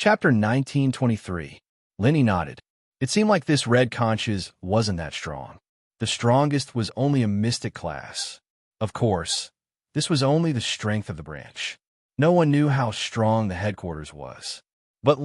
Chapter 1923. Lenny nodded. It seemed like this red conscience wasn't that strong. The strongest was only a mystic class. Of course, this was only the strength of the branch. No one knew how strong the headquarters was. But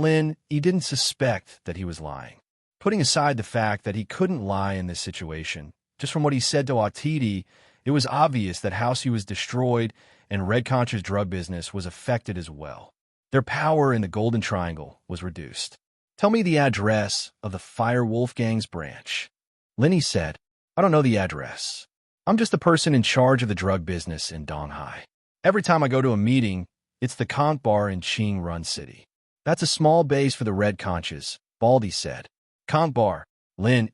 he didn't suspect that he was lying. Putting aside the fact that he couldn't lie in this situation, just from what he said to Atiti, it was obvious that House U was destroyed and Red Conch's drug business was affected as well. Their power in the Golden Triangle was reduced. Tell me the address of the Fire Wolfgang's branch. Lenny said, I don't know the address. I'm just the person in charge of the drug business in Donghai. Every time I go to a meeting, it's the Conch Bar in Qing Run City. That's a small base for the Red Conches, Baldy said. Conch Bar.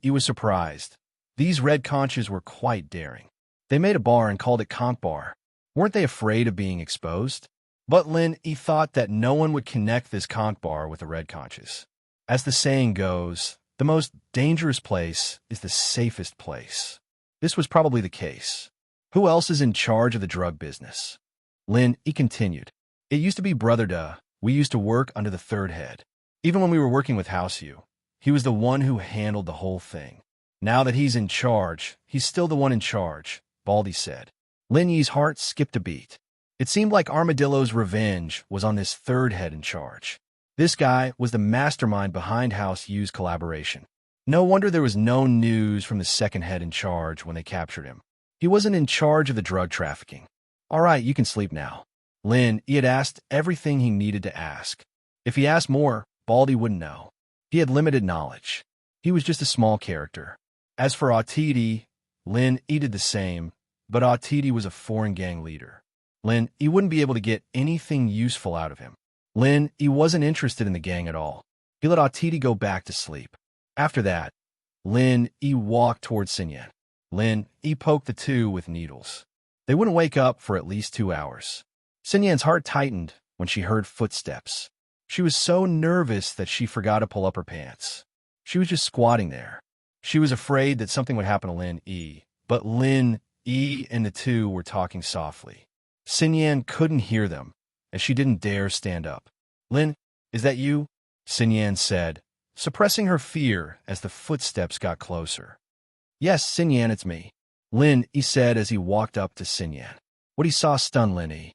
He was surprised. These Red Conches were quite daring. They made a bar and called it Conch Bar. Weren't they afraid of being exposed? But he thought that no one would connect this Conch Bar with the Red Conches. As the saying goes, the most dangerous place is the safest place. This was probably the case. Who else is in charge of the drug business? He continued. It used to be Brother Da. We used to work under the third head. Even when we were working with House U, he was the one who handled the whole thing. Now that he's in charge, he's still the one in charge, Baldy said. Lin Yi's heart skipped a beat. It seemed like Armadillo's revenge was on this third head in charge. This guy was the mastermind behind House U's collaboration. No wonder there was no news from the second head in charge when they captured him. He wasn't in charge of the drug trafficking. All right, you can sleep now. He had asked everything he needed to ask. If he asked more, Baldy wouldn't know. He had limited knowledge. He was just a small character. As for Atiti, he did the same, but Atiti was a foreign gang leader. He wouldn't be able to get anything useful out of him. He wasn't interested in the gang at all. He let Atiti go back to sleep. After that, he walked towards Xinyan. He poked the two with needles. They wouldn't wake up for at least 2 hours. Xinyan's heart tightened when she heard footsteps. She was so nervous that she forgot to pull up her pants. She was just squatting there. She was afraid that something would happen to but and the two were talking softly. Xinyan couldn't hear them, as she didn't dare stand up. Is that you? Xinyan said, suppressing her fear as the footsteps got closer. Yes, Xinyan, it's me. He said as he walked up to Xinyan. What he saw stunned Yi.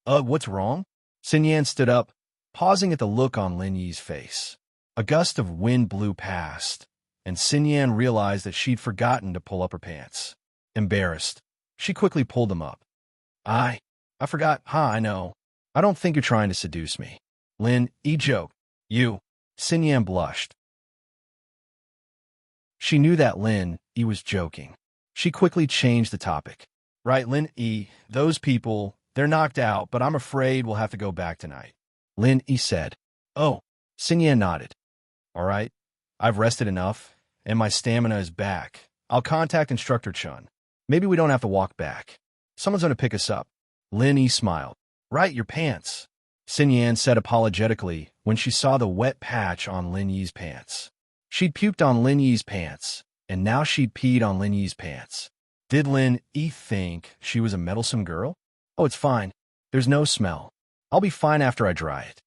What's wrong? Xinyan stood up, pausing at the look on Lin Yi's face. A gust of wind blew past, and Xinyan realized that she'd forgotten to pull up her pants. Embarrassed, she quickly pulled them up. I forgot. I know. I don't think you're trying to seduce me. He joked. You. Xinyan blushed. She knew that he was joking. She quickly changed the topic. Right, those people, they're knocked out, but I'm afraid we'll have to go back tonight. He said. Oh, Xinyan nodded. All right, I've rested enough, and my stamina is back. I'll contact Instructor Chun. Maybe we don't have to walk back. Someone's going to pick us up. He smiled. Right, your pants. Xinyan said apologetically when she saw the wet patch on Lin Yi's pants. She'd puked on Lin Yi's pants, and now she'd peed on Lin Yi's pants. Did Lin Yi think she was a meddlesome girl? Oh, it's fine. There's no smell. I'll be fine after I dry it.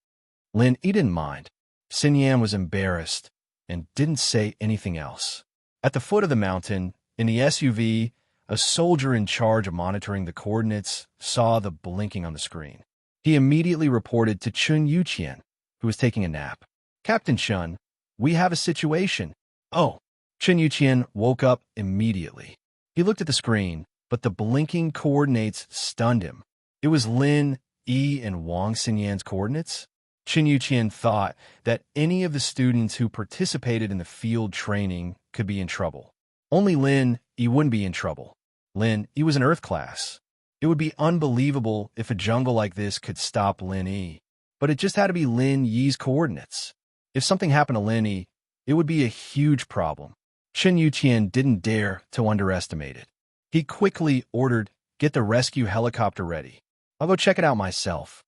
Lin Yi didn't mind. Xinyan was embarrassed and didn't say anything else. At the foot of the mountain, in the SUV, a soldier in charge of monitoring the coordinates saw the blinking on the screen. He immediately reported to Chun Yuqian, who was taking a nap. Captain Chun, we have a situation. Oh, Chun Yuqian woke up immediately. He looked at the screen, but the blinking coordinates stunned him. It was Lin Yi and Wang Xinyan's coordinates. Chun Yuqian thought that any of the students who participated in the field training could be in trouble. Only Lin Yi wouldn't be in trouble. Lin Yi was an Earth class. It would be unbelievable if a jungle like this could stop Lin Yi, but it just had to be Lin Yi's coordinates. If something happened to Lin Yi, it would be a huge problem. Chun Yuqian didn't dare to underestimate it. He quickly ordered, get the rescue helicopter ready. I'll go check it out myself.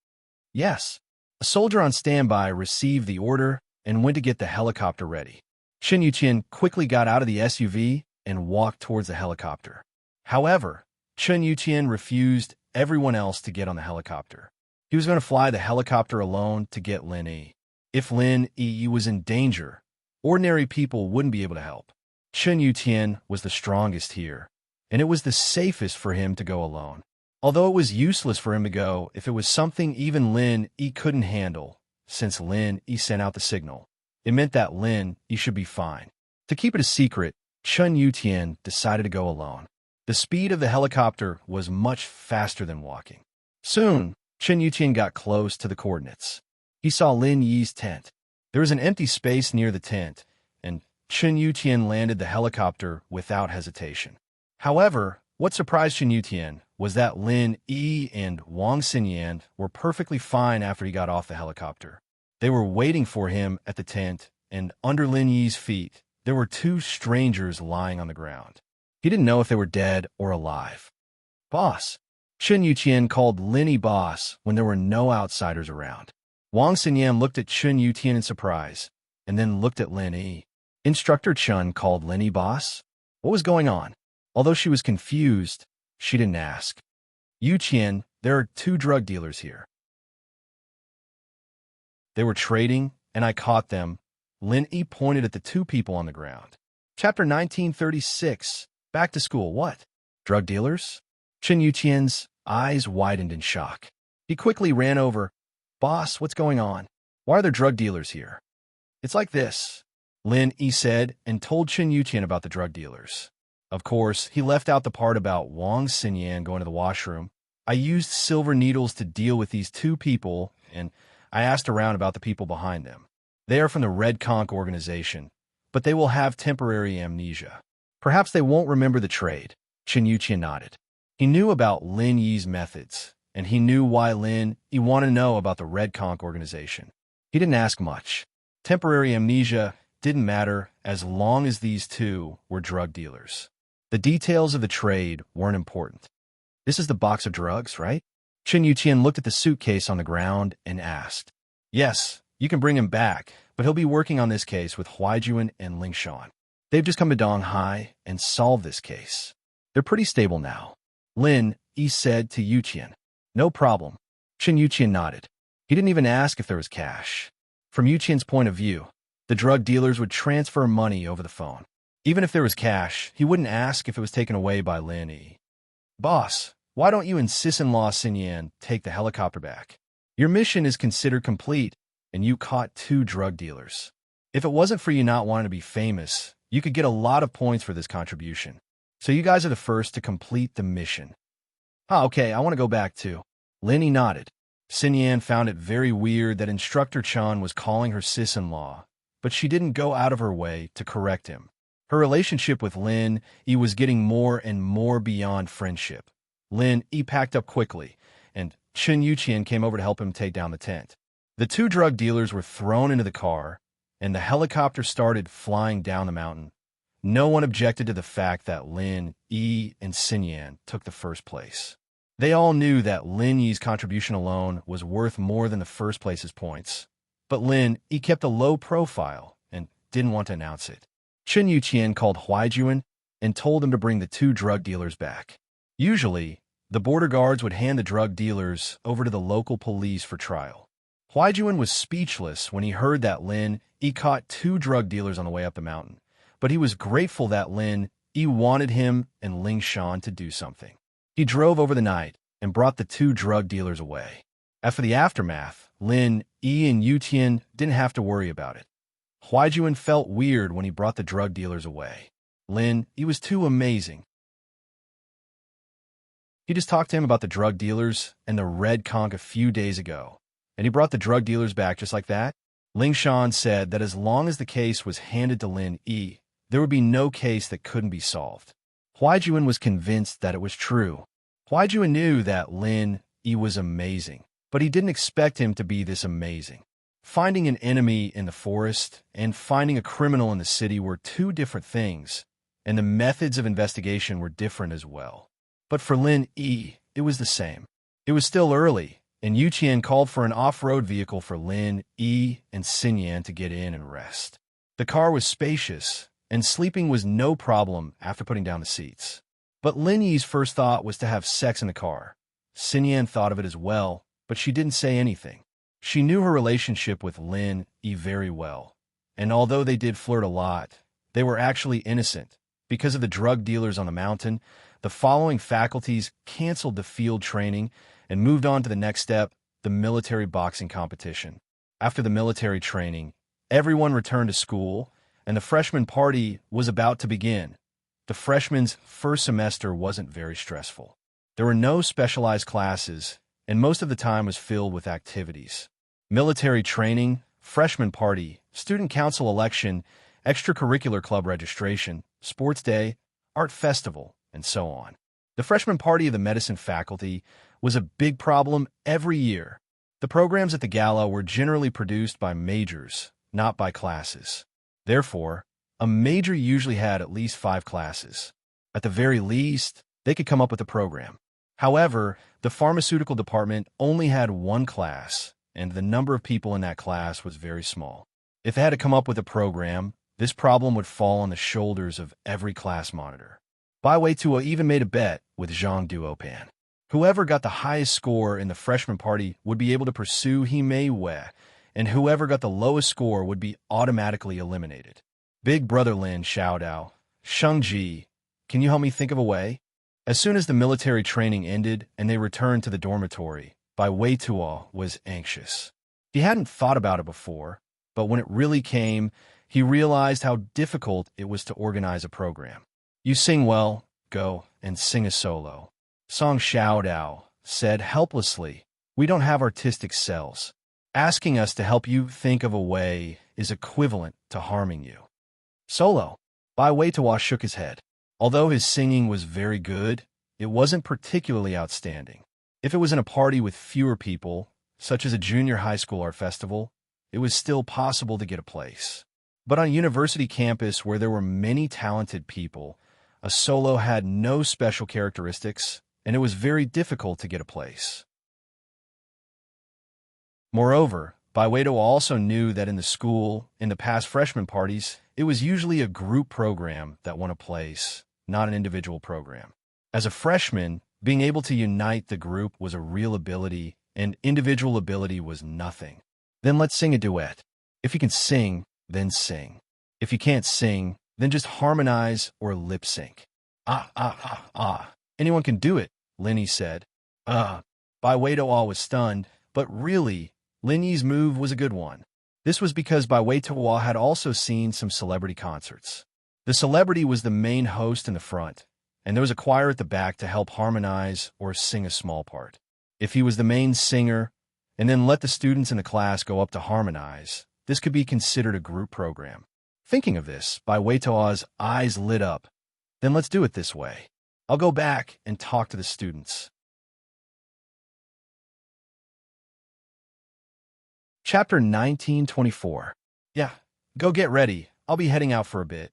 Yes. A soldier on standby received the order and went to get the helicopter ready. Chun Yuqian quickly got out of the SUV and walked towards the helicopter. However, Chun Yuqian refused everyone else to get on the helicopter. He was going to fly the helicopter alone to get Lin Yi. If Lin Yi was in danger, ordinary people wouldn't be able to help. Chen Yutian was the strongest here, and it was the safest for him to go alone. Although it was useless for him to go if it was something even Lin Yi couldn't handle, since Lin Yi sent out the signal. It meant that Lin Yi should be fine. To keep it a secret, Chen Yutian decided to go alone. The speed of the helicopter was much faster than walking. Soon, Chen Yutian got close to the coordinates. He saw Lin Yi's tent. There was an empty space near the tent, and Chen Yutian landed the helicopter without hesitation. However, what surprised Chen Yutian was that Lin Yi and Wang Xinyan were perfectly fine after he got off the helicopter. They were waiting for him at the tent, and under Lin Yi's feet, there were two strangers lying on the ground. He didn't know if they were dead or alive. Boss. Chen Yutian called Lin Yi boss when there were no outsiders around. Wang Xinyan looked at Chen Yutian in surprise, and then looked at Lin Yi. Instructor Chen called Lin Yi boss? What was going on? Although she was confused, she didn't ask. Yutian, there are two drug dealers here. They were trading, and I caught them. Lin Yi pointed at the two people on the ground. Chapter 1936. Back to school, what? Drug dealers? Chen Yutian's eyes widened in shock. He quickly ran over. Boss, what's going on? Why are there drug dealers here? It's like this, Lin Yi said, and told Chen Yutian about the drug dealers. Of course, he left out the part about Wang Xinyan going to the washroom. I used silver needles to deal with these two people, and I asked around about the people behind them. They are from the Red Conch organization, but they will have temporary amnesia. Perhaps they won't remember the trade. Chen Yutian nodded. He knew about Lin Yi's methods, and he knew why Lin Yi wanted to know about the Red Conch organization. He didn't ask much. Temporary amnesia didn't matter as long as these two were drug dealers. The details of the trade weren't important. This is the box of drugs, right? Chen Yutian looked at the suitcase on the ground and asked. Yes, you can bring him back, but he'll be working on this case with Huaijuan and Lingshan. They've just come to Donghai and solved this case. They're pretty stable now. Lin Yi said to Yutian. No problem. Chen Yutian nodded. He didn't even ask if there was cash. From Yutian's point of view, the drug dealers would transfer money over the phone. Even if there was cash, he wouldn't ask if it was taken away by Lin Yi. Boss, why don't you and sis-in-law Xinyan take the helicopter back? Your mission is considered complete, and you caught two drug dealers. If it wasn't for you not wanting to be famous, you could get a lot of points for this contribution. So you guys are the first to complete the mission. Okay, I want to go back too. Lin Yi nodded. Xinyan found it very weird that Instructor Chan was calling her sis-in-law, but she didn't go out of her way to correct him. Her relationship with Lin Yi was getting more and more beyond friendship. Lin Yi packed up quickly, and Chen Yutian came over to help him take down the tent. The two drug dealers were thrown into the car, and the helicopter started flying down the mountain. No one objected to the fact that Lin Yi and Xinyan took the first place. They all knew that Lin Yi's contribution alone was worth more than the first place's points. But Lin Yi kept a low profile and didn't want to announce it. Chen Yutian called Huaijuan and told him to bring the two drug dealers back. Usually, the border guards would hand the drug dealers over to the local police for trial. Huaijuan was speechless when he heard that Lin Yi caught two drug dealers on the way up the mountain, but he was grateful that Lin Yi wanted him and Lingshan to do something. He drove over the night and brought the two drug dealers away. As for the aftermath, Lin Yi and Yutian didn't have to worry about it. Huaijuan felt weird when he brought the drug dealers away. Lin Yi was too amazing. He just talked to him about the drug dealers and the Red Conch a few days ago, and he brought the drug dealers back just like that. Lingshan said that as long as the case was handed to Lin Yi, there would be no case that couldn't be solved. Huaijuan was convinced that it was true. Huaijuan knew that Lin Yi was amazing, but he didn't expect him to be this amazing. Finding an enemy in the forest and finding a criminal in the city were two different things, and the methods of investigation were different as well. But for Lin Yi, it was the same. It was still early, and Yutian called for an off-road vehicle for Lin Yi and Xinyan to get in and rest. The car was spacious, and sleeping was no problem after putting down the seats. But Lin Yi's first thought was to have sex in the car. Xinyan thought of it as well, but she didn't say anything. She knew her relationship with Lin Yi very well, and although they did flirt a lot, they were actually innocent. Because of the drug dealers on the mountain, the following faculties canceled the field training and moved on to the next step, the military boxing competition. After the military training, everyone returned to school, and the freshman party was about to begin. The freshmen's first semester wasn't very stressful. There were no specialized classes, and most of the time was filled with activities. Military training, freshman party, student council election, extracurricular club registration, sports day, art festival, and so on. The freshman party of the medicine faculty was a big problem every year. The programs at the gala were generally produced by majors, not by classes. Therefore, a major usually had at least 5 classes. At the very least, they could come up with a program. However, the pharmaceutical department only had 1 class, and the number of people in that class was very small. If they had to come up with a program, this problem would fall on the shoulders of every class monitor. Bai Wei-tuo even made a bet with Zhang Duopan. Whoever got the highest score in the freshman party would be able to pursue He Mei Wei, and whoever got the lowest score would be automatically eliminated. Big Brother Lin shouted out, "Sheng-ji, can you help me think of a way?" As soon as the military training ended and they returned to the dormitory, Bai Wei-tuo was anxious. He hadn't thought about it before, but when it really came, he realized how difficult it was to organize a program. "You sing well, go and sing a solo," Song Xiaodao said helplessly. "We don't have artistic cells. Asking us to help you think of a way is equivalent to harming you." Solo. Bai Wei-tuo shook his head. Although his singing was very good, it wasn't particularly outstanding. If it was in a party with fewer people, such as a junior high school art festival, it was still possible to get a place. But on a university campus where there were many talented people, a solo had no special characteristics, and it was very difficult to get a place. Moreover, Bai Wei-tuo also knew that in the school, in the past freshman parties, it was usually a group program that won a place, not an individual program. As a freshman, being able to unite the group was a real ability, and individual ability was nothing. Then let's sing a duet. If you can sing, then sing. If you can't sing, then just harmonize or lip sync. Anyone can do it, Lin Yi said. Bai Wei-tuo was stunned, but really, Lin Yi's move was a good one. This was because Bai Wei-tuo had also seen some celebrity concerts. The celebrity was the main host in the front, and there was a choir at the back to help harmonize or sing a small part. If he was the main singer, and then let the students in the class go up to harmonize, this could be considered a group program. Thinking of this, Bai Wei-tuo's eyes lit up. Then let's do it this way. I'll go back and talk to the students. Chapter 1924. Yeah, go get ready. I'll be heading out for a bit.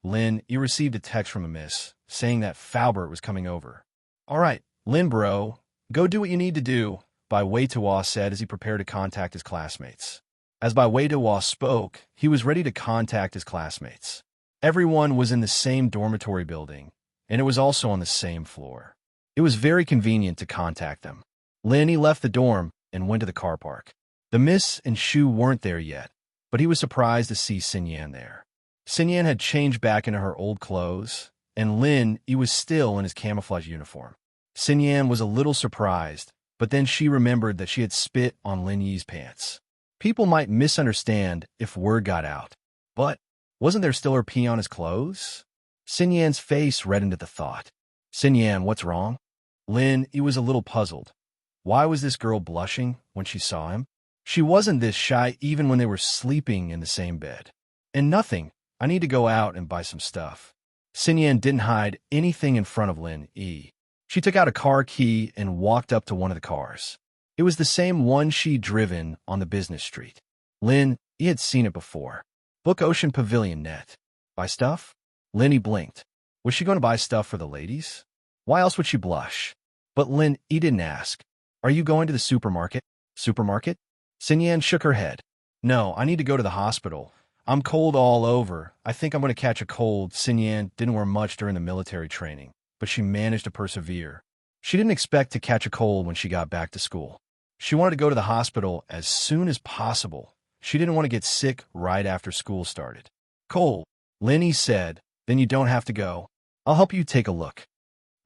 Lin, you received a text from Immerse saying that Faubert was coming over. All right, Lin bro, go do what you need to do, Bai Wei-tuo said as he prepared to contact his classmates. As Bai Wei-tuo spoke, he was ready to contact his classmates. Everyone was in the same dormitory building, and it was also on the same floor. It was very convenient to contact them. Lin left the dorm and went to the car park. The Miss and Shu weren't there yet, but he was surprised to see Xinyan there. Xinyan had changed back into her old clothes, and Lin was still in his camouflage uniform. Xinyan was a little surprised, but then she remembered that she had spit on Lin Yi's pants. People might misunderstand if word got out, but wasn't there still her pee on his clothes? Xinyan's face reddened at the thought. Xinyan, what's wrong? Lin was a little puzzled. Why was this girl blushing when she saw him? She wasn't this shy even when they were sleeping in the same bed. And nothing. I need to go out and buy some stuff. Xinyan didn't hide anything in front of Lin Yi. She took out a car key and walked up to one of the cars. It was the same one she'd driven on the business street. Lin had seen it before. Book Ocean Pavilion net. Buy stuff? Lin blinked. Was she going to buy stuff for the ladies? Why else would she blush? But Lin didn't ask. Are you going to the supermarket? Supermarket? Xinyan shook her head. No, I need to go to the hospital. I'm cold all over. I think I'm going to catch a cold. Xinyan didn't wear much during the military training, but she managed to persevere. She didn't expect to catch a cold when she got back to school. She wanted to go to the hospital as soon as possible. She didn't want to get sick right after school started. Cole, Lenny said, then you don't have to go. I'll help you take a look.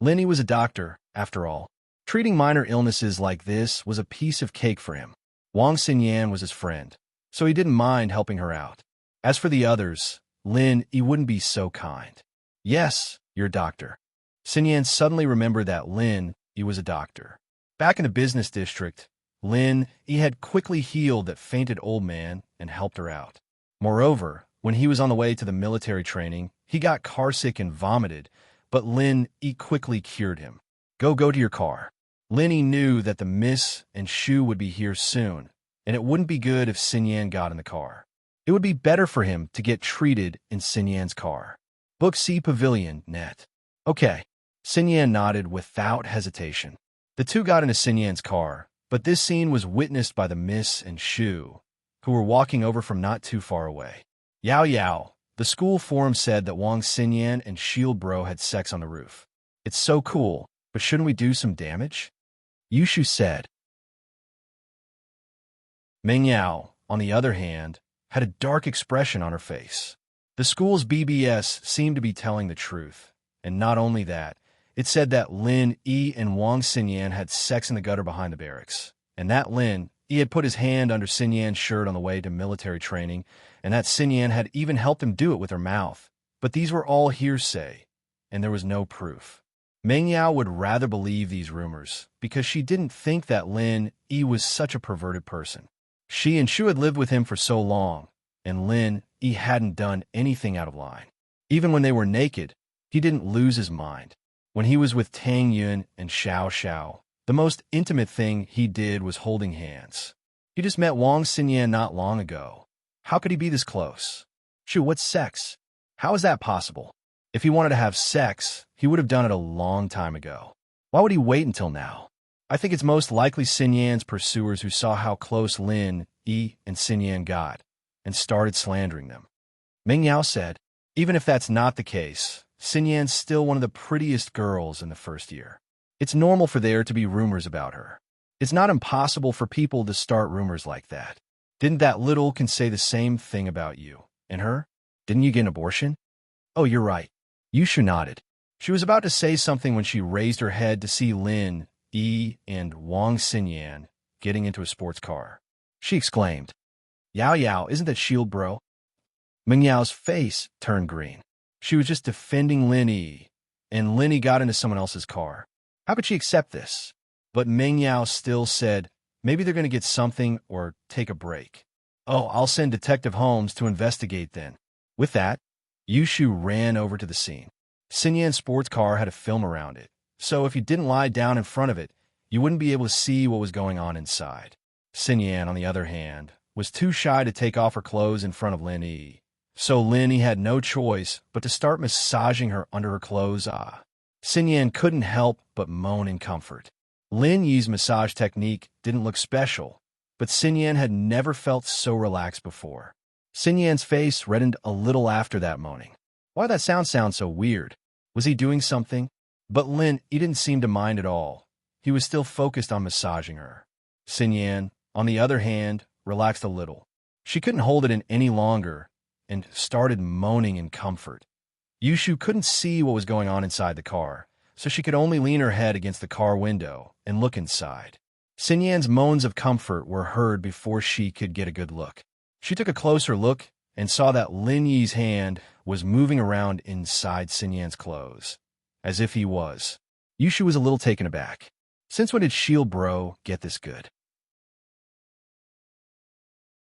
Lenny was a doctor, after all. Treating minor illnesses like this was a piece of cake for him. Wang Xinyan was his friend, so he didn't mind helping her out. As for the others, Lin, he wouldn't be so kind. Yes, you're a doctor. Xinyan suddenly remembered that Lin, he was a doctor. Back in the business district, Lin, he had quickly healed that fainted old man and helped her out. Moreover, when he was on the way to the military training, he got carsick and vomited, but Lin, he quickly cured him. Go to your car. Linny knew that the Miss and Shu would be here soon, and it wouldn't be good if Xinyan got in the car. It would be better for him to get treated in Xinyan's car. Book C Pavilion, net. Okay. Xinyan nodded without hesitation. The two got into Xinyan's car, but this scene was witnessed by the Miss and Shu, who were walking over from not too far away. Yao, the school forum said that Wang Xinyan and Shield Bro had sex on the roof. It's so cool, but shouldn't we do some damage? Yushu said. Meng Yao, on the other hand, had a dark expression on her face. The school's BBS seemed to be telling the truth, and not only that, it said that Lin Yi and Wang Xinyan had sex in the gutter behind the barracks, and that Lin Yi had put his hand under Xinyan's shirt on the way to military training, and that Xinyan had even helped him do it with her mouth. But these were all hearsay, and there was no proof. Meng Yao would rather believe these rumors, because she didn't think that Lin Yi was such a perverted person. She and Shu had lived with him for so long, and Lin Yi hadn't done anything out of line. Even when they were naked, he didn't lose his mind. When he was with Tang Yun and Xiao, the most intimate thing he did was holding hands. He just met Wang Xinyan not long ago. How could he be this close? Shu, what's sex? How is that possible? If he wanted to have sex, he would have done it a long time ago. Why would he wait until now? I think it's most likely Xinyan's pursuers who saw how close Lin Yi and Xinyan got and started slandering them. Meng Yao said, even if that's not the case, Xinyan's still one of the prettiest girls in the first year. It's normal for there to be rumors about her. It's not impossible for people to start rumors like that. Didn't that little can say the same thing about you and her? Didn't you get an abortion? Oh, you're right. Yushu nodded. She was about to say something when she raised her head to see Lin Yi and Wang Xinyan getting into a sports car. She exclaimed, Yao, isn't that Shield Bro? Meng Yao's face turned green. She was just defending Lin Yi, and Lin Yi got into someone else's car. How could she accept this? But Meng Yao still said, maybe they're going to get something or take a break. Oh, I'll send Detective Holmes to investigate then. With that, Yushu ran over to the scene. Xinyan's sports car had a film around it, so if you didn't lie down in front of it, you wouldn't be able to see what was going on inside. Xinyan, on the other hand, was too shy to take off her clothes in front of Lin Yi. So Lin Yi had no choice but to start massaging her under her clothes. Xinyan couldn't help but moan in comfort. Lin Yi's massage technique didn't look special, but Xinyan had never felt so relaxed before. Xinyan's face reddened a little after that moaning. Why that sound so weird? Was he doing something? But Lin Yi didn't seem to mind at all. He was still focused on massaging her. Xinyan, on the other hand, relaxed a little. She couldn't hold it in any longer and started moaning in comfort. Yushu couldn't see what was going on inside the car, so she could only lean her head against the car window and look inside. Xinyan's moans of comfort were heard before she could get a good look. She took a closer look and saw that Lin Yi's hand was moving around inside Xinyan's clothes, as if he was. Yushu was a little taken aback. Since when did Shield Bro get this good?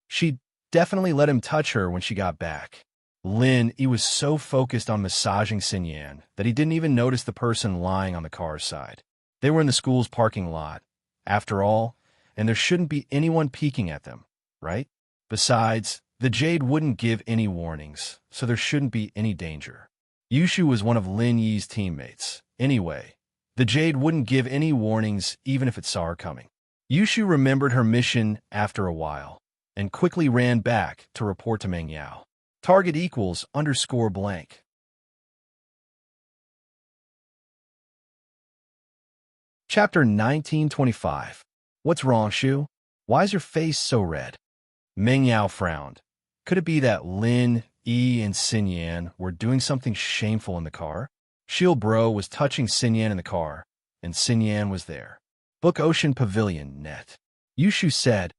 She definitely let him touch her when she got back. Lin Yi was so focused on massaging Xinyan that he didn't even notice the person lying on the car's side. They were in the school's parking lot, after all, and there shouldn't be anyone peeking at them, right? Besides, the Jade wouldn't give any warnings, so there shouldn't be any danger. Yushu was one of Lin Yi's teammates. Anyway, the Jade wouldn't give any warnings even if it saw her coming. Yushu remembered her mission after a while and quickly ran back to report to Meng Yao. Target equals _blank. Chapter 1925. What's wrong, Shu? Why is your face so red? Meng Yao frowned. Could it be that Lin, Yi, and Xin Yan were doing something shameful in the car? Shield Bro was touching Xin Yan in the car, and Xin Yan was there. Book Ocean Pavilion, net. Yushu said.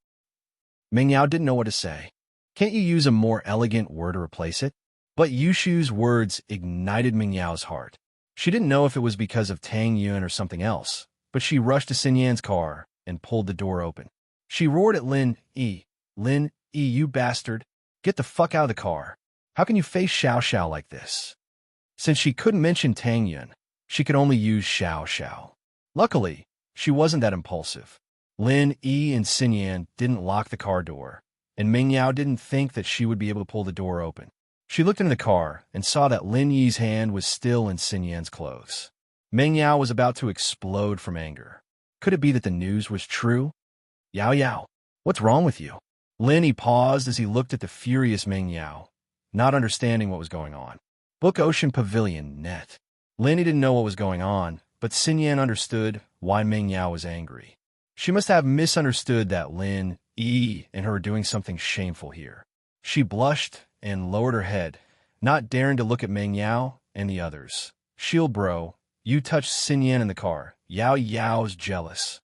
Meng Yao didn't know what to say. Can't you use a more elegant word to replace it? But Yushu's words ignited Meng Yao's heart. She didn't know if it was because of Tang Yun or something else, but she rushed to Xin Yan's car and pulled the door open. She roared at Lin Yi. Lin Yi, you bastard. Get the fuck out of the car. How can you face Xiao Xiao like this? Since she couldn't mention Tang Yun, she could only use Xiao Xiao. Luckily, she wasn't that impulsive. Lin Yi and Xin Yan didn't lock the car door, and Meng Yao didn't think that she would be able to pull the door open. She looked into the car and saw that Lin Yi's hand was still in Xin Yan's clothes. Meng Yao was about to explode from anger. Could it be that the news was true? Yao Yao, what's wrong with you? Lin Yi paused as he looked at the furious Meng Yao, not understanding what was going on. Book Ocean Pavilion, net. Lin Yi didn't know what was going on, but Xin Yan understood why Meng Yao was angry. She must have misunderstood that Lin Yi and her were doing something shameful here. She blushed and lowered her head, not daring to look at Meng Yao and the others. Shield Bro, you touched Xin Yan in the car. Yao Yao's jealous.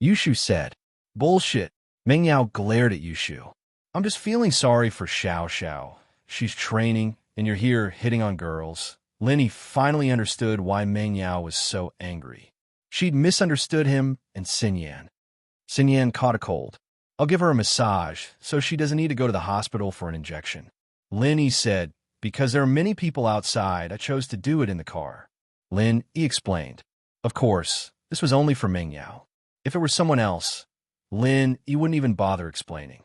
Yushu said. Bullshit. Meng Yao glared at Yushu. I'm just feeling sorry for Xiao Xiao. She's training, and you're here hitting on girls. Lin Yi finally understood why Meng Yao was so angry. She'd misunderstood him and Xin Yan. Xin Yan caught a cold. I'll give her a massage, so she doesn't need to go to the hospital for an injection. Lin Yi said, because there are many people outside, I chose to do it in the car. Lin Yi explained. Of course, this was only for Meng Yao. If it were someone else, Lin Yi wouldn't even bother explaining.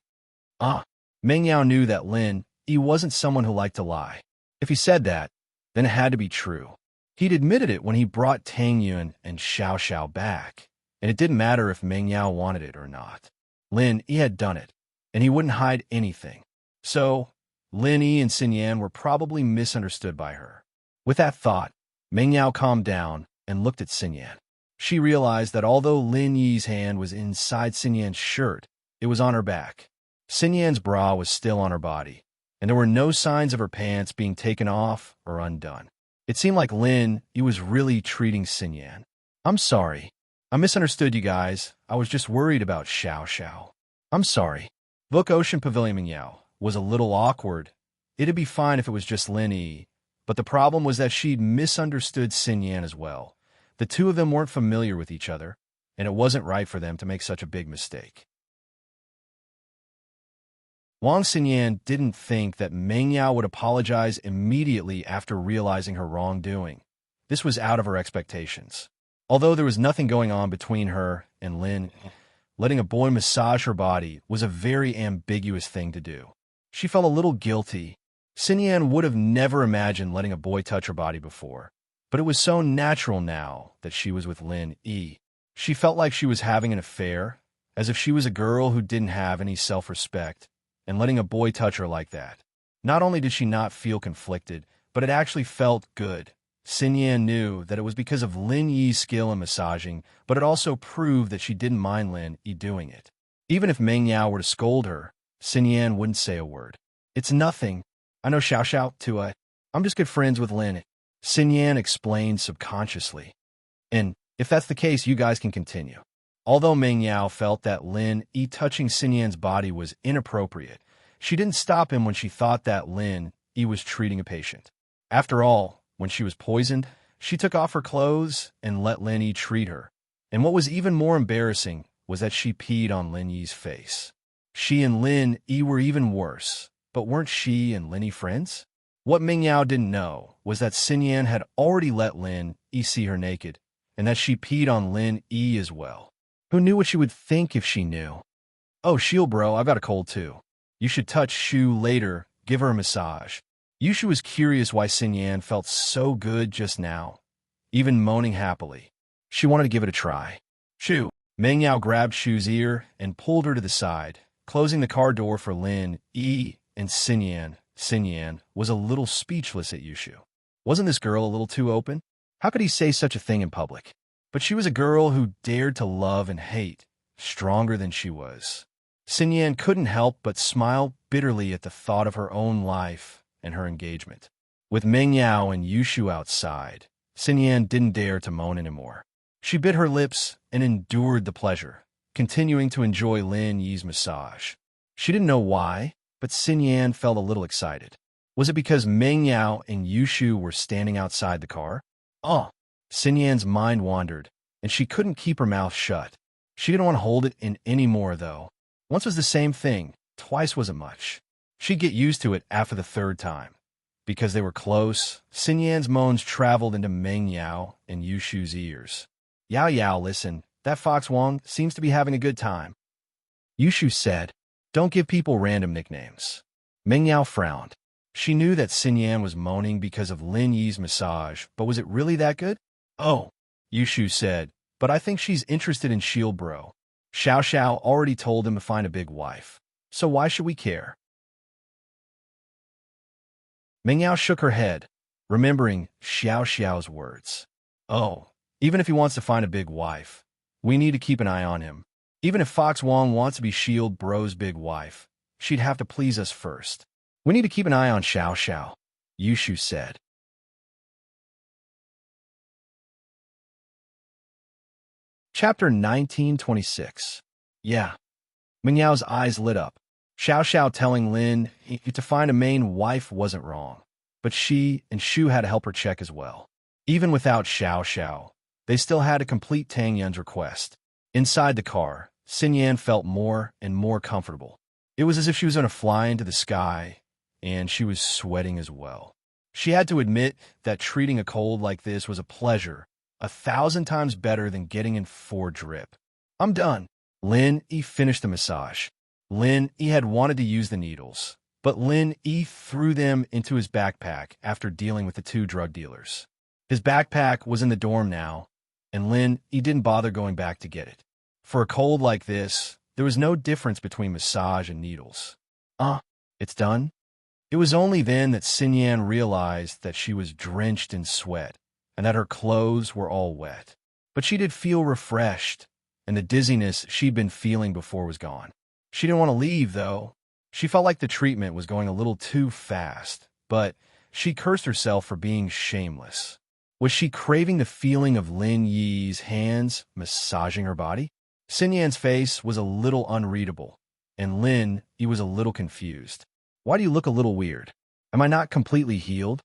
Meng Yao knew that Lin Yi wasn't someone who liked to lie. If he said that, then it had to be true. He'd admitted it when he brought Tang Yun and Xiao Xiao back, and it didn't matter if Meng Yao wanted it or not. Lin Yi had done it, and he wouldn't hide anything. So, Lin Yi and Xin Yan were probably misunderstood by her. With that thought, Meng Yao calmed down and looked at Xin Yan. She realized that although Lin Yi's hand was inside Xin Yan's shirt, it was on her back. Xin Yan's bra was still on her body, and there were no signs of her pants being taken off or undone. It seemed like Lin Yi was really treating Xin Yan. I'm sorry. I misunderstood you guys. I was just worried about Xiao Xiao. I'm sorry. Book Ocean Pavilion Meng Yao was a little awkward. It'd be fine if it was just Lin Yi, but the problem was that she'd misunderstood Xin Yan as well. The two of them weren't familiar with each other, and it wasn't right for them to make such a big mistake. Wang Xinyan didn't think that Meng Yao would apologize immediately after realizing her wrongdoing. This was out of her expectations. Although there was nothing going on between her and Lin, letting a boy massage her body was a very ambiguous thing to do. She felt a little guilty. Xinyan would have never imagined letting a boy touch her body before, but it was so natural now that she was with Lin Yi. She felt like she was having an affair, as if she was a girl who didn't have any self-respect, and letting a boy touch her like that. Not only did she not feel conflicted, but it actually felt good. Xin Yan knew that it was because of Lin Yi's skill in massaging, but it also proved that she didn't mind Lin Yi doing it. Even if Meng Yao were to scold her, Xin Yan wouldn't say a word. It's nothing. I know Xiao Xiao too. I'm just good friends with Lin. Xin Yan explained subconsciously. And if that's the case, you guys can continue. Although Meng Yao felt that Lin Yi touching Xin Yan's body was inappropriate, she didn't stop him when she thought that Lin Yi was treating a patient. After all, when she was poisoned, she took off her clothes and let Lin Yi treat her. And what was even more embarrassing was that she peed on Lin Yi's face. She and Lin Yi were even worse, but weren't she and Lin Yi friends? What Meng Yao didn't know was that Xin Yan had already let Lin Yi see her naked, and that she peed on Lin Yi as well. Who knew what she would think if she knew? Oh, Shield Bro, I've got a cold too. You should touch Shu later, give her a massage. Yushu was curious why Xin Yan felt so good just now, even moaning happily. She wanted to give it a try. Shu. Meng Yao grabbed Shu's ear and pulled her to the side, closing the car door for Lin Yi and Xin Yan. Xin Yan was a little speechless at Yushu. Wasn't this girl a little too open? How could he say such a thing in public? But she was a girl who dared to love and hate. stronger than she was. Xin Yan couldn't help but smile bitterly at the thought of her own life and her engagement. With Meng Yao and Yushu outside, Xin Yan didn't dare to moan anymore. She bit her lips and endured the pleasure, continuing to enjoy Lin Yi's massage. She didn't know why, but Xin Yan felt a little excited. Was it because Meng Yao and Yushu were standing outside the car? Oh, Xin Yan's mind wandered, and she couldn't keep her mouth shut. She didn't want to hold it in anymore, though. Once was the same thing, twice wasn't much. She'd get used to it after the third time. Because they were close, Xin Yan's moans traveled into Meng Yao and Yushu's ears. Yao Yao, listen, that Fox Wong seems to be having a good time. Yushu said, don't give people random nicknames. Meng Yao frowned. She knew that Xin Yan was moaning because of Lin Yi's massage, but was it really that good? Oh, Yushu said, but I think she's interested in Shield Bro. Xiao Xiao already told him to find a big wife. So why should we care? Meng Yao shook her head, remembering Xiao Xiao's words. Oh, even if he wants to find a big wife, we need to keep an eye on him. Even if Fox Wong wants to be Shield Bro's big wife, she'd have to please us first. We need to keep an eye on Xiao Xiao, Yushu said. Chapter 1926. Yeah. Meng Yao's eyes lit up. Xiao Xiao telling Lin to find a main wife wasn't wrong, but she and Shu had to help her check as well. Even without Xiao Xiao, they still had to complete Tang Yun's request. Inside the car, Xin Yan felt more and more comfortable. It was as if she was going to fly into the sky, and she was sweating as well. She had to admit that treating a cold like this was a pleasure, 1,000 times better than getting in 4 drip. I'm done. Lin Yi finished the massage. Lin Yi had wanted to use the needles, but Lin Yi threw them into his backpack after dealing with the 2 drug dealers. His backpack was in the dorm now, and Lin Yi didn't bother going back to get it. For a cold like this, there was no difference between massage and needles. It's done? It was only then that Xin Yan realized that she was drenched in sweat and that her clothes were all wet. But she did feel refreshed, and the dizziness she'd been feeling before was gone. She didn't want to leave, though. She felt like the treatment was going a little too fast, but she cursed herself for being shameless. Was she craving the feeling of Lin Yi's hands massaging her body? Xin Yan's face was a little unreadable, and Lin Yi was a little confused. Why do you look a little weird? Am I not completely healed?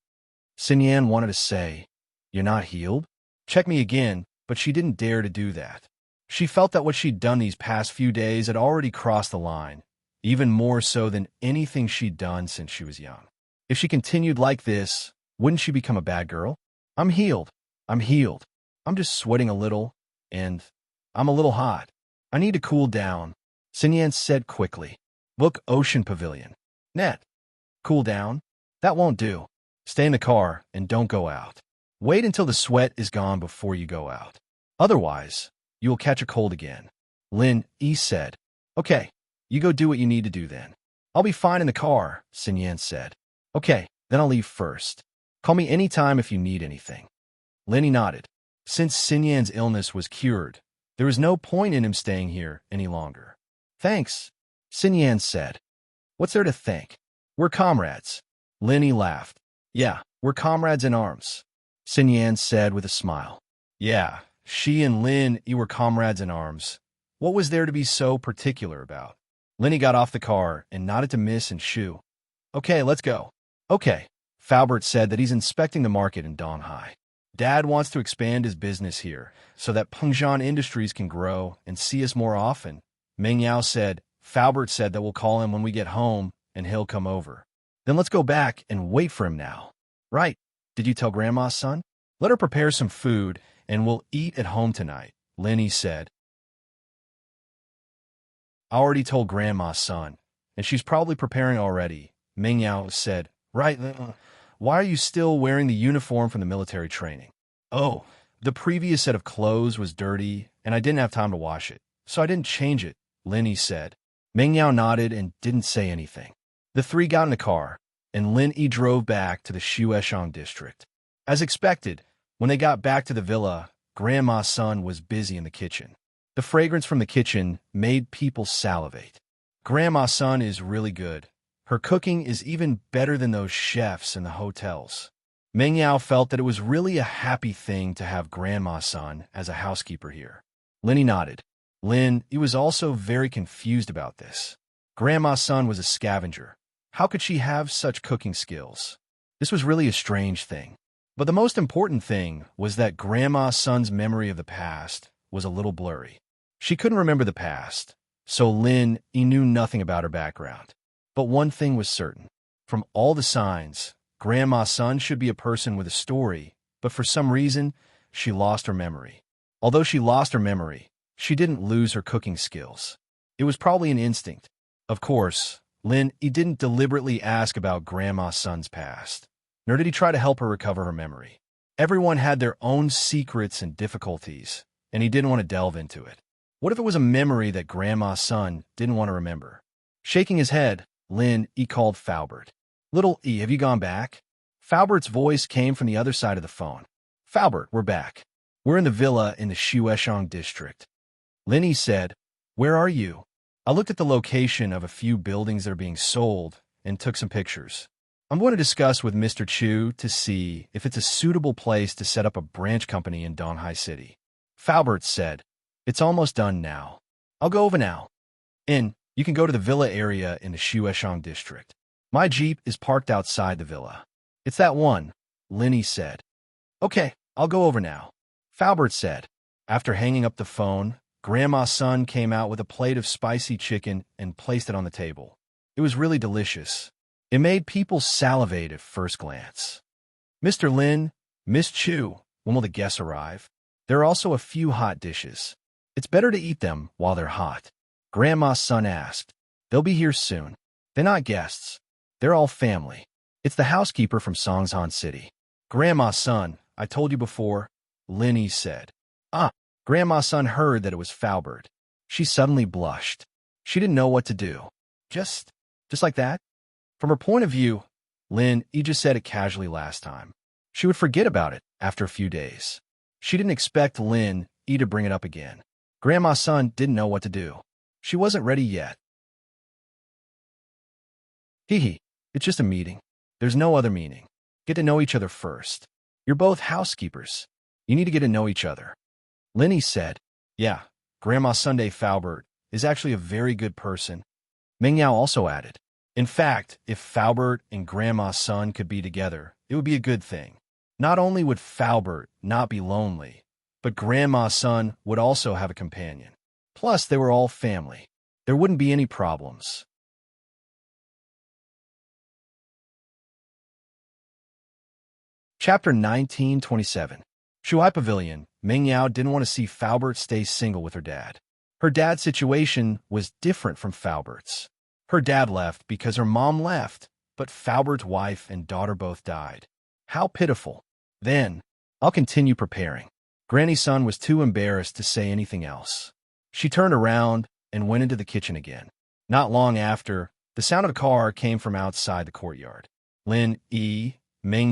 Xin Yan wanted to say, you're not healed? Check me again, but she didn't dare to do that. She felt that what she'd done these past few days had already crossed the line, even more so than anything she'd done since she was young. If she continued like this, wouldn't she become a bad girl? I'm healed. I'm healed. I'm just sweating a little, and I'm a little hot. I need to cool down, Xin Yan said quickly. Book Ocean Pavilion. Net. Cool down? That won't do. Stay in the car and don't go out. Wait until the sweat is gone before you go out. Otherwise, you will catch a cold again. Lin Yi said. Okay, you go do what you need to do then. I'll be fine in the car, Xin Yan said. Okay, then I'll leave first. Call me anytime if you need anything. Lin Yi nodded. Since Xin Yan's illness was cured, there was no point in him staying here any longer. Thanks, Xin Yan said. What's there to thank? We're comrades. Lin Yi laughed. Yeah, we're comrades in arms, Xin Yan said with a smile. Yeah, she and Lin Yi were comrades in arms. What was there to be so particular about? Lin Yi got off the car and nodded to Miss and Shu. Okay, let's go. Okay. Faubert said that he's inspecting the market in Donghai. Dad wants to expand his business here so that Pengzhan Industries can grow and see us more often. Meng Yao said, Faubert said that we'll call him when we get home and he'll come over. Then let's go back and wait for him now. Right. Did you tell Grandma's son? Let her prepare some food and we'll eat at home tonight, Lin Yi said. I already told Grandma's son, and she's probably preparing already, Meng Yao said. Right. Why are you still wearing the uniform from the military training? Oh, the previous set of clothes was dirty, and I didn't have time to wash it, so I didn't change it, Lin Yi said. Meng Yao nodded and didn't say anything. The 3 got in the car, and Lin Yi drove back to the Shueshang district. As expected, when they got back to the villa, Grandma's son was busy in the kitchen. The fragrance from the kitchen made people salivate. Grandma's son is really good. Her cooking is even better than those chefs in the hotels. Meng Yao felt that it was really a happy thing to have Grandma's son as a housekeeper here. Linny nodded. He was also very confused about this. Grandma's son was a scavenger. How could she have such cooking skills? This was really a strange thing. But the most important thing was that Grandma's son's memory of the past was a little blurry. She couldn't remember the past, so he knew nothing about her background. But one thing was certain. From all the signs, Grandma's son should be a person with a story, but for some reason, she lost her memory. Although she lost her memory, she didn't lose her cooking skills. It was probably an instinct. Of course, he didn't deliberately ask about Grandma's son's past, nor did he try to help her recover her memory. Everyone had their own secrets and difficulties, and he didn't want to delve into it. What if it was a memory that Grandma's son didn't want to remember? Shaking his head, he called Faubert. Little E, have you gone back? Faubert's voice came from the other side of the phone. Faubert, we're back. We're in the villa in the Shueshang district. Linny said, where are you? I looked at the location of a few buildings that are being sold and took some pictures. I'm going to discuss with Mr. Chu to see if it's a suitable place to set up a branch company in Donghai City. Faubert said, it's almost done now. I'll go over now. You can go to the villa area in the Shueshang district. My Jeep is parked outside the villa. It's that one, Linny said. Okay, I'll go over now. Faubert said. After hanging up the phone, Grandma's son came out with a plate of spicy chicken and placed it on the table. It was really delicious. It made people salivate at first glance. Mr. Lin, Miss Chu, when will the guests arrive? There are also a few hot dishes. It's better to eat them while they're hot. Grandma's son asked. They'll be here soon. They're not guests. They're all family. It's the housekeeper from Songshan City. Grandma's son, I told you before, Linny said. Grandma's son heard that it was Faubert. She suddenly blushed. She didn't know what to do. Just like that? From her point of view, he just said it casually last time. She would forget about it after a few days. She didn't expect to bring it up again. Grandma's son didn't know what to do. She wasn't ready yet. It's just a meeting. There's no other meaning. Get to know each other first. You're both housekeepers. You need to get to know each other. Linny said, yeah, Grandma's Sunday Faubert is actually a very good person. Meng Yao also added, in fact, if Faubert and Grandma's son could be together, it would be a good thing. Not only would Faubert not be lonely, but Grandma's son would also have a companion. Plus, they were all family. There wouldn't be any problems. Chapter 1927. Shuai Pavilion. Meng Yao didn't want to see Faubert stay single with her dad. Her dad's situation was different from Faubert's. Her dad left because her mom left, but Faubert's wife and daughter both died. How pitiful. Then, I'll continue preparing. Granny's son was too embarrassed to say anything else. She turned around and went into the kitchen again. Not long after, the sound of a car came from outside the courtyard. Meng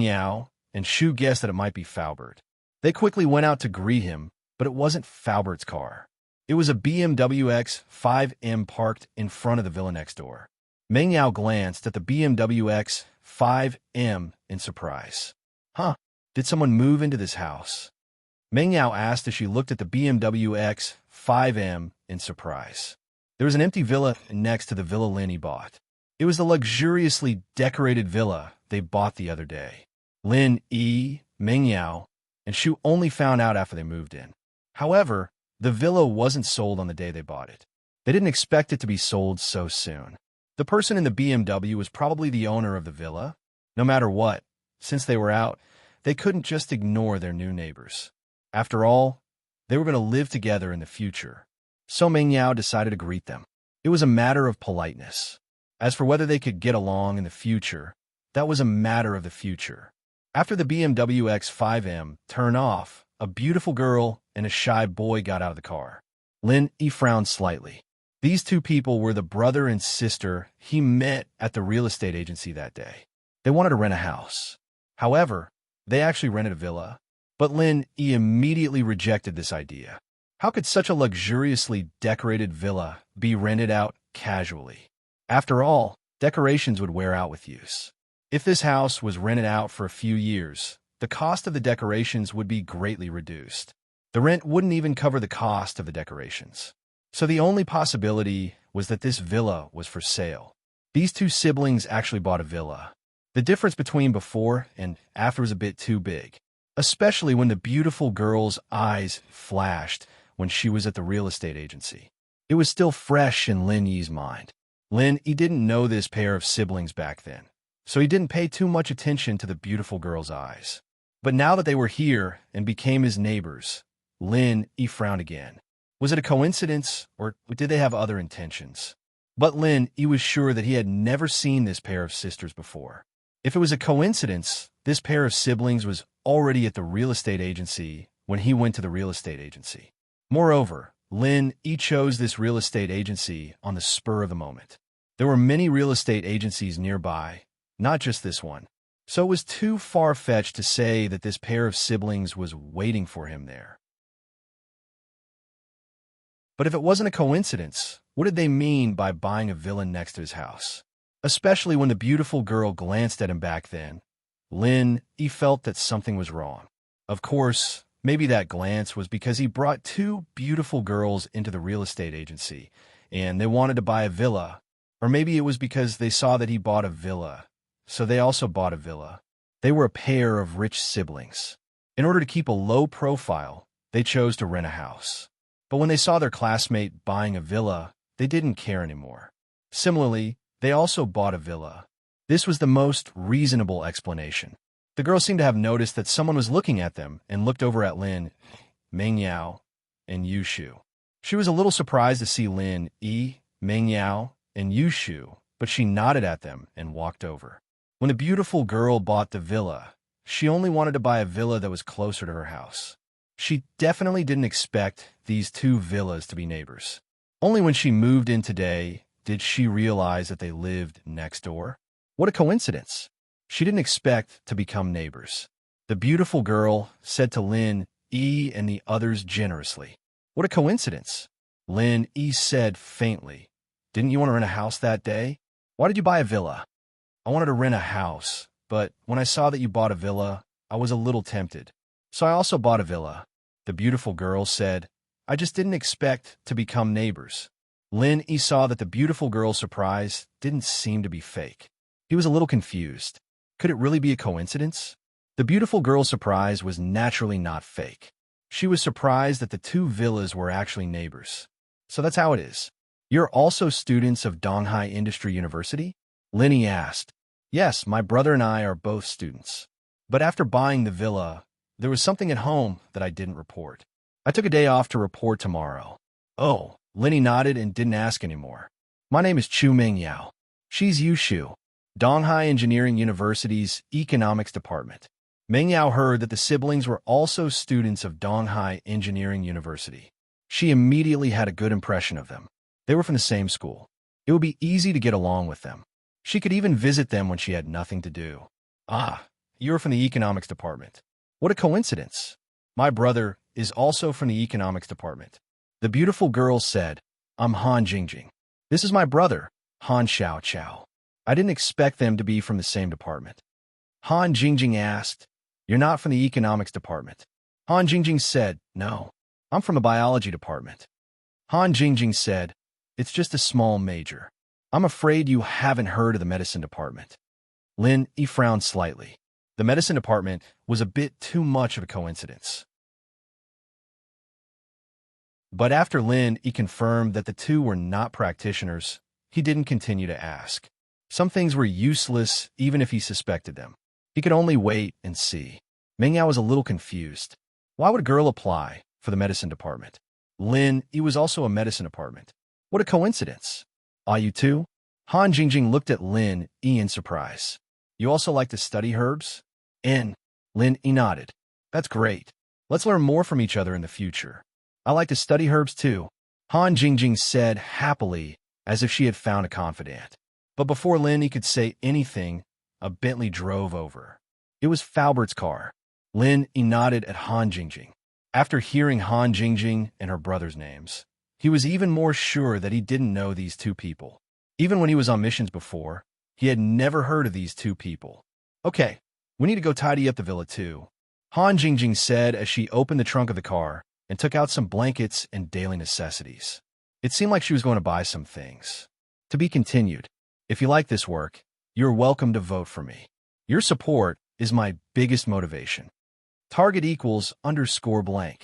Yao, and Shu guessed that it might be Faubert. They quickly went out to greet him, but it wasn't Faubert's car. It was a BMW X5M parked in front of the villa next door. Meng Yao glanced at the BMW X5M in surprise. Did someone move into this house? Meng Yao asked as she looked at the BMW X5M in surprise. There was an empty villa next to the villa Linny bought. It was the luxuriously decorated villa they bought the other day. Meng Yao, and Shu only found out after they moved in. However, the villa wasn't sold on the day they bought it. They didn't expect it to be sold so soon. The person in the BMW was probably the owner of the villa. No matter what, since they were out, they couldn't just ignore their new neighbors. After all, they were going to live together in the future. So Meng Yao decided to greet them. It was a matter of politeness. As for whether they could get along in the future, that was a matter of the future. After the BMW X5M turned off, a beautiful girl and a shy boy got out of the car. He frowned slightly. These two people were the brother and sister he met at the real estate agency that day. They wanted to rent a house. However, they actually rented a villa. But he immediately rejected this idea. How could such a luxuriously decorated villa be rented out casually? After all, decorations would wear out with use. If this house was rented out for a few years, the cost of the decorations would be greatly reduced. The rent wouldn't even cover the cost of the decorations. So the only possibility was that this villa was for sale. These two siblings actually bought a villa. The difference between before and after was a bit too big, especially when the beautiful girl's eyes flashed when she was at the real estate agency. It was still fresh in Lin Yi's mind. He didn't know this pair of siblings back then, so he didn't pay too much attention to the beautiful girl's eyes. But now that they were here and became his neighbors, He frowned again. Was it a coincidence, or did they have other intentions? But He was sure that he had never seen this pair of sisters before. If it was a coincidence, this pair of siblings was already at the real estate agency when he went to the real estate agency. Moreover, He chose this real estate agency on the spur of the moment. There were many real estate agencies nearby, not just this one. So it was too far-fetched to say that this pair of siblings was waiting for him there. But if it wasn't a coincidence, what did they mean by buying a villa next to his house? Especially when the beautiful girl glanced at him back then, he felt that something was wrong. Of course, maybe that glance was because he brought two beautiful girls into the real estate agency, and they wanted to buy a villa. Or maybe it was because they saw that he bought a villa, so they also bought a villa. They were a pair of rich siblings. In order to keep a low profile, they chose to rent a house. But when they saw their classmate buying a villa, they didn't care anymore. Similarly, they also bought a villa. This was the most reasonable explanation. The girl seemed to have noticed that someone was looking at them and looked over at Meng Yao, and Yushu. She was a little surprised to see Meng Yao, and Yushu, but she nodded at them and walked over. When the beautiful girl bought the villa, she only wanted to buy a villa that was closer to her house. She definitely didn't expect these two villas to be neighbors. Only when she moved in today did she realize that they lived next door. What a coincidence! She didn't expect to become neighbors. The beautiful girl said to Yi and the others generously. What a coincidence! Yi said faintly. Didn't you want to rent a house that day? Why did you buy a villa? I wanted to rent a house, but when I saw that you bought a villa, I was a little tempted. So I also bought a villa. The beautiful girl said, I just didn't expect to become neighbors. Yi saw that the beautiful girl's surprise didn't seem to be fake. He was a little confused. Could it really be a coincidence? The beautiful girl's surprise was naturally not fake. She was surprised that the two villas were actually neighbors. So that's how it is. You're also students of Donghai Industry University? Yi asked. Yes, my brother and I are both students. But after buying the villa, there was something at home that I didn't report. I took a day off to report tomorrow. Oh, Yi nodded and didn't ask anymore. My name is Meng Yao. She's Yushu, Donghai Engineering University's Economics Department. Meng Yao heard that the siblings were also students of Donghai Engineering University. She immediately had a good impression of them. They were from the same school. It would be easy to get along with them. She could even visit them when she had nothing to do. Ah, you're from the Economics Department. What a coincidence. My brother is also from the Economics Department. The beautiful girl said, I'm Han Jingjing. This is my brother, Han Xiao Chao. I didn't expect them to be from the same department. Han Jingjing asked, You're not from the Economics Department? Han Jingjing said, No, I'm from the Biology Department. Han Jingjing said, It's just a small major. I'm afraid you haven't heard of the Medicine Department. He frowned slightly. The Medicine Department was a bit too much of a coincidence. But after he confirmed that the two were not practitioners, he didn't continue to ask. Some things were useless even if he suspected them. He could only wait and see. Meng Yao was a little confused. Why would a girl apply for the Medicine Department? He was also a Medicine Department. What a coincidence. Are you too? Han Jingjing looked at Yi in surprise. You also like to study herbs? Yi nodded. That's great. Let's learn more from each other in the future. I like to study herbs too, Han Jingjing said happily, as if she had found a confidant. But before He could say anything, a Bentley drove over. It was Falbert's car. He nodded at Han Jingjing. After hearing Han Jingjing and her brother's names, he was even more sure that he didn't know these two people. Even when he was on missions before, he had never heard of these two people. Okay, we need to go tidy up the villa too, Han Jingjing said as she opened the trunk of the car and took out some blankets and daily necessities. It seemed like she was going to buy some things. To be continued. If you like this work, you're welcome to vote for me. Your support is my biggest motivation. Target equals _blank.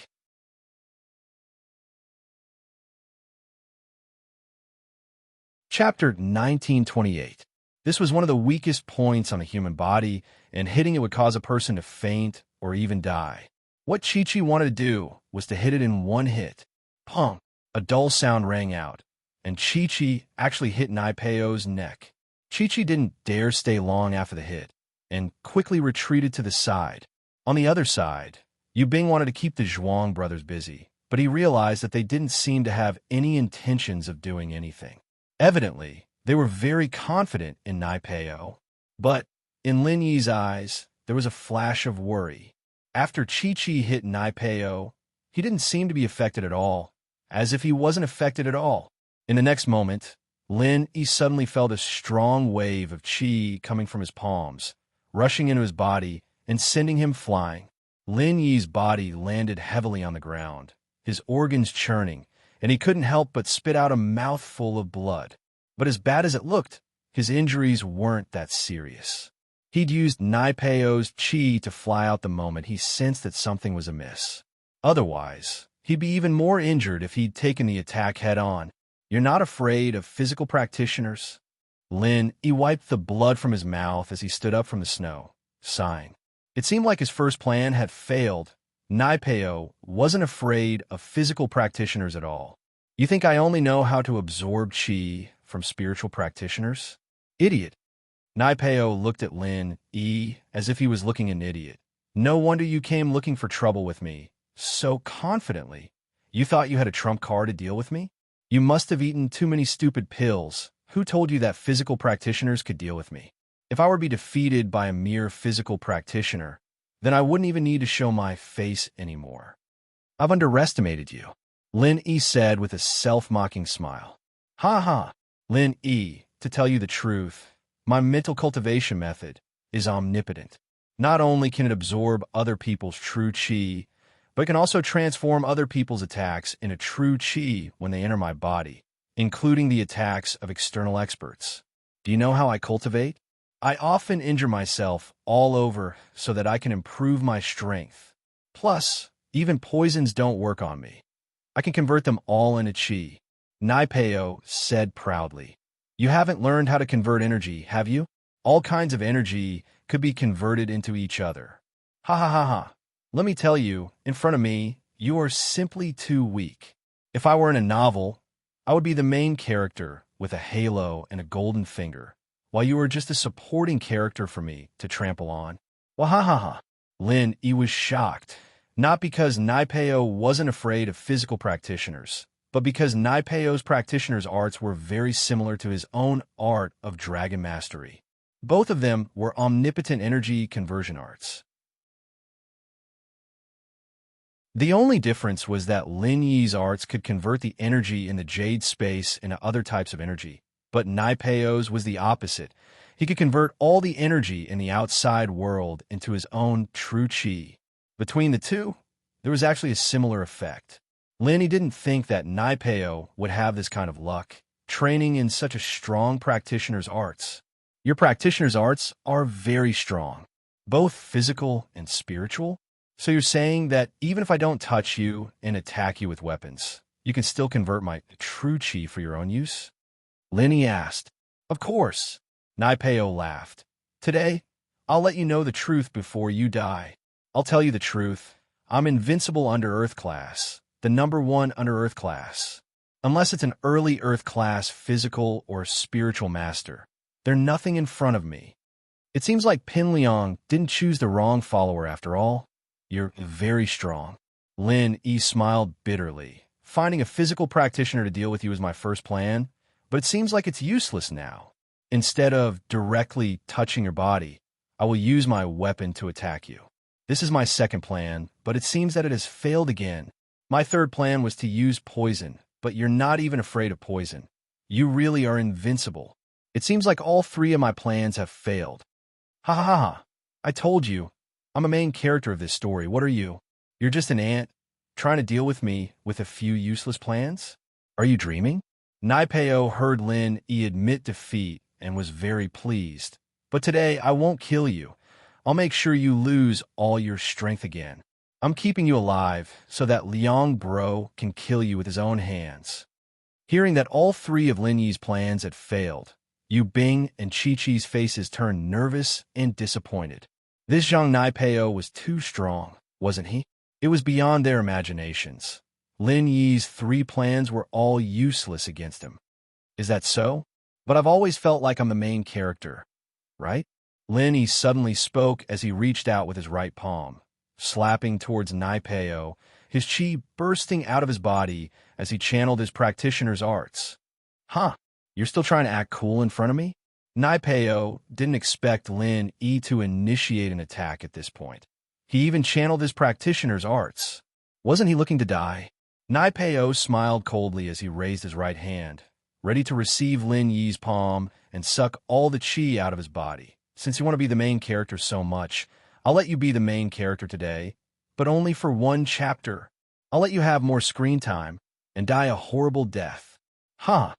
Chapter 1928. This was one of the weakest points on the human body, and hitting it would cause a person to faint or even die. What Chi-Chi wanted to do was to hit it in one hit. Pong! A dull sound rang out, and Chi-Chi actually hit Naipeo's neck. Chi-Chi didn't dare stay long after the hit, and quickly retreated to the side. On the other side, Yu Bing wanted to keep the Zhuang brothers busy, but he realized that they didn't seem to have any intentions of doing anything. Evidently, they were very confident in Naipeo. But in Lin Yi's eyes, there was a flash of worry. After Chi-Chi hit Naipeo, he didn't seem to be affected at all, as if he wasn't affected at all. In the next moment, Lin Yi suddenly felt a strong wave of chi coming from his palms, rushing into his body and sending him flying. Lin Yi's body landed heavily on the ground, his organs churning, and he couldn't help but spit out a mouthful of blood. But as bad as it looked, his injuries weren't that serious. He'd used Naipeo's chi to fly out the moment he sensed that something was amiss. Otherwise, he'd be even more injured if he'd taken the attack head-on. You're not afraid of physical practitioners? Lin Yi wiped the blood from his mouth as he stood up from the snow, sighing. It seemed like his first plan had failed. Naipeo wasn't afraid of physical practitioners at all. You think I only know how to absorb chi from spiritual practitioners? Idiot. Naipeo looked at Lin Yi as if he was looking an idiot. No wonder you came looking for trouble with me so confidently. You thought you had a trump card to deal with me? You must have eaten too many stupid pills. Who told you that physical practitioners could deal with me? If I were to be defeated by a mere physical practitioner, then I wouldn't even need to show my face anymore. I've underestimated you, Lin Yi said with a self-mocking smile. Ha ha, Lin Yi, to tell you the truth, my mental cultivation method is omnipotent. Not only can it absorb other people's true chi, but it can also transform other people's attacks into true chi when they enter my body, including the attacks of external experts. Do you know how I cultivate? I often injure myself all over so that I can improve my strength. Plus, even poisons don't work on me. I can convert them all into chi. Naipeo said proudly. You haven't learned how to convert energy, have you? All kinds of energy could be converted into each other. Ha ha ha ha. Let me tell you, in front of me, you are simply too weak. If I were in a novel, I would be the main character with a halo and a golden finger, while you are just a supporting character for me to trample on. Wahahaha. Lin Yi was shocked, not because Naipeo wasn't afraid of physical practitioners, but because Naipeo's practitioners' arts were very similar to his own art of dragon mastery. Both of them were omnipotent energy conversion arts. The only difference was that Lin Yi's arts could convert the energy in the jade space into other types of energy, but Naipeo's was the opposite. He could convert all the energy in the outside world into his own true chi. Between the two, there was actually a similar effect. Lin Yi didn't think that Naipeo would have this kind of luck, training in such a strong practitioner's arts. Your practitioner's arts are very strong, both physical and spiritual. So you're saying that even if I don't touch you and attack you with weapons, you can still convert my true chi for your own use? Lin Yi asked. Of course. Naipeo laughed. Today, I'll let you know the truth before you die. I'll tell you the truth. I'm invincible under Earth class, the #1 under Earth class. Unless it's an early Earth class physical or spiritual master, they're nothing in front of me. It seems like Pin Liang didn't choose the wrong follower after all. You're very strong. Lin Yi smiled bitterly. Finding a physical practitioner to deal with you was my first plan, but it seems like it's useless now. Instead of directly touching your body, I will use my weapon to attack you. This is my second plan, but it seems that it has failed again. My third plan was to use poison, but you're not even afraid of poison. You really are invincible. It seems like all three of my plans have failed. Ha ha ha ha. I told you. I'm a main character of this story. What are you? You're just an ant, trying to deal with me with a few useless plans? Are you dreaming? Naipeo heard Lin Yi admit defeat and was very pleased. But today, I won't kill you. I'll make sure you lose all your strength again. I'm keeping you alive so that Liang Bro can kill you with his own hands. Hearing that all three of Lin Yi's plans had failed, Yu Bing and Chi-Chi's faces turned nervous and disappointed. This Zhang Naipeo was too strong, wasn't he? It was beyond their imaginations. Lin Yi's three plans were all useless against him. Is that so? But I've always felt like I'm the main character, right? Lin Yi suddenly spoke as he reached out with his right palm, slapping towards Naipeo, his chi bursting out of his body as he channeled his practitioner's arts. Huh, you're still trying to act cool in front of me? Naipeo didn't expect Lin Yi to initiate an attack at this point. He even channeled his practitioner's arts. Wasn't he looking to die? Naipeo smiled coldly as he raised his right hand, ready to receive Lin Yi's palm and suck all the chi out of his body. Since you want to be the main character so much, I'll let you be the main character today, but only for one chapter. I'll let you have more screen time and die a horrible death. Huh.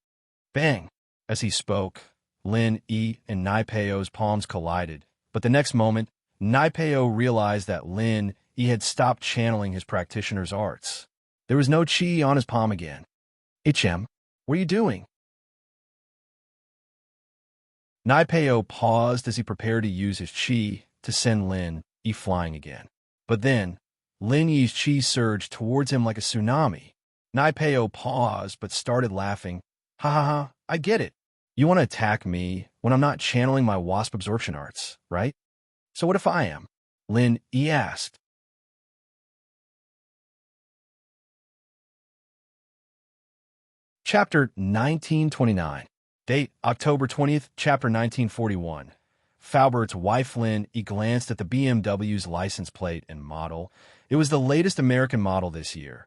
Bang. As he spoke, Lin Yi and Naipeo's palms collided, but the next moment, Naipeo realized that Lin Yi had stopped channeling his practitioner's arts. There was no chi on his palm again. Ichem, what are you doing? Naipeo paused as he prepared to use his chi to send Lin Yi flying again. But then, Lin Yi's chi surged towards him like a tsunami. Naipeo paused but started laughing. Ha ha ha, I get it. You want to attack me when I'm not channeling my wasp absorption arts, right? So what if I am? Lin Yi asked. Chapter 1929. Date, October 20th, Chapter 1941. Faubert's wife Lin Yi glanced at the BMW's license plate and model. It was the latest American model this year.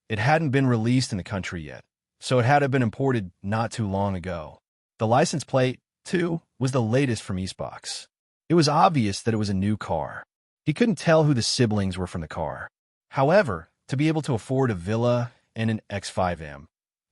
It hadn't been released in the country yet, so it had been imported not too long ago. The license plate, too, was the latest from Eastbox. It was obvious that it was a new car. He couldn't tell who the siblings were from the car. However, to be able to afford a villa and an X5M,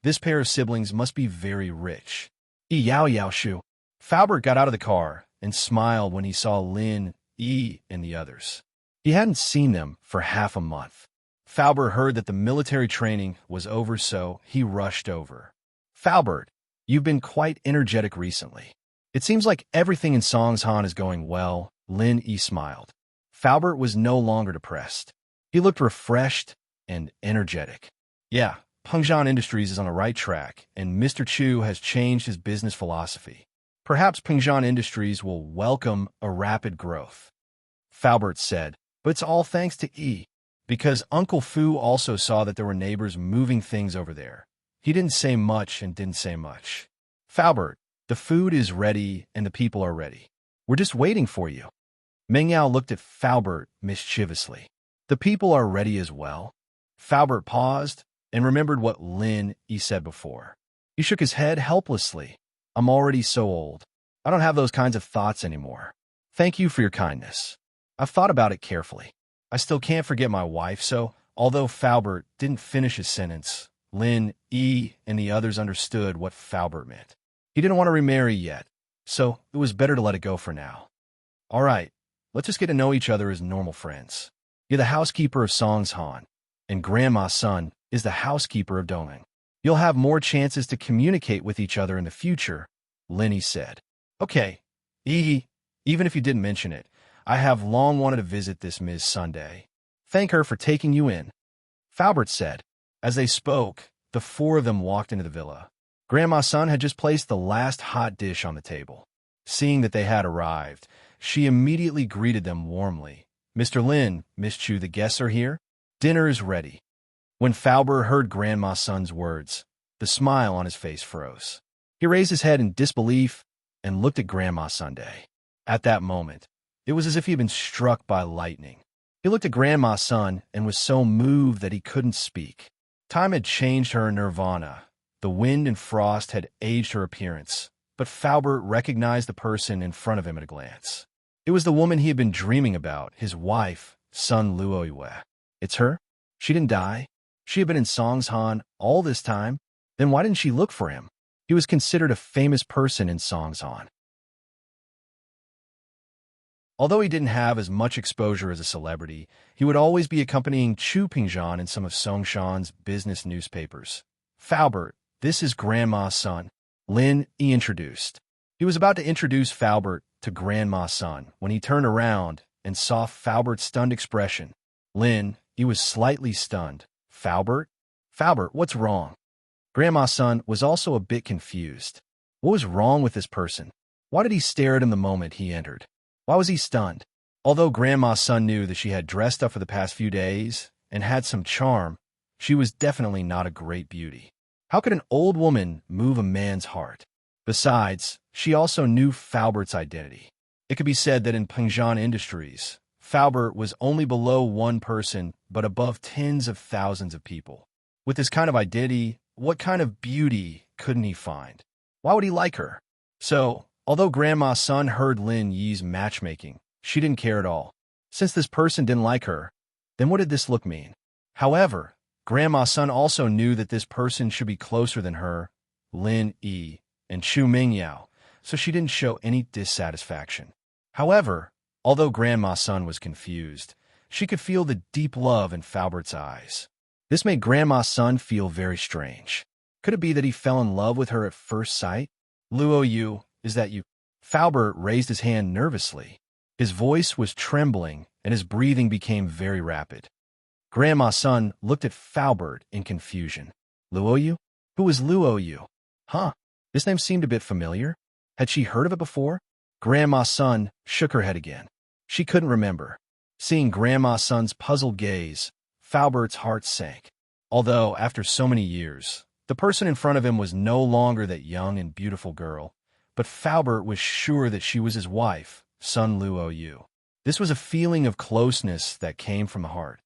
this pair of siblings must be very rich. Yao Yao Shu. Faubert got out of the car and smiled when he saw Lin Yi and the others. He hadn't seen them for half a month. Faubert heard that the military training was over, so he rushed over. Faubert, you've been quite energetic recently. It seems like everything in Songshan is going well. Lin Yi smiled. Faubert was no longer depressed. He looked refreshed and energetic. Yeah, Pengzhan Industries is on the right track, and Mr. Chu has changed his business philosophy. Perhaps Pengzhan Industries will welcome a rapid growth. Faubert said, but it's all thanks to E, because Uncle Fu also saw that there were neighbors moving things over there. He didn't say much and didn't say much. Faubert, the food is ready and the people are ready. We're just waiting for you. Meng Yao looked at Faubert mischievously. The people are ready as well. Faubert paused and remembered what Lin Yi said before. He shook his head helplessly. I'm already so old. I don't have those kinds of thoughts anymore. Thank you for your kindness. I've thought about it carefully. I still can't forget my wife, so although Faubert didn't finish his sentence, Lin Yi and the others understood what Faubert meant. He didn't want to remarry yet, so it was better to let it go for now. All right, let's just get to know each other as normal friends. You're the housekeeper of Songshan, and Grandma's son is the housekeeper of Doming. You'll have more chances to communicate with each other in the future, Lin Yi said. Okay, even if you didn't mention it, I have long wanted to visit this Ms. Sunday. Thank her for taking you in, Faubert said. As they spoke, the four of them walked into the villa. Grandma's son had just placed the last hot dish on the table. Seeing that they had arrived, she immediately greeted them warmly. Mr. Lin, Miss Chu, the guests are here. Dinner is ready. When Faubert heard Grandma's son's words, the smile on his face froze. He raised his head in disbelief and looked at Grandma Sunday. At that moment, it was as if he had been struck by lightning. He looked at Grandma's son and was so moved that he couldn't speak. Time had changed her nirvana. The wind and frost had aged her appearance, but Faubert recognized the person in front of him at a glance. It was the woman he had been dreaming about, his wife, Sun Luoyue. It's her? She didn't die? She had been in Songshan all this time? Then why didn't she look for him? He was considered a famous person in Songshan. Although he didn't have as much exposure as a celebrity, he would always be accompanying Chu Pingzhan in some of Songshan's business newspapers. Faubert, this is Grandma's son. Lin, he introduced. He was about to introduce Faubert to Grandma's son when he turned around and saw Faubert's stunned expression. Lin, he was slightly stunned. Faubert? Faubert, what's wrong? Grandma's son was also a bit confused. What was wrong with this person? Why did he stare at him the moment he entered? Why was he stunned? Although Grandma's son knew that she had dressed up for the past few days and had some charm, she was definitely not a great beauty. How could an old woman move a man's heart? Besides, she also knew Faubert's identity. It could be said that in Pingzhan Industries, Faubert was only below one person but above tens of thousands of people. With this kind of identity, what kind of beauty couldn't he find? Why would he like her? So, although Grandma's son heard Lin Yi's matchmaking, she didn't care at all. Since this person didn't like her, then what did this look mean? However, Grandma's son also knew that this person should be closer than her, Lin Yi, and Chu Mingyao, so she didn't show any dissatisfaction. However, although Grandma's son was confused, she could feel the deep love in Faubert's eyes. This made Grandma's son feel very strange. Could it be that he fell in love with her at first sight? Luo Yu, is that you? Faubert raised his hand nervously. His voice was trembling, and his breathing became very rapid. Grandma's son looked at Faubert in confusion. Luo Yu? Who was Luo Yu? Huh? This name seemed a bit familiar. Had she heard of it before? Grandma's son shook her head again. She couldn't remember. Seeing Grandma's son's puzzled gaze, Faubert's heart sank. Although, after so many years, the person in front of him was no longer that young and beautiful girl, but Faubert was sure that she was his wife, Sun Luo Yu. This was a feeling of closeness that came from the heart.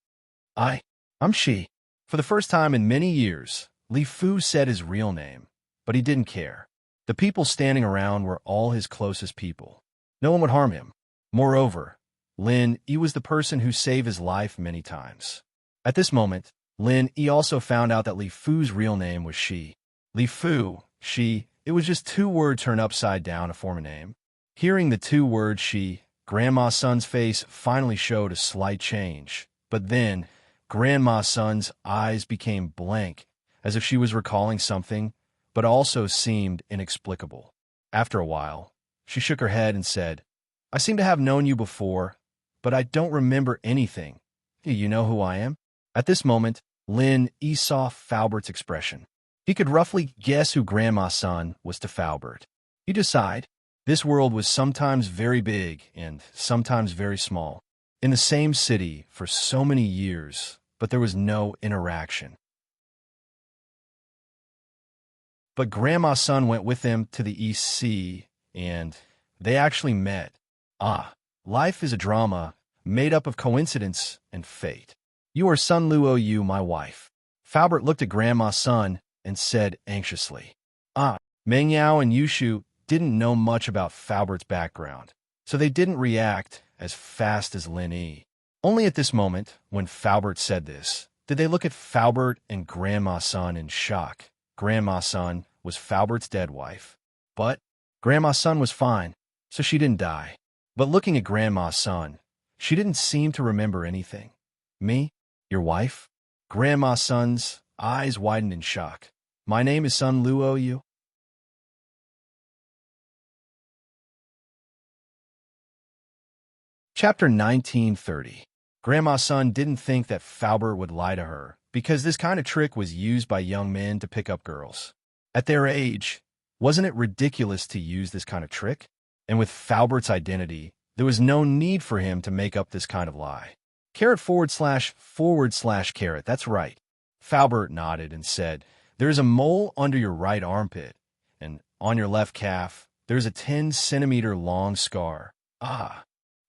I'm she. For the first time in many years, Li Fu said his real name, but he didn't care. The people standing around were all his closest people. No one would harm him. Moreover, Lin Yi was the person who saved his life many times. At this moment, Lin Yi also found out that Li Fu's real name was Shi. Li Fu, Shi, it was just two words turned upside down to form a name. Hearing the two words Shi, Grandma's son's face finally showed a slight change. But then, Grandma's son's eyes became blank, as if she was recalling something, but also seemed inexplicable. After a while, she shook her head and said, I seem to have known you before, but I don't remember anything. Do you know who I am? At this moment, Lin Yi saw Faubert's expression. He could roughly guess who Grandma's son was to Faubert. He decided this world was sometimes very big and sometimes very small. In the same city for so many years, but there was no interaction. But Grandma's son went with them to the East Sea, and they actually met. Life is a drama made up of coincidence and fate. You are Sun Luo Yu, my wife. Faubert looked at Grandma's son and said anxiously. Meng Yao and Yushu didn't know much about Faubert's background, so they didn't react as fast as Lin Yi. Only at this moment, when Faubert said this, did they look at Faubert and Grandma's son in shock. Grandma's son was Faubert's dead wife. But Grandma's son was fine, so she didn't die. But looking at Grandma's son, she didn't seem to remember anything. Me? Your wife? Grandma's son's eyes widened in shock. My name is Sun Luo Yu. Chapter 1930. Grandma's son didn't think that Faubert would lie to her, because this kind of trick was used by young men to pick up girls. At their age, wasn't it ridiculous to use this kind of trick? And with Faubert's identity, there was no need for him to make up this kind of lie. Carrot / carrot, that's right. Faubert nodded and said, There's a mole under your right armpit, and on your left calf, there's a 10-centimeter long scar.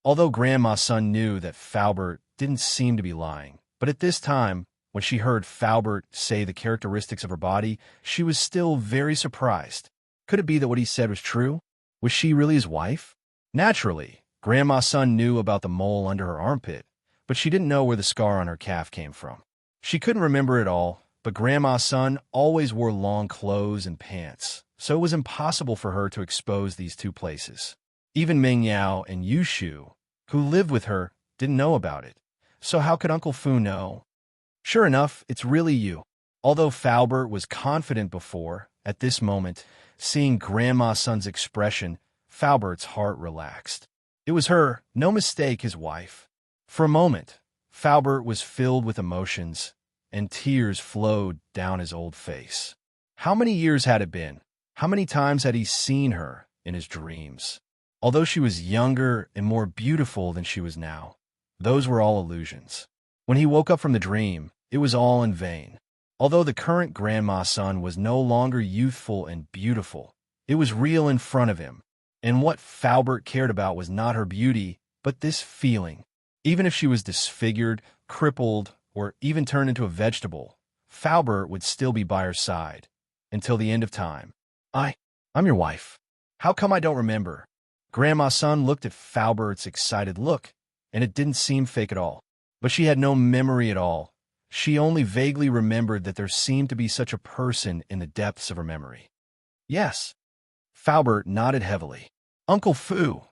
Although Grandma's son knew that Faubert didn't seem to be lying, but at this time, when she heard Faubert say the characteristics of her body, she was still very surprised. Could it be that what he said was true? Was she really his wife? Naturally, Grandma's son knew about the mole under her armpit, but she didn't know where the scar on her calf came from. She couldn't remember it all, but Grandma's son always wore long clothes and pants, so it was impossible for her to expose these two places. Even Ming Yao and Yu Shu, who lived with her, didn't know about it. So how could Uncle Fu know? Sure enough, it's really you. Although Faubert was confident before, at this moment, seeing Grandma's son's expression, Faubert's heart relaxed. It was her, no mistake, his wife. For a moment, Faubert was filled with emotions, and tears flowed down his old face. How many years had it been? How many times had he seen her in his dreams? Although she was younger and more beautiful than she was now, those were all illusions. When he woke up from the dream, it was all in vain. Although the current Grandma's son was no longer youthful and beautiful, it was real in front of him. And what Faubert cared about was not her beauty, but this feeling. Even if she was disfigured, crippled, or even turned into a vegetable, Faubert would still be by her side until the end of time. I'm your wife. How come I don't remember? Grandma's son looked at Faubert's excited look, and it didn't seem fake at all. But she had no memory at all. She only vaguely remembered that there seemed to be such a person in the depths of her memory. Yes. Faubert nodded heavily. Uncle Fu,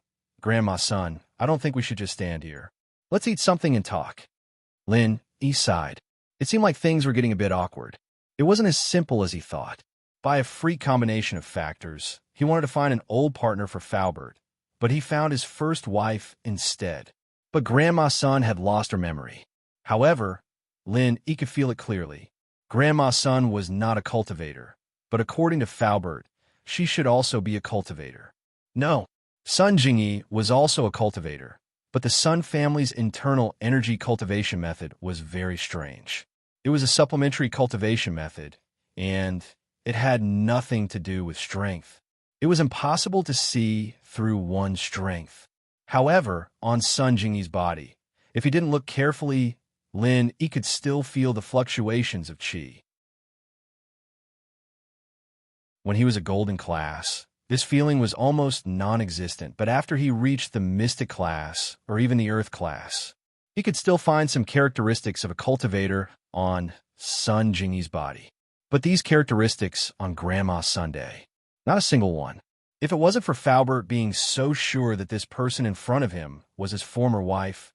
Grandma's son, I don't think we should just stand here. Let's eat something and talk. Lin, he sighed. It seemed like things were getting a bit awkward. It wasn't as simple as he thought. By a freak combination of factors, he wanted to find an old partner for Faubert, but he found his first wife instead. But Grandma's son had lost her memory. However, Lin, he could feel it clearly. Grandma's son was not a cultivator, but according to Faubert, she should also be a cultivator. No, Sun Jingyi was also a cultivator, but the Sun family's internal energy cultivation method was very strange. It was a supplementary cultivation method, and it had nothing to do with strength. It was impossible to see through one's strength. However, on Sun Jingyi's body, if he didn't look carefully, he could still feel the fluctuations of qi. When he was a golden class, this feeling was almost non-existent, but after he reached the mystic class, or even the earth class, he could still find some characteristics of a cultivator on Sun Jingyi's body. But these characteristics on Grandma's Sunday, not a single one. If it wasn't for Faubert being so sure that this person in front of him was his former wife,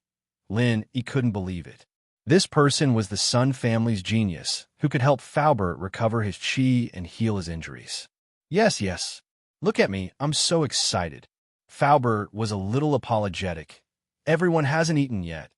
he couldn't believe it. This person was the Sun family's genius, who could help Faubert recover his qi and heal his injuries. Yes. Look at me, I'm so excited. Faubert was a little apologetic. Everyone hasn't eaten yet,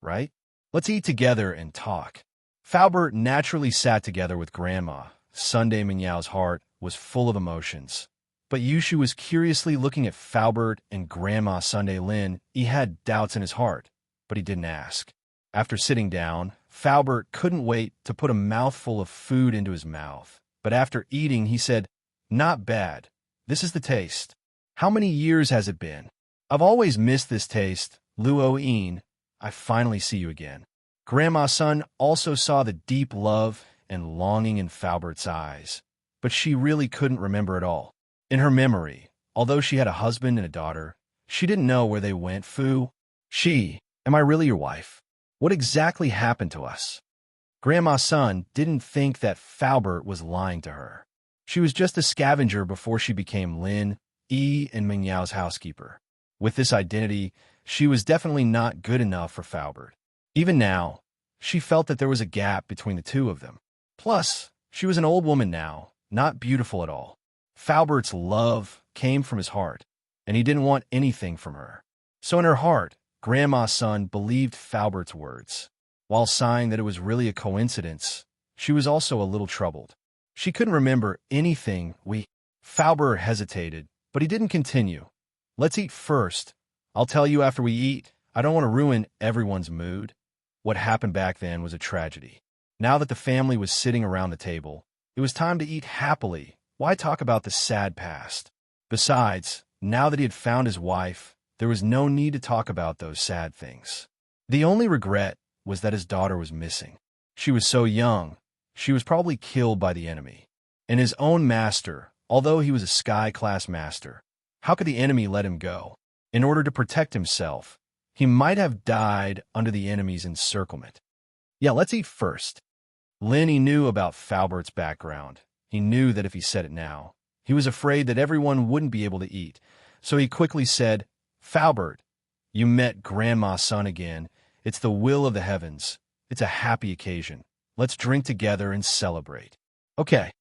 right? Let's eat together and talk. Faubert naturally sat together with Grandma. Sunday Mingyao's heart was full of emotions. But Yushu was curiously looking at Faubert and Grandma Sunday Lin. He had doubts in his heart, but he didn't ask. After sitting down, Faubert couldn't wait to put a mouthful of food into his mouth. But after eating, he said, "Not bad. This is the taste. How many years has it been? I've always missed this taste. Luo Yin, I finally see you again." Grandma's son also saw the deep love and longing in Faubert's eyes, but she really couldn't remember it all. In her memory, although she had a husband and a daughter, she didn't know where they went. Fu, am I really your wife? What exactly happened to us? Grandma's son didn't think that Faubert was lying to her. She was just a scavenger before she became Lin, and Mingyao's housekeeper. With this identity, she was definitely not good enough for Faubert. Even now, she felt that there was a gap between the two of them. Plus, she was an old woman now, not beautiful at all. Faubert's love came from his heart, and he didn't want anything from her. So in her heart, Grandma's son believed Faubert's words. While sighing that it was really a coincidence, she was also a little troubled. She couldn't remember anything. Faubert hesitated, but he didn't continue. Let's eat first. I'll tell you after we eat. I don't want to ruin everyone's mood. What happened back then was a tragedy. Now that the family was sitting around the table, it was time to eat happily. Why talk about the sad past? Besides, now that he had found his wife, there was no need to talk about those sad things. The only regret was that his daughter was missing. She was so young, she was probably killed by the enemy. And his own master, although he was a sky-class master, how could the enemy let him go? In order to protect himself, he might have died under the enemy's encirclement. Yeah, let's eat first. Lenny knew about Falbert's background. He knew that if he said it now, he was afraid that everyone wouldn't be able to eat. So he quickly said, "Falbert, you met Grandma's son again. It's the will of the heavens. It's a happy occasion. Let's drink together and celebrate." Okay.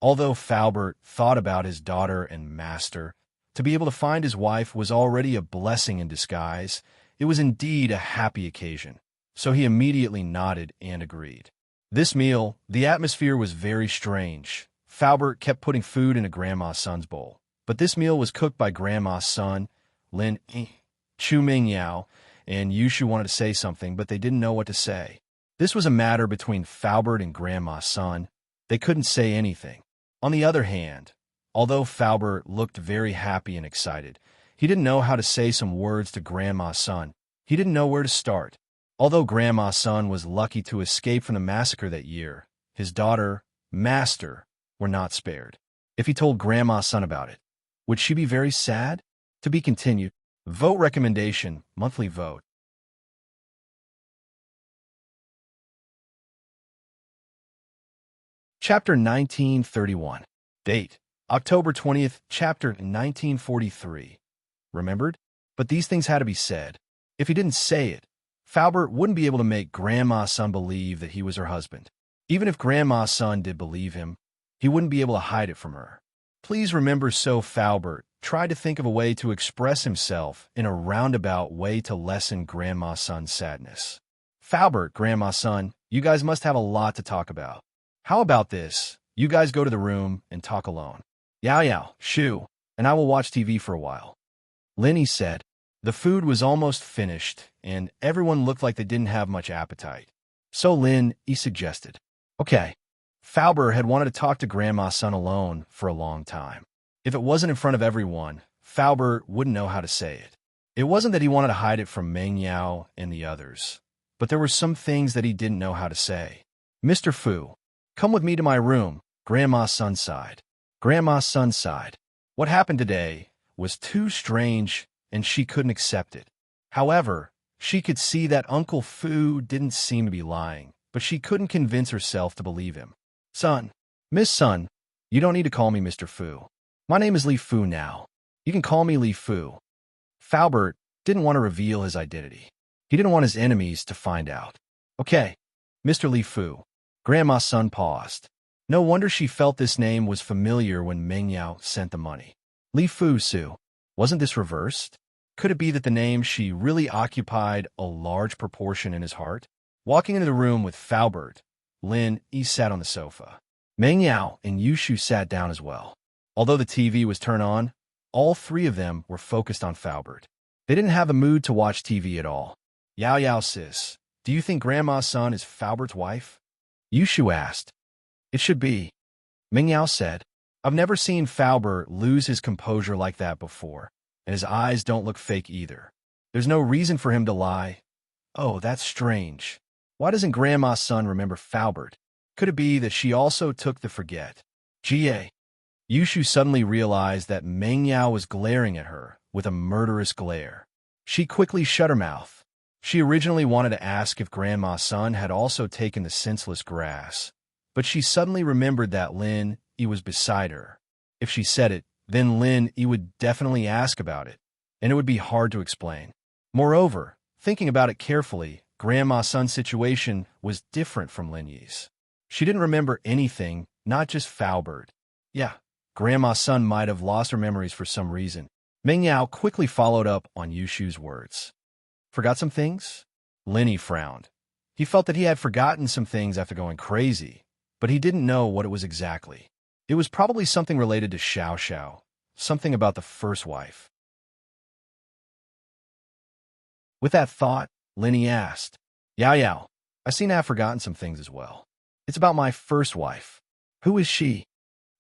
Although Falbert thought about his daughter and master, to be able to find his wife was already a blessing in disguise. It was indeed a happy occasion. So he immediately nodded and agreed. This meal, the atmosphere was very strange. Falbert kept putting food into Grandma's son's bowl. But this meal was cooked by Grandma's son, Lin Chu Ming Yao, and Yushu wanted to say something, but they didn't know what to say. This was a matter between Falbert and Grandma's son. They couldn't say anything. On the other hand, although Falbert looked very happy and excited, he didn't know how to say some words to Grandma's son. He didn't know where to start. Although Grandma's son was lucky to escape from the massacre that year, his daughter, Master, were not spared. If he told Grandma's son about it, would she be very sad? To be continued. Vote recommendation, monthly vote. Chapter 1931. Date: October 20th, chapter 1943. Remembered? But these things had to be said. If he didn't say it, Falbert wouldn't be able to make Grandma's son believe that he was her husband. Even if Grandma's son did believe him, he wouldn't be able to hide it from her. Please remember, so Falbert tried to think of a way to express himself in a roundabout way to lessen Grandma's son's sadness. "Falbert, Grandma's son, you guys must have a lot to talk about. How about this? You guys go to the room and talk alone. Yao Yao, Shu, and I will watch TV for a while." Lenny said. The food was almost finished, and everyone looked like they didn't have much appetite. So Lin Yi suggested. Okay. Falbert had wanted to talk to Grandma's son alone for a long time. If it wasn't in front of everyone, Falbert wouldn't know how to say it. It wasn't that he wanted to hide it from Meng Yao and the others, but there were some things that he didn't know how to say. "Mr. Fu, come with me to my room," Grandma's son sighed. Grandma's son sighed. What happened today was too strange, and she couldn't accept it. However, she could see that Uncle Fu didn't seem to be lying, but she couldn't convince herself to believe him. "Son, Miss Sun, you don't need to call me Mr. Fu. My name is Li Fu now. You can call me Li Fu." Falbert didn't want to reveal his identity. He didn't want his enemies to find out. "Okay, Mr. Li Fu." Grandma's son paused. No wonder she felt this name was familiar when Meng Yao sent the money. Li Fu Su. Wasn't this reversed? Could it be that the name she really occupied a large proportion in his heart? Walking into the room with Falbert, Lin Yi sat on the sofa. Meng Yao and Yushu sat down as well. Although the TV was turned on, all three of them were focused on Falbert. They didn't have the mood to watch TV at all. "Yao Yao sis, do you think Grandma's son is Falbert's wife?" Yushu asked. "It should be," Meng Yao said. "I've never seen Falbert lose his composure like that before, and his eyes don't look fake either. There's no reason for him to lie. Oh, that's strange. Why doesn't Grandma's son remember Falbert? Could it be that she also took the forget?" Ga. Yushu suddenly realized that Meng Yao was glaring at her with a murderous glare. She quickly shut her mouth. She originally wanted to ask if Grandma's son had also taken the senseless grass, but she suddenly remembered that Lin Yi was beside her. If she said it, then Lin Yi would definitely ask about it, and it would be hard to explain. Moreover, thinking about it carefully, Grandma's son's situation was different from Lin Yi's. She didn't remember anything, not just Falbert. Yeah, Grandma's son might have lost her memories for some reason. Meng Yao quickly followed up on Yushu's words. "Forgot some things?" Lin Yi frowned. He felt that he had forgotten some things after going crazy, but he didn't know what it was exactly. It was probably something related to Xiao Xiao, something about the first wife. With that thought, Lin Yi asked, "Yao Yao, I seem to have forgotten some things as well. It's about my first wife. Who is she?"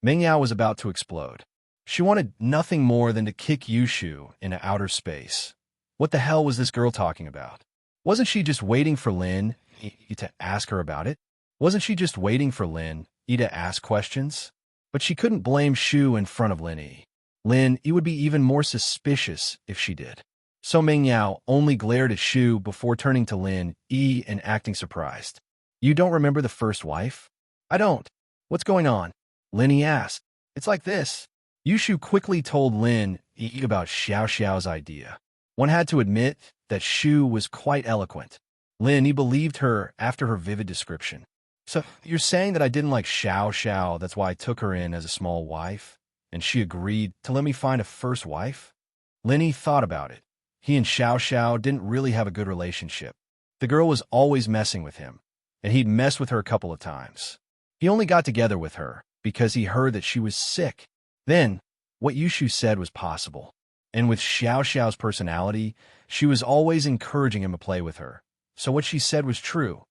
Meng Yao was about to explode. She wanted nothing more than to kick Yushu into outer space. What the hell was this girl talking about? Wasn't she just waiting for Lin to ask her about it? Wasn't she just waiting for Lin to ask questions? But she couldn't blame Shu in front of Lin Yi. Lin Yi would be even more suspicious if she did. So Ming Yao only glared at Shu before turning to Lin Yi and acting surprised. You don't remember the first wife? I don't. What's going on? Lin Yi asked. It's like this. Yushu quickly told Lin Yi about Xiao Xiao's idea. One had to admit that Shu was quite eloquent. Lin Yi believed her after her vivid description. So you're saying that I didn't like Xiao Xiao, that's why I took her in as a small wife? And she agreed to let me find a first wife? Lin Yi thought about it. He and Xiao Xiao didn't really have a good relationship. The girl was always messing with him, and he'd messed with her a couple of times. He only got together with her because he heard that she was sick. Then, what Yushu said was possible. And with Xiao Xiao's personality, she was always encouraging him to play with her. So what she said was true.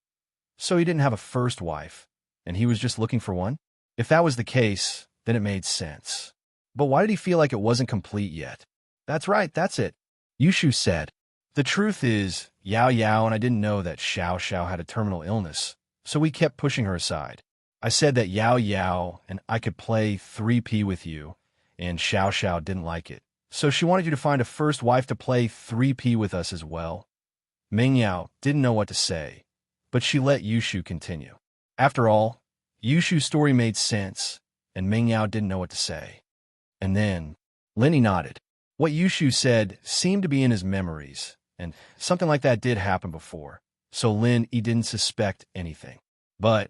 So he didn't have a first wife, and he was just looking for one? If that was the case, then it made sense. But why did he feel like it wasn't complete yet? That's right, that's it. Yushu said. The truth is, Yao Yao and I didn't know that Xiao Xiao had a terminal illness, so we kept pushing her aside. I said that Yao Yao and I could play 3P with you, and Xiao Xiao didn't like it. So she wanted you to find a first wife to play 3P with us as well. Ming Yao didn't know what to say, but she let Yushu continue. After all, Yushu's story made sense, and Ming Yao didn't know what to say. And then, Lin Yi nodded. What Yushu said seemed to be in his memories, and something like that did happen before, so Lin Yi didn't suspect anything. But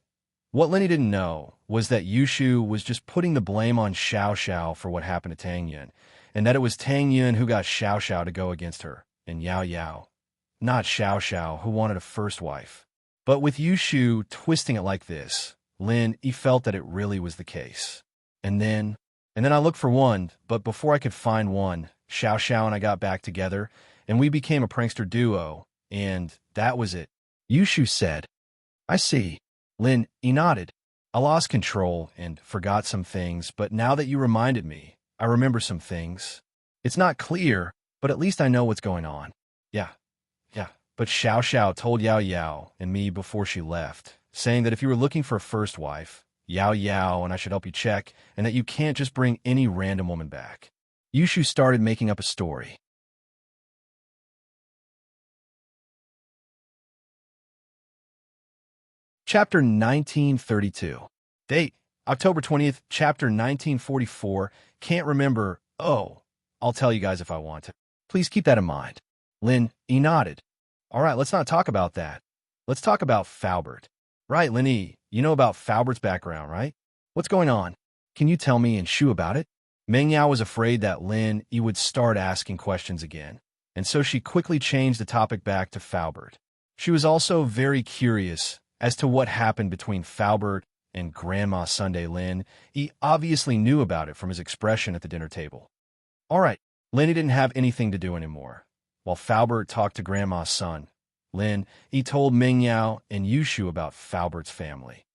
what Lin Yi didn't know was that Yushu was just putting the blame on Xiao Xiao for what happened to Tang Yun, and that it was Tang Yun who got Xiao Xiao to go against her, and Yao Yao, not Xiao Xiao, who wanted a first wife. But with Yushu twisting it like this, Lin Yi felt that it really was the case. And then I looked for one, but before I could find one, Xiao Xiao and I got back together, and we became a prankster duo, and that was it. Yushu said. I see. Lin Yi nodded. I lost control and forgot some things, but now that you reminded me, I remember some things. It's not clear, but at least I know what's going on. Yeah. But Xiao Xiao told Yao Yao and me before she left, saying that if you were looking for a first wife, Yao Yao and I should help you check, and that you can't just bring any random woman back. Yushu started making up a story. Chapter 1932. Date, October 20th, Chapter 1944. Can't remember. Oh, I'll tell you guys if I want to. Please keep that in mind. Lin Yi nodded. All right, let's not talk about that. Let's talk about Faubert. Right, Lin Yi, you know about Faubert's background, right? What's going on? Can you tell me and Shu about it? Meng Yao was afraid that Lin Yi would start asking questions again, and so she quickly changed the topic back to Faubert. She was also very curious as to what happened between Faubert and Grandma Sunday Lin. He obviously knew about it from his expression at the dinner table. All right, Lin Yi didn't have anything to do anymore. While Faubert talked to Grandma's son, Lin Yi told Ming Yao and Yushu about Faubert's family.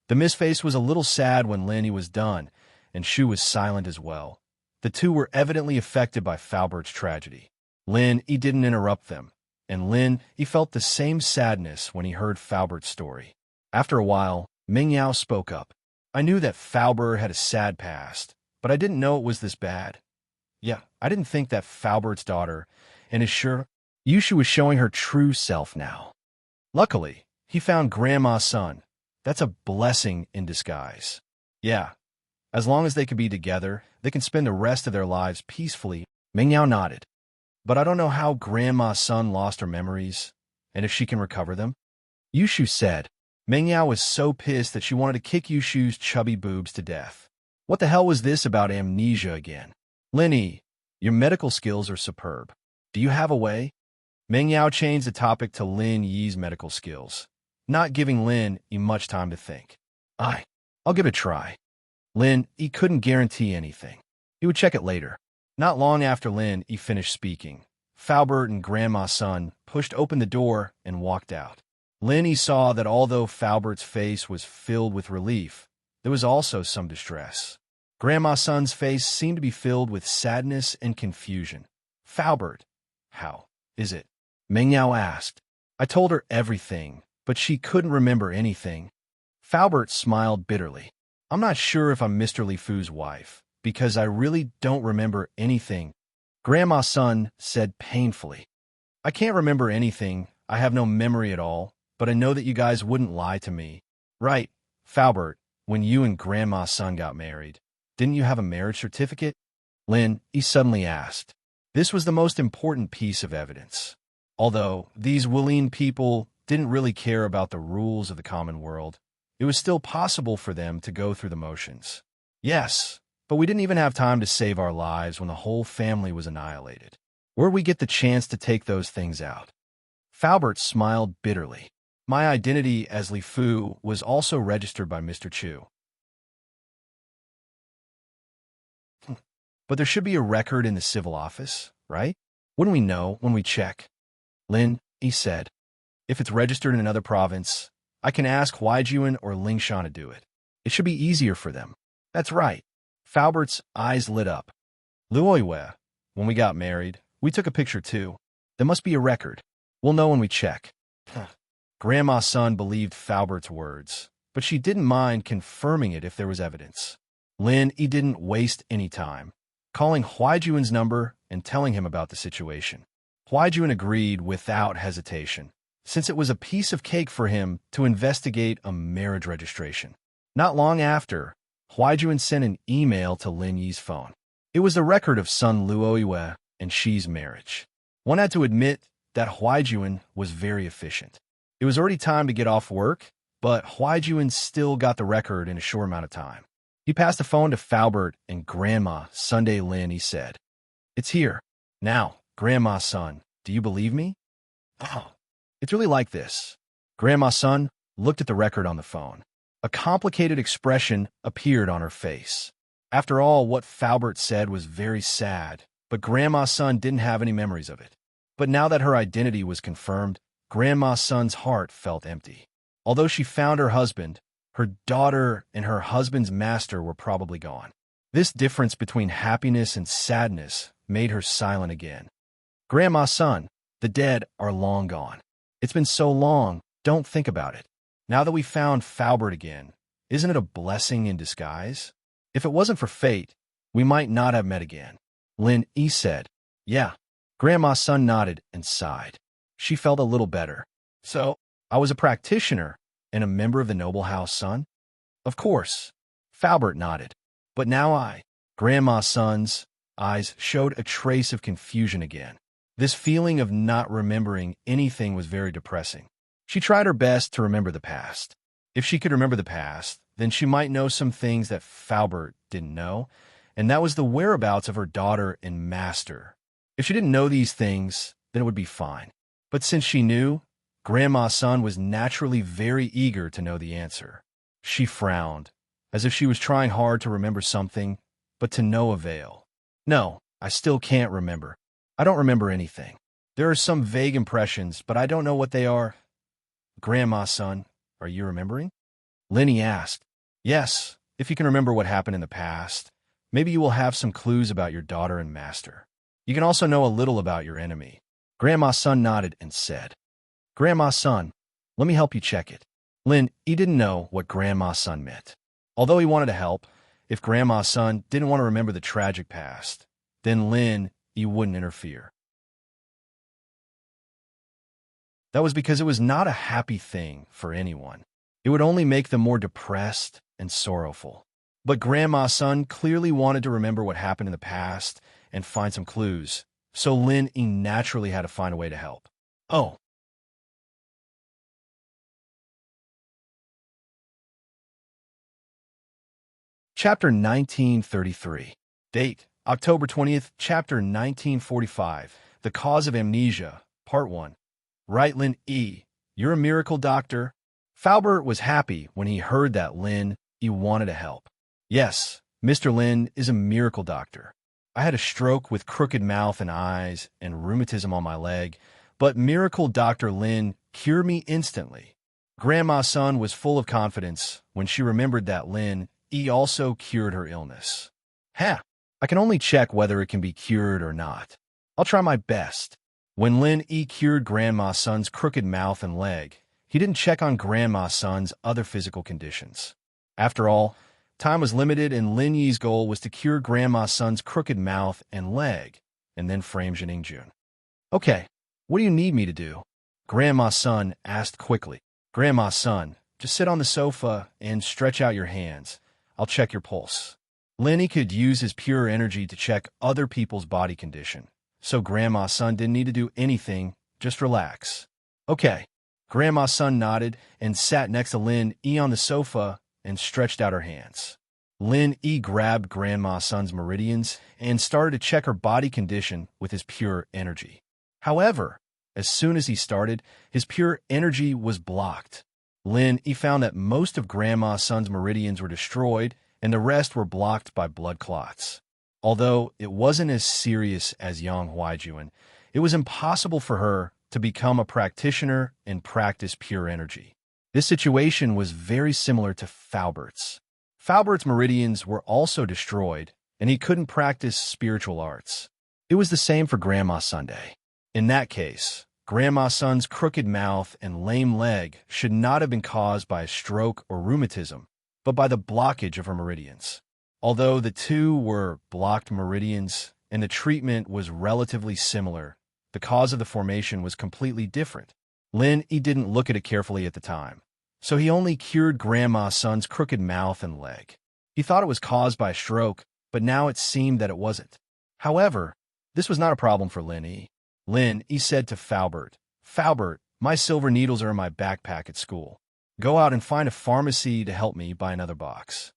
The Miss Face was a little sad when Lin Yi was done, and Shu was silent as well. The two were evidently affected by Faubert's tragedy. Lin Yi didn't interrupt them, and Lin Yi felt the same sadness when he heard Faubert's story. After a while, Ming Yao spoke up. I knew that Faubert had a sad past, but I didn't know it was this bad. Yeah, I didn't think that Faubert's daughter, and is sure Yushu was showing her true self now. Luckily, he found Grandma's son. That's a blessing in disguise. Yeah, as long as they can be together, they can spend the rest of their lives peacefully. Ming Yao nodded. But I don't know how Grandma's son lost her memories, and if she can recover them. Yushu said. Ming Yao was so pissed that she wanted to kick Yushu's chubby boobs to death. What the hell was this about amnesia again? Lin Yi, your medical skills are superb. Do you have a way? Ming Yao changed the topic to Lin Yi's medical skills, not giving Lin Yi much time to think. I'll give it a try. Lin Yi couldn't guarantee anything. He would check it later. Not long after Lin Yi finished speaking, Faubert and Grandma's son pushed open the door and walked out. Lin Yi saw that although Faubert's face was filled with relief, there was also some distress. Grandma's son's face seemed to be filled with sadness and confusion. Faubert, how? is it? Meng Yao asked. I told her everything, but she couldn't remember anything. Faubert smiled bitterly. I'm not sure if I'm Mr. Li Fu's wife, because I really don't remember anything, Grandma Sun said painfully. I can't remember anything, I have no memory at all, but I know that you guys wouldn't lie to me. Right, Faubert, when you and Grandma Sun got married, didn't you have a marriage certificate? Lin, he suddenly asked. This was the most important piece of evidence. Although these Wulian people didn't really care about the rules of the common world, it was still possible for them to go through the motions. Yes, but we didn't even have time to save our lives when the whole family was annihilated. Where'd we get the chance to take those things out? Faubert smiled bitterly. My identity as Li Fu was also registered by Mr. Chu. But there should be a record in the civil office, right? Wouldn't we know when we check? Lin, he said. If it's registered in another province, I can ask Huaijuan or Lingshan to do it. It should be easier for them. That's right. Faubert's eyes lit up. Luoyue, when we got married, we took a picture too. There must be a record. We'll know when we check. Grandma Sun believed Faubert's words, but she didn't mind confirming it if there was evidence. Lin, he didn't waste any time, calling Huaijuan's number and telling him about the situation. Huaijuan agreed without hesitation, since it was a piece of cake for him to investigate a marriage registration. Not long after, Huaijuan sent an email to Lin Yi's phone. It was the record of Sun Luoyue and Shi's marriage. One had to admit that Huaijuan was very efficient. It was already time to get off work, but Huaijuan still got the record in a short amount of time. He passed the phone to Faubert and Grandma Sunday Lin. He said, It's here. Now, Grandma Sun, do you believe me? Oh, it's really like this. Grandma Sun looked at the record on the phone. A complicated expression appeared on her face. After all, what Faubert said was very sad, but Grandma Sun didn't have any memories of it. But now that her identity was confirmed, Grandma Sun's heart felt empty. Although she found her husband, her daughter and her husband's master were probably gone. This difference between happiness and sadness made her silent again. Grandma Sun, the dead are long gone. It's been so long, don't think about it. Now that we found Faubert again, isn't it a blessing in disguise? If it wasn't for fate, we might not have met again. Lin Yi said. Yeah. Grandma Sun nodded and sighed. She felt a little better. So, I was a practitioner and a member of the noble house, Sun? Of course. Faubert nodded. But now Grandma Sun's eyes showed a trace of confusion again. This feeling of not remembering anything was very depressing. She tried her best to remember the past. If she could remember the past, then she might know some things that Faubert didn't know, and that was the whereabouts of her daughter and master. If she didn't know these things, then it would be fine. But since she knew, Grandma Sun was naturally very eager to know the answer. She frowned, as if she was trying hard to remember something, but to no avail. No, I still can't remember. I don't remember anything. There are some vague impressions, but I don't know what they are. Grandma Sun, are you remembering? Linny asked. Yes, if you can remember what happened in the past, maybe you will have some clues about your daughter and master. You can also know a little about your enemy. Grandma Sun nodded and said, Grandma Sun, let me help you check it. Lin, he didn't know what Grandma Sun meant. Although he wanted to help, if Grandma Sun didn't want to remember the tragic past, then Lin, he wouldn't interfere. That was because it was not a happy thing for anyone. It would only make them more depressed and sorrowful. But Grandma Sun clearly wanted to remember what happened in the past and find some clues, so Lin he naturally had to find a way to help. Oh. Chapter 1933. Date, October 20th, Chapter 1945. The Cause of Amnesia, Part 1. Right, Lin E. You're a miracle doctor. Faubert was happy when he heard that Lin E wanted to help. Yes, Mr. Lin is a miracle doctor. I had a stroke with crooked mouth and eyes and rheumatism on my leg, but miracle Dr. Lin cured me instantly. Grandma Sun was full of confidence when she remembered that Lin E also cured her illness. I can only check whether it can be cured or not. I'll try my best. When Lin Yi cured Grandma Sun's crooked mouth and leg, he didn't check on Grandma Sun's other physical conditions. After all, time was limited and Lin Yi's goal was to cure Grandma Sun's crooked mouth and leg, and then frame Jiningjun. "Okay, what do you need me to do?" Grandma Sun asked quickly. "Grandma Sun, just sit on the sofa and stretch out your hands. I'll check your pulse." Lin Yi could use his pure energy to check other people's body condition, so Grandma Sun didn't need to do anything, just relax. "Okay." Grandma Sun nodded and sat next to Lin Yi on the sofa and stretched out her hands. Lin Yi grabbed Grandma Sun's meridians and started to check her body condition with his pure energy. However, as soon as he started, his pure energy was blocked. Lin Yi found that most of Grandma Sun's meridians were destroyed and the rest were blocked by blood clots. Although it wasn't as serious as Yang Huaijuan, it was impossible for her to become a practitioner and practice pure energy. This situation was very similar to Faubert's. Faubert's meridians were also destroyed, and he couldn't practice spiritual arts. It was the same for Grandma Sunday. In that case, Grandma Sun's crooked mouth and lame leg should not have been caused by a stroke or rheumatism, but by the blockage of her meridians. Although the two were blocked meridians and the treatment was relatively similar, the cause of the formation was completely different. Lin Yi didn't look at it carefully at the time, so he only cured Grandma Sun's crooked mouth and leg. He thought it was caused by a stroke, but now it seemed that it wasn't. However, this was not a problem for Lin Yi. Lin Yi said to Faubert, "Faubert, my silver needles are in my backpack at school. Go out and find a pharmacy to help me buy another box."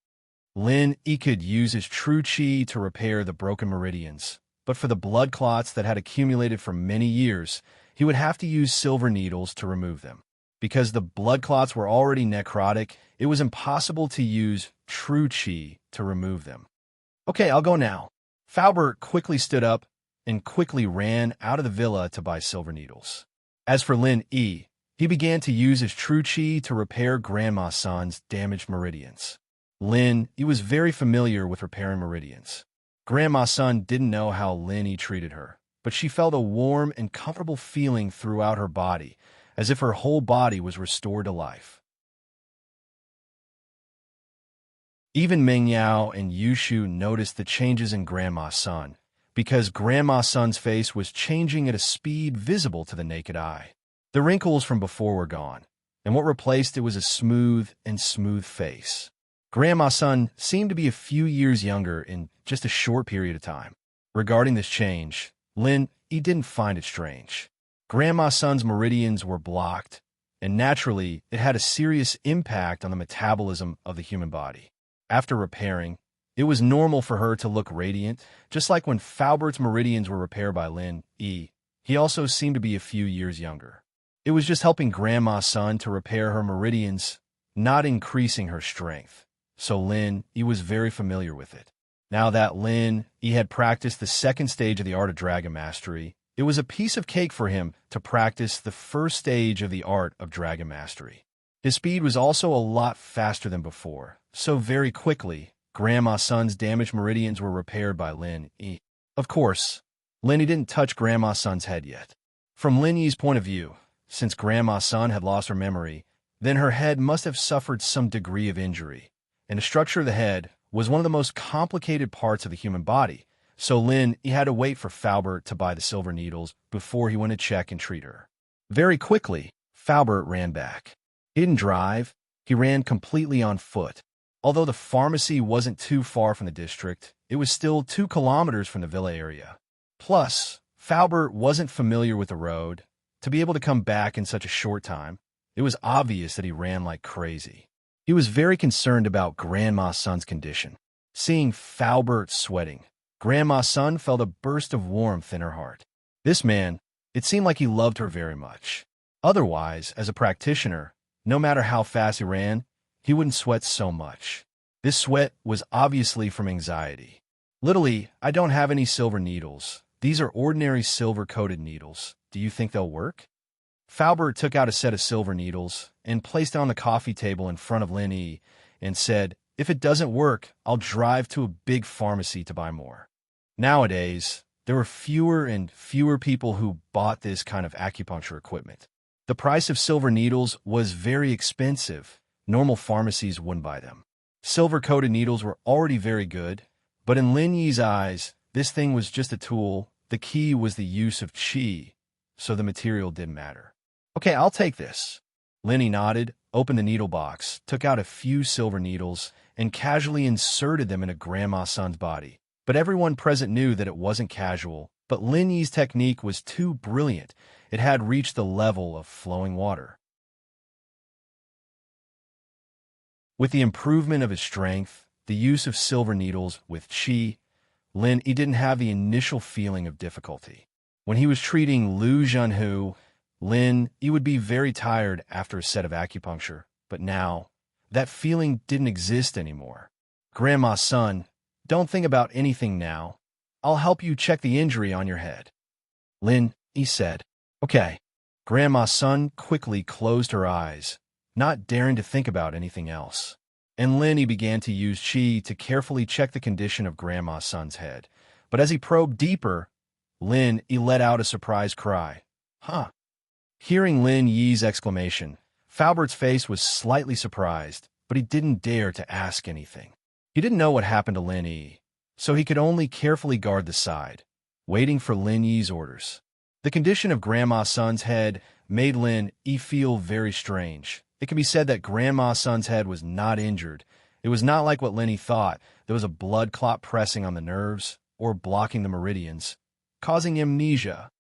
Lin Yi could use his true qi to repair the broken meridians, but for the blood clots that had accumulated for many years, he would have to use silver needles to remove them. Because the blood clots were already necrotic, it was impossible to use true qi to remove them. "Okay, I'll go now." Faubert quickly stood up and quickly ran out of the villa to buy silver needles. As for Lin Yi, he began to use his true qi to repair Grandma Sun's damaged meridians. Lin Yi was very familiar with repairing meridians. Grandma Sun didn't know how Lin Yi treated her, but she felt a warm and comfortable feeling throughout her body, as if her whole body was restored to life. Even Meng Yao and Yushu noticed the changes in Grandma Sun, because Grandma Sun's face was changing at a speed visible to the naked eye. The wrinkles from before were gone, and what replaced it was a smooth face. Grandma Sun seemed to be a few years younger in just a short period of time. Regarding this change, Lin Yi didn't find it strange. Grandma Sun's meridians were blocked, and naturally, it had a serious impact on the metabolism of the human body. After repairing, it was normal for her to look radiant, just like when Faubert's meridians were repaired by Lin Yi. He also seemed to be a few years younger. It was just helping Grandma Sun to repair her meridians, not increasing her strength. So Lin Yi was very familiar with it. Now that Lin Yi had practiced the second stage of the art of dragon mastery, it was a piece of cake for him to practice the first stage of the art of dragon mastery. His speed was also a lot faster than before, so very quickly, Grandma Sun's damaged meridians were repaired by Lin Yi. Of course, Lin Yi didn't touch Grandma Sun's head yet. From Lin Yi's point of view, since Grandma Sun had lost her memory, then her head must have suffered some degree of injury, and the structure of the head was one of the most complicated parts of the human body, so Lin Yi had to wait for Faubert to buy the silver needles before he went to check and treat her. Very quickly, Faubert ran back. He didn't drive, he ran completely on foot. Although the pharmacy wasn't too far from the district, it was still 2 kilometers from the villa area. Plus, Faubert wasn't familiar with the road. To be able to come back in such a short time, it was obvious that he ran like crazy. He was very concerned about Grandma Sun's condition. Seeing Faubert sweating, Grandma Sun felt a burst of warmth in her heart. This man, it seemed like he loved her very much. Otherwise, as a practitioner, no matter how fast he ran, he wouldn't sweat so much. This sweat was obviously from anxiety. "Literally, I don't have any silver needles. These are ordinary silver-coated needles. Do you think they'll work?" Faubert took out a set of silver needles and placed it on the coffee table in front of Lin Yi and said, "If it doesn't work, I'll drive to a big pharmacy to buy more." Nowadays, there were fewer and fewer people who bought this kind of acupuncture equipment. The price of silver needles was very expensive. Normal pharmacies wouldn't buy them. Silver-coated needles were already very good, but in Lin Yi's eyes, this thing was just a tool. The key was the use of qi, so the material didn't matter. Okay, I'll take this. Lin Yi nodded, opened the needle box, took out a few silver needles, and casually inserted them into Grandma Sun's body. But everyone present knew that it wasn't casual, but Lin Yi's technique was too brilliant. It had reached the level of flowing water. With the improvement of his strength, the use of silver needles with qi, Lin Yi didn't have the initial feeling of difficulty. When he was treating Lu Zhenhu, Lin Yi would be very tired after a set of acupuncture, but now, that feeling didn't exist anymore. Grandma Sun, don't think about anything now. I'll help you check the injury on your head. Lin Yi said, Okay. Grandma Sun quickly closed her eyes, not daring to think about anything else. And Lin Yi began to use qi to carefully check the condition of Grandma Sun's head. But as he probed deeper, Lin Yi let out a surprised cry. Huh. Hearing Lin Yi's exclamation, Falbert's face was slightly surprised, but he didn't dare to ask anything. He didn't know what happened to Lin Yi, so he could only carefully guard the side, waiting for Lin Yi's orders. The condition of Grandma Sun's head made Lin Yi feel very strange. It can be said that Grandma Sun's head was not injured. It was not like what Lin Yi thought. There was a blood clot pressing on the nerves or blocking the meridians, causing amnesia.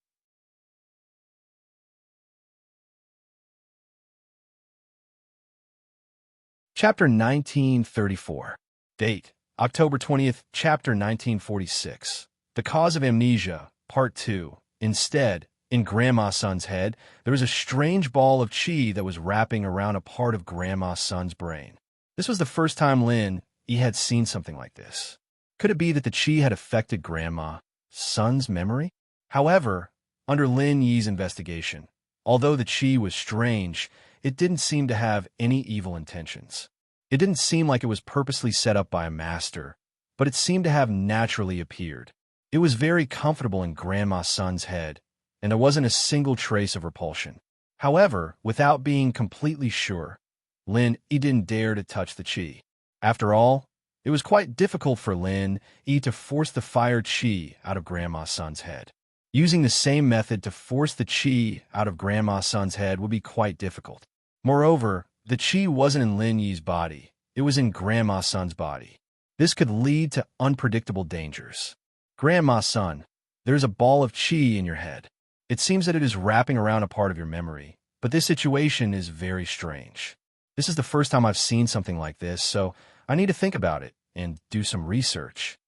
Chapter 1934. Date: October 20th, Chapter 1946. The Cause of Amnesia, Part 2. Instead, in Grandma Sun's head, there was a strange ball of qi that was wrapping around a part of Grandma Sun's brain. This was the first time Lin Yi had seen something like this. Could it be that the qi had affected Grandma Sun's memory? However, under Lin Yi's investigation, although the qi was strange, it didn't seem to have any evil intentions. It didn't seem like it was purposely set up by a master, but it seemed to have naturally appeared. It was very comfortable in Grandma Sun's head, and there wasn't a single trace of repulsion. However, without being completely sure, Lin Yi didn't dare to touch the qi. After all, it was quite difficult for Lin Yi to force the fire qi out of Grandma Sun's head. Using the same method to force the qi out of Grandma Sun's head would be quite difficult. Moreover, the qi wasn't in Lin Yi's body. It was in Grandma Sun's body. This could lead to unpredictable dangers. Grandma Sun, there's a ball of qi in your head. It seems that it is wrapping around a part of your memory, but this situation is very strange. This is the first time I've seen something like this, so I need to think about it and do some research.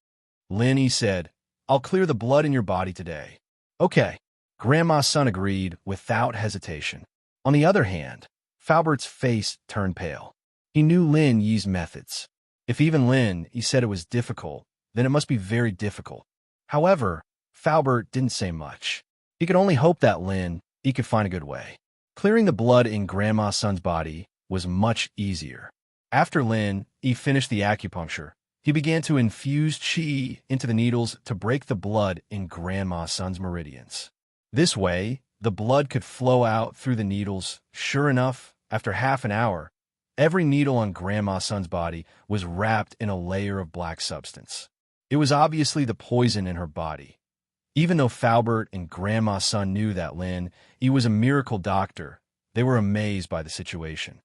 Lin Yi said, I'll clear the blood in your body today. Okay. Grandma Sun agreed without hesitation. On the other hand, Falbert's face turned pale. He knew Lin Yi's methods. If even Lin Yi said it was difficult, then it must be very difficult. However, Falbert didn't say much. He could only hope that Lin Yi could find a good way. Clearing the blood in Grandma Sun's body was much easier. After Lin Yi finished the acupuncture, he began to infuse qi into the needles to break the blood in Grandma Sun's meridians. This way, the blood could flow out through the needles. Sure enough, after half an hour, every needle on Grandma Sun's body was wrapped in a layer of black substance. It was obviously the poison in her body. Even though Falbert and Grandma Sun knew that Lin Yi was a miracle doctor, they were amazed by the situation.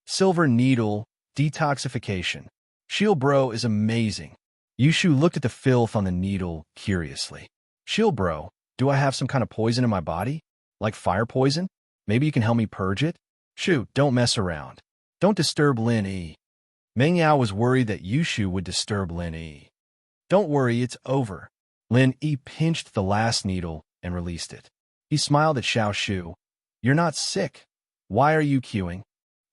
Silver needle detoxification. Shield bro is amazing. Yushu looked at the filth on the needle curiously. Shield bro, do I have some kind of poison in my body? Like fire poison? Maybe you can help me purge it? Shoot, don't mess around. Don't disturb Lin Yi. Meng Yao was worried that Yushu would disturb Lin Yi. Don't worry, it's over. Lin Yi pinched the last needle and released it. He smiled at Xiao Shu. You're not sick. Why are you queuing?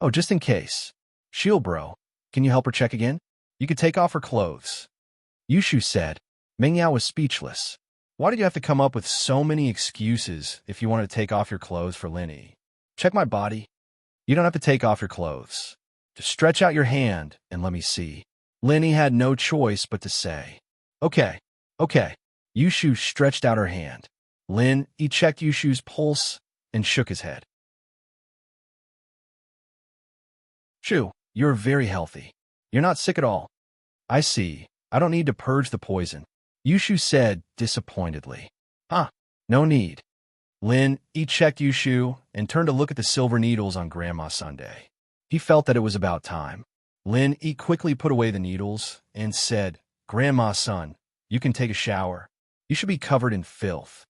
Oh, just in case. Shield bro, can you help her check again? You could take off her clothes. Yushu said. Meng Yao was speechless. Why did you have to come up with so many excuses if you wanted to take off your clothes for Lin Yi? Check my body. You don't have to take off your clothes. Just stretch out your hand and let me see. Lin Yi had no choice but to say, Okay. Yushu stretched out her hand. Lin Yi checked Yushu's pulse and shook his head. Shu, you're very healthy. You're not sick at all. I see. I don't need to purge the poison, Yushu said disappointedly. Huh, no need. Lin Yi checked Yushu and turned to look at the silver needles on Grandma's Sundae. He felt that it was about time. Lin Yi quickly put away the needles and said, Grandma's son, you can take a shower. You should be covered in filth.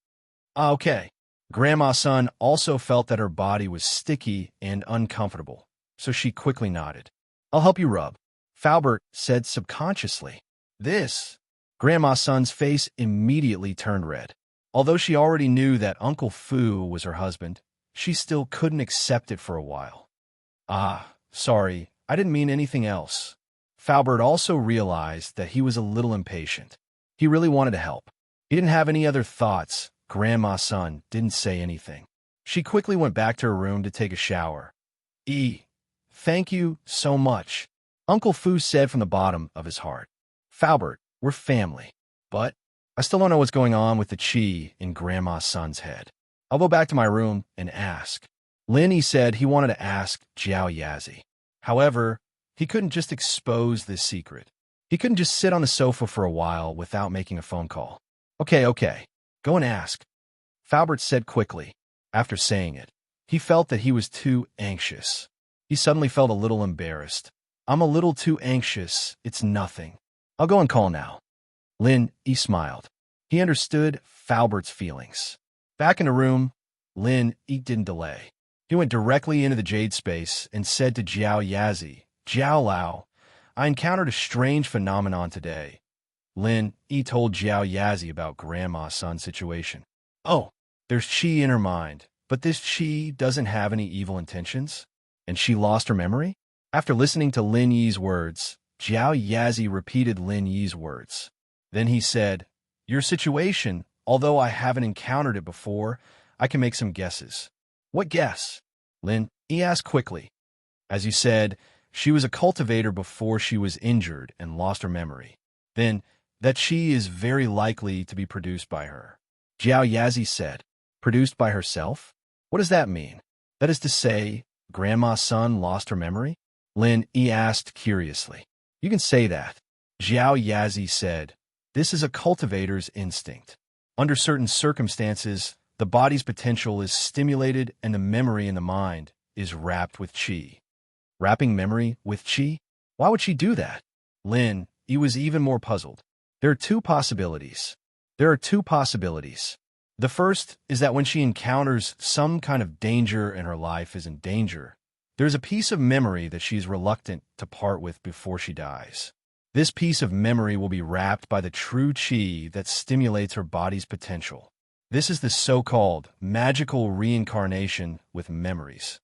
Ah, okay. Grandma's son also felt that her body was sticky and uncomfortable, so she quickly nodded. I'll help you rub, Faubert said subconsciously. This. Grandma's son's face immediately turned red. Although she already knew that Uncle Fu was her husband, she still couldn't accept it for a while. Ah, sorry, I didn't mean anything else. Faubert also realized that he was a little impatient. He really wanted to help. He didn't have any other thoughts. Grandma's son didn't say anything. She quickly went back to her room to take a shower. Thank you so much, Uncle Fu said from the bottom of his heart. Faubert, we're family. But I still don't know what's going on with the chi in Grandma's son's head. I'll go back to my room and ask. Lin Yi said he wanted to ask Jiao Yazi. However, he couldn't just expose this secret. He couldn't just sit on the sofa for a while without making a phone call. Okay, go and ask, Faubert said quickly. After saying it, he felt that he was too anxious. He suddenly felt a little embarrassed. I'm a little too anxious, it's nothing. I'll go and call now. Lin Yi smiled. He understood Faubert's feelings. Back in the room, Lin Yi didn't delay. He went directly into the jade space and said to Jiao Yazi, Jiao Lao, I encountered a strange phenomenon today. Lin Yi told Jiao Yazi about Grandma's son's situation. Oh, there's chi in her mind, but this chi doesn't have any evil intentions? And she lost her memory? After listening to Lin Yi's words, Jiao Yazi repeated Lin Yi's words. Then he said, Your situation, although I haven't encountered it before, I can make some guesses. What guess? Lin Yi asked quickly. As you said, she was a cultivator before she was injured and lost her memory. Then, that chi is very likely to be produced by her. Jiao Yazi said, Produced by herself? What does that mean? That is to say, Grandma's son lost her memory? Lin Yi asked curiously. You can say that. Jiao Yazi said, This is a cultivator's instinct. Under certain circumstances, the body's potential is stimulated and the memory in the mind is wrapped with chi. Wrapping memory with chi? Why would she do that? Lin Yi was even more puzzled. There are two possibilities. The first is that when she encounters some kind of danger and her life is in danger, there's a piece of memory that she's reluctant to part with before she dies. This piece of memory will be wrapped by the true chi that stimulates her body's potential. This is the so-called magical reincarnation with memories.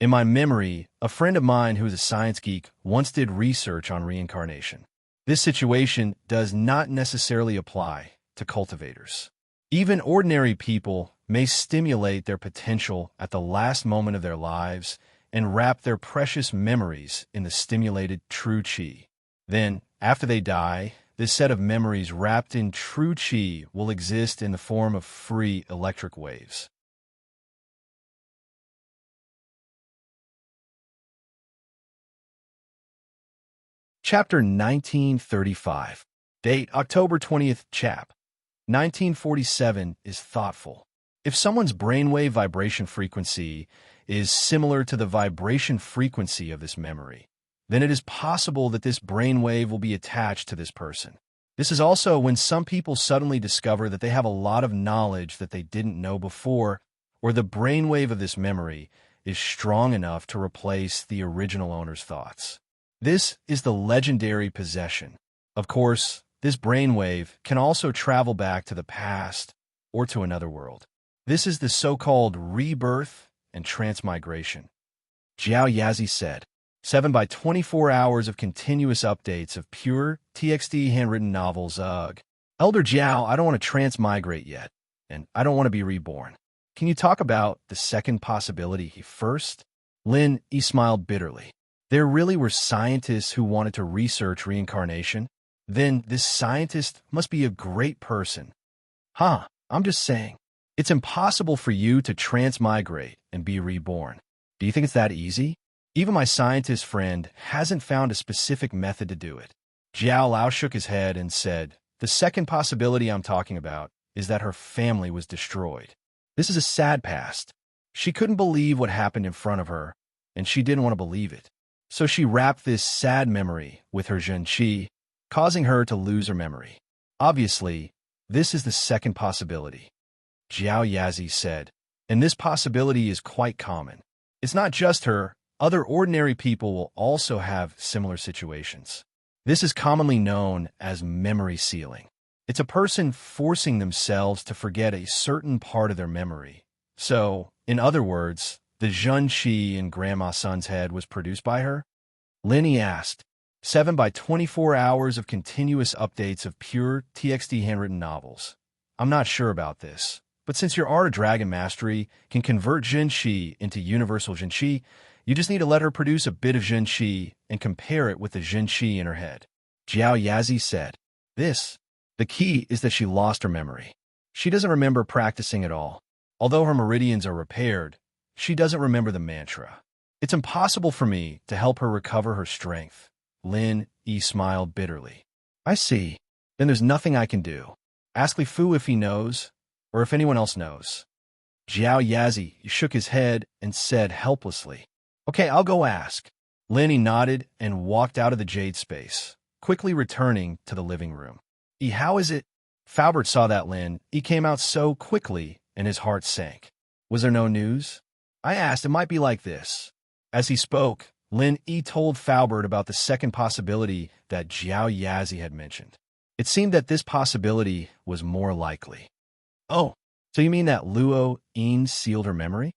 In my memory, a friend of mine who is a science geek once did research on reincarnation. This situation does not necessarily apply to cultivators. Even ordinary people may stimulate their potential at the last moment of their lives and wrap their precious memories in the stimulated true chi. Then, after they die, this set of memories wrapped in true chi will exist in the form of free electric waves. Chapter 1935. Date October 20th. Chap. 1947 is thoughtful. If someone's brainwave vibration frequency is similar to the vibration frequency of this memory, then it is possible that this brainwave will be attached to this person. This is also when some people suddenly discover that they have a lot of knowledge that they didn't know before, or the brainwave of this memory is strong enough to replace the original owner's thoughts. This is the legendary possession. Of course, this brainwave can also travel back to the past or to another world. This is the so-called rebirth and transmigration. Jiao Yazi said, 7 by 24 hours of continuous updates of pure TXT handwritten novels. Ugh. Elder Jiao, I don't want to transmigrate yet, and I don't want to be reborn. Can you talk about the second possibility first? Lin Yi smiled bitterly. There really were scientists who wanted to research reincarnation, Then this scientist must be a great person. Huh, I'm just saying. It's impossible for you to transmigrate and be reborn. Do you think it's that easy? Even my scientist friend hasn't found a specific method to do it. Jiao Lao shook his head and said, the second possibility I'm talking about is that her family was destroyed. This is a sad past. She couldn't believe what happened in front of her, and she didn't want to believe it. So she wrapped this sad memory with her zhenqi, causing her to lose her memory. Obviously, this is the second possibility, Jiao Yazi said, and this possibility is quite common. It's not just her. Other ordinary people will also have similar situations. This is commonly known as memory sealing. It's a person forcing themselves to forget a certain part of their memory. So, in other words, the zhenqi in Grandma Sun's head was produced by her? Lenny asked. 7 by 24 hours of continuous updates of pure TXT handwritten novels. I'm not sure about this, but since your Art of Dragon Mastery can convert zhenqi into universal zhenqi, you just need to let her produce a bit of zhenqi and compare it with the zhenqi in her head. Jiao Yazi said. The key is that she lost her memory. She doesn't remember practicing at all. Although her meridians are repaired, she doesn't remember the mantra. It's impossible for me to help her recover her strength. Lin Yi smiled bitterly. I see. Then there's nothing I can do. Ask Li Fu if he knows, or if anyone else knows. Jiao Yazi shook his head and said helplessly, Okay, I'll go ask. Lenny nodded and walked out of the jade space, quickly returning to the living room. How is it? Faubert saw that Lin Yi came out so quickly, and his heart sank. Was there no news? I asked. It might be like this. As he spoke, Lin Yi told Faubert about the second possibility that Jiao Yazi had mentioned. It seemed that this possibility was more likely. Oh, so you mean that Luo Yin sealed her memory?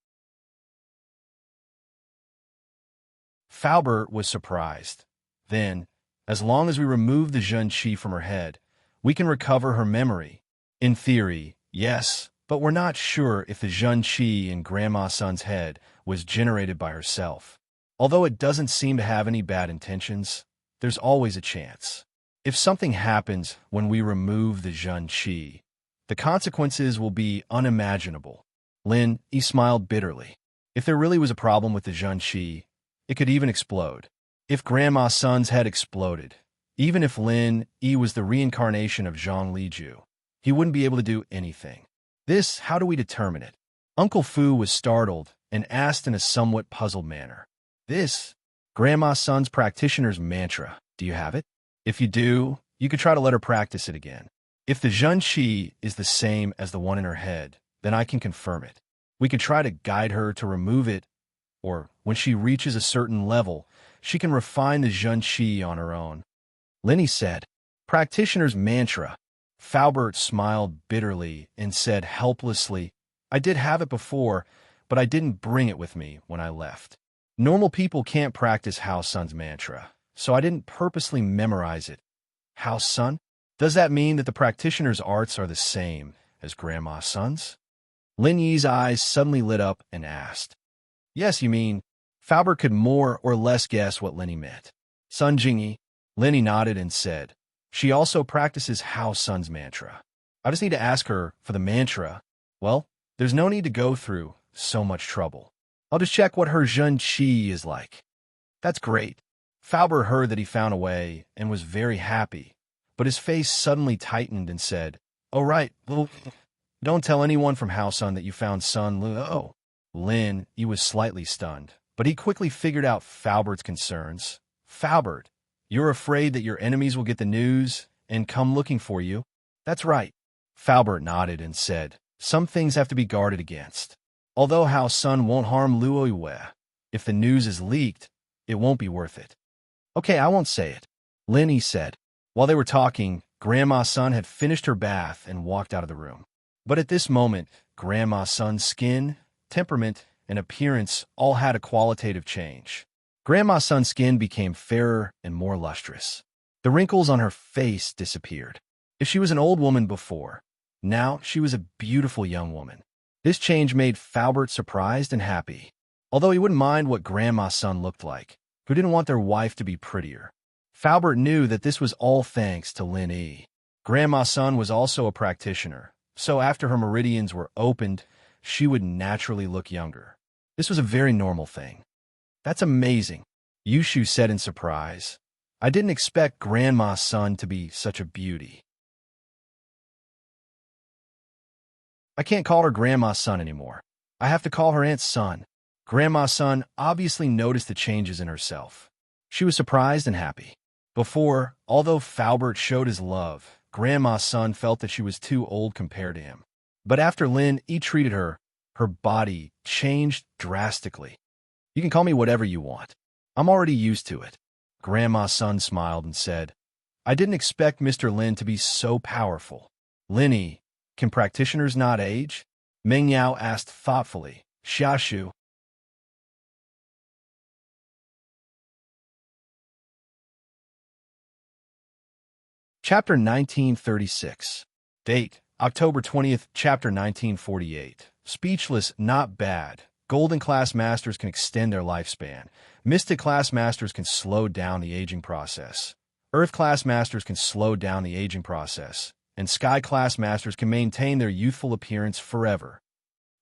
Faubert was surprised. Then, as long as we remove the zhenqi from her head, we can recover her memory. In theory, yes, but we're not sure if the zhenqi in Grandma Sun's head was generated by herself. Although it doesn't seem to have any bad intentions, there's always a chance. If something happens when we remove the zhenqi, the consequences will be unimaginable. Lin Yi smiled bitterly. If there really was a problem with the zhenqi, it could even explode. If Grandma Sun's head exploded, even if Lin Yi was the reincarnation of Zhang Liju, he wouldn't be able to do anything. How do we determine it? Uncle Fu was startled and asked in a somewhat puzzled manner. Grandma Sun's practitioner's mantra. Do you have it? If you do, you could try to let her practice it again. If the zhenqi is the same as the one in her head, then I can confirm it. We could try to guide her to remove it, or when she reaches a certain level, she can refine the zhenqi on her own. Lenny said, Practitioner's mantra. Faubert smiled bitterly and said helplessly, I did have it before, but I didn't bring it with me when I left. Normal people can't practice Hao Sun's mantra, so I didn't purposely memorize it. Hao Sun? Does that mean that the practitioner's arts are the same as Grandma Sun's? Lin Yi's eyes suddenly lit up and asked. Yes, you mean. Faubert could more or less guess what Lenny meant. Sun Jingyi. Lenny nodded and said, She also practices Hao Sun's mantra. I just need to ask her for the mantra. Well, there's no need to go through so much trouble. I'll just check what her zhenqi is like. That's great. Faubert heard that he found a way and was very happy, but his face suddenly tightened and said, Oh, right. Well, don't tell anyone from Hao Sun that you found Sun Luo. Lin Yi was slightly stunned, but he quickly figured out Faubert's concerns. Faubert, you're afraid that your enemies will get the news and come looking for you? That's right. Faubert nodded and said, Some things have to be guarded against. Although Hao Sun won't harm Luo Yue, if the news is leaked, it won't be worth it. Okay, I won't say it, Lin Yi said. While they were talking, Grandma Sun had finished her bath and walked out of the room. But at this moment, Grandma Sun's skin, temperament, and appearance all had a qualitative change. Grandma Sun's skin became fairer and more lustrous. The wrinkles on her face disappeared. If she was an old woman before, now she was a beautiful young woman. This change made Faubert surprised and happy. Although he wouldn't mind what Grandma Sun looked like, who didn't want their wife to be prettier. Falbert knew that this was all thanks to Lin Yi. Grandma's son was also a practitioner, so after her meridians were opened, she would naturally look younger. This was a very normal thing. That's amazing, Yushu said in surprise. I didn't expect Grandma's son to be such a beauty. I can't call her Grandma's son anymore. I have to call her Aunt's son. Grandma's son obviously noticed the changes in herself. She was surprised and happy. Before, although Falbert showed his love, Grandma's son felt that she was too old compared to him. But after Lin Yi treated her, her body changed drastically. You can call me whatever you want. I'm already used to it. Grandma's son smiled and said, I didn't expect Mr. Lin to be so powerful. Lin Yi, can practitioners not age? Meng Yao asked thoughtfully. Xiaoshu. Chapter 1936. Date, October 20th, Chapter 1948. Speechless, not bad. Golden Class Masters can extend their lifespan. Mystic Class Masters can slow down the aging process. Earth Class Masters can slow down the aging process. And Sky Class Masters can maintain their youthful appearance forever.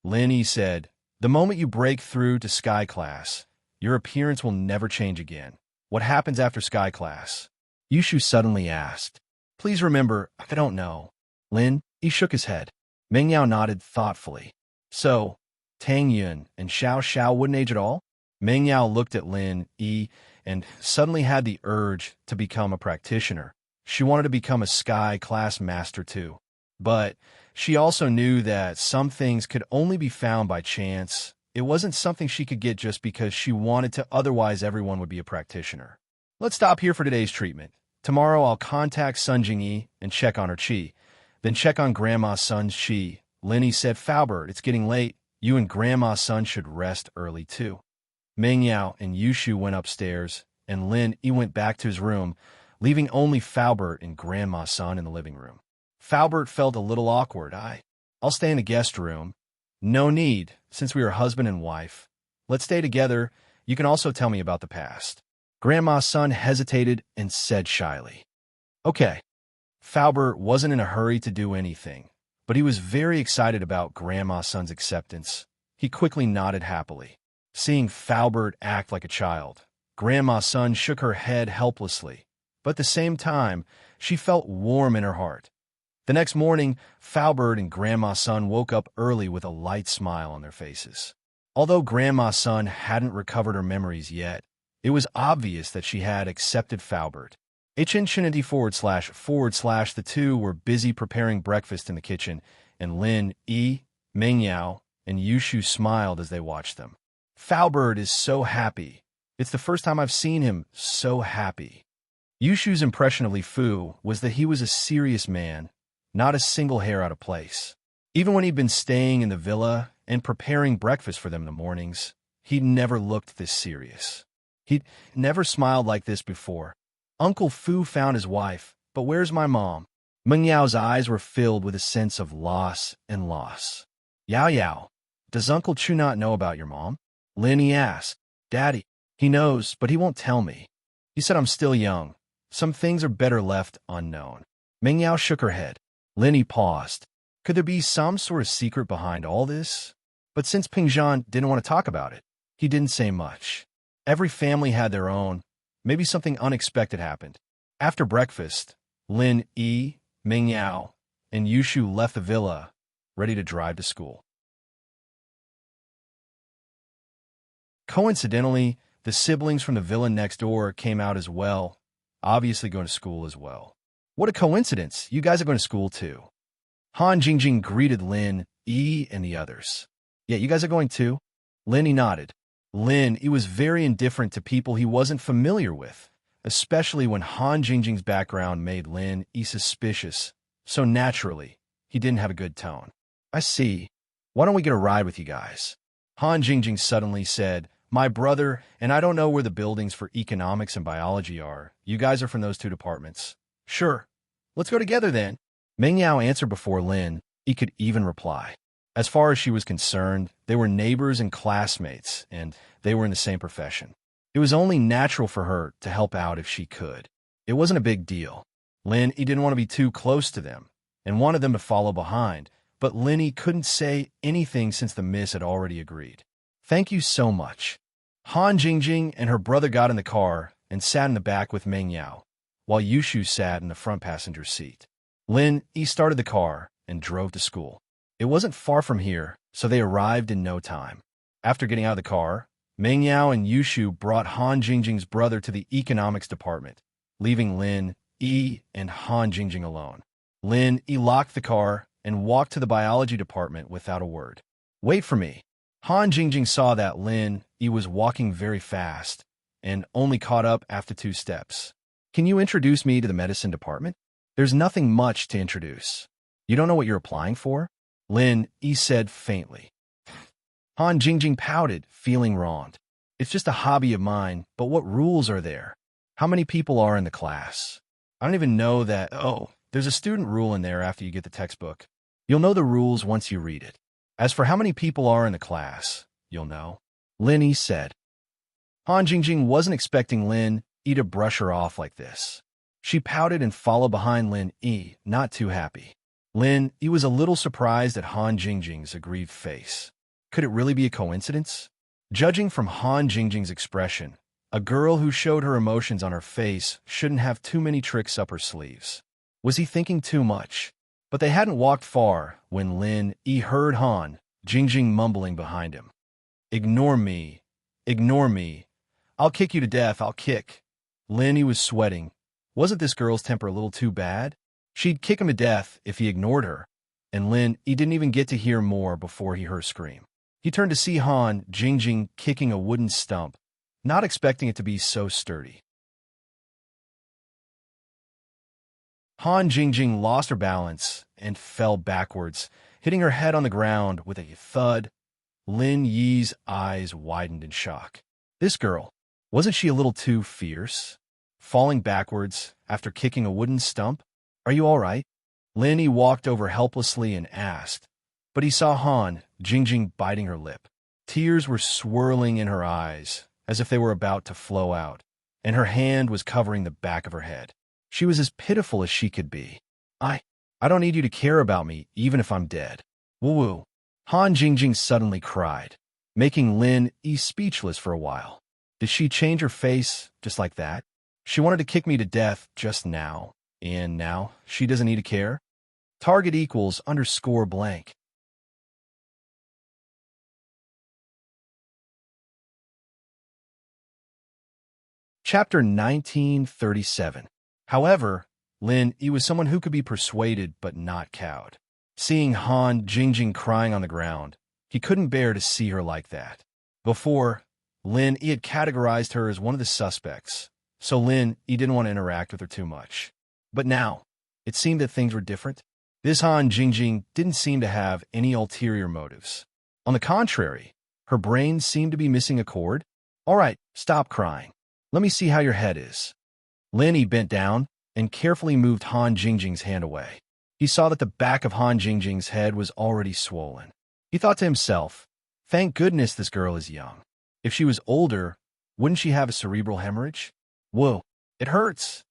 Lin Yi said, the moment you break through to Sky Class, your appearance will never change again. What happens after Sky Class? Yushu suddenly asked. Please remember, I don't know. Lin Yi shook his head. Meng Yao nodded thoughtfully. So, Tang Yun and Xiao Xiao wouldn't age at all? Meng Yao looked at Lin Yi and suddenly had the urge to become a practitioner. She wanted to become a Sky Class Master too. But she also knew that some things could only be found by chance. It wasn't something she could get just because she wanted to, otherwise everyone would be a practitioner. Let's stop here for today's treatment. Tomorrow I'll contact Sun Jingyi and check on her chi. Then check on Grandma's son's chi. Lin Yi said, Falbert, it's getting late. You and Grandma's son should rest early too. Meng Yao and Yushu went upstairs, and Lin Yi went back to his room, leaving only Falbert and Grandma's son in the living room. Falbert felt a little awkward. I'll stay in the guest room. No need, since we are husband and wife. Let's stay together. You can also tell me about the past. Grandma's son hesitated and said shyly, Okay. Falbert wasn't in a hurry to do anything, but he was very excited about Grandma's son's acceptance. He quickly nodded happily. Seeing Falbert act like a child, Grandma's son shook her head helplessly, but at the same time, she felt warm in her heart. The next morning, Falbert and Grandma's son woke up early with a light smile on their faces. Although Grandma's son hadn't recovered her memories yet, it was obvious that she had accepted Falbert. Enchanting // the two were busy preparing breakfast in the kitchen, and Lin Yi, Meng Yao, and Yushu smiled as they watched them. Falbert is so happy. It's the first time I've seen him so happy. Yushu's impression of Li Fu was that he was a serious man, not a single hair out of place. Even when he'd been staying in the villa and preparing breakfast for them in the mornings, he'd never looked this serious. He'd never smiled like this before. Uncle Fu found his wife, but where's my mom? Meng Yao's eyes were filled with a sense of loss and loss. Yao Yao, does Uncle Chu not know about your mom? Lin Yi asked. Daddy, he knows, but he won't tell me. He said I'm still young. Some things are better left unknown. Meng Yao shook her head. Lin Yi paused. Could there be some sort of secret behind all this? But since Pingzhan didn't want to talk about it, he didn't say much. Every family had their own. Maybe something unexpected happened. After breakfast, Lin Yi, Meng Yao, and Yushu left the villa, ready to drive to school. Coincidentally, the siblings from the villa next door came out as well, obviously going to school as well. What a coincidence, you guys are going to school too. Han Jingjing greeted Lin Yi and the others. Yeah, you guys are going too? Lin Yi nodded. Lin Yi was very indifferent to people he wasn't familiar with, especially when Han Jingjing's background made Lin Yi suspicious, so naturally, he didn't have a good tone. I see. Why don't we get a ride with you guys? Han Jingjing suddenly said, My brother, and I don't know where the buildings for economics and biology are. You guys are from those two departments. Sure. Let's go together then. Meng Yao answered before Lin Yi could even reply. As far as she was concerned, they were neighbors and classmates, and they were in the same profession. It was only natural for her to help out if she could. It wasn't a big deal. He didn't want to be too close to them and wanted them to follow behind, but Lenny couldn't say anything since the miss had already agreed. Thank you so much. Han Jingjing and her brother got in the car and sat in the back with Meng Yao, while Yushu sat in the front passenger seat. He started the car and drove to school. It wasn't far from here, so they arrived in no time. After getting out of the car, Meng Yao and Yushu brought Han Jingjing's brother to the economics department, leaving Lin, Yi, and Han Jingjing alone. Yi locked the car and walked to the biology department without a word. Wait for me. Han Jingjing saw that Yi was walking very fast and only caught up after 2 steps. Can you introduce me to the medicine department? There's nothing much to introduce. You don't know what you're applying for? Yi said faintly. Han Jingjing pouted, feeling wronged. It's just a hobby of mine, but what rules are there? How many people are in the class? I don't even know that. Oh, there's a student rule in there after you get the textbook. You'll know the rules once you read it. As for how many people are in the class, you'll know. Yi said. Han Jingjing wasn't expecting Yi to brush her off like this. She pouted and followed behind Yi, not too happy. Yi was a little surprised at Han Jingjing's aggrieved face. Could it really be a coincidence? Judging from Han Jingjing's expression, a girl who showed her emotions on her face shouldn't have too many tricks up her sleeves. Was he thinking too much? But they hadn't walked far when Yi heard Han Jingjing mumbling behind him. Ignore me. Ignore me. I'll kick you to death, I'll kick. Yi was sweating. Wasn't this girl's temper a little too bad? She'd kick him to death if he ignored her. And he didn't even get to hear more before he heard her scream. He turned to see Han Jingjing kicking a wooden stump, not expecting it to be so sturdy. Han Jingjing lost her balance and fell backwards, hitting her head on the ground with a thud. Yi's eyes widened in shock. This girl, wasn't she a little too fierce? Falling backwards after kicking a wooden stump? Are you all right? Yi walked over helplessly and asked, but he saw Han Jingjing biting her lip. Tears were swirling in her eyes, as if they were about to flow out, and her hand was covering the back of her head. She was as pitiful as she could be. I don't need you to care about me, even if I'm dead. Woo-woo. Han Jingjing suddenly cried, making Yi speechless for a while. Did she change her face just like that? She wanted to kick me to death just now, and now she doesn't need to care? Target equals _blank. Chapter 1937. However, Yi was someone who could be persuaded but not cowed. Seeing Han Jingjing crying on the ground, he couldn't bear to see her like that. Before, Yi had categorized her as one of the suspects, so Yi didn't want to interact with her too much. But now, it seemed that things were different. This Han Jingjing didn't seem to have any ulterior motives. On the contrary, her brain seemed to be missing a chord. All right, stop crying. Let me see how your head is. Yi bent down and carefully moved Han Jingjing's hand away. He saw that the back of Han Jingjing's head was already swollen. He thought to himself, thank goodness this girl is young. If she was older, wouldn't she have a cerebral hemorrhage? Whoa, it hurts.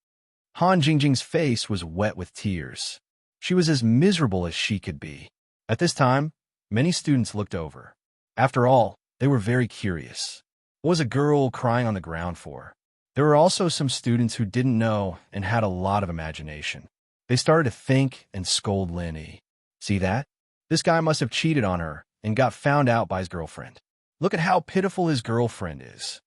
Han Jingjing's face was wet with tears. She was as miserable as she could be. At this time, many students looked over. After all, they were very curious. What was a girl crying on the ground for? There were also some students who didn't know and had a lot of imagination. They started to think and scold Yi. See that? This guy must have cheated on her and got found out by his girlfriend. Look at how pitiful his girlfriend is.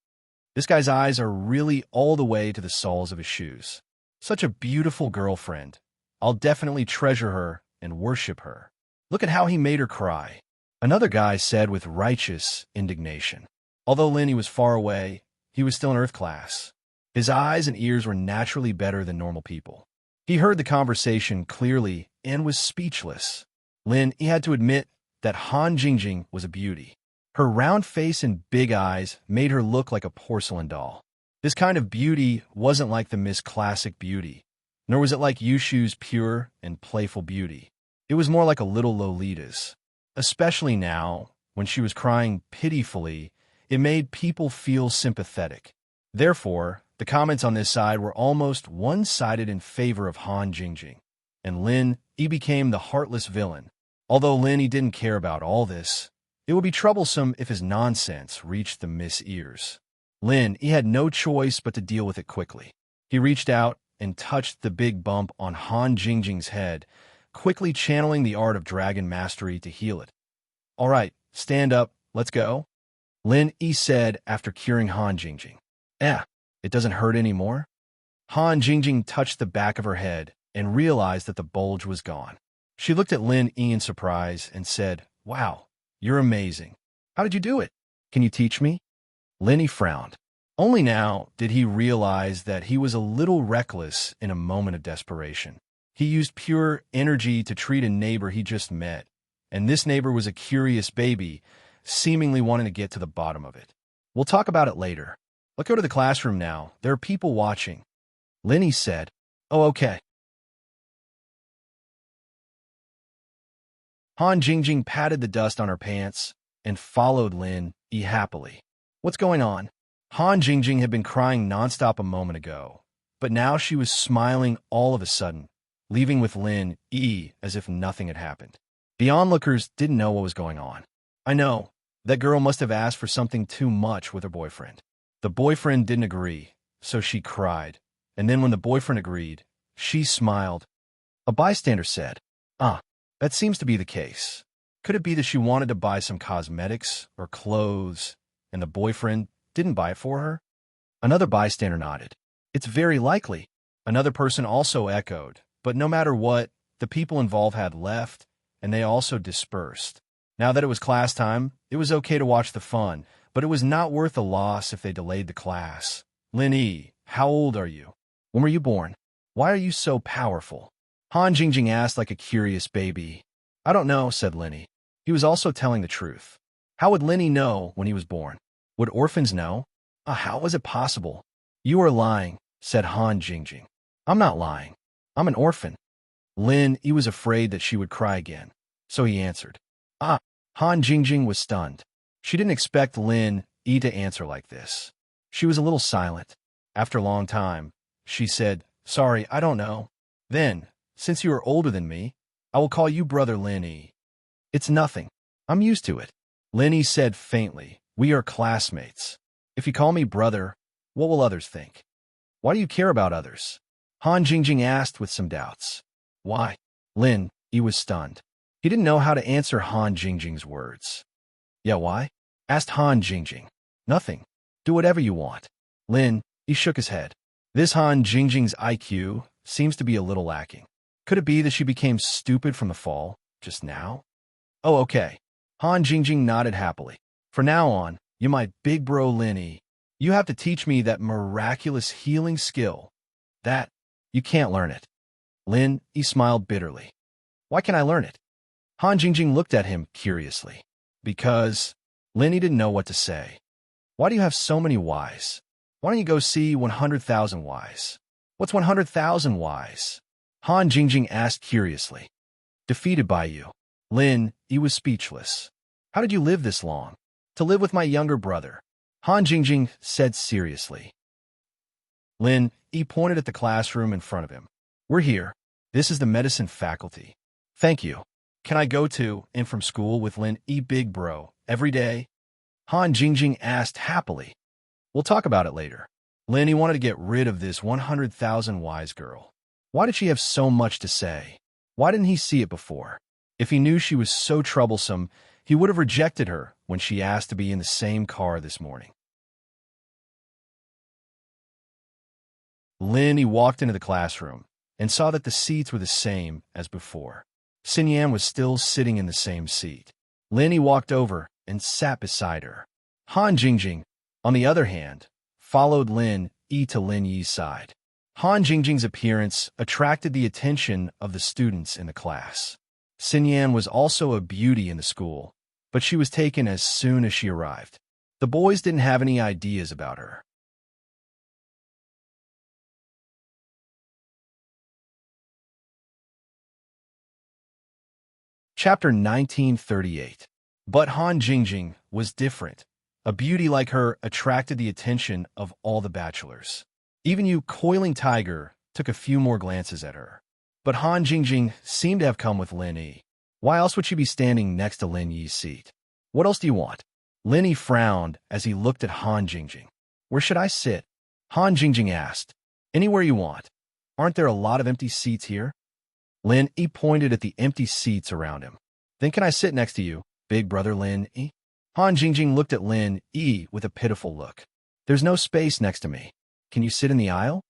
This guy's eyes are really all the way to the soles of his shoes. Such a beautiful girlfriend. I'll definitely treasure her and worship her. Look at how he made her cry. Another guy said with righteous indignation. Although Yi was far away, he was still in Earth class. His eyes and ears were naturally better than normal people. He heard the conversation clearly and was speechless. He had to admit that Han Jingjing was a beauty. Her round face and big eyes made her look like a porcelain doll. This kind of beauty wasn't like the Miss Classic beauty, nor was it like Yushu's pure and playful beauty. It was more like a little Lolita's. Especially now, when she was crying pitifully, it made people feel sympathetic. Therefore, The comments on this side were almost one-sided in favor of Han Jingjing, and Lin Yi became the heartless villain. Although Lin Yi didn't care about all this, it would be troublesome if his nonsense reached the Miss ears. Lin Yi had no choice but to deal with it quickly. He reached out and touched the big bump on Han Jingjing's head, quickly channeling the art of dragon mastery to heal it. "All right, stand up, let's go," Lin Yi said after curing Han Jingjing. It doesn't hurt anymore?" Han Jingjing touched the back of her head and realized that the bulge was gone. She looked at Lin Yi in surprise and said, "Wow, you're amazing. How did you do it? Can you teach me?" Lin Yi frowned. Only now did he realize that he was a little reckless in a moment of desperation. He used pure energy to treat a neighbor he just met, and this neighbor was a curious baby, seemingly wanting to get to the bottom of it. "We'll talk about it later. Let's go to the classroom now. There are people watching," Lin Yi said. "Oh, okay." Han Jingjing patted the dust on her pants and followed Lin Yi happily. "What's going on?" Han Jingjing had been crying nonstop a moment ago, but now she was smiling all of a sudden, leaving with Lin Yi as if nothing had happened. The onlookers didn't know what was going on. "I know. That girl must have asked for something too much with her boyfriend." The boyfriend didn't agree, so she cried, and then when the boyfriend agreed, she smiled. A bystander said, that seems to be the case. Could it be that she wanted to buy some cosmetics or clothes, and the boyfriend didn't buy it for her?" Another bystander nodded. "It's very likely." Another person also echoed, but no matter what, the people involved had left, and they also dispersed. Now that it was class time, it was okay to watch the fun, but it was not worth the loss if they delayed the class. "Lin Yi, how old are you? When were you born? Why are you so powerful?" Han Jingjing asked like a curious baby. "I don't know," said Lin Yi. He was also telling the truth. How would Lin Yi know when he was born? Would orphans know? How was it possible? "You are lying," said Han Jingjing. "I'm not lying. I'm an orphan." Lin Yi was afraid that she would cry again, so he answered. Han Jingjing was stunned. She didn't expect Lin Yi to answer like this. She was a little silent. After a long time, she said, "Sorry, I don't know." "Then, since you are older than me, I will call you Brother Lin Yi." "It's nothing. I'm used to it," Lin Yi said faintly. "We are classmates. If you call me brother, what will others think?" "Why do you care about others?" Han Jingjing asked with some doubts. "Why?" Lin Yi was stunned. He didn't know how to answer Han Jingjing's words. "Yeah, why?" asked Han Jingjing. "Nothing. Do whatever you want." Lin Yi shook his head. This Han Jingjing's IQ seems to be a little lacking. Could it be that she became stupid from the fall just now? "Oh, okay." Han Jingjing nodded happily. "From now on, you're my big bro Lin Yi. You have to teach me that miraculous healing skill. That, you can't learn it." Lin Yi smiled bitterly. "Why can't I learn it?" Han Jingjing looked at him curiously. "Because..." Lin Yi didn't know what to say. "Why do you have so many whys? Why don't you go see 100,000 whys?" "What's 100,000 whys?" Han Jingjing asked curiously. "Defeated by you." Lin Yi was speechless. "How did you live this long?" "To live with my younger brother," Han Jingjing said seriously. Lin Yi pointed at the classroom in front of him. "We're here. This is the medicine faculty." "Thank you. Can I go to and from school with Lin Yi big bro every day?" Han Jingjing asked happily. "We'll talk about it later." Lin Yi wanted to get rid of this 100,000 wise girl. Why did she have so much to say? Why didn't he see it before? If he knew she was so troublesome, he would have rejected her when she asked to be in the same car this morning. Lin Yi walked into the classroom and saw that the seats were the same as before. Xin Yan was still sitting in the same seat. Lin Yi walked over and sat beside her. Han Jingjing, on the other hand, followed Lin Yi to Lin Yi's side. Han Jingjing's appearance attracted the attention of the students in the class. Xin Yan was also a beauty in the school, but she was taken as soon as she arrived. The boys didn't have any ideas about her. Chapter 1938. But Han Jingjing was different. A beauty like her attracted the attention of all the bachelors. Even Yu Coiling Tiger took a few more glances at her. But Han Jingjing seemed to have come with Lin Yi. Why else would she be standing next to Lin Yi's seat? What else do you want? Lin Yi frowned as he looked at Han Jingjing. Where should I sit? Han Jingjing asked. Anywhere you want. Aren't there a lot of empty seats here? Lin Yi pointed at the empty seats around him. Then can I sit next to you, big brother Lin Yi? Han Jingjing looked at Lin Yi with a pitiful look. There's no space next to me. Can you sit in the aisle?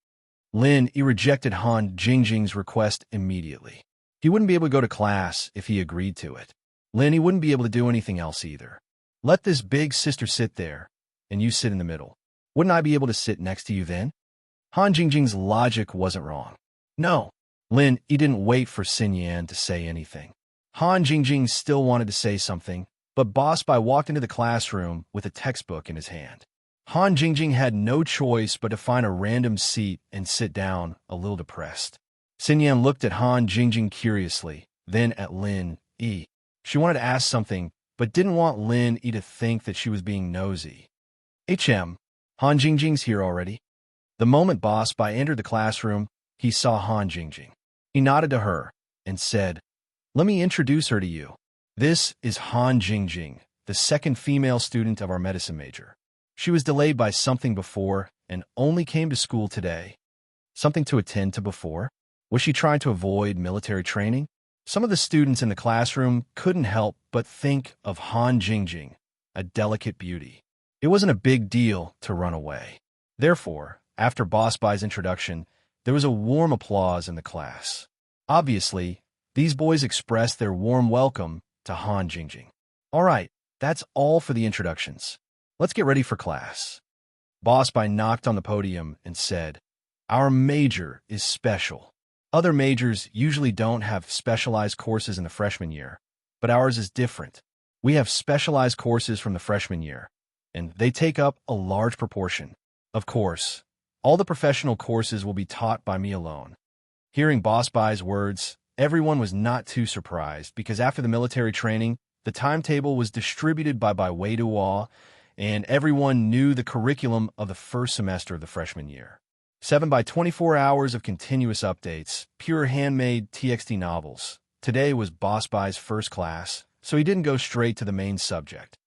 Lin Yi rejected Han Jingjing's request immediately. He wouldn't be able to go to class if he agreed to it. Lin Yi wouldn't be able to do anything else either. Let this big sister sit there, and you sit in the middle. Wouldn't I be able to sit next to you then? Han Jingjing's logic wasn't wrong. No. Lin Yi didn't wait for Xin Yan to say anything. Han Jingjing still wanted to say something, but Boss Bai walked into the classroom with a textbook in his hand. Han Jingjing had no choice but to find a random seat and sit down, a little depressed. Xin Yan looked at Han Jingjing curiously, then at Lin Yi. She wanted to ask something, but didn't want Lin Yi to think that she was being nosy. Han Jingjing's here already. The moment Boss Bai entered the classroom, he saw Han Jingjing. He nodded to her and said, "Let me introduce her to you. This is Han Jingjing, the second female student of our medicine major. She was delayed by something before and only came to school today." Something to attend to before? Was she trying to avoid military training? Some of the students in the classroom couldn't help but think of Han Jingjing, a delicate beauty. It wasn't a big deal to run away. Therefore, after Boss Bai's introduction, there was a warm applause in the class. Obviously, these boys expressed their warm welcome to Han Jingjing. All right, that's all for the introductions. Let's get ready for class. Boss Bai knocked on the podium and said, "Our major is special. Other majors usually don't have specialized courses in the freshman year, but ours is different. We have specialized courses from the freshman year, and they take up a large proportion. Of course, all the professional courses will be taught by me alone." Hearing Boss Bai's words, everyone was not too surprised because after the military training, the timetable was distributed by Wei Duo, and everyone knew the curriculum of the first semester of the freshman year. 7 by 24 hours of continuous updates, pure handmade TXT novels. Today was Boss Bai's first class, so he didn't go straight to the main subject.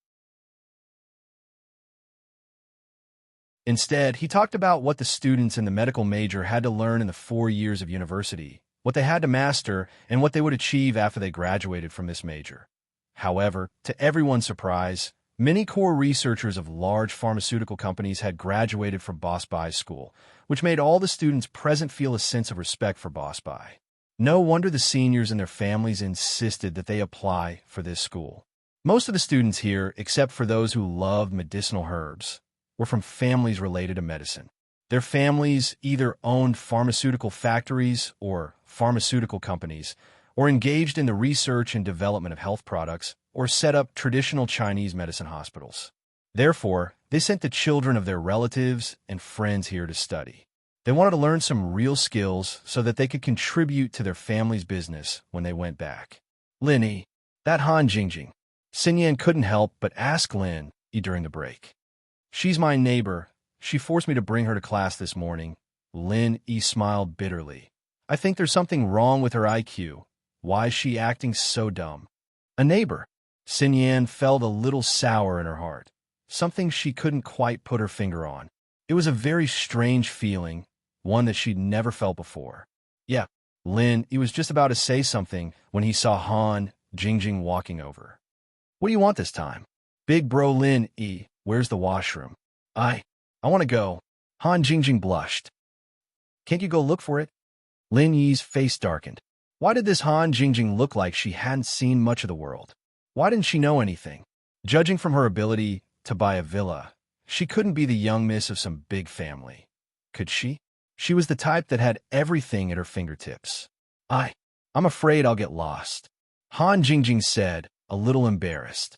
Instead, he talked about what the students in the medical major had to learn in the 4 years of university, what they had to master, and what they would achieve after they graduated from this major. However, to everyone's surprise, many core researchers of large pharmaceutical companies had graduated from Boss Bai's school, which made all the students present feel a sense of respect for Boss Bai. No wonder the seniors and their families insisted that they apply for this school. Most of the students here, except for those who loved medicinal herbs, were from families related to medicine. Their families either owned pharmaceutical factories or pharmaceutical companies, or engaged in the research and development of health products, or set up traditional Chinese medicine hospitals. Therefore, they sent the children of their relatives and friends here to study. They wanted to learn some real skills so that they could contribute to their family's business when they went back. Lin Yi, that Han Jingjing. Xin Yan couldn't help but ask Lin Yi during the break. "She's my neighbor. She forced me to bring her to class this morning." Lin Yi smiled bitterly. "I think there's something wrong with her IQ. Why is she acting so dumb?" A neighbor. Xin Yan felt a little sour in her heart. Something she couldn't quite put her finger on. It was a very strange feeling, one that she'd never felt before. Yeah, Lin Yi was just about to say something when he saw Han Jingjing walking over. "What do you want this time?" "Big bro Lin Yi, where's the washroom?" I want to go." Han Jingjing blushed. "Can't you go look for it?" Lin Yi's face darkened. Why did this Han Jingjing look like she hadn't seen much of the world? Why didn't she know anything? Judging from her ability to buy a villa, she couldn't be the young miss of some big family. Could she? She was the type that had everything at her fingertips. I'm afraid I'll get lost," Han Jingjing said, a little embarrassed.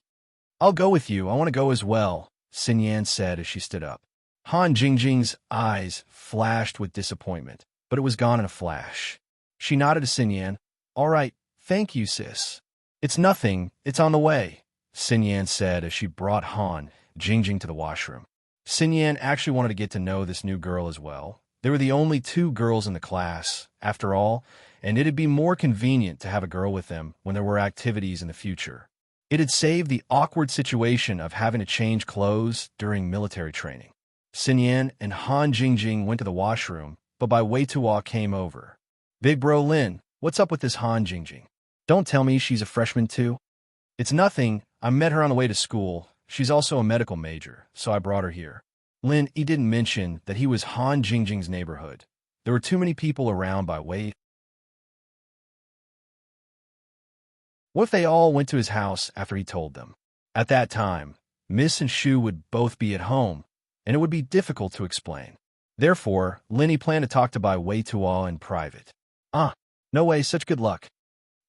"I'll go with you. I want to go as well," Xin Yan said as she stood up. Han Jingjing's eyes flashed with disappointment, but it was gone in a flash. She nodded to Xin Yan. "All right, thank you, sis." "It's nothing. It's on the way," Xin Yan said as she brought Han Jingjing to the washroom. Xin Yan actually wanted to get to know this new girl as well, They were the only two girls in the class, after all, and it'd be more convenient to have a girl with them when there were activities in the future. It'd save the awkward situation of having to change clothes during military training. Xinyan and Han Jingjing went to the washroom, but by Wei Tuo came over. "Big bro Lin, what's up with this Han Jingjing? Don't tell me she's a freshman too?" "It's nothing. I met her on the way to school. She's also a medical major, so I brought her here." Lin he didn't mention that he was Han Jingjing's neighborhood. There were too many people around by Wei. What if they all went to his house after he told them? At that time, Miss and Shu would both be at home, and it would be difficult to explain. Therefore, Linny planned to talk to Bai Wei Tuo in private. No way, such good luck."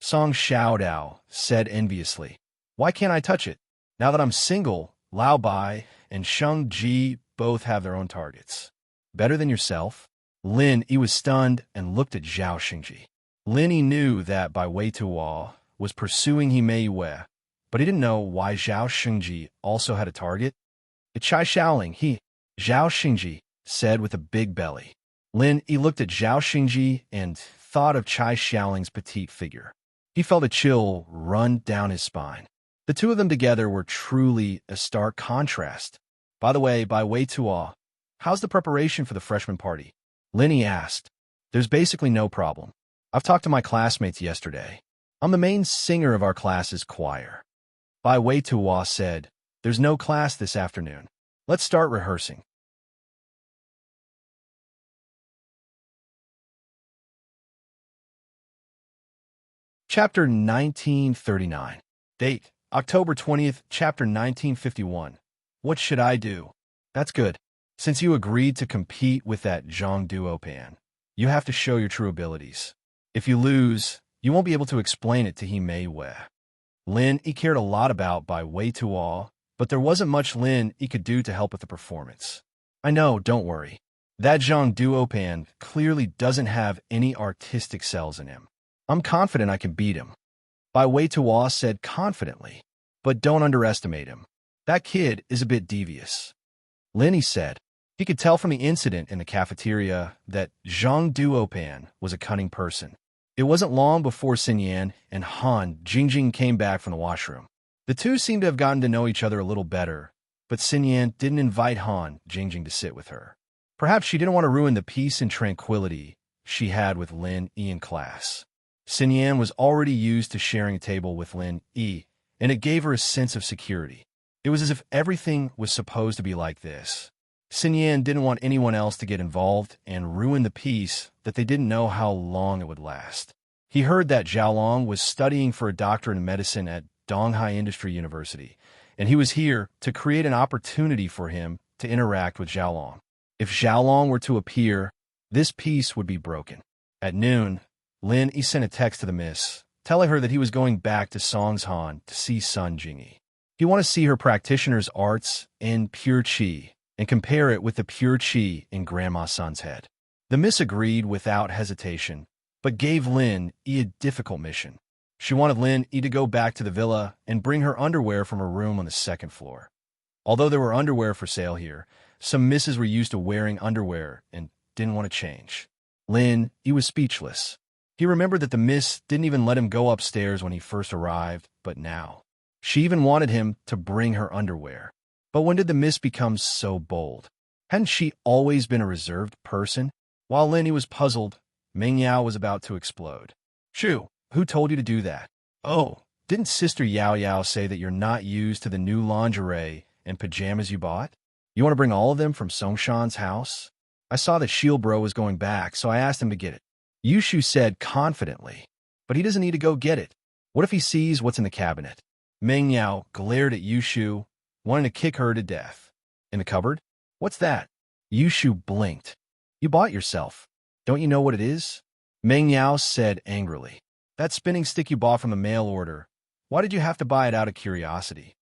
Song Xiaodao said enviously. "Why can't I touch it? Now that I'm single, Lao Bai and Sheng Ji both have their own targets." "Better than yourself?" Lin he was stunned and looked at Zhao Xingji. Lin he knew that Bai Wei Tuo was pursuing Mei Yue, but he didn't know why Zhao Xingji also had a target. "It's Chai Xiaoling, Zhao Xingji said with a big belly. Lin he looked at Zhao Xingji and thought of Chai Xiaoling's petite figure. He felt a chill run down his spine. The two of them together were truly a stark contrast. "By the way, Bai Wei Tuo, how's the preparation for the freshman party?" Linny asked. "There's basically no problem. I've talked to my classmates yesterday. I'm the main singer of our class's choir." Bai Wei Tuo said, "There's no class this afternoon. Let's start rehearsing." Chapter 1939. Date, October 20th, Chapter 1951. What should I do? That's good. Since you agreed to compete with that Zhang Duopan, you have to show your true abilities. If you lose, you won't be able to explain it to Mei Yue. Lin he cared a lot about Bai Wei Tuo, but there wasn't much Lin he could do to help with the performance. "I know, don't worry. That Zhang Duopan clearly doesn't have any artistic cells in him. I'm confident I can beat him." Bai Wei Tuo said confidently, "But don't underestimate him. That kid is a bit devious." Lin he said. He could tell from the incident in the cafeteria that Zhang Duopan was a cunning person. It wasn't long before Xinyan and Han Jingjing came back from the washroom. The two seemed to have gotten to know each other a little better, but Xinyan didn't invite Han Jingjing to sit with her. Perhaps she didn't want to ruin the peace and tranquility she had with Lin Yi in class. Xinyan was already used to sharing a table with Lin Yi, and it gave her a sense of security. It was as if everything was supposed to be like this. Xinyan didn't want anyone else to get involved and ruin the peace that they didn't know how long it would last. He heard that Zhaolong was studying for a doctorate in medicine at Donghai Industry University, and he was here to create an opportunity for him to interact with Zhaolong. If Zhaolong were to appear, this peace would be broken. At noon, Lin he sent a text to the miss, telling her that he was going back to Songshan to see Sun Jingyi. He wanted to see her practitioner's arts in pure qi and compare it with the pure qi in Grandma Sun's head. The miss agreed without hesitation, but gave Lin Yi a difficult mission. She wanted Lin Yi to go back to the villa and bring her underwear from her room on the second floor. Although there were underwear for sale here, some misses were used to wearing underwear and didn't want to change. Lin Yi was speechless. He remembered that the miss didn't even let him go upstairs when he first arrived, but now. She even wanted him to bring her underwear. But when did the miss become so bold? Hadn't she always been a reserved person? While Lin Yi was puzzled, Meng Yao was about to explode. "Shu, who told you to do that?" "Oh, didn't Sister Yao Yao say that you're not used to the new lingerie and pajamas you bought? You want to bring all of them from Songshan's house? I saw that Shield Bro was going back, so I asked him to get it." Yushu said confidently, "But he doesn't need to go get it. What if he sees what's in the cabinet?" Meng Yao glared at Yushu, wanting to kick her to death. "In the cupboard? What's that?" Yushu blinked. "You bought yourself. Don't you know what it is?" Meng Yao said angrily. "That spinning stick you bought from the mail order. Why did you have to buy it out of curiosity?"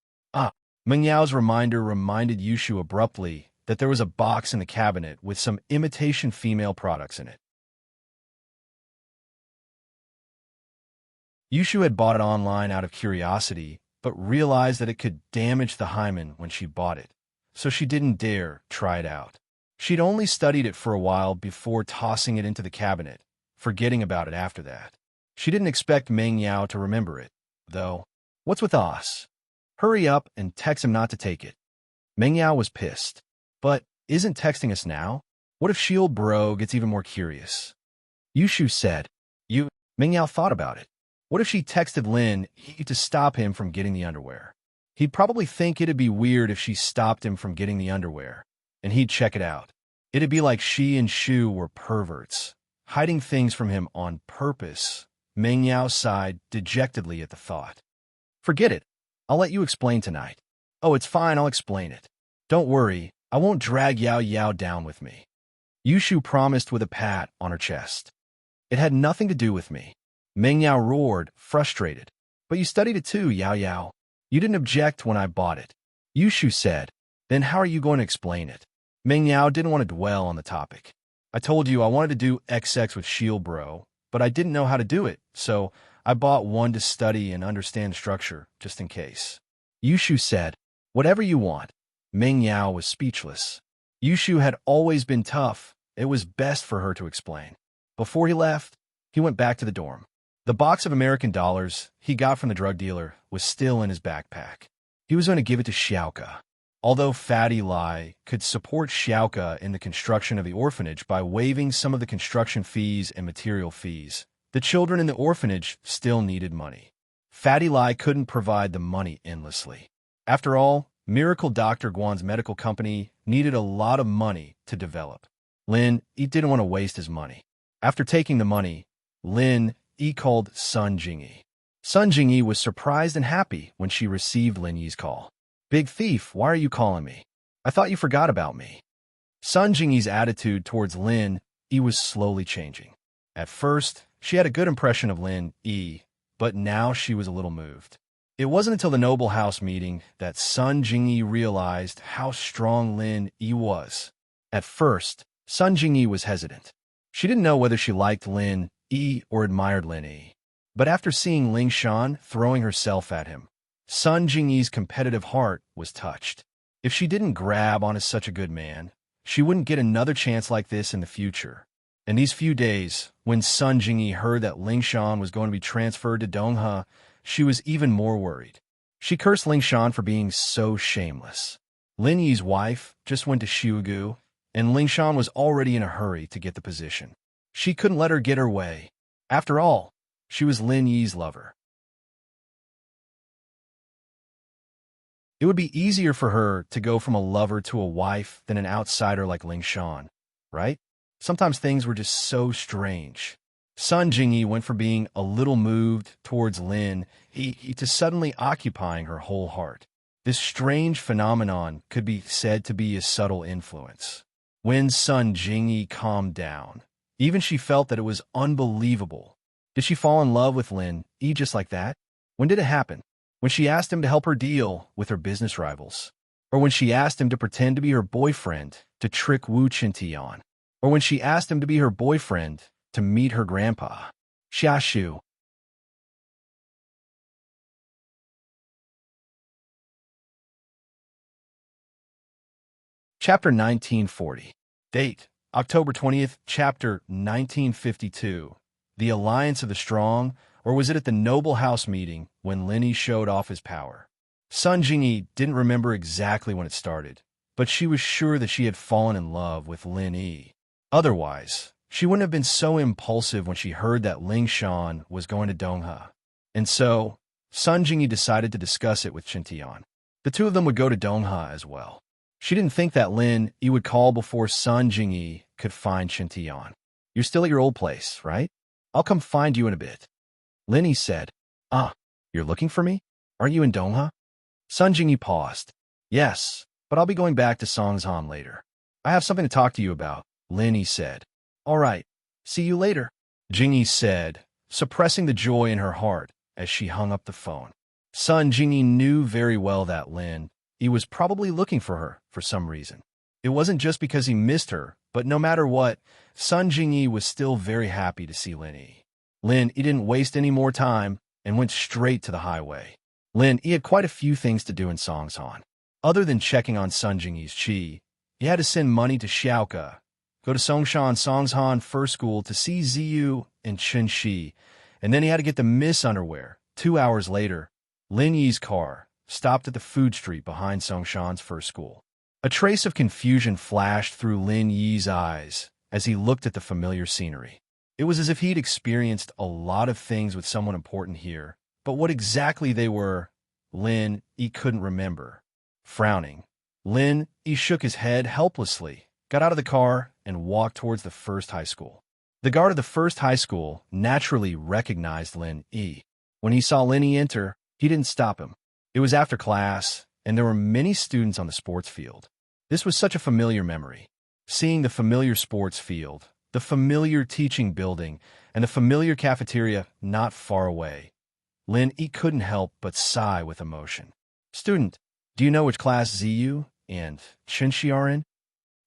Meng Yao's reminder reminded Yushu abruptly that there was a box in the cabinet with some imitation female products in it. Yushu had bought it online out of curiosity, but realized that it could damage the hymen when she bought it, so she didn't dare try it out. She'd only studied it for a while before tossing it into the cabinet, forgetting about it after that. She didn't expect Meng Yao to remember it, though. What's with Os? Hurry up and text him not to take it. Meng Yao was pissed. But isn't texting us now? What if Shield Bro gets even more curious? Yushu said. Meng Yao thought about it. What if she texted Lin Yi to stop him from getting the underwear? He'd probably think it'd be weird if she stopped him from getting the underwear, and he'd check it out. It'd be like she and Shu were perverts, hiding things from him on purpose. Meng Yao sighed dejectedly at the thought. Forget it. I'll let you explain tonight. Oh, it's fine, I'll explain it. Don't worry, I won't drag Yao Yao down with me. Yushu promised with a pat on her chest. It had nothing to do with me. Meng Yao roared, frustrated. But you studied it too, Yao Yao. You didn't object when I bought it. Yushu said. Then how are you going to explain it? Meng Yao didn't want to dwell on the topic. I told you I wanted to do XX with Shield Bro, but I didn't know how to do it, so I bought one to study and understand structure, just in case. Yushu said. Whatever you want. Meng Yao was speechless. Yushu had always been tough. It was best for her to explain. Before he left, he went back to the dorm. The box of American dollars he got from the drug dealer was still in his backpack. He was going to give it to Xiaoka. Although Fatty Lai could support Xiaoka in the construction of the orphanage by waiving some of the construction fees and material fees, the children in the orphanage still needed money. Fatty Lai couldn't provide the money endlessly. After all, Miracle Dr. Guan's medical company needed a lot of money to develop. Lin Yi didn't want to waste his money. After taking the money, Lin Yi called Sun Jingyi. Sun Jingyi was surprised and happy when she received Lin Yi's call. Big thief, why are you calling me? I thought you forgot about me. Sun Jingyi's attitude towards Lin Yi was slowly changing. At first, she had a good impression of Lin Yi, but now she was a little moved. It wasn't until the Noble House meeting that Sun Jingyi realized how strong Lin Yi was. At first, Sun Jingyi was hesitant. She didn't know whether she liked Lin Yi or admired Lin Yi. But after seeing Ling Shan throwing herself at him, Sun Jingyi's competitive heart was touched. If she didn't grab onto such a good man, she wouldn't get another chance like this in the future. In these few days, when Sun Jingyi heard that Ling Shan was going to be transferred to Donghe, she was even more worried. She cursed Ling Shan for being so shameless. Lin Yi's wife just went to Xiugu, and Ling Shan was already in a hurry to get the position. She couldn't let her get her way. After all, she was Lin Yi's lover. It would be easier for her to go from a lover to a wife than an outsider like Ling Shan, right? Sometimes things were just so strange. Sun Jingyi went from being a little moved towards Lin Yi to suddenly occupying her whole heart. This strange phenomenon could be said to be a subtle influence. When Sun Jingyi calmed down, even she felt that it was unbelievable. Did she fall in love with Lin Yi just like that? When did it happen? When she asked him to help her deal with her business rivals? Or when she asked him to pretend to be her boyfriend to trick Wu Qintian? Or when she asked him to be her boyfriend to meet her grandpa? Xiashu. Chapter 1940. Date, October 20th, Chapter 1952. The Alliance of the Strong, or was it at the Noble House meeting when Lin Yi showed off his power? Sun Jingyi didn't remember exactly when it started, but she was sure that she had fallen in love with Lin Yi. Otherwise, she wouldn't have been so impulsive when she heard that Ling Shan was going to Donghe. And so, Sun Jingyi decided to discuss it with Qintian. The two of them would go to Donghe as well. She didn't think that Lin Yi would call before Sun Jingyi could find Qintian. You're still at your old place, right? I'll come find you in a bit. Lin Yi said. You're looking for me? Aren't you in Donghe? Sun Jingyi paused. Yes, but I'll be going back to Songzhan later. I have something to talk to you about, Lin Yi said. All right, see you later, Jingyi said, suppressing the joy in her heart as she hung up the phone. Sun Jingyi knew very well that Lin Yi was probably looking for her for some reason. It wasn't just because he missed her, but no matter what, Sun Jingyi was still very happy to see Lin Yi. Lin Yi didn't waste any more time and went straight to the highway. Lin Yi had quite a few things to do in Songzhan. Other than checking on Sun Jingyi's chi, He had to send money to Xiaoka, go to Songshan Songshan First School to see Ziyu and Chenxi, and then he had to get the Miss underwear. 2 hours later, Lin Yi's car stopped at the food street behind Songshan's first school. A trace of confusion flashed through Lin Yi's eyes as he looked at the familiar scenery. It was as if he'd experienced a lot of things with someone important here, but what exactly they were, Lin Yi couldn't remember. Frowning, Lin Yi shook his head helplessly, got out of the car, and walked towards the first high school. The guard of the first high school naturally recognized Lin Yi. When he saw Lin Yi enter, he didn't stop him. It was after class, and there were many students on the sports field. This was such a familiar memory. Seeing the familiar sports field, the familiar teaching building, and the familiar cafeteria not far away, Lin Yi couldn't help but sigh with emotion. "Student, do you know which class Ziyu and Chenxi are in?"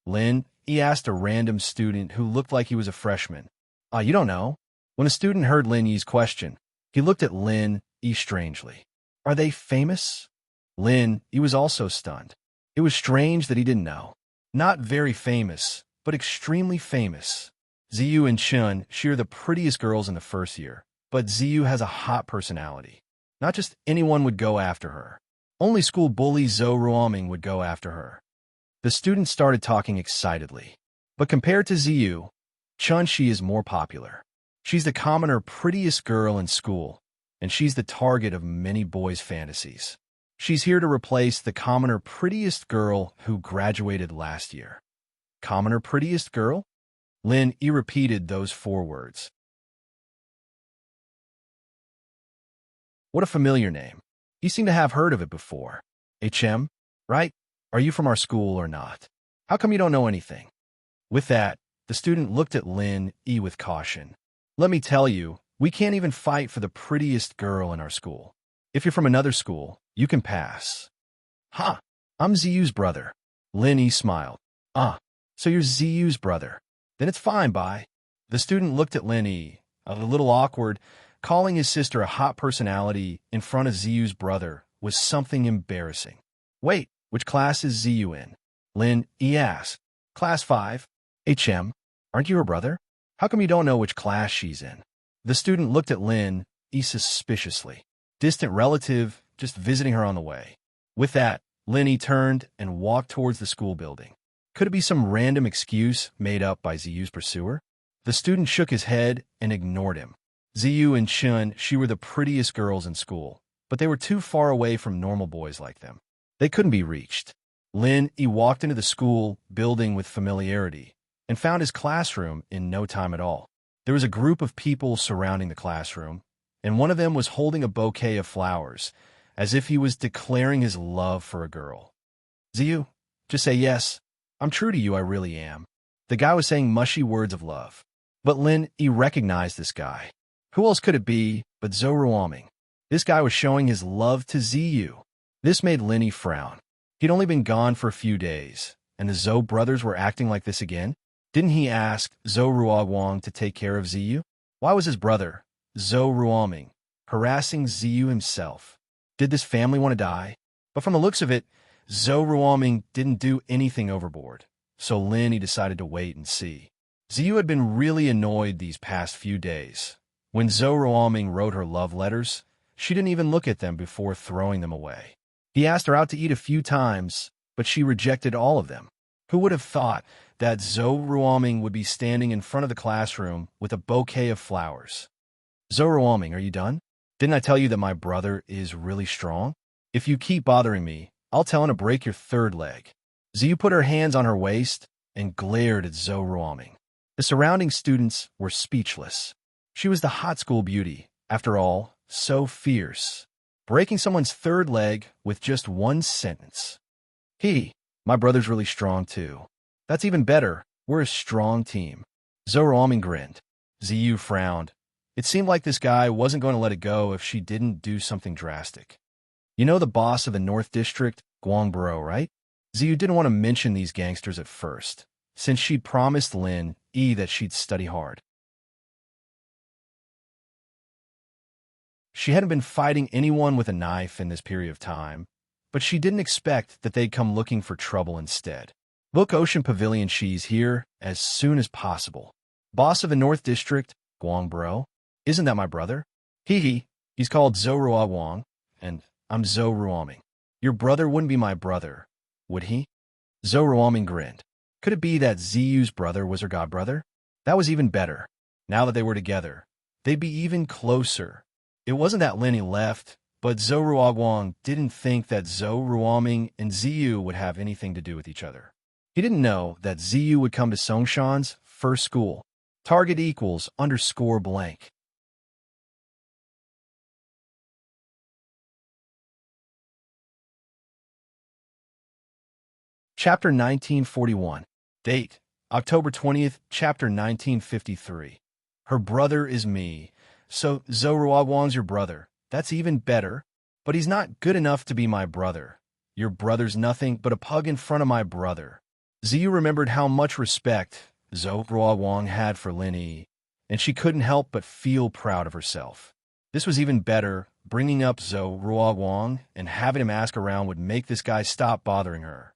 Lin Yi asked a random student who looked like he was a freshman. You don't know." When a student heard Lin Yi's question, he looked at Lin Yi strangely. "Are they famous?" Lin Yi was also stunned. It was strange that he didn't know. Not very famous, but extremely famous. Ziyu and Chenxi are the prettiest girls in the first year, but Ziyu has a hot personality. Not just anyone would go after her. Only school bully Zhou Ruoming would go after her. The students started talking excitedly. But compared to Ziyu, Chenxi is more popular. She's the commoner prettiest girl in school, and she's the target of many boys' fantasies. She's here to replace the commoner prettiest girl who graduated last year. Commoner prettiest girl? Lin Yi repeated those 4 words. What a familiar name. You seem to have heard of it before. HM, right? Are you from our school or not? How come you don't know anything? With that, the student looked at Lin Yi with caution. "Let me tell you, we can't even fight for the prettiest girl in our school. If you're from another school, you can pass." "Huh, I'm Ziyu's brother." Lin Yi smiled. So you're Ziyu's brother. Then it's fine, bye." The student looked at Lin Yi, a little awkward. Calling his sister a hot personality in front of Ziyu's brother was something embarrassing. "Wait, which class is Ziyu in?" Lin Yi asked. "Class 5. HM, aren't you her brother? How come you don't know which class she's in?" The student looked at Lin Yi suspiciously. Distant relative, just visiting her on the way. With that, Lin Yi turned and walked towards the school building. Could it be some random excuse made up by Ziyu's pursuer? The student shook his head and ignored him. Ziyu and Chenxi were the prettiest girls in school, but they were too far away from normal boys like them. They couldn't be reached. Lin Yi walked into the school building with familiarity and found his classroom in no time at all. There was a group of people surrounding the classroom, and one of them was holding a bouquet of flowers, as if he was declaring his love for a girl. "Ziyu, just say yes. I'm true to you, I really am." The guy was saying mushy words of love. But Lin Yi recognized this guy. Who else could it be but Zhou Ruoming? This guy was showing his love to Ziyu. This made Lin Yi frown. He'd only been gone for a few days, and the Zhou brothers were acting like this again? Didn't he ask Zhou Ruoguang to take care of Ziyu? Why was his brother, Zhou Ruoming, harassing Ziyu himself? Did this family want to die? But from the looks of it, Zhou Ruoming didn't do anything overboard, so Lin Yi decided to wait and see. Ziyu had been really annoyed these past few days. When Zhou Ruoming wrote her love letters, she didn't even look at them before throwing them away. He asked her out to eat a few times, but she rejected all of them. Who would have thought that Zhou Ruoming would be standing in front of the classroom with a bouquet of flowers? "Zhou Ruoming, are you done? Didn't I tell you that my brother is really strong? If you keep bothering me, I'll tell him to break your 3rd leg." Ziyu put her hands on her waist and glared at Zhou Ruoming. The surrounding students were speechless. She was the hot school beauty, after all, so fierce. Breaking someone's 3rd leg with just one sentence. My brother's really strong too." "That's even better. We're a strong team." Zhou Ruoming grinned. Ziyu frowned. It seemed like this guy wasn't going to let it go if she didn't do something drastic. "You know the boss of the North District, Guangbro, right?" Ziyu didn't want to mention these gangsters at first, since she'd promised Lin Yi that she'd study hard. She hadn't been fighting anyone with a knife in this period of time, but she didn't expect that they'd come looking for trouble instead. Book Ocean Pavilion She's here as soon as possible. Boss of the North District, Guang bro. Isn't that my brother? He's called Zhou Ruoguang, and I'm Zhou Ruoming. Your brother wouldn't be my brother, would he? Zhou Ruoming grinned. Could it be that Ziyu's brother was her godbrother? That was even better. Now that they were together, they'd be even closer. It wasn't that Lenny left, but Zhou Ruoguang didn't think that Zhou Ruoming and Ziyu would have anything to do with each other. He didn't know that Ziyu would come to Songshan's first school. Target equals underscore blank. Chapter 1941. Date, October 20th, Chapter 1953. Her brother is me. So Zhou Ruoguang's your brother. That's even better. But he's not good enough to be my brother. Your brother's nothing but a pug in front of my brother. Ziyu remembered how much respect Zhou Ruoguang had for Lin Yi, and she couldn't help but feel proud of herself. This was even better. Bringing up Zhou Ruoguang and having him ask around would make this guy stop bothering her.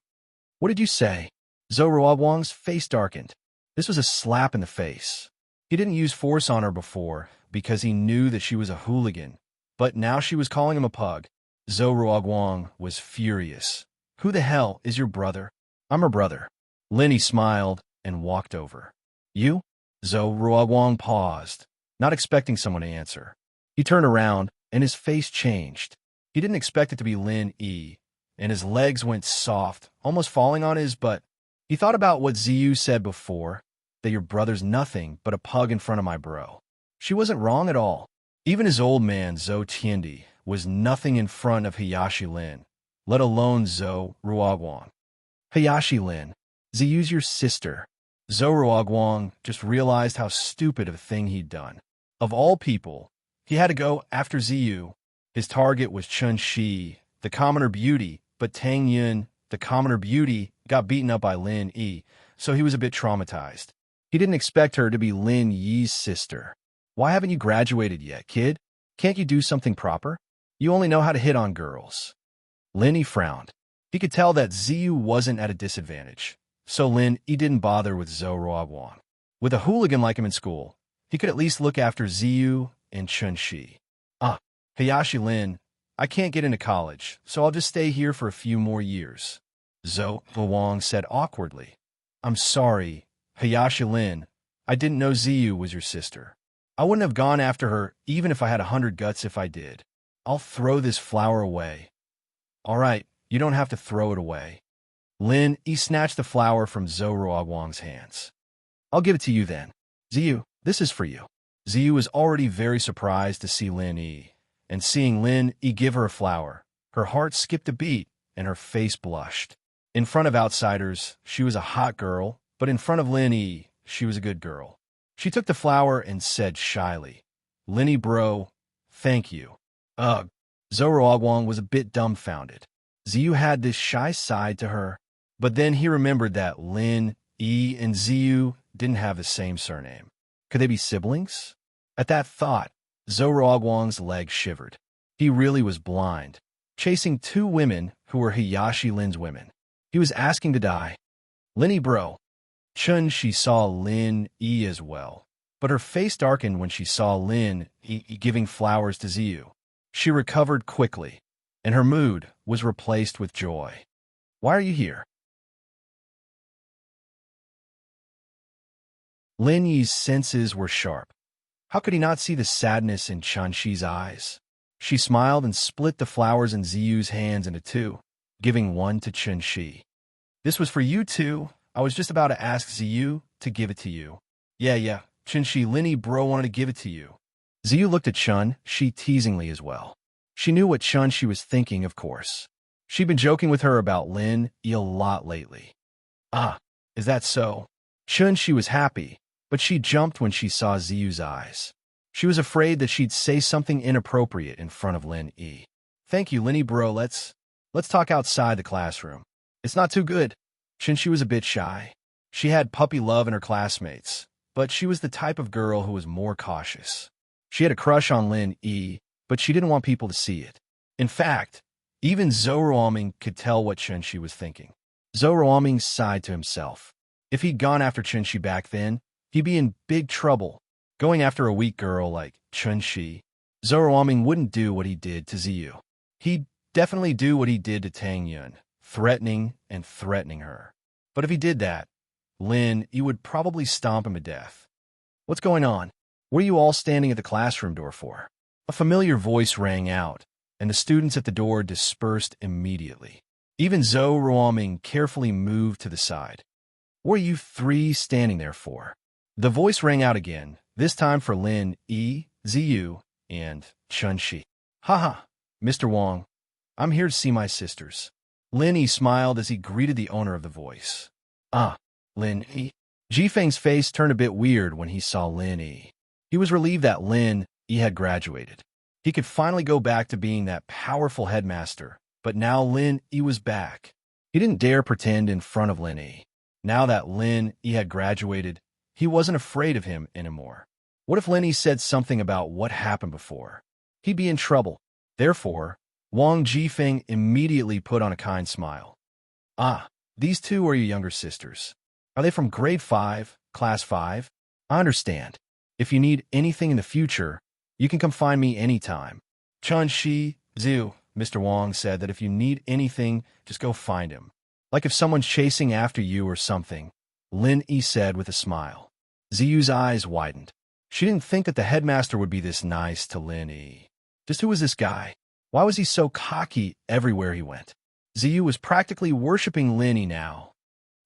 What did you say? Zhou Ruoguang's face darkened. This was a slap in the face. He didn't use force on her before because he knew that she was a hooligan, but now she was calling him a pug. Zhou Ruoguang was furious. Who the hell is your brother? I'm her brother. Lenny smiled and walked over. You? Zhou Ruoguang paused, not expecting someone to answer. He turned around, and his face changed. He didn't expect it to be Lin Yi, and his legs went soft, almost falling on his butt. He thought about what Ziyu said before, that your brother's nothing but a pug in front of my bro. She wasn't wrong at all. Even his old man, Zhou Tiandi, was nothing in front of Hayashi Lin, let alone Zhou Ruoguang. Hayashi Lin, Ziyu's your sister. Zhou Ruoguang just realized how stupid of a thing he'd done. Of all people, he had to go after Ziyu. His target was Chun Shi, the commoner beauty, but Tang Yun, the commoner beauty, got beaten up by Lin Yi, so he was a bit traumatized. He didn't expect her to be Lin Yi's sister. Why haven't you graduated yet, kid? Can't you do something proper? You only know how to hit on girls. Lin Yi frowned. He could tell that Ziyu wasn't at a disadvantage, so Lin Yi didn't bother with Zhou Ruoguang. With a hooligan like him in school, he could at least look after Ziyu and Chun Shi. Hayashi Lin, I can't get into college, so I'll just stay here for a few more years. Zhou Ruoguang said awkwardly. I'm sorry, Hayashi Lin. I didn't know Ziyu was your sister. I wouldn't have gone after her even if I had 100 guts if I did. I'll throw this flower away. All right, you don't have to throw it away. Lin Yi snatched the flower from Zhou Ruoguang's hands. I'll give it to you then. Ziyu, this is for you. Ziyu was already very surprised to see Lin Yi, and seeing Lin Yi give her a flower, her heart skipped a beat and her face blushed. In front of outsiders, she was a hot girl, but in front of Lin Yi, she was a good girl. She took the flower and said shyly, Lin Yi bro, thank you. Ugh. Zhou Ruoguang was a bit dumbfounded. Ziyu had this shy side to her, but then he remembered that Lin Yi and Ziyu didn't have the same surname. Could they be siblings? At that thought, Zhou Ruoguang's legs shivered. He really was blind, chasing two women who were Hayashi Lin's women. He was asking to die. Lin Yi bro. Chun Shi saw Lin Yi as well, but her face darkened when she saw Lin Yi giving flowers to Ziyu. She recovered quickly, and her mood was replaced with joy. Why are you here? Lin Yi's senses were sharp. How could he not see the sadness in Chun Shi's eyes? She smiled and split the flowers in Ziyu's hands into two, giving one to Chun Shi. This was for you too. I was just about to ask Ziyu to give it to you. Yeah, Chun Shi, Lin Yi bro wanted to give it to you. Ziyu looked at Chun Shi teasingly as well. She knew what Chun Shi was thinking, of course. She'd been joking with her about Lin Yi a lot lately. Is that so? Chun Shi was happy, but she jumped when she saw Ziyu's eyes. She was afraid that she'd say something inappropriate in front of Lin Yi. Thank you, Lin Yi bro, let's talk outside the classroom. It's not too good. Chun Shi was a bit shy. She had puppy love in her classmates, but she was the type of girl who was more cautious. She had a crush on Lin Yi, but she didn't want people to see it. In fact, even Zhou Ruoming could tell what Chun Shi was thinking. Zoroaming sighed to himself. If he'd gone after Chunshi back then, he'd be in big trouble. Going after a weak girl like Chunshi, Zoroaming wouldn't do what he did to Ziyu. He'd definitely do what he did to Tang Yun, threatening and threatening her. But if he did that, Lin, he would probably stomp him to death. What's going on? What are you all standing at the classroom door for? A familiar voice rang out, and the students at the door dispersed immediately. Even Zoroaming carefully moved to the side. What are you three standing there for? The voice rang out again, this time for Lin, Ziyu, and Chunshi. Haha, Mr. Wong, I'm here to see my sisters. Lin Yi smiled as he greeted the owner of the voice. Ah, Lin Yi. Jifeng's face turned a bit weird when he saw Lin Yi. He was relieved that Lin Yi had graduated. He could finally go back to being that powerful headmaster, but now Lin Yi was back. He didn't dare pretend in front of Lin Yi. Now that Lin Yi had graduated, he wasn't afraid of him anymore. What if Lin Yi said something about what happened before? He'd be in trouble. Therefore, Wang Jifeng immediately put on a kind smile. Ah, these two are your younger sisters. Are they from grade 5, class 5? I understand. If you need anything in the future, you can come find me anytime. Chunshi, Zhu, Mr. Wang said that if you need anything, just go find him. Like if someone's chasing after you or something, Lin Yi said with a smile. Ziyu's eyes widened. She didn't think that the headmaster would be this nice to Lin Yi. Just who was this guy? Why was he so cocky everywhere he went? Ziyu was practically worshipping Lin Yi now.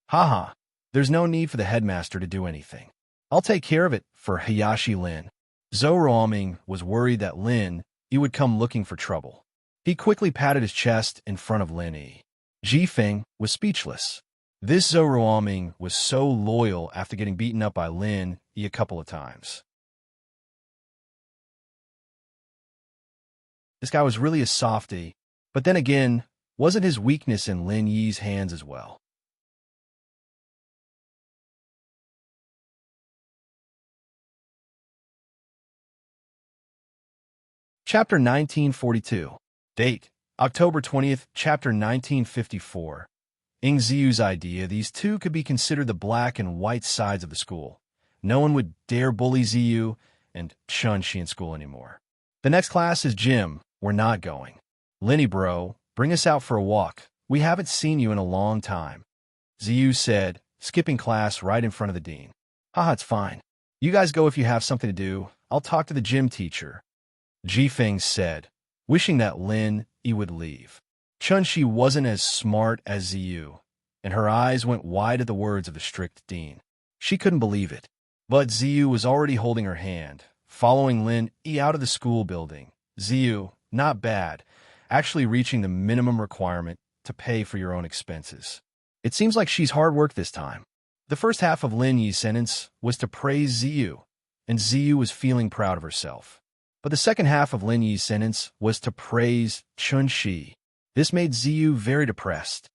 Haha, there's no need for the headmaster to do anything. I'll take care of it for Hayashi Lin. Zoroaming was worried that Lin Yi would come looking for trouble. He quickly patted his chest in front of Lin Yi. Jifeng was speechless. This Zoroaming was so loyal after getting beaten up by Lin Yi a couple of times. This guy was really a softie, but then again, wasn't his weakness in Lin Yi's hands as well? Chapter 1942. Date: October 20th, Chapter 1954. In Ziyu's idea, these two could be considered the black and white sides of the school. No one would dare bully Ziyu and Chunshi in school anymore. The next class is gym. We're not going. Linny bro, bring us out for a walk. We haven't seen you in a long time. Ziyu said, skipping class right in front of the dean. Haha, it's fine. You guys go if you have something to do. I'll talk to the gym teacher. Jifeng said, wishing that Lin Yi would leave. Chunshi wasn't as smart as Ziyu, and her eyes went wide at the words of the strict dean. She couldn't believe it. But Ziyu was already holding her hand, following Lin Yi out of the school building. Ziyu, not bad, actually reaching the minimum requirement to pay for your own expenses. It seems like she's hard work this time. The first half of Lin Yi's sentence was to praise Ziyu, and Ziyu was feeling proud of herself. But the second half of Lin Yi's sentence was to praise Chunshi. This made Ziyu very depressed.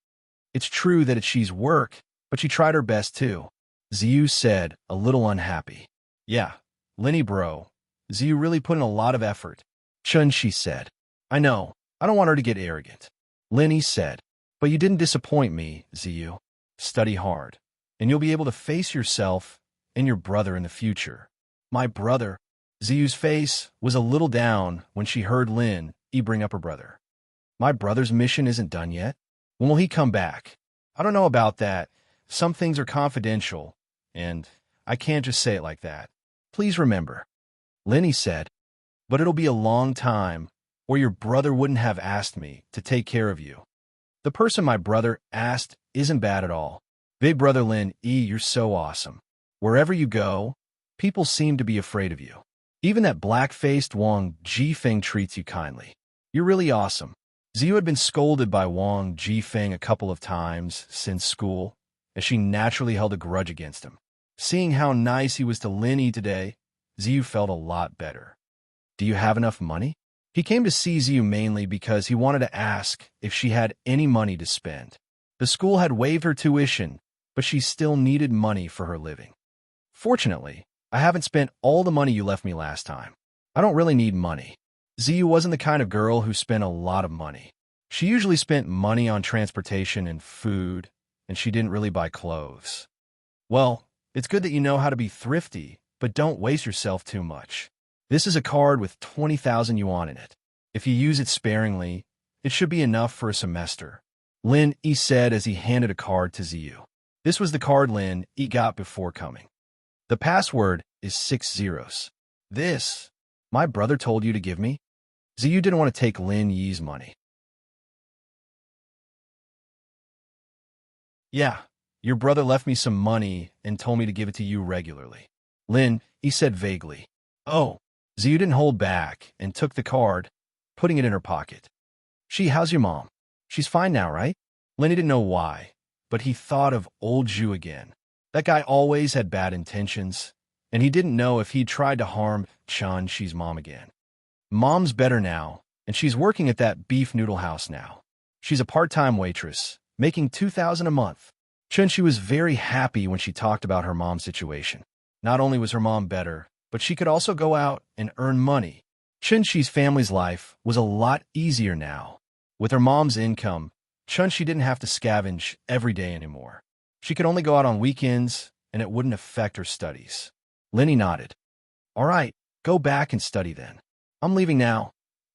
It's true that it's she's work, but she tried her best too. Ziyu said, a little unhappy. Yeah, Linny bro, Ziyu really put in a lot of effort. Chunshi said, I know, I don't want her to get arrogant. Linny said, but you didn't disappoint me, Ziyu. Study hard, and you'll be able to face yourself and your brother in the future. My brother? Ziyu's face was a little down when she heard Lin Yi bring up her brother. My brother's mission isn't done yet. When will he come back? I don't know about that. Some things are confidential, and I can't just say it like that. Please remember. Linny said, but it'll be a long time, or your brother wouldn't have asked me to take care of you. The person my brother asked isn't bad at all. Big brother Lin Yi, you're so awesome. Wherever you go, people seem to be afraid of you. Even that black-faced Wang Jifeng treats you kindly. You're really awesome. Ziyu had been scolded by Wang Jifeng a couple of times since school, as she naturally held a grudge against him. Seeing how nice he was to Lin Yi today, Ziyu felt a lot better. Do you have enough money? He came to see Ziyu mainly because he wanted to ask if she had any money to spend. The school had waived her tuition, but she still needed money for her living. Fortunately, I haven't spent all the money you left me last time. I don't really need money. Ziyu wasn't the kind of girl who spent a lot of money. She usually spent money on transportation and food, and she didn't really buy clothes. Well, it's good that you know how to be thrifty, but don't waste yourself too much. This is a card with 20,000 yuan in it. If you use it sparingly, it should be enough for a semester. Lin Yi said as he handed a card to Ziyu. This was the card Lin Yi got before coming. The password is 6 zeros. This, my brother told you to give me? Ziyu didn't want to take Lin Yi's money. Yeah, your brother left me some money and told me to give it to you regularly. Lin Yi said vaguely. Oh, Ziyu didn't hold back and took the card, putting it in her pocket. How's your mom? She's fine now, right? Lin Yi didn't know why, but he thought of old Zhu again. That guy always had bad intentions, and he didn't know if he'd tried to harm Qi's mom again. Mom's better now, and she's working at that beef noodle house now. She's a part-time waitress, making 2,000 a month. Qianxi was very happy when she talked about her mom's situation. Not only was her mom better, but she could also go out and earn money. Qianxi's family's life was a lot easier now. With her mom's income, Qianxi didn't have to scavenge every day anymore. She could only go out on weekends, and it wouldn't affect her studies. Linny nodded. All right, go back and study then. I'm leaving now.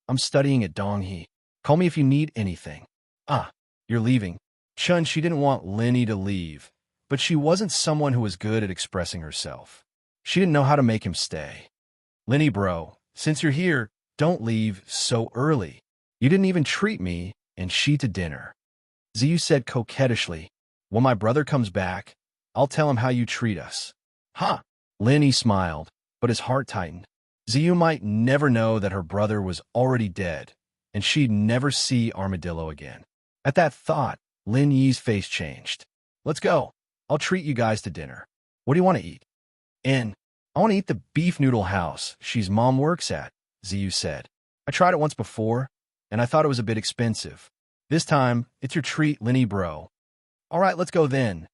I'm studying at Donghe. Call me if you need anything. Ah, you're leaving. Qianxi didn't want Linny to leave, but she wasn't someone who was good at expressing herself. She didn't know how to make him stay. Linny bro, since you're here, don't leave so early. You didn't even treat me and she to dinner. Ziyu said coquettishly, when my brother comes back, I'll tell him how you treat us. Huh? Linny smiled, but his heart tightened. Ziyu might never know that her brother was already dead, and she'd never see Armadillo again. At that thought, Lin Yi's face changed. Let's go. I'll treat you guys to dinner. What do you want to eat? I want to eat the beef noodle house she's mom works at, Ziyu said. I tried it once before, and I thought it was a bit expensive. This time, it's your treat, Linny bro. All right, let's go then.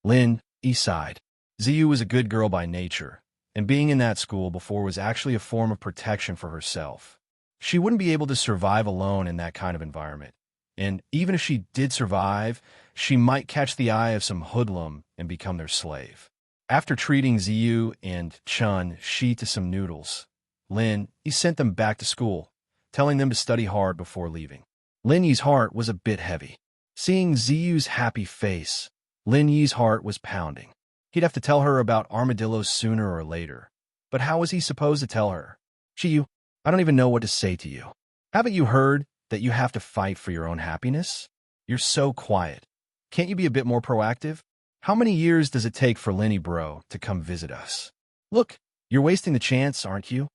Lin Yi sighed. Ziyu was a good girl by nature, and being in that school before was actually a form of protection for herself. She wouldn't be able to survive alone in that kind of environment. And even if she did survive, she might catch the eye of some hoodlum and become their slave. After treating Ziyu and Qianxi to some noodles, Lin Yi sent them back to school, telling them to study hard before leaving. Lin Yi's heart was a bit heavy. Seeing Ziyu's happy face, Lin Yi's heart was pounding. He'd have to tell her about armadillos sooner or later. But how was he supposed to tell her? Ziyu, I don't even know what to say to you. Haven't you heard that you have to fight for your own happiness? You're so quiet. Can't you be a bit more proactive? How many years does it take for Linny bro to come visit us? Look, you're wasting the chance, aren't you?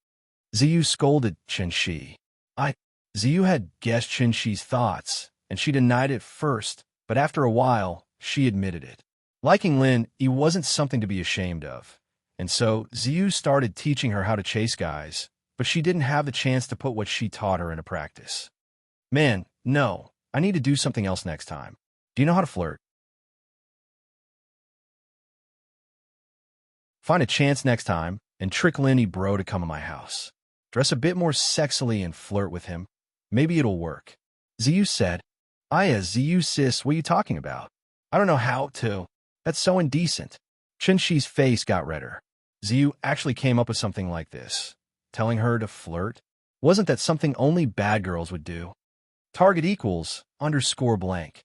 Ziyu scolded Qianxi. Ziyu had guessed Qianxi's thoughts, and she denied it first, but after a while, she admitted it. Liking Lin Yi wasn't something to be ashamed of, and so Ziyu started teaching her how to chase guys, but she didn't have the chance to put what she taught her into practice. Man, no, I need to do something else next time. Do you know how to flirt? Find a chance next time and trick Linny bro to come to my house. Dress a bit more sexily and flirt with him. Maybe it'll work. Ziyu said. Ziyu sis, what are you talking about? I don't know how to. That's so indecent. Qianxi's face got redder. Ziyu actually came up with something like this. Telling her to flirt? Wasn't that something only bad girls would do? Target equals _blank.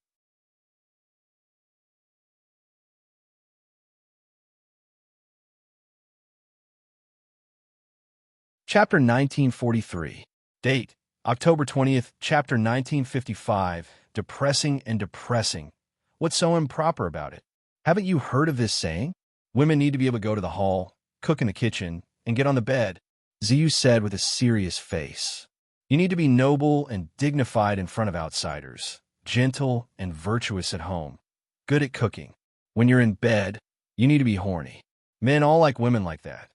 Chapter 1943. Date, October 20th, Chapter 1955. Depressing and depressing. What's so improper about it? Haven't you heard of this saying? Women need to be able to go to the hall, cook in the kitchen, and get on the bed, Ziyu said with a serious face. You need to be noble and dignified in front of outsiders, gentle and virtuous at home, good at cooking. When you're in bed, you need to be horny. Men all like women like that.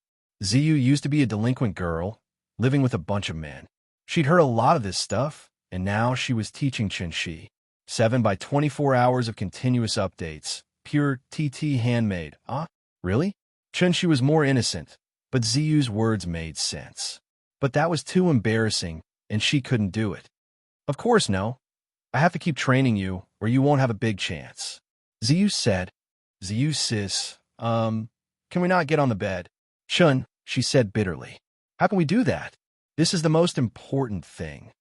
Ziyu used to be a delinquent girl, living with a bunch of men. She'd heard a lot of this stuff, and now she was teaching Qianxi. 7 by 24 hours of continuous updates, pure TT handmade. Really? Qianxi was more innocent, but Ziyu's words made sense. But that was too embarrassing, and she couldn't do it. Of course no. I have to keep training you, or you won't have a big chance. Ziyu said. Ziyu sis, can we not get on the bed? Shun, she said bitterly. How can we do that? This is the most important thing.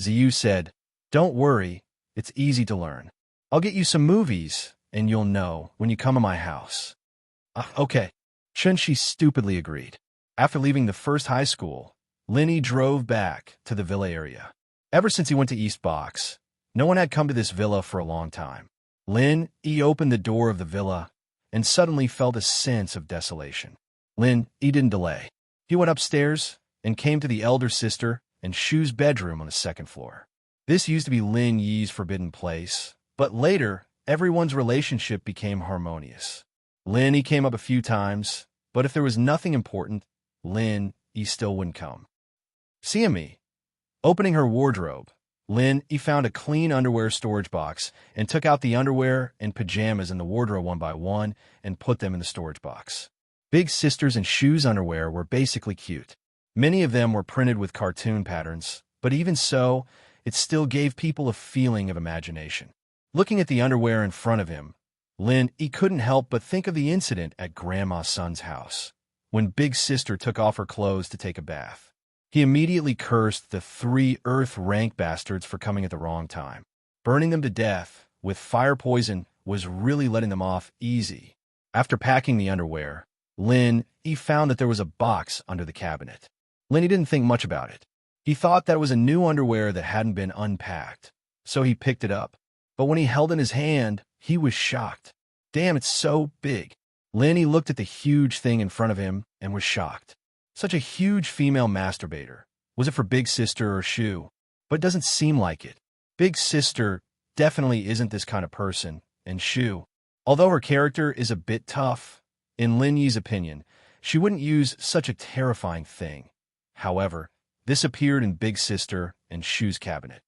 Ziyu said, don't worry, it's easy to learn. I'll get you some movies, and you'll know when you come to my house. Okay. Shun-Shi stupidly agreed. After leaving the first high school, Linny drove back to the villa area. Ever since he went to East Box, no one had come to this villa for a long time. Lin-Yi opened the door of the villa and suddenly felt a sense of desolation. Lin-Yi didn't delay. He went upstairs and came to the elder sister and Shu's bedroom on the second floor. This used to be Lin-Yi's forbidden place, but later, everyone's relationship became harmonious. Lin-Yi came up a few times, but if there was nothing important, Lin-Yi still wouldn't come. Seeing me, opening her wardrobe, Lin-Yi found a clean underwear storage box and took out the underwear and pajamas in the wardrobe one by one and put them in the storage box. Big Sister's and Shu's underwear were basically cute. Many of them were printed with cartoon patterns, but even so, it still gave people a feeling of imagination. Looking at the underwear in front of him, Lin-Yi couldn't help but think of the incident at Grandma Sun's house, when Big Sister took off her clothes to take a bath. He immediately cursed the 3 Earth-rank bastards for coming at the wrong time. Burning them to death with fire poison was really letting them off easy. After packing the underwear, Lin-Yi found that there was a box under the cabinet. Lin-Yi didn't think much about it. He thought that it was a new underwear that hadn't been unpacked, so he picked it up. But when he held it in his hand, he was shocked. Damn, it's so big. Lin-Yi looked at the huge thing in front of him and was shocked. Such a huge female masturbator. Was it for Big Sister or Shu? But it doesn't seem like it. Big Sister definitely isn't this kind of person, and Shu, although her character is a bit tough, in Lin-Yi's opinion, she wouldn't use such a terrifying thing. However, this appeared in Big Sister and Shu's cabinet.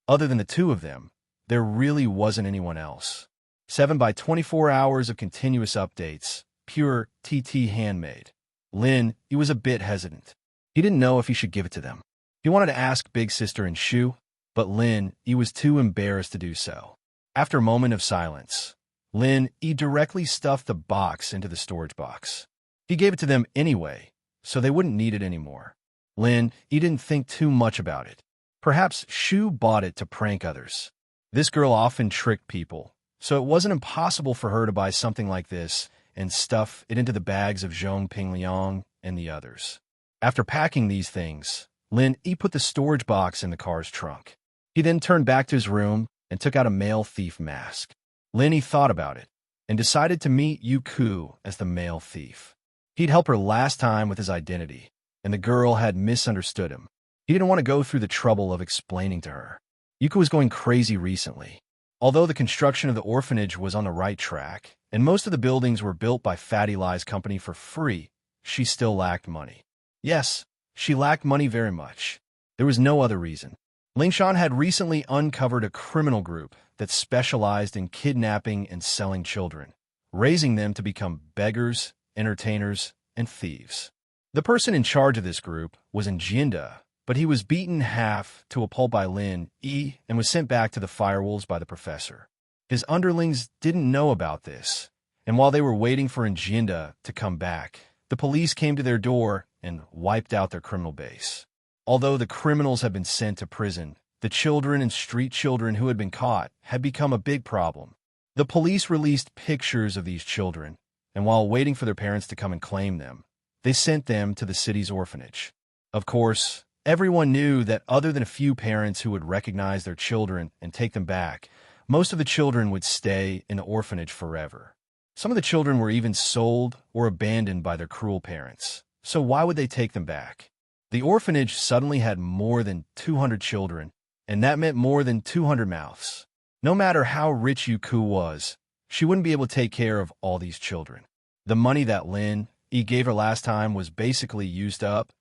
Other than the two of them, there really wasn't anyone else. 7 by 24 hours of continuous updates, pure TT handmade. Lin-Yi was a bit hesitant. He didn't know if he should give it to them. He wanted to ask Big Sister and Shu, but Lin-Yi was too embarrassed to do so. After a moment of silence, Lin-Yi directly stuffed the box into the storage box. He gave it to them anyway, so they wouldn't need it anymore. Lin-Yi didn't think too much about it. Perhaps Shu bought it to prank others. This girl often tricked people, so it wasn't impossible for her to buy something like this and stuff it into the bags of Zhong Pingliang and the others. After packing these things, Lin-Yi put the storage box in the car's trunk. He then turned back to his room and took out a male thief mask. Lin-Yi thought about it and decided to meet Yuku as the male thief. He'd helped her last time with his identity, and the girl had misunderstood him. He didn't want to go through the trouble of explaining to her. Yuku was going crazy recently. Although the construction of the orphanage was on the right track, and most of the buildings were built by Fatty Lie's company for free, she still lacked money. Yes, she lacked money very much. There was no other reason. Lingshan had recently uncovered a criminal group that specialized in kidnapping and selling children, raising them to become beggars, entertainers, and thieves. The person in charge of this group was Njinda, but he was beaten half to a pulp by Lin-Yi and was sent back to the firewolves by the professor. His underlings didn't know about this, and while they were waiting for Njinda to come back, the police came to their door and wiped out their criminal base. Although the criminals had been sent to prison, the children and street children who had been caught had become a big problem. The police released pictures of these children, and while waiting for their parents to come and claim them, they sent them to the city's orphanage. Of course, everyone knew that other than a few parents who would recognize their children and take them back, most of the children would stay in the orphanage forever. Some of the children were even sold or abandoned by their cruel parents, so why would they take them back? The orphanage suddenly had more than 200 children, and that meant more than 200 mouths. No matter how rich Yuku was, she wouldn't be able to take care of all these children. The money that Lin-Yi gave her last time was basically used up,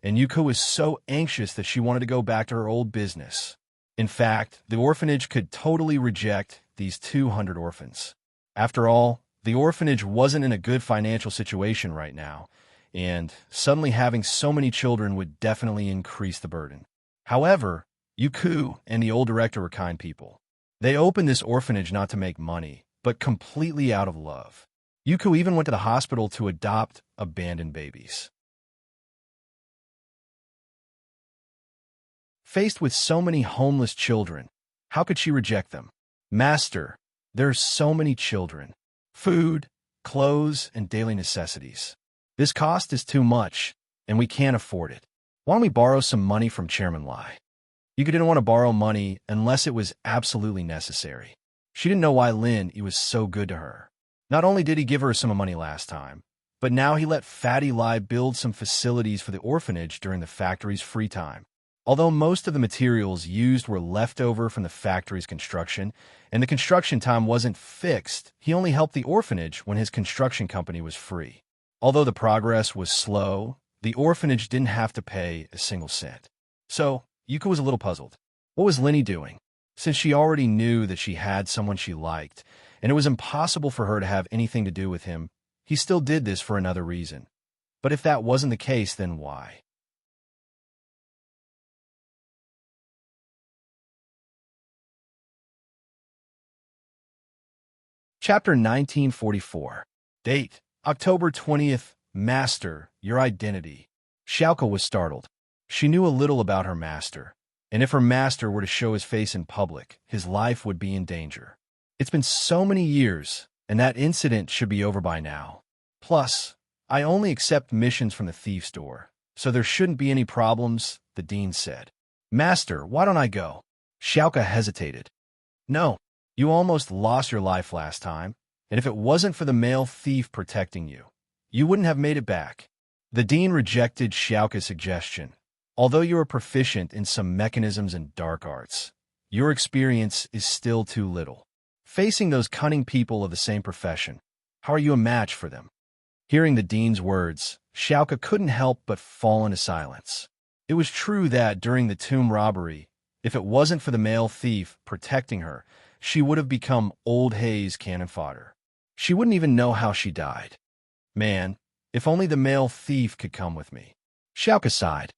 and Yuko was so anxious that she wanted to go back to her old business. In fact, the orphanage could totally reject these 200 orphans. After all, the orphanage wasn't in a good financial situation right now, and suddenly having so many children would definitely increase the burden. However, Yuku and the old director were kind people. They opened this orphanage not to make money, but completely out of love. Yuku even went to the hospital to adopt abandoned babies. Faced with so many homeless children, how could she reject them? Master, there are so many children. Food, clothes, and daily necessities. This cost is too much, and we can't afford it. Why don't we borrow some money from Chairman Lai? Yuka didn't want to borrow money unless it was absolutely necessary. She didn't know why he was so good to her. Not only did he give her some money last time, but now he let Fatty Lai build some facilities for the orphanage during the factory's free time. Although most of the materials used were left over from the factory's construction, and the construction time wasn't fixed, he only helped the orphanage when his construction company was free. Although the progress was slow, the orphanage didn't have to pay a single cent. So, Yuka was a little puzzled. What was Linny doing? Since she already knew that she had someone she liked, and it was impossible for her to have anything to do with him, he still did this for another reason. But if that wasn't the case, then why? Chapter 1944. Date: October 20th. Master, your identity. Xiaoka was startled. She knew a little about her master, and if her master were to show his face in public, his life would be in danger. It's been so many years, and that incident should be over by now. Plus, I only accept missions from the thief's door, so there shouldn't be any problems, the dean said. Master, why don't I go? Xiaoka hesitated. No, you almost lost your life last time, and if it wasn't for the male thief protecting you, you wouldn't have made it back. The dean rejected Xiaoka's suggestion. Although you are proficient in some mechanisms and dark arts, your experience is still too little. Facing those cunning people of the same profession, how are you a match for them? Hearing the dean's words, Xiaoka couldn't help but fall into silence. It was true that during the tomb robbery, if it wasn't for the male thief protecting her, she would have become Old Hay's cannon fodder. She wouldn't even know how she died. Man, if only the male thief could come with me. Xiaoka sighed.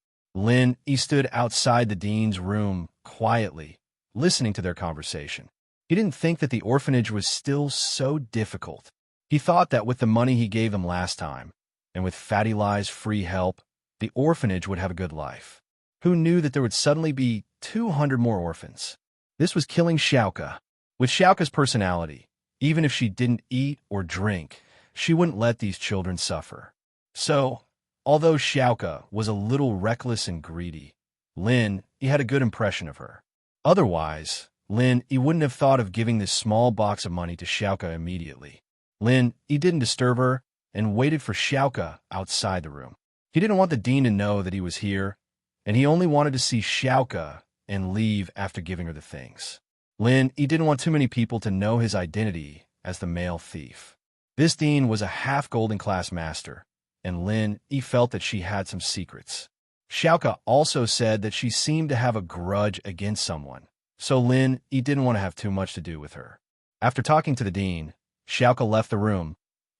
He stood outside the dean's room, quietly, listening to their conversation. He didn't think that the orphanage was still so difficult. He thought that with the money he gave them last time, and with Fatty Lai's free help, the orphanage would have a good life. Who knew that there would suddenly be 200 more orphans? This was killing Xiaoka. With Xiaoka's personality, even if she didn't eat or drink, she wouldn't let these children suffer. So, although Xiaoka was a little reckless and greedy, he had a good impression of her. Otherwise, he wouldn't have thought of giving this small box of money to Xiaoka immediately. He didn't disturb her and waited for Xiaoka outside the room. He didn't want the dean to know that he was here, and he only wanted to see Xiaoka and leave after giving her the things. He didn't want too many people to know his identity as the male thief. This dean was a half-golden class master, and he felt that she had some secrets. Xiaoka also said that she seemed to have a grudge against someone, so he didn't want to have too much to do with her. After talking to the dean, Xiaoka left the room,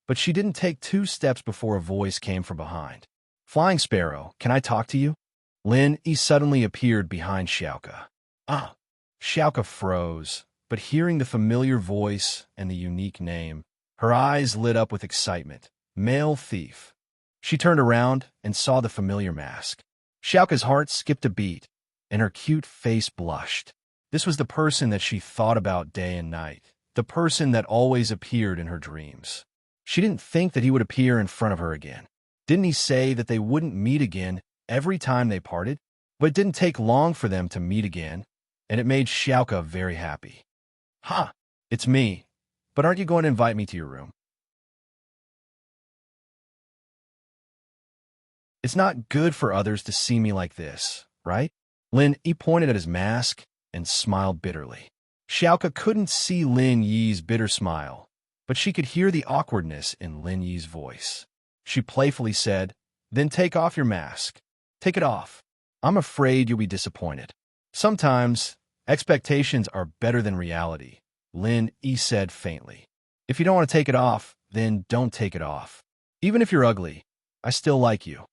but she didn't take 2 steps before a voice came from behind. Flying Sparrow, can I talk to you? He suddenly appeared behind Xiaoka. Ah! Xiaoka froze, but hearing the familiar voice and the unique name, her eyes lit up with excitement. Male thief. She turned around and saw the familiar mask. Xiaoka's heart skipped a beat, and her cute face blushed. This was the person that she thought about day and night, the person that always appeared in her dreams. She didn't think that he would appear in front of her again. Didn't he say that they wouldn't meet again every time they parted? But it didn't take long for them to meet again, and it made Xiaoka very happy. Ha! It's me. But aren't you going to invite me to your room? It's not good for others to see me like this, right? He pointed at his mask and smiled bitterly. Xiaoka couldn't see Lin Yi's bitter smile, but she could hear the awkwardness in Lin Yi's voice. She playfully said, Then take off your mask. Take it off. I'm afraid you'll be disappointed. Sometimes, expectations are better than reality, Lin Yi said faintly. If you don't want to take it off, then don't take it off. Even if you're ugly, I still like you.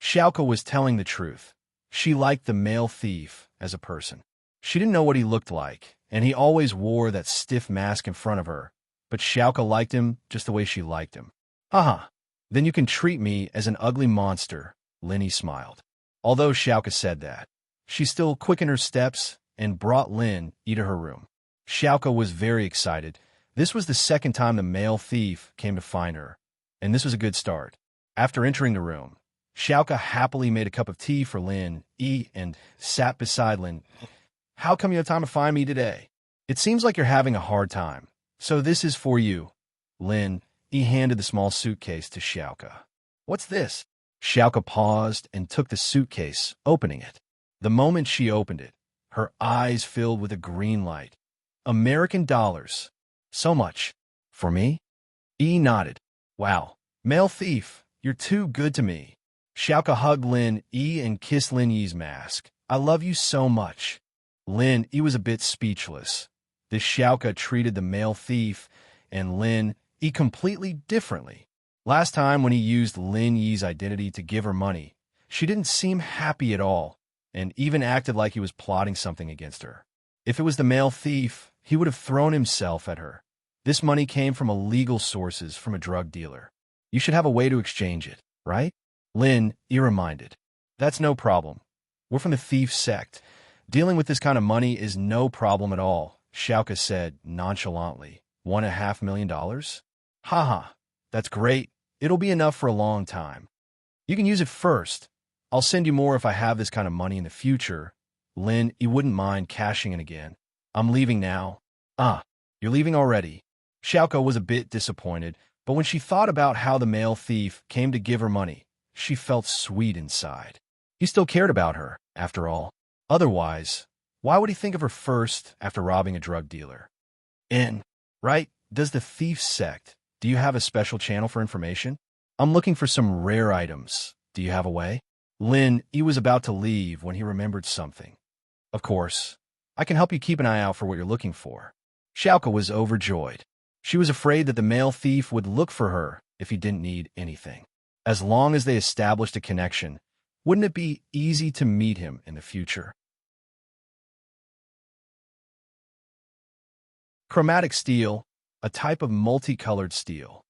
Xiaoka was telling the truth. She liked the male thief, as a person. She didn't know what he looked like, and he always wore that stiff mask in front of her, but Xiaoka liked him just the way she liked him. Haha, then you can treat me as an ugly monster, Linny smiled. Although Xiaoka said that, she still quickened her steps and brought Lin Yi to her room. Xiaoka was very excited. This was the second time the male thief came to find her, and this was a good start. After entering the room, Xiaoka happily made a cup of tea for Lin Yi and sat beside Lin. How come you have time to find me today? It seems like you're having a hard time, so this is for you. Lin Yi handed the small suitcase to Xiaoka. What's this? Xiaoka paused and took the suitcase, opening it. The moment she opened it, her eyes filled with a green light. American dollars. So much. For me? Yi nodded. Wow. Male thief, you're too good to me. Xiaoka hugged Lin Yi and kissed Lin Yi's mask. I love you so much. Lin Yi was a bit speechless. This Xiaoka treated the male thief and Lin Yi completely differently. Last time when he used Lin Yi's identity to give her money, she didn't seem happy at all, and even acted like he was plotting something against her. If it was the male thief, he would have thrown himself at her. This money came from illegal sources from a drug dealer. You should have a way to exchange it, right? Lin Yi reminded. That's no problem. We're from the thief sect. Dealing with this kind of money is no problem at all, Xiaoka said nonchalantly. $1.5 million? Haha, that's great. It'll be enough for a long time. You can use it first. I'll send you more if I have this kind of money in the future. Lin Yi wouldn't mind cashing in again. I'm leaving now. Ah, you're leaving already. Xiaoka was a bit disappointed, but when she thought about how the male thief came to give her money, she felt sweet inside. He still cared about her, after all. Otherwise, why would he think of her first after robbing a drug dealer? Right? Does the thief sect, do you have a special channel for information? I'm looking for some rare items. Do you have a way? Lin Yi was about to leave when he remembered something. Of course. I can help you keep an eye out for what you're looking for. Xiaoka was overjoyed. She was afraid that the male thief would look for her if he didn't need anything. As long as they established a connection, wouldn't it be easy to meet him in the future? Chromatic steel, a type of multicolored steel.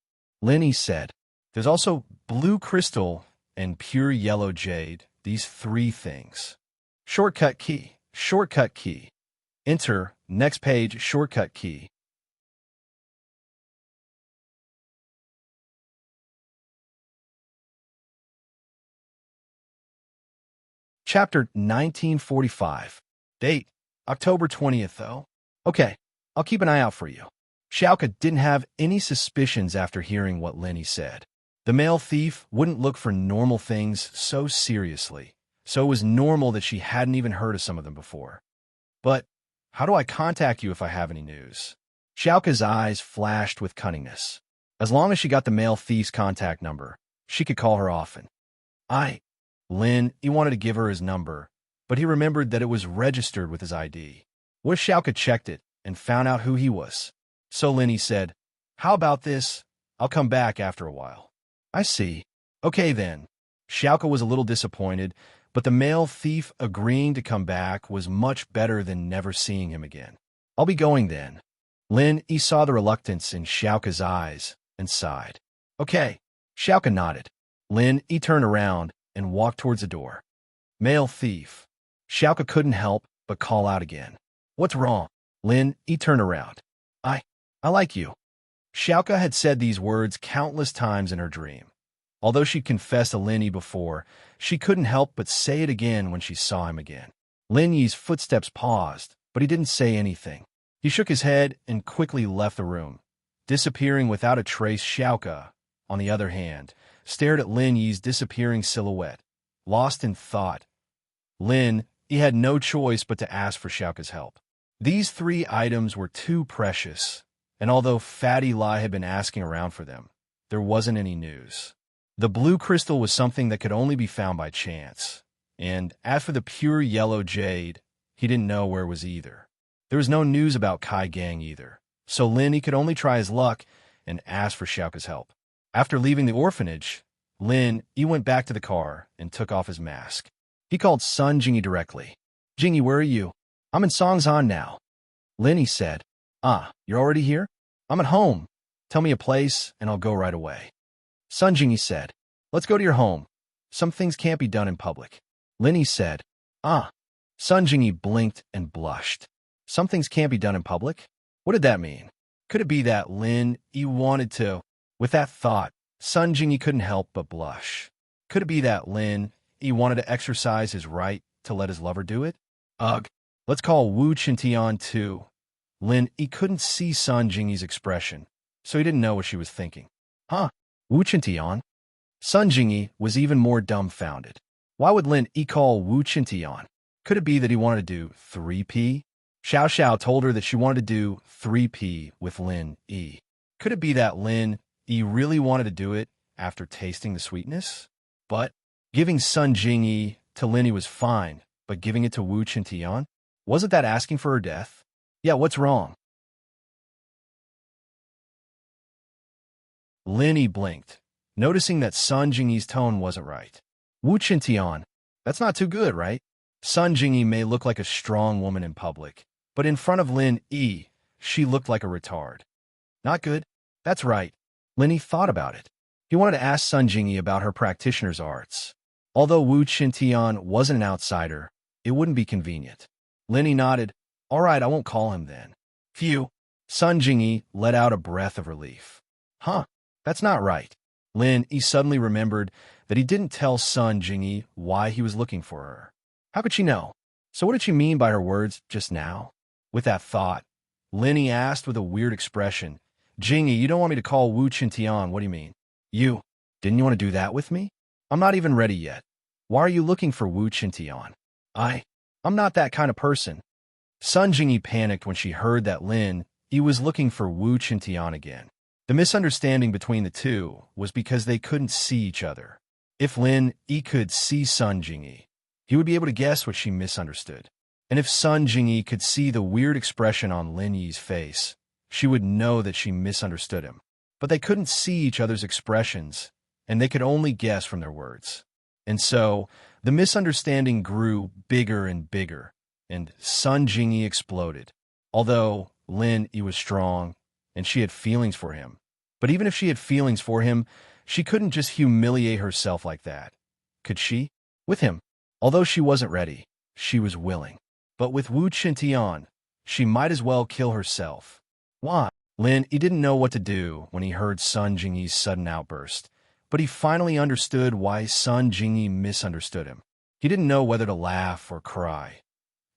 Lin Yi said, there's also blue crystal and pure yellow jade, these three things. Shortcut key, shortcut key. Enter, next page, shortcut key. Chapter 1945. Date, October 20th, though. Okay, I'll keep an eye out for you. Xiaoka didn't have any suspicions after hearing what Lin Yi said. The male thief wouldn't look for normal things so seriously, so it was normal that she hadn't even heard of some of them before. But how do I contact you if I have any news? Xiaoka's eyes flashed with cunningness. As long as she got the male thief's contact number, she could call her often. Lin Yi wanted to give her his number, but he remembered that it was registered with his ID. What if Xiaoka checked it and found out who he was? So Lin Yi said, how about this? I'll come back after a while. I see. Okay then. Xiaoka was a little disappointed, but the male thief agreeing to come back was much better than never seeing him again. I'll be going then. Lin Yi saw the reluctance in Xiaoka's eyes and sighed. Okay. Xiaoka nodded. Lin Yi turned around and walked towards the door. Male thief. Xiaoka couldn't help but call out again. What's wrong? Lin Yi turned around. I like you. Xiaoka had said these words countless times in her dream. Although she'd confessed to Lin Yi before, she couldn't help but say it again when she saw him again. Lin Yi's footsteps paused, but he didn't say anything. He shook his head and quickly left the room, disappearing without a trace. Xiaoka, on the other hand, stared at Lin Yi's disappearing silhouette, lost in thought. Lin Yi had no choice but to ask for Xiaoka's help. These three items were too precious, and although Fatty Lai had been asking around for them, there wasn't any news. The blue crystal was something that could only be found by chance, and as for the pure yellow jade, he didn't know where it was either. There was no news about Kai Gang either, so Lin Yi could only try his luck and ask for Xiaoka's help. After leaving the orphanage, Lin Yi went back to the car and took off his mask. He called Sun Jingyi directly. Jingy, where are you? I'm in Songs On now. Lenny said, Ah, you're already here? I'm at home. Tell me a place, and I'll go right away. Sun Jingy said, Let's go to your home. Some things can't be done in public. Lenny said, Ah. Sun Jingy blinked and blushed. Some things can't be done in public? What did that mean? Could it be that Lin Yi wanted to? With that thought, Sun Jingy couldn't help but blush. Could it be that Lin Yi wanted to exercise his right to let his lover do it? Ugh. Let's call Wu Chintian too. Lin Yi couldn't see Sun Jingy's expression, so he didn't know what she was thinking. Huh? Wu Chintian? Sun Jingy was even more dumbfounded. Why would Lin Yi call Wu Chintian? Could it be that he wanted to do 3P? Xiao Xiao told her that she wanted to do 3P with Lin Yi. Could it be that Lin Yi really wanted to do it after tasting the sweetness? But giving Sun Jingy to Lin Yi was fine, but giving it to Wu Chintian? Wasn't that asking for her death? Yeah, what's wrong? Lin Yi blinked, noticing that Sun Jingy's tone wasn't right. Wu Chintian, that's not too good, right? Sun Jingy may look like a strong woman in public, but in front of Lin Yi, she looked like a retard. Not good? That's right. Lin Yi thought about it. He wanted to ask Sun Jingy about her practitioner's arts. Although Wu Chintian wasn't an outsider, it wouldn't be convenient. Lin Yi nodded. All right, I won't call him then. Phew. Sun Jingy let out a breath of relief. Huh, that's not right. Lin Yi suddenly remembered that he didn't tell Sun Jingy why he was looking for her. How could she know? So what did she mean by her words just now? With that thought, Lin Yi asked with a weird expression, Jingy, you don't want me to call Wu Chintian, what do you mean? You, didn't you want to do that with me? I'm not even ready yet. Why are you looking for Wu Chintian? I'm not that kind of person. Sun Jingy panicked when she heard that Lin Yi was looking for Wu Chintian again. The misunderstanding between the two was because they couldn't see each other. If Lin Yi could see Sun Jingy, he would be able to guess what she misunderstood. And if Sun Jingy could see the weird expression on Lin Yi's face, she would know that she misunderstood him. But they couldn't see each other's expressions, and they could only guess from their words. And so, the misunderstanding grew bigger and bigger, and Sun Jingy exploded. Although Lin Yi was strong, and she had feelings for him. But even if she had feelings for him, she couldn't just humiliate herself like that. Could she? With him. Although she wasn't ready, she was willing. But with Wu Chintian, she might as well kill herself. Why? Lin Yi didn't know what to do when he heard Sun Jingy's sudden outburst, but he finally understood why Sun Jingy misunderstood him. He didn't know whether to laugh or cry.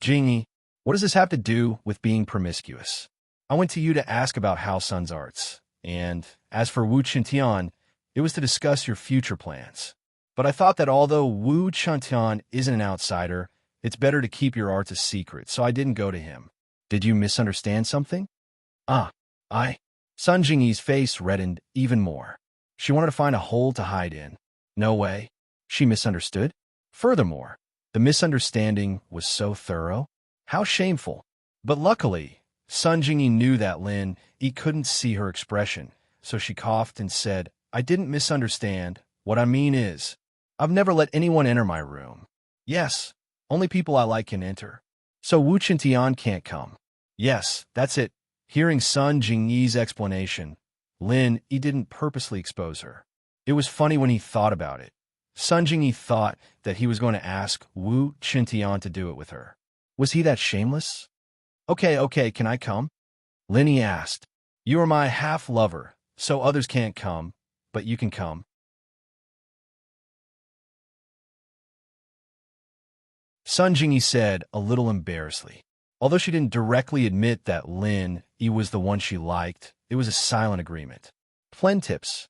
Jingy, what does this have to do with being promiscuous? I went to you to ask about Hao Sun's arts, and as for Wu Chintian, it was to discuss your future plans. But I thought that although Wu Chintian isn't an outsider, it's better to keep your arts a secret, so I didn't go to him. Did you misunderstand something? Sun Jingy's face reddened even more. She wanted to find a hole to hide in. No way. She misunderstood. Furthermore, the misunderstanding was so thorough. How shameful. But luckily, Sun Jingy knew that Lin Yi couldn't see her expression, so she coughed and said, I didn't misunderstand. What I mean is, I've never let anyone enter my room. Yes, only people I like can enter. So Wu Chintian can't come. Yes, that's it. Hearing Sun Jingy's explanation, Lin Yi didn't purposely expose her. It was funny when he thought about it. Sun Jingy thought that he was going to ask Wu Chintian to do it with her. Was he that shameless? Okay, can I come? Lin Yi asked. You are my half-lover, so others can't come, but you can come. Sun Jingy said, a little embarrassedly. Although she didn't directly admit that Lin Yi was the one she liked, it was a silent agreement. Plen tips.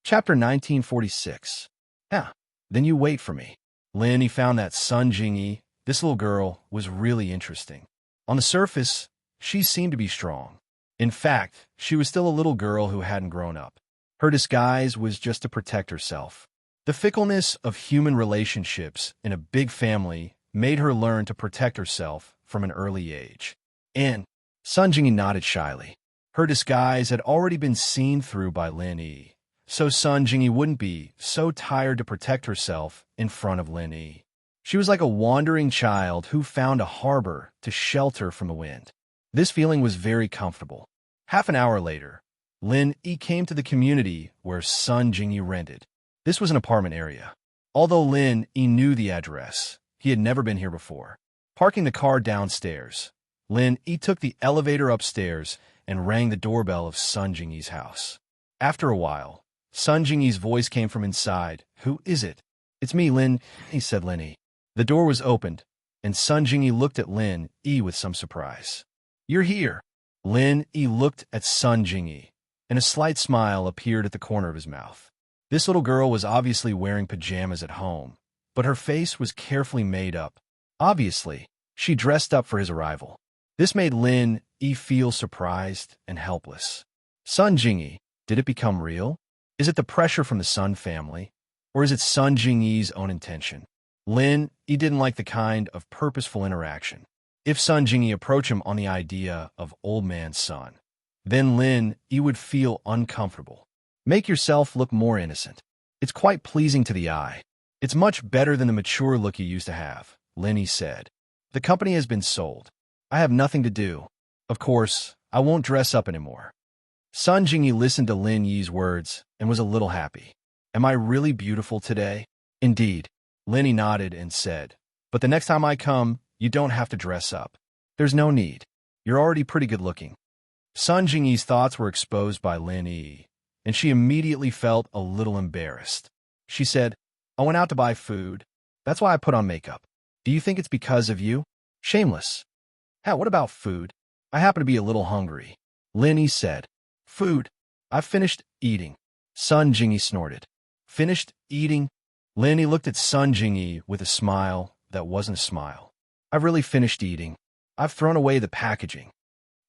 Chapter 1946. Yeah, then you wait for me. Lin Yi found that Sun Jingy, this little girl, was really interesting. On the surface, she seemed to be strong. In fact, she was still a little girl who hadn't grown up. Her disguise was just to protect herself. The fickleness of human relationships in a big family made her learn to protect herself from an early age. And Sun Jingy nodded shyly. Her disguise had already been seen through by Lin Yi, so Sun Jingyi wouldn't be so tired to protect herself in front of Lin Yi. She was like a wandering child who found a harbor to shelter from the wind. This feeling was very comfortable. Half an hour later, Lin Yi came to the community where Sun Jingyi rented. This was an apartment area. Although Lin Yi knew the address, he had never been here before. Parking the car downstairs, Lin Yi took the elevator upstairs and rang the doorbell of Sun Jingyi's house. After a while, Sun Jingyi's voice came from inside. "Who is it?" "It's me, Lin," he said. Lin Yi. The door was opened, and Sun Jingyi looked at Lin Yi with some surprise. "You're here." Lin Yi looked at Sun Jingyi, and a slight smile appeared at the corner of his mouth. This little girl was obviously wearing pajamas at home, but her face was carefully made up. Obviously, she dressed up for his arrival. This made Lin Yi feel surprised and helpless. Sun Jingyi, did it become real? Is it the pressure from the Sun family, or is it Sun Jingyi's own intention? Lin Yi didn't like the kind of purposeful interaction. If Sun Jingyi approached him on the idea of old man Sun, then Lin Yi would feel uncomfortable. Make yourself look more innocent. It's quite pleasing to the eye. It's much better than the mature look you used to have, Lin Yi said. The company has been sold. I have nothing to do. Of course, I won't dress up anymore. Sun Jingyi listened to Lin Yi's words and was a little happy. Am I really beautiful today? Indeed. Lin Yi nodded and said, but the next time I come, you don't have to dress up. There's no need. You're already pretty good looking. Sun Jingyi's thoughts were exposed by Lin Yi, and she immediately felt a little embarrassed. She said, I went out to buy food. That's why I put on makeup. Do you think it's because of you? Shameless. Hey, what about food? I happen to be a little hungry. Lin Yi said, Food? I've finished eating. Sun Jingyi snorted. Finished eating? Lin Yi looked at Sun Jingyi with a smile that wasn't a smile. I've really finished eating. I've thrown away the packaging.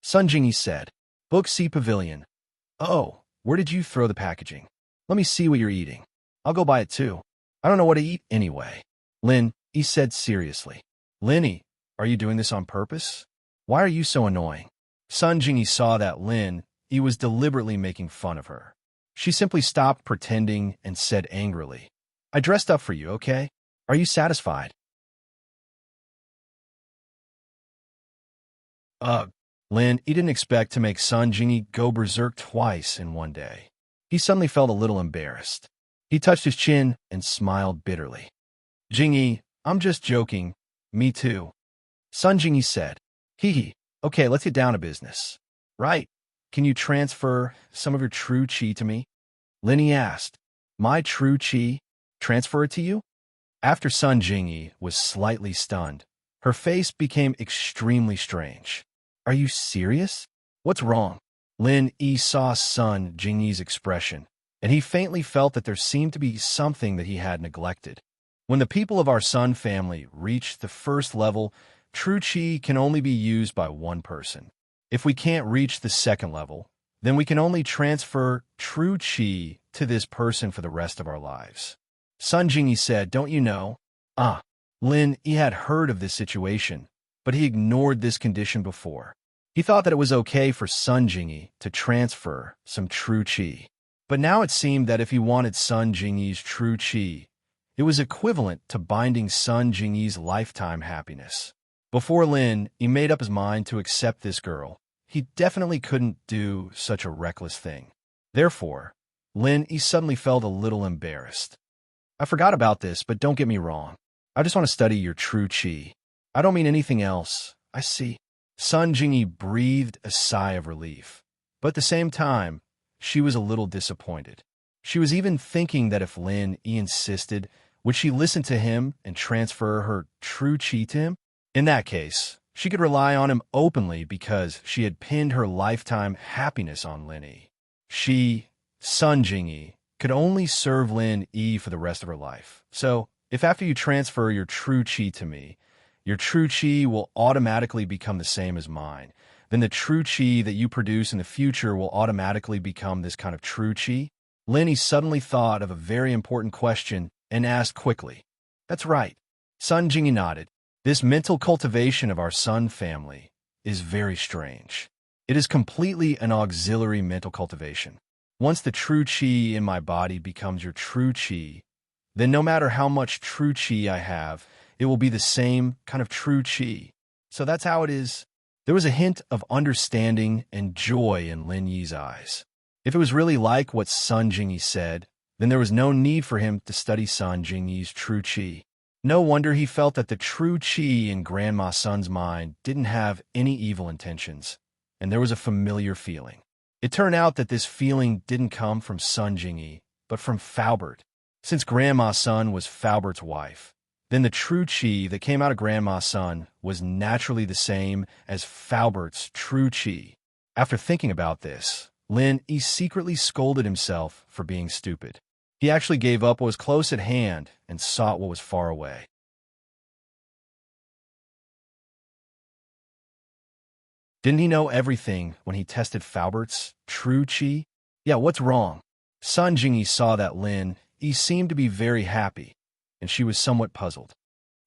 Sun Jingyi said, Book C Pavilion. Oh, where did you throw the packaging? Let me see what you're eating. I'll go buy it too. I don't know what to eat anyway. Lin Yi said seriously. Lin Yi, are you doing this on purpose? Why are you so annoying? Sun Jingyi saw that Lin Yi was deliberately making fun of her. She simply stopped pretending and said angrily, I dressed up for you, okay? Are you satisfied? Ugh. Lin Yi didn't expect to make Sun Jingyi go berserk twice in one day. He suddenly felt a little embarrassed. He touched his chin and smiled bitterly. Jingyi, I'm just joking. Me too. Sun Jingyi said, Hee hee. Okay, let's get down to business. Right. Can you transfer some of your true chi to me? Lin Yi asked. My true chi? Transfer it to you? After Sun Jingyi was slightly stunned, her face became extremely strange. Are you serious? What's wrong? Lin Yi saw Sun Jingyi's expression, and he faintly felt that there seemed to be something that he had neglected. When the people of our Sun family reach the first level, true chi can only be used by one person. If we can't reach the second level, then we can only transfer true chi to this person for the rest of our lives. Sun Jingyi said, Don't you know? Lin Yi had heard of this situation, but he ignored this condition before. He thought that it was okay for Sun Jingyi to transfer some true chi. But now it seemed that if he wanted Sun Jingyi's true chi, it was equivalent to binding Sun Jingyi's lifetime happiness. Before Lin Yi made up his mind to accept this girl, he definitely couldn't do such a reckless thing. Therefore, Lin Yi suddenly felt a little embarrassed. I forgot about this, but don't get me wrong. I just want to study your true chi. I don't mean anything else. I see. Sun Jingyi breathed a sigh of relief, but at the same time, she was a little disappointed. She was even thinking that if Lin Yi insisted, would she listen to him and transfer her true chi to him? In that case, she could rely on him openly because she had pinned her lifetime happiness on Lin Yi. She, Sun Jingyi, could only serve Lin Yi for the rest of her life. So, if after you transfer your true chi to me, your true chi will automatically become the same as mine, then the true chi that you produce in the future will automatically become this kind of true chi? Lin Yi suddenly thought of a very important question and asked quickly. That's right. Sun Jingyi nodded. This mental cultivation of our Sun family is very strange. It is completely an auxiliary mental cultivation. Once the true chi in my body becomes your true chi, then no matter how much true chi I have, it will be the same kind of true chi. So that's how it is. There was a hint of understanding and joy in Lin Yi's eyes. If it was really like what Sun Jingyi said, then there was no need for him to study Sun Jingyi's true chi. No wonder he felt that the true chi in Grandma Sun's mind didn't have any evil intentions, and there was a familiar feeling. It turned out that this feeling didn't come from Sun Jingyi, but from Faubert. Since Grandma Sun was Faubert's wife, then the true chi that came out of Grandma Sun was naturally the same as Faubert's true chi. After thinking about this, Lin Yi secretly scolded himself for being stupid. He actually gave up what was close at hand and sought what was far away. Didn't he know everything when he tested Faubert's true chi? Yeah, what's wrong? Sun Jingyi saw that Lin Yi seemed to be very happy, and she was somewhat puzzled.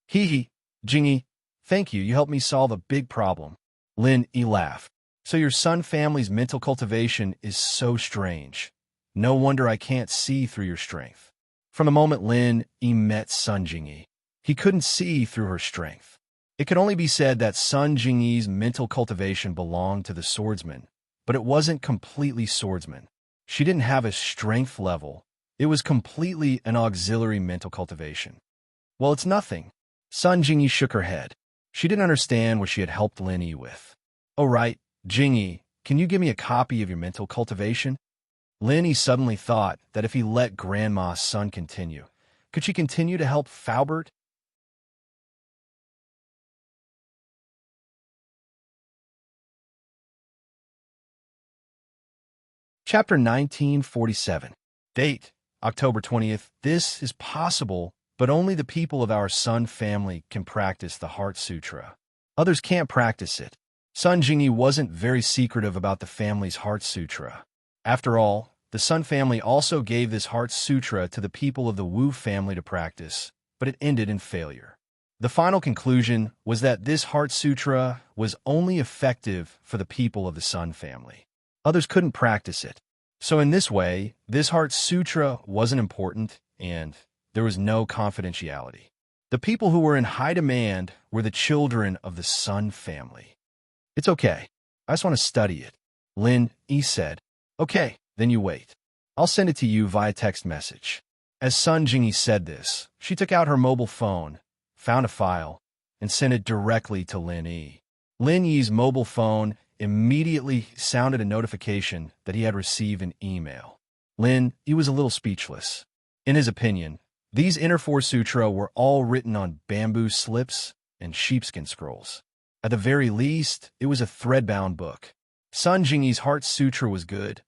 Hee, Jingyi, thank you, you helped me solve a big problem. Lin Yi laughed. So your Sun family's mental cultivation is so strange. No wonder I can't see through your strength. From the moment Lin Yi met Sun Jingyi, he couldn't see through her strength. It could only be said that Sun Jingyi's mental cultivation belonged to the swordsman, but it wasn't completely swordsman. She didn't have a strength level. It was completely an auxiliary mental cultivation. Well, it's nothing. Sun Jingyi shook her head. She didn't understand what she had helped Lin Yi with. Oh, right, Jingyi, can you give me a copy of your mental cultivation? Lin Yi suddenly thought that if he let Grandma Sun continue, could she continue to help Faubert? Chapter 1947. Date, October 20th. This is possible, but only the people of our Sun family can practice the Heart Sutra. Others can't practice it. Sun Jingyi wasn't very secretive about the family's Heart Sutra. After all, the Sun family also gave this Heart Sutra to the people of the Wu family to practice, but it ended in failure. The final conclusion was that this Heart Sutra was only effective for the people of the Sun family. Others couldn't practice it. So in this way, this Heart Sutra wasn't important, and there was no confidentiality. The people who were in high demand were the children of the Sun family. It's okay. I just want to study it. Lin Yi said. Okay, then you wait. I'll send it to you via text message. As Sun Jingyi said this, she took out her mobile phone, found a file, and sent it directly to Lin Yi. Lin Yi's mobile phone immediately sounded a notification that he had received an email. Lin Yi was a little speechless. In his opinion, these Inner Four Sutra were all written on bamboo slips and sheepskin scrolls. At the very least, it was a thread-bound book. Sun Jingyi's Heart Sutra was good.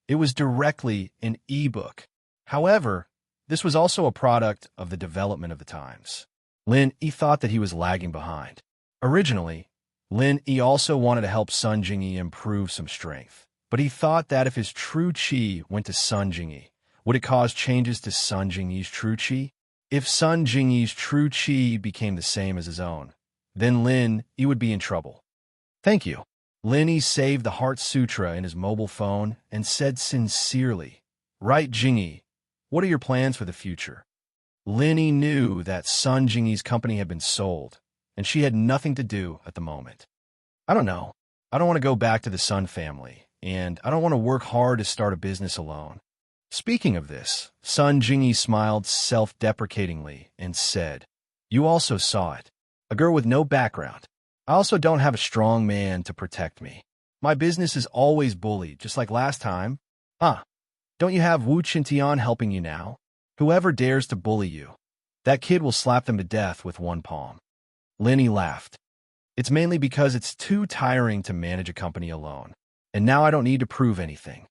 It was directly an e-book. However, this was also a product of the development of the times. Lin Yi thought that he was lagging behind. Originally, Lin Yi also wanted to help Sun Jingyi improve some strength, but he thought that if his true chi went to Sun Jingyi, would it cause changes to Sun Jingyi's true chi? If Sun Jingyi's true chi became the same as his own, then Lin Yi would be in trouble. Thank you. Lin Yi saved the Heart Sutra in his mobile phone and said sincerely, Right, Jingyi, what are your plans for the future? Lin Yi knew that Sun Jingyi's company had been sold, and she had nothing to do at the moment. I don't know. I don't want to go back to the Sun family, and I don't want to work hard to start a business alone. Speaking of this, Sun Jingyi smiled self-deprecatingly and said, You also saw it. A girl with no background. I also don't have a strong man to protect me. My business is always bullied, just like last time. Don't you have Wu Qintian helping you now? Whoever dares to bully you, that kid will slap them to death with one palm. Lin Yi laughed. It's mainly because it's too tiring to manage a company alone, and now I don't need to prove anything.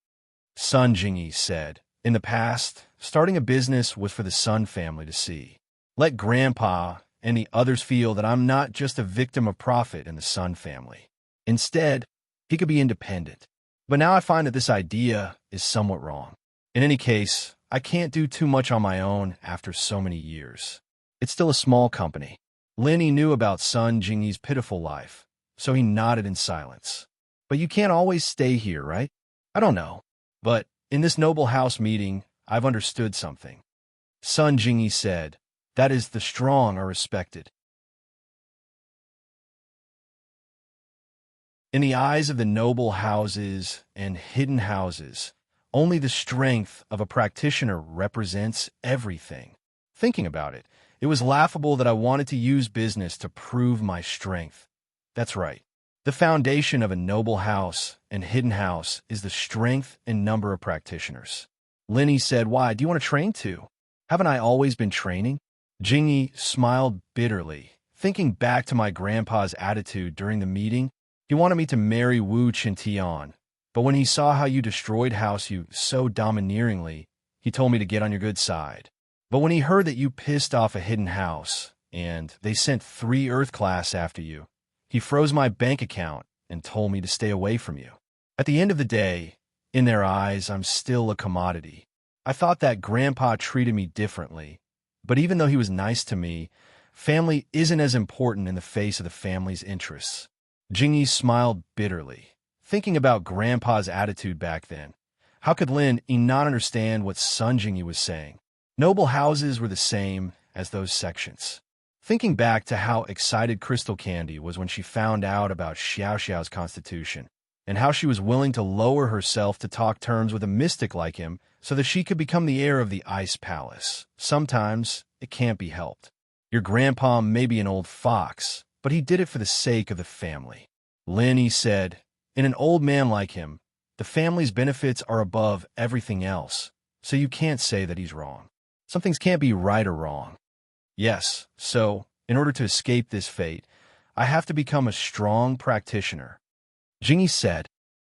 Sun Jingyi said, In the past, starting a business was for the Sun family to see. Let Grandpa and the others feel that I'm not just a victim of profit in the Sun family. Instead, he could be independent. But now I find that this idea is somewhat wrong. In any case, I can't do too much on my own after so many years. It's still a small company. Lin Yi knew about Sun Jingyi's pitiful life, so he nodded in silence. But you can't always stay here, right? I don't know. But in this noble house meeting, I've understood something. Sun Jingyi said, that is, the strong are respected. In the eyes of the noble houses and hidden houses, only the strength of a practitioner represents everything. Thinking about it, it was laughable that I wanted to use business to prove my strength. That's right. The foundation of a noble house and hidden house is the strength and number of practitioners. Linny said, why, do you want to train too? Haven't I always been training? Jingyi smiled bitterly, thinking back to my grandpa's attitude during the meeting. He wanted me to marry Wu Qintian, but when he saw how you destroyed House Yu so domineeringly, he told me to get on your good side. But when he heard that you pissed off a hidden house, and they sent 3 Earth class after you, he froze my bank account and told me to stay away from you. At the end of the day, in their eyes, I'm still a commodity. I thought that Grandpa treated me differently, but even though he was nice to me, family isn't as important in the face of the family's interests. Jingyi smiled bitterly, thinking about Grandpa's attitude back then. How could Lin not understand what Sun Jingyi was saying? Noble houses were the same as those sections. Thinking back to how excited Crystal Candy was when she found out about Xiao Xiao's constitution, and how she was willing to lower herself to talk terms with a mystic like him so that she could become the heir of the Ice Palace. Sometimes it can't be helped. Your grandpa may be an old fox, but he did it for the sake of the family. Linny said, in an old man like him, the family's benefits are above everything else, so you can't say that he's wrong. Some things can't be right or wrong. Yes, so, in order to escape this fate, I have to become a strong practitioner. Jingyi said,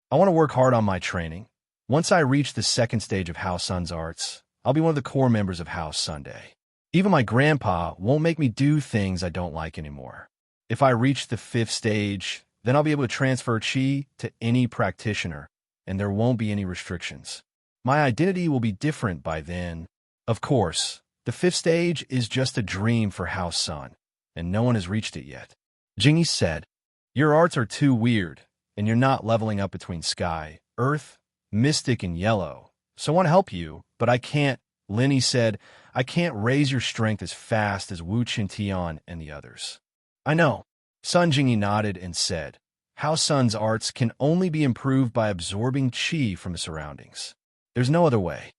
I want to work hard on my training. Once I reach the 2nd stage of House Sun's arts, I'll be one of the core members of House Sunday. Even my grandpa won't make me do things I don't like anymore. If I reach the 5th stage, then I'll be able to transfer Qi to any practitioner, and there won't be any restrictions. My identity will be different by then. Of course, the 5th stage is just a dream for House Sun, and no one has reached it yet. Jingyi said, your arts are too weird, and you're not leveling up between sky, earth, mystic, and yellow. So I want to help you, but I can't. Linny said, I can't raise your strength as fast as Wu Qintian and the others. I know. Sun Jingyi nodded and said, House Sun's arts can only be improved by absorbing Qi from the surroundings. There's no other way.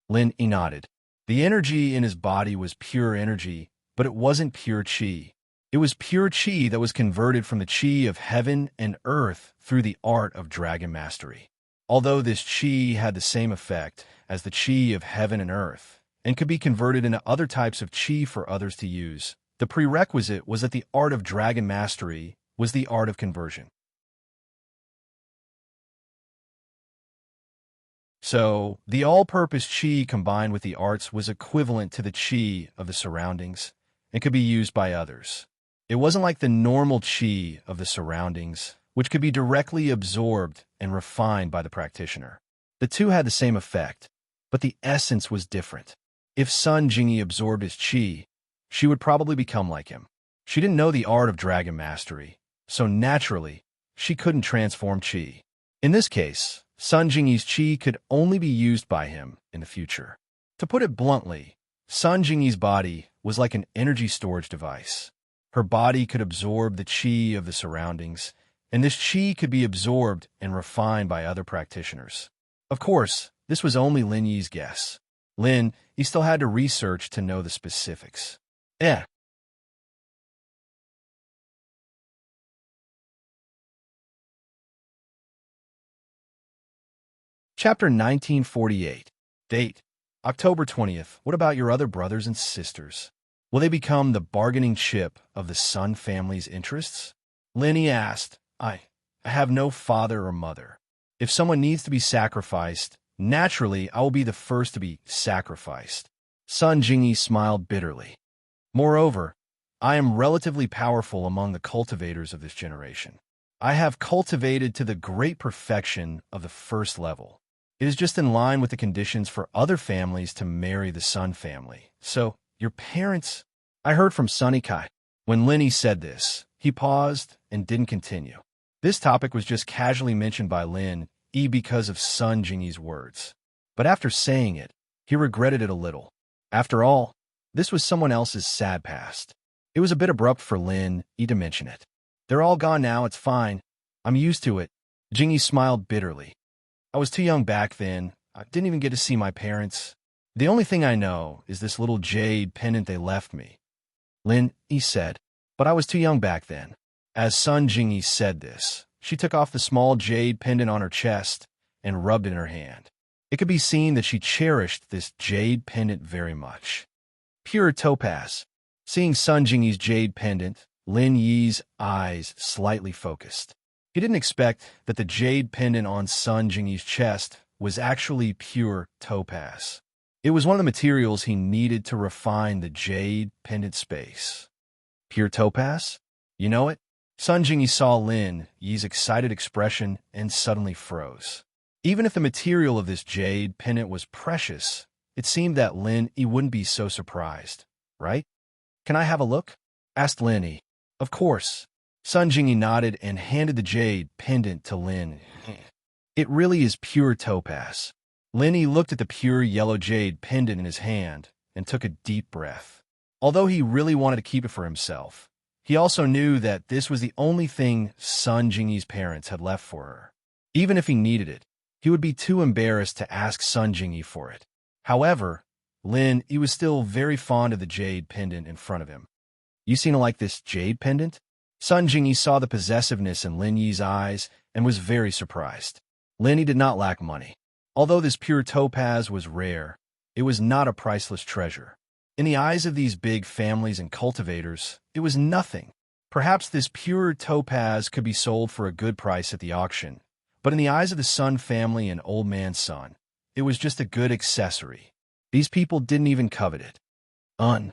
Lin nodded. The energy in his body was pure energy, but it wasn't pure Qi. It was pure Qi that was converted from the Qi of heaven and earth through the art of dragon mastery. Although this Qi had the same effect as the Qi of heaven and earth, and could be converted into other types of Qi for others to use, the prerequisite was that the art of dragon mastery was the art of conversion. So, the all-purpose Qi combined with the arts was equivalent to the Qi of the surroundings and could be used by others. It wasn't like the normal Qi of the surroundings, which could be directly absorbed and refined by the practitioner. The two had the same effect, but the essence was different. If Sun Jingyi absorbed his Qi, she would probably become like him. She didn't know the art of dragon mastery, so naturally, she couldn't transform Qi. In this case, Sun Jingyi's Qi could only be used by him in the future. To put it bluntly, Sun Jingyi's body was like an energy storage device. Her body could absorb the Qi of the surroundings, and this Qi could be absorbed and refined by other practitioners. Of course, this was only Lin Yi's guess. Lin, he still had to research to know the specifics. Chapter 1948. Date: October 20th. What about your other brothers and sisters? Will they become the bargaining chip of the Sun family's interests? Linny asked. I have no father or mother. If someone needs to be sacrificed, naturally I will be the first to be sacrificed. Sun Jingyi smiled bitterly. Moreover, I am relatively powerful among the cultivators of this generation. I have cultivated to the great perfection of the 1st level. It is just in line with the conditions for other families to marry the Sun family. So, your parents... I heard from Sunny Kai. When Linny said this, he paused and didn't continue. This topic was just casually mentioned by Lin Yi because of Sun Jingyi's words. But after saying it, he regretted it a little. After all, this was someone else's sad past. It was a bit abrupt for Lin Yi to mention it. They're all gone now, it's fine. I'm used to it. Jingyi smiled bitterly. I was too young back then. I didn't even get to see my parents. The only thing I know is this little jade pendant they left me. Lin Yi said, but I was too young back then. As Sun Jingyi said this, she took off the small jade pendant on her chest and rubbed it in her hand. It could be seen that she cherished this jade pendant very much. Pure topaz. Seeing Sun Jingyi's jade pendant, Lin Yi's eyes slightly focused. He didn't expect that the jade pendant on Sun Jingyi's chest was actually pure topaz. It was one of the materials he needed to refine the jade pendant space. Pure topaz? You know it? Sun Jingyi saw Lin Yi's excited expression and suddenly froze. Even if the material of this jade pendant was precious, it seemed that Lin Yi wouldn't be so surprised, right? Can I have a look? Asked Lin Yi. Of course. Sun Jingyi nodded and handed the jade pendant to Lin Yi. It really is pure topaz. Lin Yi looked at the pure yellow jade pendant in his hand and took a deep breath. Although he really wanted to keep it for himself, he also knew that this was the only thing Sun Jingyi's parents had left for her. Even if he needed it, he would be too embarrassed to ask Sun Jingyi for it. However, Lin Yi was still very fond of the jade pendant in front of him. You seem to like this jade pendant? Sun Jingyi saw the possessiveness in Lin Yi's eyes and was very surprised. Lin Yi did not lack money. Although this pure topaz was rare, it was not a priceless treasure. In the eyes of these big families and cultivators, it was nothing. Perhaps this pure topaz could be sold for a good price at the auction, but in the eyes of the Sun family and Old Man Sun, it was just a good accessory. These people didn't even covet it. Lin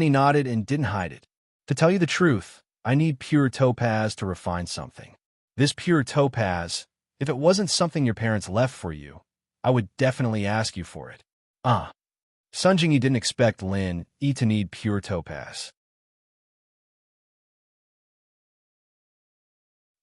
Yi nodded and didn't hide it. To tell you the truth, I need pure topaz to refine something. This pure topaz, if it wasn't something your parents left for you, I would definitely ask you for it. Sun Jingyi didn't expect Lin Yi to need pure topaz.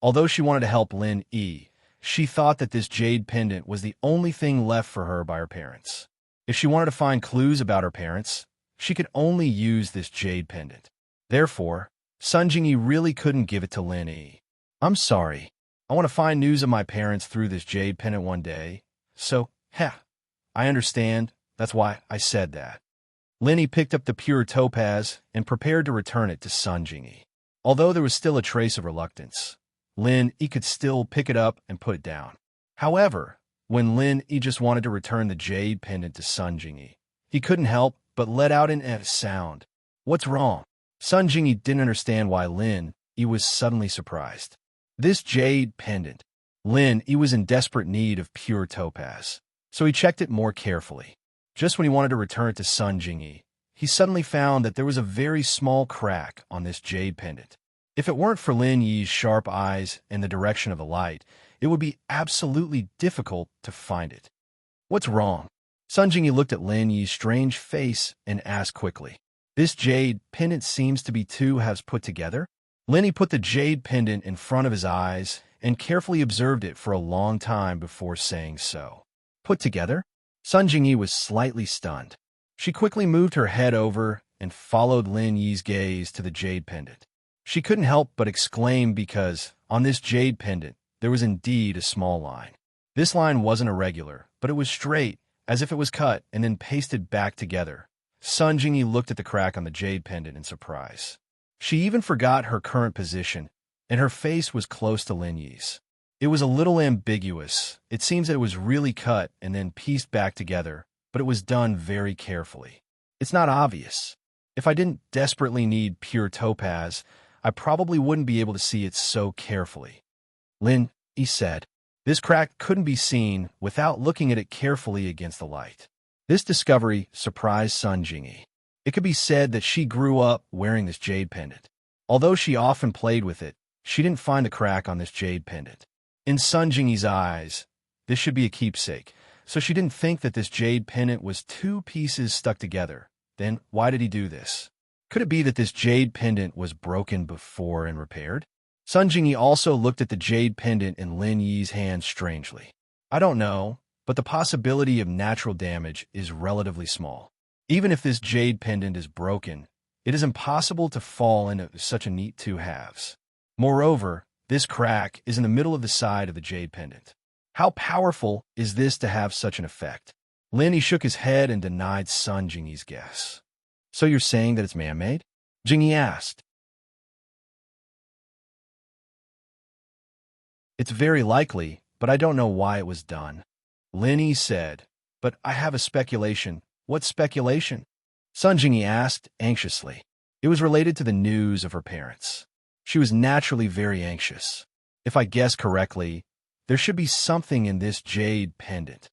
Although she wanted to help Lin Yi, she thought that this jade pendant was the only thing left for her by her parents. If she wanted to find clues about her parents, she could only use this jade pendant. Therefore, Sun Jingyi really couldn't give it to Lin Yi. I'm sorry. I want to find news of my parents through this jade pendant one day. So, I understand. That's why I said that. Lin Yi picked up the pure topaz and prepared to return it to Sun Jingyi. Although there was still a trace of reluctance, Lin Yi could still pick it up and put it down. However, when Lin Yi just wanted to return the jade pendant to Sun Jingyi, he couldn't help but let out an sound. What's wrong? Sun Jingyi didn't understand why Lin Yi was suddenly surprised. This jade pendant. Lin Yi was in desperate need of pure topaz, so he checked it more carefully. Just when he wanted to return it to Sun Jingyi, he suddenly found that there was a very small crack on this jade pendant. If it weren't for Lin Yi's sharp eyes and the direction of the light, it would be absolutely difficult to find it. What's wrong? Sun Jingyi looked at Lin Yi's strange face and asked quickly. This jade pendant seems to be two halves put together. Lin Yi put the jade pendant in front of his eyes and carefully observed it for a long time before saying so. Put together? Sun Jingyi was slightly stunned. She quickly moved her head over and followed Lin Yi's gaze to the jade pendant. She couldn't help but exclaim because, on this jade pendant, there was indeed a small line. This line wasn't irregular, but it was straight, as if it was cut and then pasted back together. Sun Jingyi looked at the crack on the jade pendant in surprise. She even forgot her current position, and her face was close to Lin Yi's. It was a little ambiguous. It seems that it was really cut and then pieced back together, but it was done very carefully. It's not obvious. If I didn't desperately need pure topaz, I probably wouldn't be able to see it so carefully. Lin Yi said. This crack couldn't be seen without looking at it carefully against the light. This discovery surprised Sun Jingyi. It could be said that she grew up wearing this jade pendant. Although she often played with it, she didn't find the crack on this jade pendant. In Sun Jingyi's eyes, this should be a keepsake, so she didn't think that this jade pendant was two pieces stuck together. Then why did he do this? Could it be that this jade pendant was broken before and repaired? Sun Jingyi also looked at the jade pendant in Lin Yi's hand strangely. I don't know, but the possibility of natural damage is relatively small. Even if this jade pendant is broken, it is impossible to fall into such a neat two halves. Moreover, this crack is in the middle of the side of the jade pendant. How powerful is this to have such an effect? Lin Yi shook his head and denied Sun Jingyi's guess. So you're saying that it's man-made? Jingyi asked. It's very likely, but I don't know why it was done. Lin Yi said, but I have a speculation. What speculation? Sun Jingyi asked anxiously. It was related to the news of her parents. She was naturally very anxious. If I guess correctly, there should be something in this jade pendant.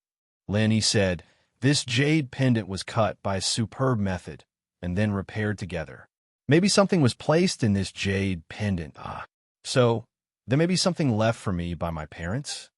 Lin Yi said, this jade pendant was cut by a superb method and then repaired together. Maybe something was placed in this jade pendant. So there may be something left for me by my parents?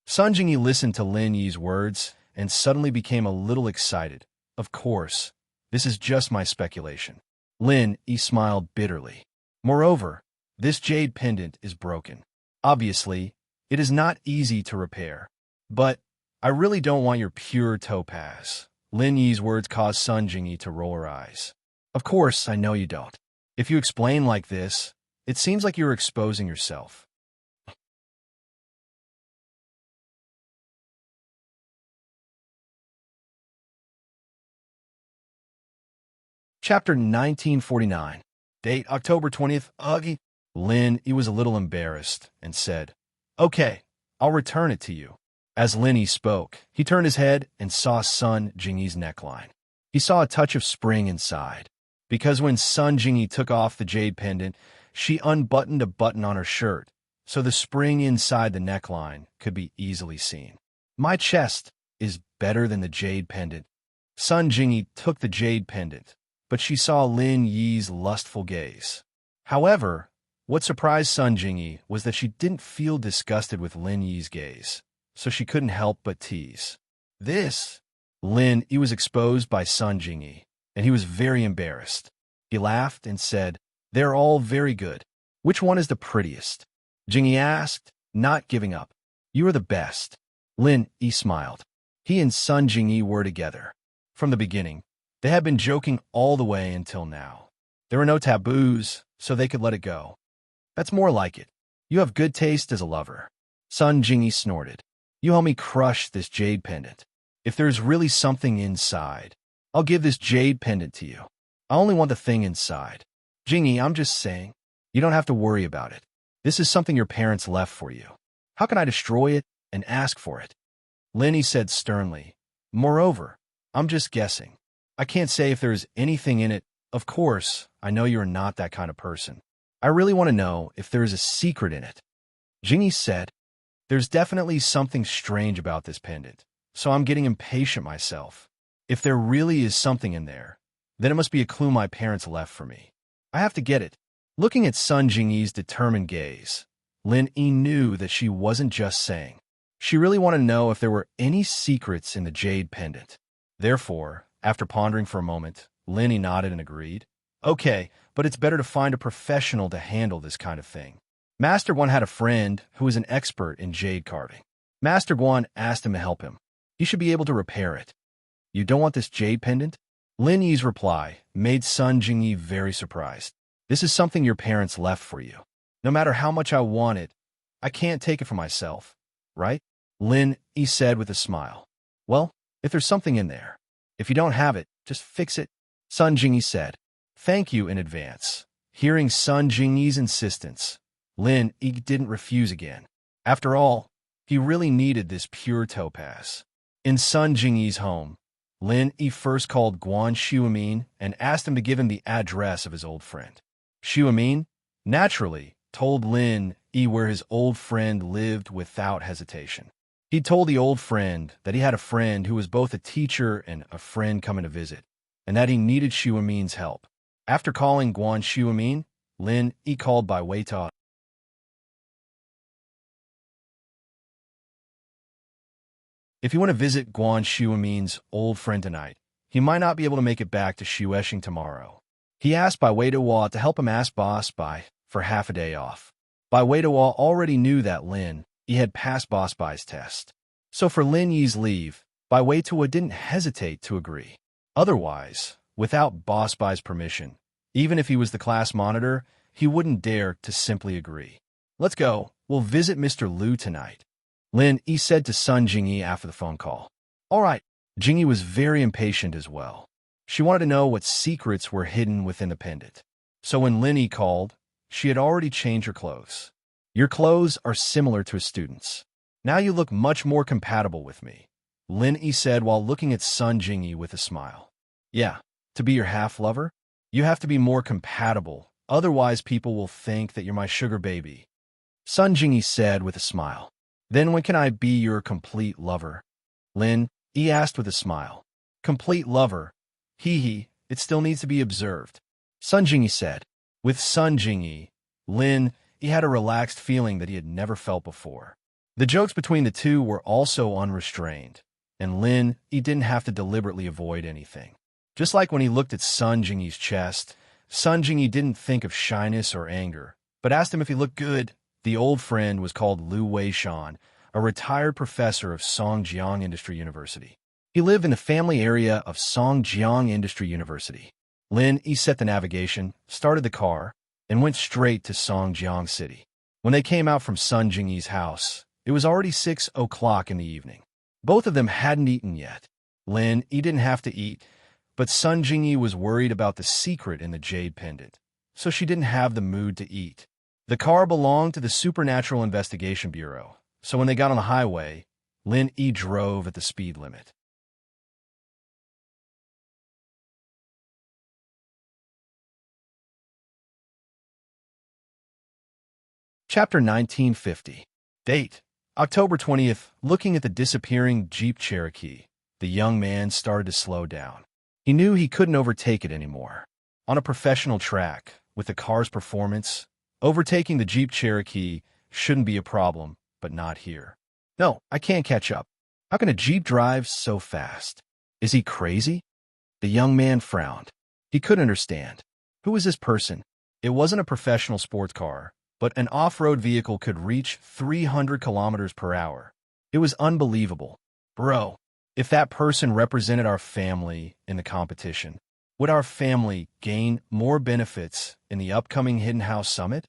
Sun Jingyi listened to Lin Yi's words and suddenly became a little excited. Of course, this is just my speculation. Lin Yi smiled bitterly. Moreover, this jade pendant is broken. Obviously, it is not easy to repair. But I really don't want your pure topaz. Lin Yi's words caused Sun Jingyi to roll her eyes. Of course, I know you don't. If you explain like this, it seems like you're exposing yourself. Chapter 1949. Date October 20th. Ugh. Lin Yi was a little embarrassed and said, Okay, I'll return it to you. As Lin Yi spoke, he turned his head and saw Sun Jingyi's neckline. He saw a touch of spring inside, because when Sun Jingyi took off the jade pendant, she unbuttoned a button on her shirt, so the spring inside the neckline could be easily seen. My chest is better than the jade pendant. Sun Jingyi took the jade pendant, but she saw Lin Yi's lustful gaze. However, what surprised Sun Jingyi was that she didn't feel disgusted with Lin Yi's gaze, so she couldn't help but tease. This? Lin Yi was exposed by Sun Jingyi, and he was very embarrassed. He laughed and said, They're all very good. Which one is the prettiest? Jingyi asked, not giving up. You are the best. Lin Yi smiled. He and Sun Jingyi were together. From the beginning, they had been joking all the way until now. There were no taboos, so they could let it go. That's more like it. You have good taste as a lover. Sun Jingyi snorted. You help me crush this jade pendant. If there's really something inside, I'll give this jade pendant to you. I only want the thing inside. Jingyi, I'm just saying. You don't have to worry about it. This is something your parents left for you. How can I destroy it and ask for it? Lin Yi said sternly. Moreover, I'm just guessing. I can't say if there is anything in it. Of course, I know you're not that kind of person. I really want to know if there is a secret in it. Jingyi said, There's definitely something strange about this pendant, so I'm getting impatient myself. If there really is something in there, then it must be a clue my parents left for me. I have to get it. Looking at Sun Jingyi's determined gaze, Lin Yi knew that she wasn't just saying. She really wanted to know if there were any secrets in the jade pendant. Therefore, after pondering for a moment, Lin Yi nodded and agreed. Okay, but it's better to find a professional to handle this kind of thing. Master Guan had a friend who was an expert in jade carving. Master Guan asked him to help him. He should be able to repair it. You don't want this jade pendant? Lin Yi's reply made Sun Jingyi very surprised. This is something your parents left for you. No matter how much I want it, I can't take it for myself, right? Lin Yi said with a smile. Well, if there's something in there. If you don't have it, just fix it. Sun Jingyi said. Thank you in advance. Hearing Sun Jingyi's insistence, Lin Yi didn't refuse again. After all, he really needed this pure topaz. In Sun Jingyi's home, Lin Yi first called Guan Xuemin and asked him to give him the address of his old friend. Xuemin, naturally, told Lin Yi where his old friend lived without hesitation. He told the old friend that he had a friend who was both a teacher and a friend coming to visit, and that he needed Xuemin's help. After calling Guan Xuemin, Lin Yi called by Wei Ta. If you want to visit Guan Xuemin's old friend tonight, he might not be able to make it back to Xueshing tomorrow. He asked Bai Wei Hua to help him ask Boss Bai for half a day off. Bai Weiduo already knew that Lin Yi had passed Boss Bai's test. So for Lin Yi's leave, Bai Weiduo didn't hesitate to agree. Otherwise, without Boss Bai's permission, even if he was the class monitor, he wouldn't dare to simply agree. Let's go. We'll visit Mr. Liu tonight, Lin Yi said to Sun Jingyi after the phone call. All right. Jingyi was very impatient as well. She wanted to know what secrets were hidden within the pendant. So when Lin Yi called, she had already changed her clothes. Your clothes are similar to a student's. Now you look much more compatible with me, Lin Yi said while looking at Sun Jingyi with a smile. Yeah, to be your half-lover, you have to be more compatible, otherwise people will think that you're my sugar baby, Sun Jingyi said with a smile. Then when can I be your complete lover? Lin Yi asked with a smile. Complete lover? Hee, it still needs to be observed, Sun Jingyi said. With Sun Jingyi, Lin Yi had a relaxed feeling that he had never felt before. The jokes between the two were also unrestrained, and Lin Yi didn't have to deliberately avoid anything. Just like when he looked at Sun Jingyi's chest, Sun Jingyi didn't think of shyness or anger, but asked him if he looked good. The old friend was called Liu Weishan, a retired professor of Songjiang Industry University. He lived in the family area of Songjiang Industry University. Lin Yi set the navigation, started the car, and went straight to Songjiang City. When they came out from Sun Jingyi's house, it was already 6 o'clock in the evening. Both of them hadn't eaten yet. Lin Yi didn't have to eat, but Sun Jingyi was worried about the secret in the jade pendant, so she didn't have the mood to eat. The car belonged to the Supernatural Investigation Bureau, so when they got on the highway, Lin Yi drove at the speed limit. Chapter 1950. Date: October 20th. Looking at the disappearing Jeep Cherokee, the young man started to slow down. He knew he couldn't overtake it anymore. On a professional track, with the car's performance, overtaking the Jeep Cherokee shouldn't be a problem, but not here. No, I can't catch up. How can a Jeep drive so fast? Is he crazy? The young man frowned. He couldn't understand. Who was this person? It wasn't a professional sports car, but an off-road vehicle could reach 300 kilometers per hour. It was unbelievable. Bro, if that person represented our family in the competition, would our family gain more benefits in the upcoming Hidden House Summit?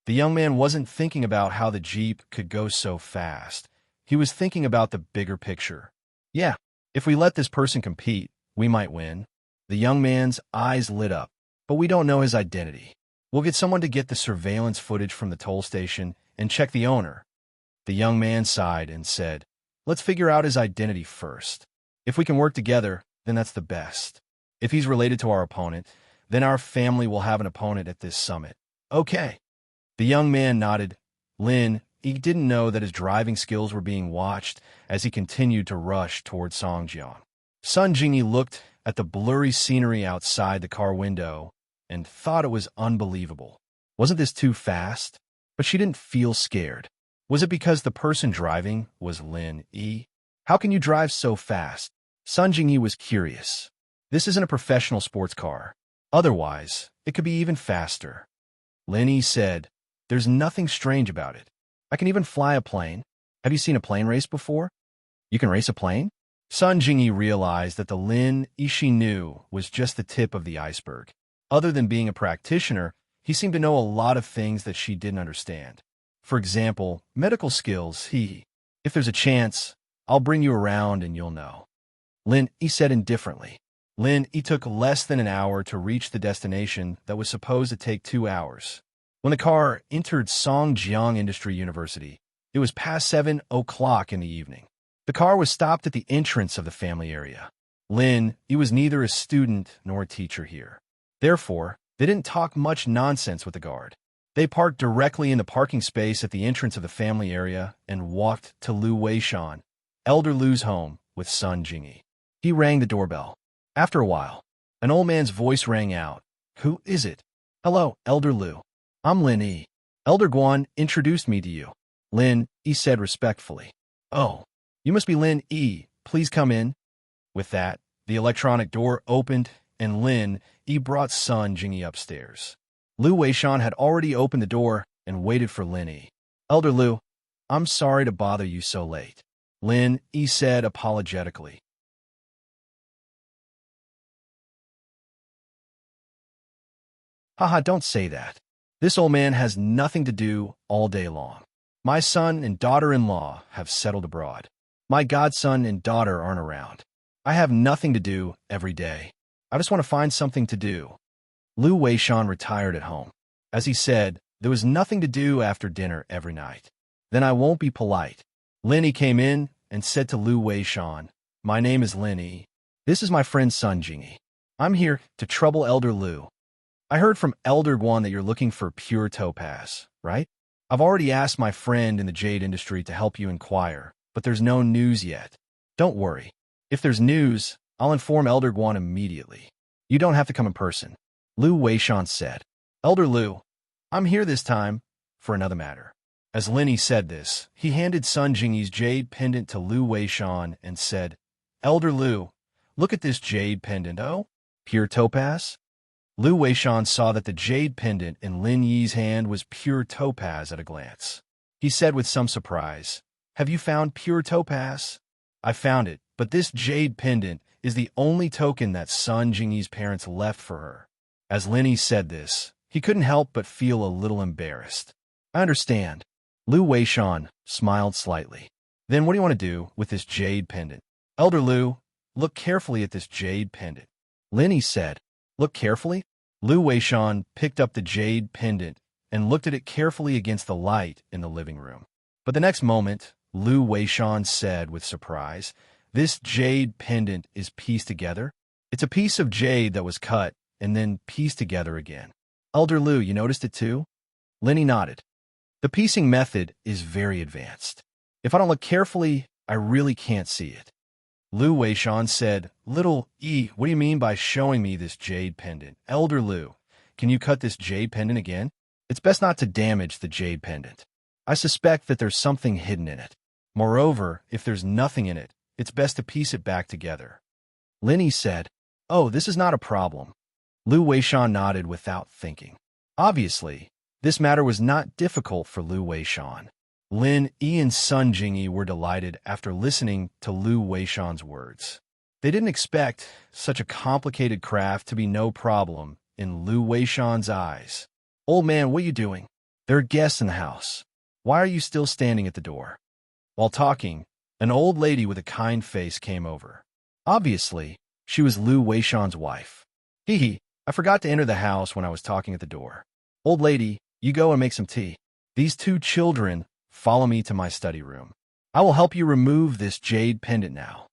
The young man wasn't thinking about how the Jeep could go so fast. He was thinking about the bigger picture. Yeah, if we let this person compete, we might win. The young man's eyes lit up, but we don't know his identity. We'll get someone to get the surveillance footage from the toll station and check the owner. The young man sighed and said, let's figure out his identity first. If we can work together, then that's the best. If he's related to our opponent, then our family will have an opponent at this summit. Okay. The young man nodded. Lin Yi didn't know that his driving skills were being watched as he continued to rush toward Songjiang. Sun Jingyi looked at the blurry scenery outside the car window and thought it was unbelievable. Wasn't this too fast? But she didn't feel scared. Was it because the person driving was Lin Yi? How can you drive so fast? Sun Jingyi was curious. This isn't a professional sports car. Otherwise, it could be even faster. Lin Yi said, there's nothing strange about it. I can even fly a plane. Have you seen a plane race before? You can race a plane? Sun Jingyi realized that the Lin Yi she knew was just the tip of the iceberg. Other than being a practitioner, he seemed to know a lot of things that she didn't understand. For example, medical skills. If there's a chance, I'll bring you around and you'll know. Lin Yi said indifferently. Lin Yi took less than an hour to reach the destination that was supposed to take 2 hours. When the car entered Songjiang Industry University, it was past 7 o'clock in the evening. The car was stopped at the entrance of the family area. Lin Yi was neither a student nor a teacher here. Therefore, they didn't talk much nonsense with the guard. They parked directly in the parking space at the entrance of the family area and walked to Liu Weishan, Elder Liu's home, with Sun Jingyi. He rang the doorbell. After a while, an old man's voice rang out. Who is it? Hello, Elder Liu. I'm Lin Yi. Elder Guan introduced me to you. Lin Yi said respectfully. Oh, you must be Lin Yi. Please come in. With that, the electronic door opened and Lin Yi brought Sun Jingyi upstairs. Liu Weishan had already opened the door and waited for Lin Yi. Elder Lu, I'm sorry to bother you so late, Lin Yi said apologetically. Haha, don't say that. This old man has nothing to do all day long. My son and daughter-in-law have settled abroad. My godson and daughter aren't around. I have nothing to do every day. I just want to find something to do. Lu Weishan retired at home. As he said, there was nothing to do after dinner every night. Then I won't be polite. Lin Yi came in and said to Lu Weishan, my name is Lin Yi. This is my friend Sun Jingyi. I'm here to trouble Elder Lu. I heard from Elder Guan that you're looking for pure topaz, right? I've already asked my friend in the jade industry to help you inquire, but there's no news yet. Don't worry. If there's news, I'll inform Elder Guan immediately. You don't have to come in person, Lu Weishan said. Elder Lu, I'm here this time for another matter. As Lin Yi said this, he handed Sun Jingyi's jade pendant to Lu Weishan and said, Elder Lu, look at this jade pendant, oh? Pure topaz? Lu Weishan saw that the jade pendant in Lin Yi's hand was pure topaz at a glance. He said with some surprise, have you found pure topaz? I found it, but this jade pendant is the only token that Sun Jingyi's parents left for her. As Lin Yi said this, he couldn't help but feel a little embarrassed. I understand. Lu Weishan smiled slightly. Then what do you want to do with this jade pendant? Elder Lu, look carefully at this jade pendant. Lin Yi said, look carefully? Lu Weishan picked up the jade pendant and looked at it carefully against the light in the living room. But the next moment, Lu Weishan said with surprise, this jade pendant is pieced together? It's a piece of jade that was cut and then pieced together again. Elder Lu, you noticed it too? Lin Yi nodded. The piecing method is very advanced. If I don't look carefully, I really can't see it. Lu Weishan said, Little E, what do you mean by showing me this jade pendant? Elder Lu, can you cut this jade pendant again? It's best not to damage the jade pendant. I suspect that there's something hidden in it. Moreover, if there's nothing in it, it's best to piece it back together. Lin Yi said, oh, this is not a problem. Lu Weishan nodded without thinking. Obviously, this matter was not difficult for Lu Weishan. Lin Yi and Sun Jingyi were delighted after listening to Lu Weishan's words. They didn't expect such a complicated craft to be no problem in Lu Weishan's eyes. Old man, what are you doing? There are guests in the house. Why are you still standing at the door? While talking, an old lady with a kind face came over. Obviously, she was Lu Weishan's wife. Hee, I forgot to enter the house when I was talking at the door. Old lady, you go and make some tea. These two children follow me to my study room. I will help you remove this jade pendant now.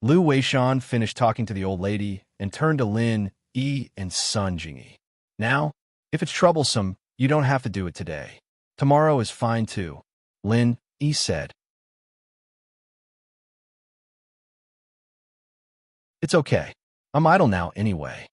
Lu Weishan finished talking to the old lady and turned to Lin Yi and Sun Jingyi. Now, if it's troublesome, you don't have to do it today. Tomorrow is fine too, Lin Yi said. It's okay. I'm idle now anyway.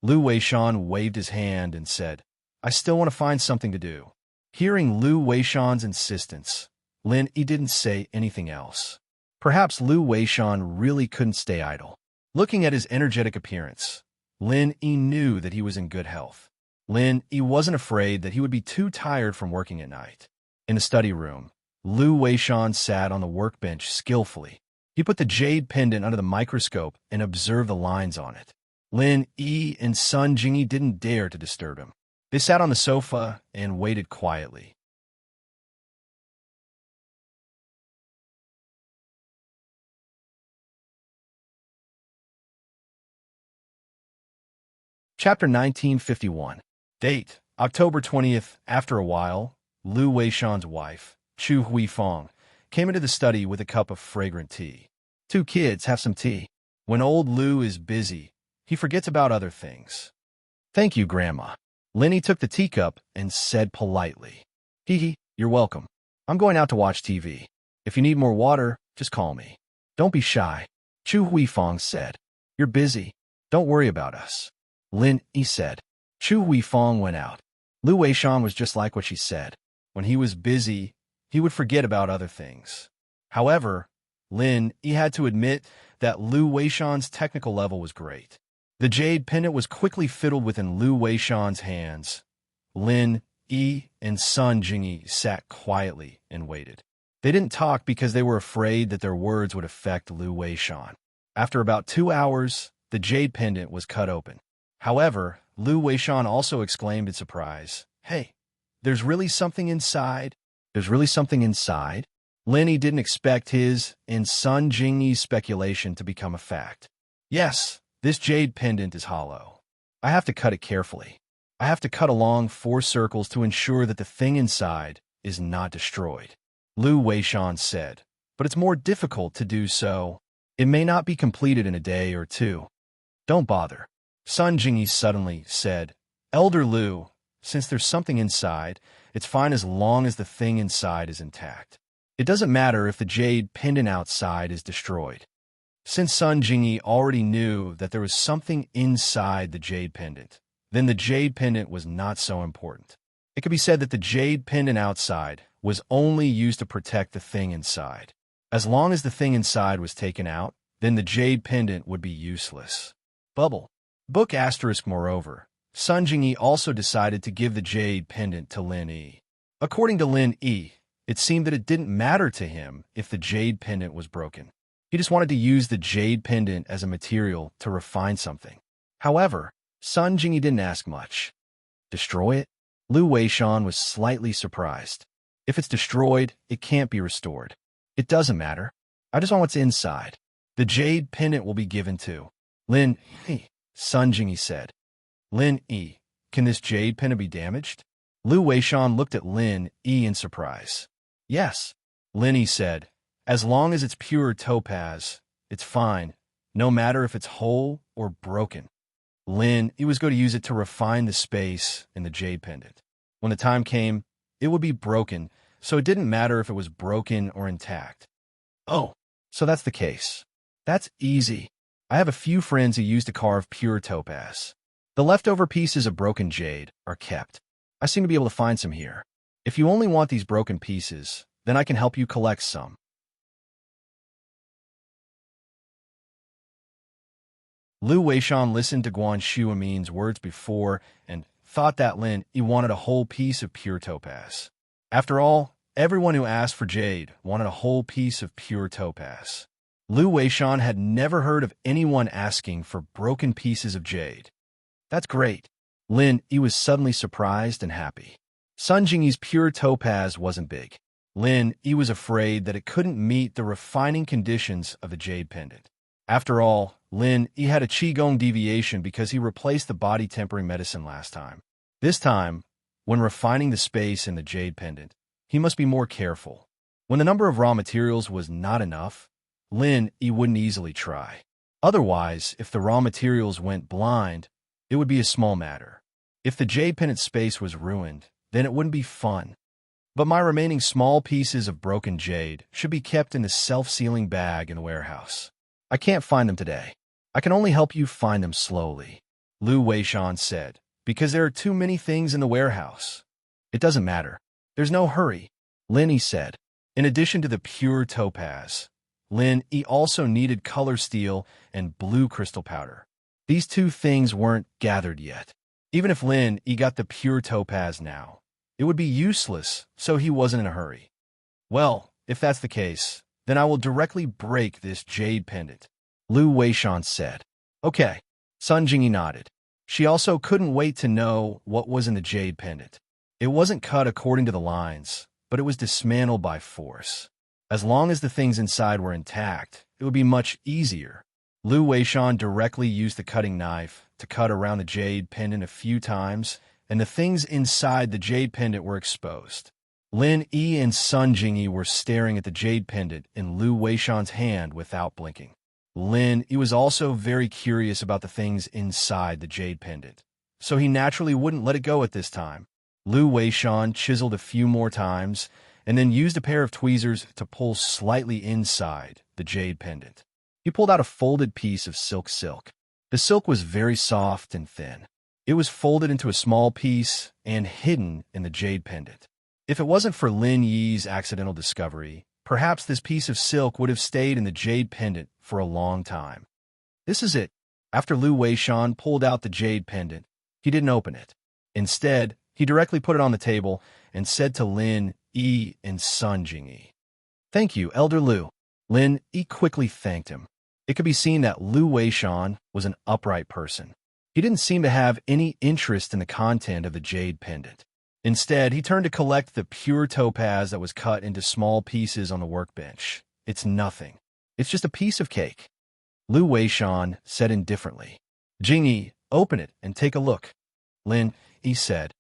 Lu Weishan waved his hand and said, I still want to find something to do. Hearing Lu Weishan's insistence, Lin Yi didn't say anything else. Perhaps Lu Weishan really couldn't stay idle. Looking at his energetic appearance, Lin Yi knew that he was in good health. Lin Yi wasn't afraid that he would be too tired from working at night. In the study room, Lu Weishan sat on the workbench skillfully. He put the jade pendant under the microscope and observed the lines on it. Lin Yi and Sun Jingyi didn't dare to disturb him. They sat on the sofa and waited quietly. Chapter 1951. Date, October 20th. After a while, Lu Weishan's wife, Chu Huifeng, came into the study with a cup of fragrant tea. Two kids, have some tea. When old Lu is busy, he forgets about other things. Thank you, Grandma. Lin Yi took the teacup and said politely, Hee, you're welcome. I'm going out to watch TV. If you need more water, just call me. Don't be shy, Chu Huifeng said. You're busy. Don't worry about us, Lin Yi said. Chu Huifeng went out. Lu Weishan was just like what she said. When he was busy, he would forget about other things. However, Lin Yi had to admit that Lu Weishan's technical level was great. The jade pendant was quickly fiddled within Lu Weishan's hands. Lin Yi and Sun Jingyi sat quietly and waited. They didn't talk because they were afraid that their words would affect Lu Weishan. After about 2 hours, the jade pendant was cut open. However, Lu Weishan also exclaimed in surprise, "Hey, there's really something inside? There's really something inside?" Lin Yi didn't expect his and Sun Jingyi's speculation to become a fact. "Yes, this jade pendant is hollow. I have to cut it carefully. I have to cut along 4 circles to ensure that the thing inside is not destroyed," Lu Weishan said. "But it's more difficult to do so. It may not be completed in a day or 2. Don't bother," Sun Jingyi suddenly said. "Elder Lu, since there's something inside, it's fine as long as the thing inside is intact. It doesn't matter if the jade pendant outside is destroyed." Since Sun Jingyi already knew that there was something inside the jade pendant, then the jade pendant was not so important. It could be said that the jade pendant outside was only used to protect the thing inside. As long as the thing inside was taken out, then the jade pendant would be useless. Bubble. Book asterisk. Moreover, Sun Jingyi also decided to give the jade pendant to Lin Yi. According to Lin Yi, it seemed that it didn't matter to him if the jade pendant was broken. He just wanted to use the jade pendant as a material to refine something. However, Sun Jingyi didn't ask much. Destroy it? Lu Weishan was slightly surprised. If it's destroyed, it can't be restored. It doesn't matter. I just want what's inside. The jade pendant will be given to Lin Yi, Sun Jingyi said. Lin Yi, can this jade pendant be damaged? Lu Weishan looked at Lin Yi in surprise. Yes, Lin Yi said. As long as it's pure topaz, it's fine, no matter if it's whole or broken. Lin Yi was going to use it to refine the space in the jade pendant. When the time came, it would be broken, so it didn't matter if it was broken or intact. Oh, so that's the case. That's easy. I have a few friends who used to carve pure topaz. The leftover pieces of broken jade are kept. I seem to be able to find some here. If you only want these broken pieces, then I can help you collect some. Lu Weishan listened to Guan Shuamin's words before and thought that Lin Yi wanted a whole piece of pure topaz. After all, everyone who asked for jade wanted a whole piece of pure topaz. Lu Weishan had never heard of anyone asking for broken pieces of jade. That's great. Lin Yi was suddenly surprised and happy. Sun Jingyi's pure topaz wasn't big. Lin Yi was afraid that it couldn't meet the refining conditions of the jade pendant. After all, Lin Yi had a Qigong deviation because he replaced the body tempering medicine last time. This time, when refining the space in the jade pendant, he must be more careful. When the number of raw materials was not enough, Lin Yi wouldn't easily try. Otherwise, if the raw materials went blind, it would be a small matter. If the jade pendant space was ruined, then it wouldn't be fun. But my remaining small pieces of broken jade should be kept in the self-sealing bag in the warehouse. I can't find them today. I can only help you find them slowly, Lu Weishan said, because there are too many things in the warehouse. It doesn't matter. There's no hurry, Lin Yi said. In addition to the pure topaz, Lin Yi also needed color steel and blue crystal powder. These 2 things weren't gathered yet. Even if Lin Yi got the pure topaz now, it would be useless, so he wasn't in a hurry. Well, if that's the case, then I will directly break this jade pendant, Lu Weishan said. Okay, Sun Jingyi nodded. She also couldn't wait to know what was in the jade pendant. It wasn't cut according to the lines, but it was dismantled by force. As long as the things inside were intact, it would be much easier. Lu Weishan directly used the cutting knife to cut around the jade pendant a few times, and the things inside the jade pendant were exposed. Lin Yi and Sun Jingyi were staring at the jade pendant in Lu Weishan's hand without blinking. Lin Yi was also very curious about the things inside the jade pendant, so he naturally wouldn't let it go at this time. Lu Weishan chiseled a few more times and then used a pair of tweezers to pull slightly inside the jade pendant. He pulled out a folded piece of silk. The silk was very soft and thin. It was folded into a small piece and hidden in the jade pendant. If it wasn't for Lin Yi's accidental discovery, perhaps this piece of silk would have stayed in the jade pendant for a long time. This is it. After Lu Weishan pulled out the jade pendant, he didn't open it. Instead, He directly put it on the table and said to Lin Yi and Sun Jingyi, "Thank you, Elder Lu." Lin Yi quickly thanked him. It could be seen that Lu Weishan was an upright person. He didn't seem to have any interest in the content of the jade pendant. Instead, he turned to collect the pure topaz that was cut into small pieces on the workbench. "It's nothing. It's just a piece of cake." Lu Weishan said indifferently. "Jingyi, open it and take a look." Lin Yi said.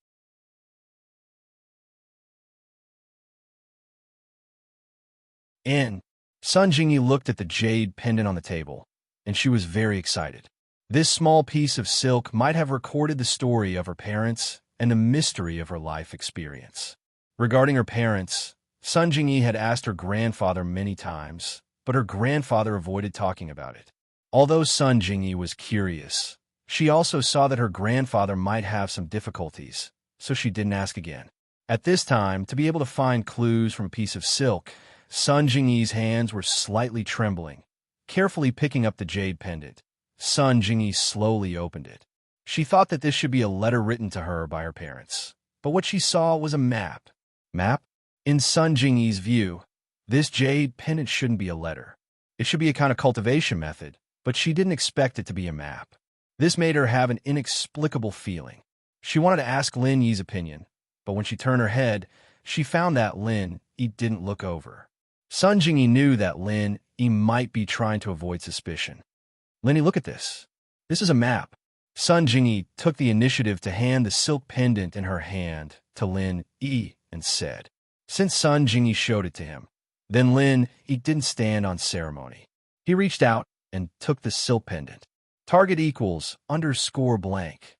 And Sun Jingyi looked at the jade pendant on the table, and she was very excited. This small piece of silk might have recorded the story of her parents and the mystery of her life experience. Regarding her parents, Sun Jingyi had asked her grandfather many times, but her grandfather avoided talking about it. Although Sun Jingyi was curious, she also saw that her grandfather might have some difficulties, so she didn't ask again. At this time, to be able to find clues from a piece of silk, Sun Jingyi's hands were slightly trembling. Carefully picking up the jade pendant, Sun Jingyi slowly opened it. She thought that this should be a letter written to her by her parents, but what she saw was a map. Map? In Sun Jingyi's view, this jade pendant shouldn't be a letter. It should be a kind of cultivation method, but she didn't expect it to be a map. This made her have an inexplicable feeling. She wanted to ask Lin Yi's opinion, but when she turned her head, she found that Lin Yi didn't look over. Sun Jingyi knew that Lin Yi might be trying to avoid suspicion. "Lin Yi, look at this. This is a map." Sun Jingyi took the initiative to hand the silk pendant in her hand to Lin Yi and said, since Sun Jingyi showed it to him, then Lin Yi didn't stand on ceremony. He reached out and took the silk pendant. Target equals _ blank.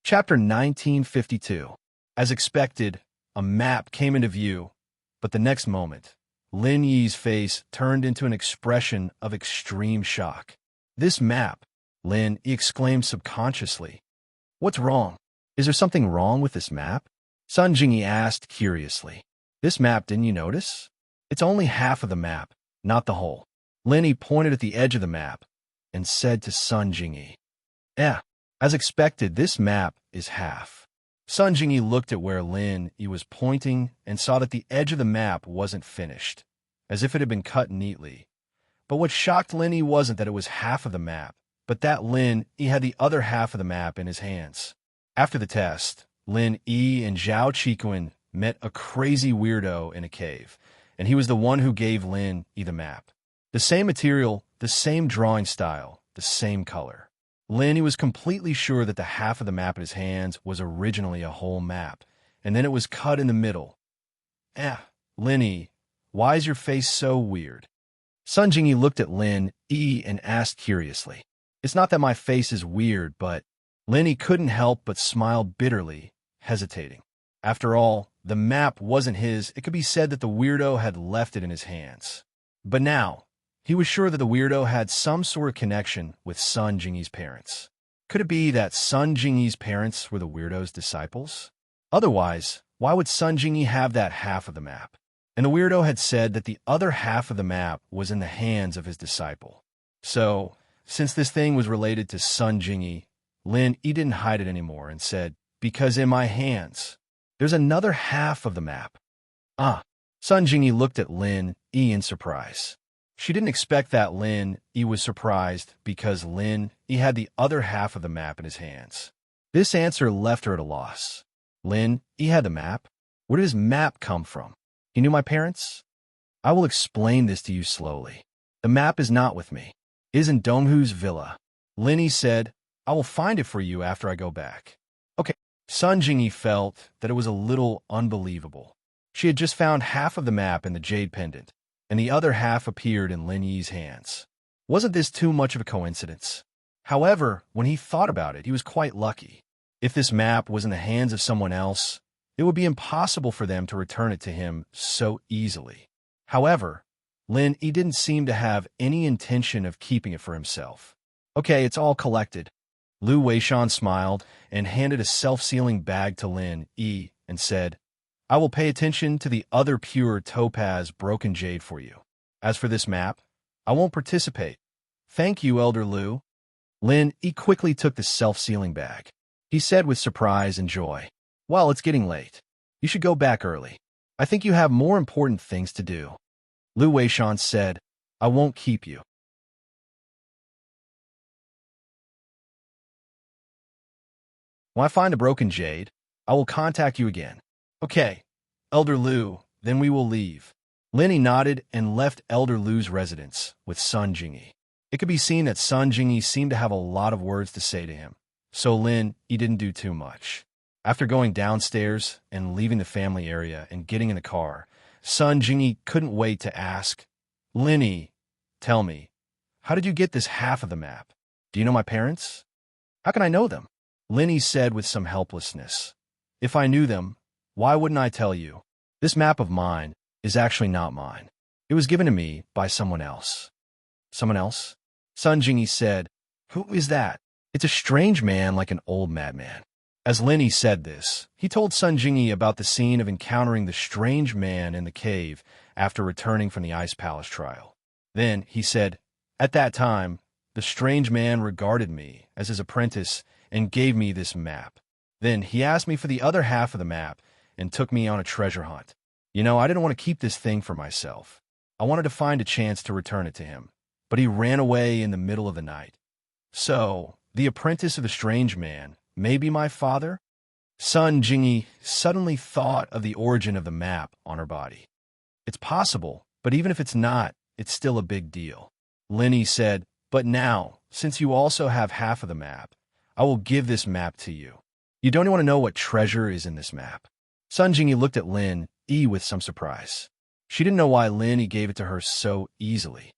Chapter 1952. As expected, a map came into view, but the next moment, Lin Yi's face turned into an expression of extreme shock. "This map," Lin Yi exclaimed subconsciously. "What's wrong? Is there something wrong with this map?" Sun Jingyi asked curiously. "This map, didn't you notice? It's only half of the map, not the whole." Lin Yi pointed at the edge of the map and said to Sun Jingyi, as expected, this map is half." Sun Jingyi looked at where Lin Yi was pointing and saw that the edge of the map wasn't finished, as if it had been cut neatly. But what shocked Lin Yi wasn't that it was half of the map, but that Lin Yi had the other half of the map in his hands. After the test, Lin Yi and Zhao Qikuan met a crazy weirdo in a cave, and he was the one who gave Lin Yi the map. The same material, the same drawing style, the same color. Lin Yi was completely sure that the half of the map in his hands was originally a whole map, and then it was cut in the middle. Lin Yi, why is your face so weird?" Sun Jingyi looked at Lin Yi and asked curiously. "It's not that my face is weird, but..." Lin Yi couldn't help but smile bitterly, hesitating. After all, the map wasn't his. It could be said that the weirdo had left it in his hands. But now, he was sure that the weirdo had some sort of connection with Sun Jingyi's parents. Could it be that Sun Jingyi's parents were the weirdo's disciples? Otherwise, why would Sun Jingyi have that half of the map? And the weirdo had said that the other half of the map was in the hands of his disciple. So, since this thing was related to Sun Jingyi, Lin Yi didn't hide it anymore and said, "Because in my hands, there's another half of the map." Sun Jingyi looked at Lin Yi in surprise. She didn't expect that Lin Yi was surprised because Lin Yi had the other half of the map in his hands. This answer left her at a loss. Lin Yi had the map? Where did his map come from? He knew my parents? I will explain this to you slowly. The map is not with me. It is in Donghu's villa. Lin Yi said, "I will find it for you after I go back." Okay. Sun Jingyi felt that it was a little unbelievable. She had just found half of the map in the jade pendant, and the other half appeared in Lin Yi's hands. Wasn't this too much of a coincidence? However, when he thought about it, he was quite lucky. If this map was in the hands of someone else, it would be impossible for them to return it to him so easily. However, Lin Yi didn't seem to have any intention of keeping it for himself. "Okay, it's all collected." Lu Weishan smiled and handed a self-sealing bag to Lin Yi and said, "I will pay attention to the other pure topaz broken jade for you." As for this map, I won't participate. Thank you, Elder Lu. Lin Yi quickly took the self-sealing bag. He said with surprise and joy, "Well, it's getting late. You should go back early. I think you have more important things to do." Lu Weishan said, "I won't keep you." When I find a broken jade, I will contact you again. Okay, Elder Lu, then we will leave. Lin Yi nodded and left Elder Lu's residence with Sun Jingyi. It could be seen that Sun Jingyi seemed to have a lot of words to say to him, so Lin Yi didn't do too much. After going downstairs and leaving the family area and getting in the car, Sun Jingyi couldn't wait to ask, "Lin Yi, tell me, how did you get this half of the map? Do you know my parents?" "How can I know them?" Lin Yi said with some helplessness. "If I knew them, why wouldn't I tell you? This map of mine is actually not mine. It was given to me by someone else." "Someone else?" Sun Jingyi said. "Who is that?" "It's a strange man like an old madman." As Lin Yi said this, he told Sun Jingyi about the scene of encountering the strange man in the cave after returning from the Ice Palace trial. Then he said, "At that time, the strange man regarded me as his apprentice and gave me this map. Then he asked me for the other half of the map and took me on a treasure hunt. You know, I didn't want to keep this thing for myself. I wanted to find a chance to return it to him, but he ran away in the middle of the night. So, the apprentice of the strange man may be my father?" Sun Jingyi suddenly thought of the origin of the map on her body. "It's possible, but even if it's not, it's still a big deal." Lin Yi said, "But now, since you also have half of the map, I will give this map to you. You don't want to know what treasure is in this map." Sun Jingyi looked at Lin Yi with some surprise. She didn't know why Lin Yi gave it to her so easily.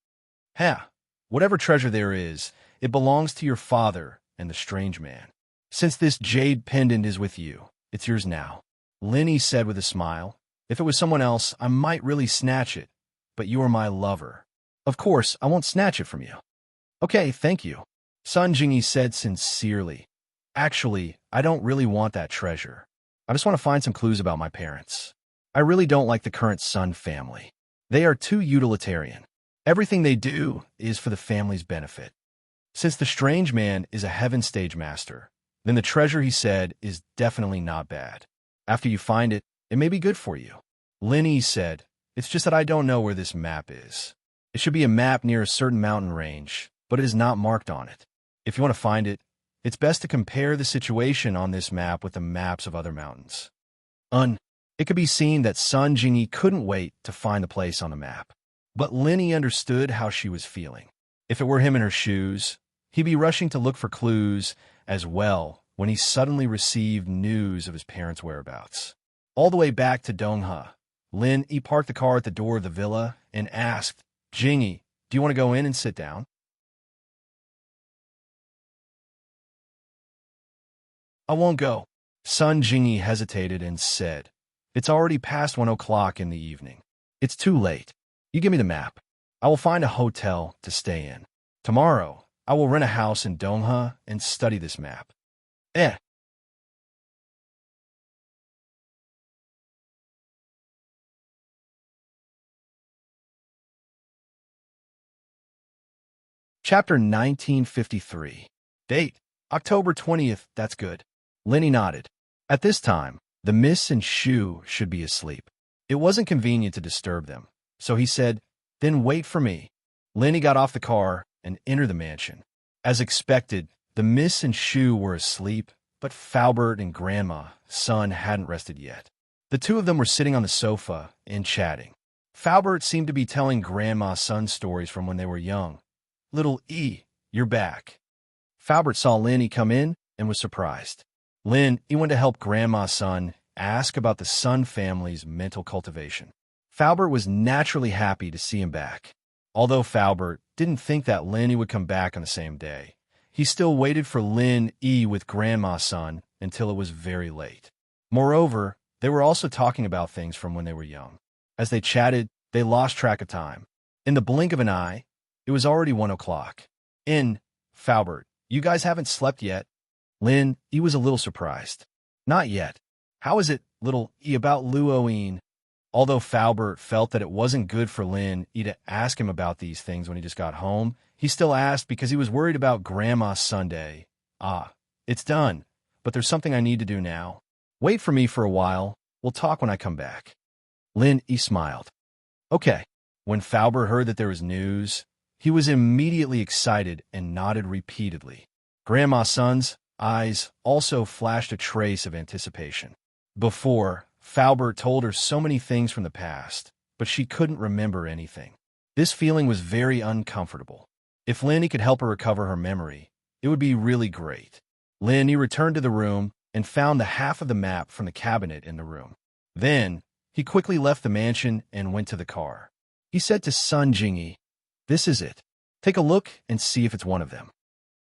"Ha! Whatever treasure there is, it belongs to your father and the strange man. Since this jade pendant is with you, it's yours now." Lin Yi said with a smile, "If it was someone else, I might really snatch it, but you are my lover. Of course, I won't snatch it from you." "Okay, thank you." Sun Jingyi said sincerely, "Actually, I don't really want that treasure. I just want to find some clues about my parents. I really don't like the current Sun family. They are too utilitarian. Everything they do is for the family's benefit. Since the strange man is a heaven stage master, then the treasure, he said, is definitely not bad. After you find it, it may be good for you." Lin Yi said, "It's just that I don't know where this map is. It should be a map near a certain mountain range, but it is not marked on it. If you want to find it, it's best to compare the situation on this map with the maps of other mountains." It could be seen that Sun Jingyi couldn't wait to find the place on the map. But Lin Yi understood how she was feeling. If it were him in her shoes, he'd be rushing to look for clues as well when he suddenly received news of his parents' whereabouts. All the way back to Donghe, Lin Yi parked the car at the door of the villa and asked, "Jingyi, do you want to go in and sit down?" "I won't go." Sun Jingyi hesitated and said, "It's already past 1 o'clock in the evening. It's too late. You give me the map. I will find a hotel to stay in. Tomorrow, I will rent a house in Donghe and study this map." Eh. Chapter 1953. Date, October 20th, that's good. Lin Yi nodded. At this time, the Miss and Shu should be asleep. It wasn't convenient to disturb them, so he said, "Then wait for me." Lin Yi got off the car and entered the mansion. As expected, the Miss and Shu were asleep, but Faubert and Grandma Sun hadn't rested yet. The two of them were sitting on the sofa and chatting. Faubert seemed to be telling Grandma Sun stories from when they were young. "Little E, you're back." Faubert saw Lin Yi come in and was surprised. Lin Yi went to help Grandma Sun ask about the Sun family's mental cultivation. Faubert was naturally happy to see him back. Although Faubert didn't think that Lin Yi would come back on the same day, he still waited for Lin Yi with Grandma Sun until it was very late. Moreover, they were also talking about things from when they were young. As they chatted, they lost track of time. In the blink of an eye, it was already 1 o'clock. Faubert, you guys haven't slept yet?" Lin Yi was a little surprised. "Not yet. How is it, little E, about Luoying?" Although Faubert felt that it wasn't good for Lin to ask him about these things when he just got home, he still asked because he was worried about Grandma's Sunday. Ah, it's done, but there's something I need to do now. Wait for me for a while. We'll talk when I come back. Lin smiled. Okay. When Faubert heard that there was news, he was immediately excited and nodded repeatedly. Grandma Sun's eyes also flashed a trace of anticipation. Before, Faubert told her so many things from the past, but she couldn't remember anything. This feeling was very uncomfortable. If Lin could help her recover her memory, it would be really great. Lin returned to the room and found the half of the map from the cabinet in the room. Then, he quickly left the mansion and went to the car. He said to Sun Jingyi, "This is it. Take a look and see if it's one of them."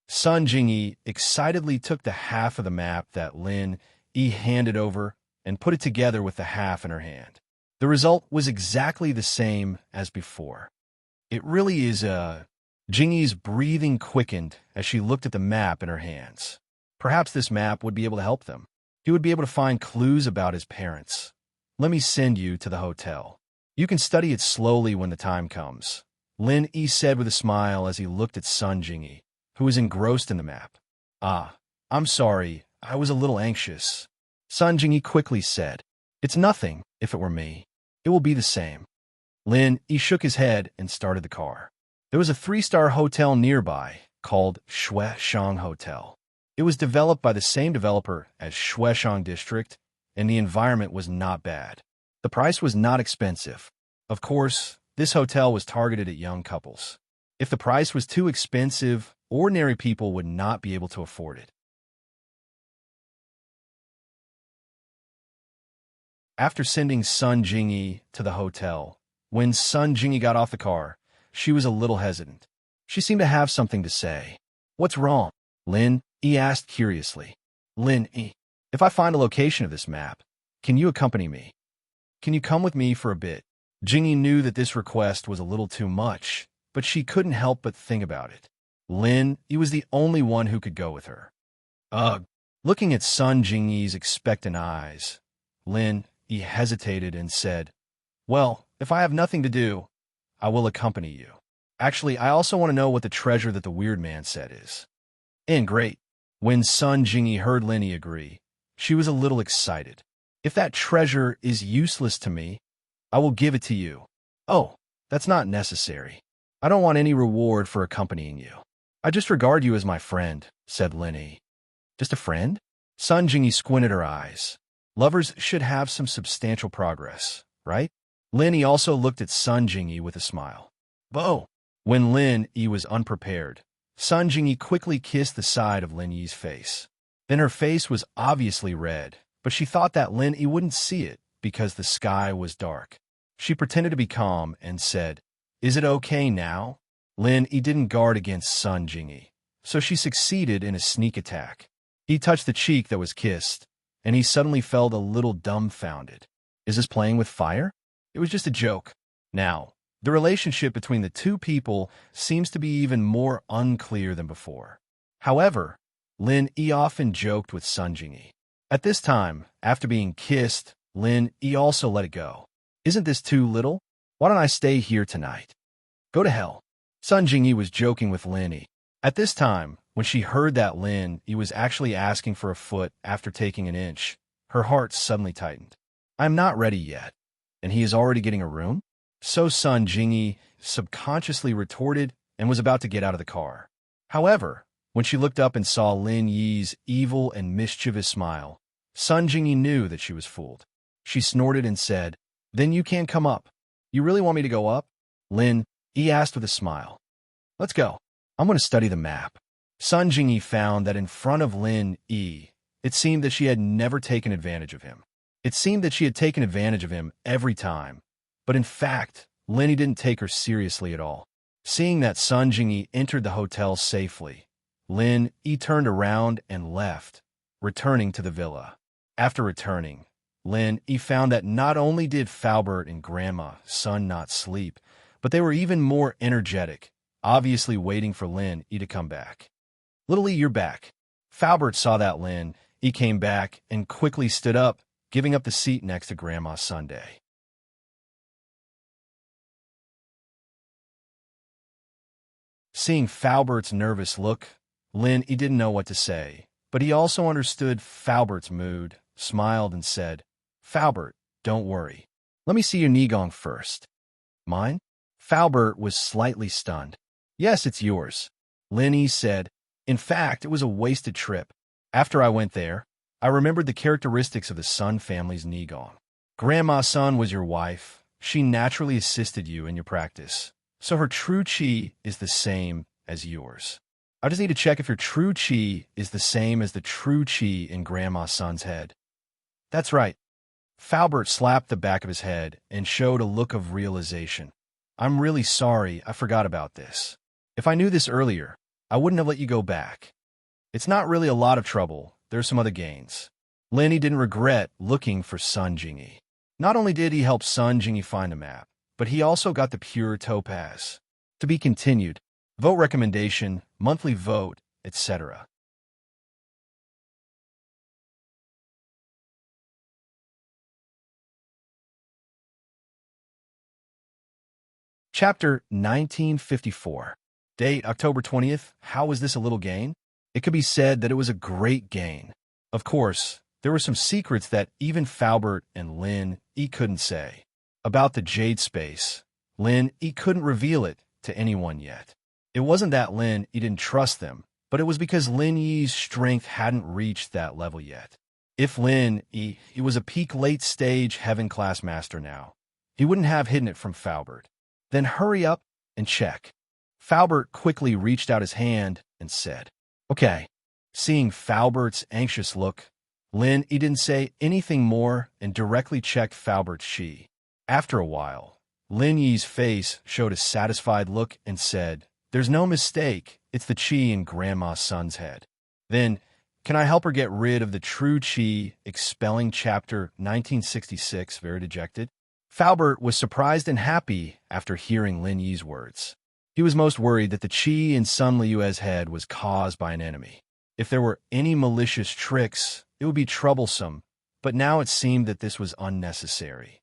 Sun Jingyi excitedly took the half of the map that Lin handed over and put it together with the half in her hand. The result was exactly the same as before. It really is Jingyi's breathing quickened as she looked at the map in her hands. Perhaps this map would be able to help them. He would be able to find clues about his parents. Let me send you to the hotel. You can study it slowly when the time comes, Lin said with a smile as he looked at Sun Jingyi, who was engrossed in the map. Ah, I'm sorry, I was a little anxious. Sun Jingyi quickly said, "It's nothing, if it were me. It will be the same." Lin shook his head and started the car. There was a 3-star hotel nearby called Shueshang Hotel. It was developed by the same developer as Shueshang District, and the environment was not bad. The price was not expensive. Of course, this hotel was targeted at young couples. If the price was too expensive, ordinary people would not be able to afford it. After sending Sun Jingyi to the hotel, when Sun Jingyi got off the car, she was a little hesitant. She seemed to have something to say. "What's wrong?" Lin asked curiously. "Lin, if I find a location of this map, can you accompany me? Can you come with me for a bit?" Jingyi knew that this request was a little too much, but she couldn't help but think about it. Lin was the only one who could go with her. Ugh. Looking at Sun Jingyi's expectant eyes, Lin hesitated and said, "Well, if I have nothing to do, I will accompany you. Actually, I also want to know what the treasure that the weird man said is." And great. When Sun Jingyi heard Lin agree, she was a little excited. "If that treasure is useless to me, I will give it to you." "Oh, that's not necessary. I don't want any reward for accompanying you. I just regard you as my friend," said Lin. "Just a friend?" Sun Jingyi squinted her eyes. Lovers should have some substantial progress, right? Lin also looked at Sun Jingyi with a smile. "Bo." When Lin was unprepared, Sun Jingyi quickly kissed the side of Lin's face. Then her face was obviously red, but she thought that Lin wouldn't see it because the sky was dark. She pretended to be calm and said, "Is it okay now?" Lin didn't guard against Sun Jingyi, so she succeeded in a sneak attack. He touched the cheek that was kissed, and he suddenly felt a little dumbfounded. Is this playing with fire? It was just a joke. Now, the relationship between the two people seems to be even more unclear than before. However, Lin often joked with Sun Jingyi. At this time, after being kissed, Lin also let it go. "Isn't this too little? Why don't I stay here tonight?" "Go to hell." Sun Jingyi was joking with Lin. At this time, when she heard that Lin was actually asking for a foot after taking an inch, her heart suddenly tightened. "I'm not ready yet, and he is already getting a room?" So Sun Jingyi subconsciously retorted and was about to get out of the car. However, when she looked up and saw Lin's evil and mischievous smile, Sun Jingyi knew that she was fooled. She snorted and said, "Then you can't come up. You really want me to go up?" Lin asked with a smile. "Let's go. I'm going to study the map." Sun Jingyi found that in front of Lin, it seemed that she had never taken advantage of him. It seemed that she had taken advantage of him every time, but in fact, Lin didn't take her seriously at all. Seeing that Sun Jingyi entered the hotel safely, Lin turned around and left, returning to the villa. After returning, Lin found that not only did Faubert and Grandma Sun not sleep, but they were even more energetic, obviously waiting for Lin to come back. "Little you're back." Faubert saw that Lin came back and quickly stood up, giving up the seat next to Grandma Sunday. Seeing Falbert's nervous look, he didn't know what to say, but he also understood Falbert's mood, smiled and said, "Falbert, don't worry. Let me see your Nigong first." "Mine?" Falbert was slightly stunned. "Yes, it's yours," Linny said. "In fact, it was a wasted trip. After I went there, I remembered the characteristics of the Sun family's Nigong. Grandma Sun was your wife. She naturally assisted you in your practice, so her true chi is the same as yours. I just need to check if your true chi is the same as the true chi in Grandma Sun's head." "That's right." Falbert slapped the back of his head and showed a look of realization. "I'm really sorry I forgot about this. If I knew this earlier, I wouldn't have let you go back. It's not really a lot of trouble. There's some other gains." Lenny didn't regret looking for Sun Jingyi. Not only did he help Sun Jingyi find the map, but he also got the pure topaz. To be continued. Vote recommendation, monthly vote, etc. Chapter 1954. Date October 20th. How was this a little gain? It could be said that it was a great gain. Of course, there were some secrets that even Falbert and Lin Yi couldn't say. About the Jade Space, Lin Yi couldn't reveal it to anyone yet. It wasn't that Lin Yi didn't trust them, but it was because Lin Yi's strength hadn't reached that level yet. If Lin Yi was a peak late-stage heaven-class master now, he wouldn't have hidden it from Falbert. Then hurry up and check. Falbert quickly reached out his hand and said, "Okay." Seeing Falbert's anxious look, Lin Yi didn't say anything more and directly checked Falbert's chi. After a while, Lin Yi's face showed a satisfied look and said, "There's no mistake, it's the chi in Grandma Sun's head." Then, "Can I help her get rid of the true chi expelling Chapter 1966 very dejected?" Falbert was surprised and happy after hearing Lin Yi's words. He was most worried that the chi in Sun Liyue's head was caused by an enemy. If there were any malicious tricks, it would be troublesome, but now it seemed that this was unnecessary.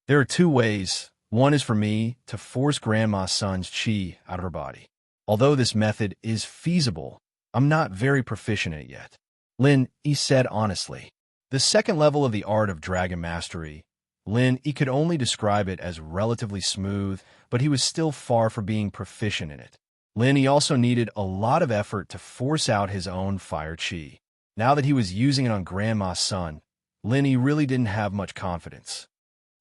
There are two ways. One is for me to force Grandma Sun's chi out of her body. Although this method is feasible, I'm not very proficient in it yet, Lin Yi said honestly. The second level of the art of dragon mastery, Lin Yi could only describe it as relatively smooth, but he was still far from being proficient in it. Lin Yi also needed a lot of effort to force out his own fire chi. Now that he was using it on Grandma Sun, Lin Yi really didn't have much confidence.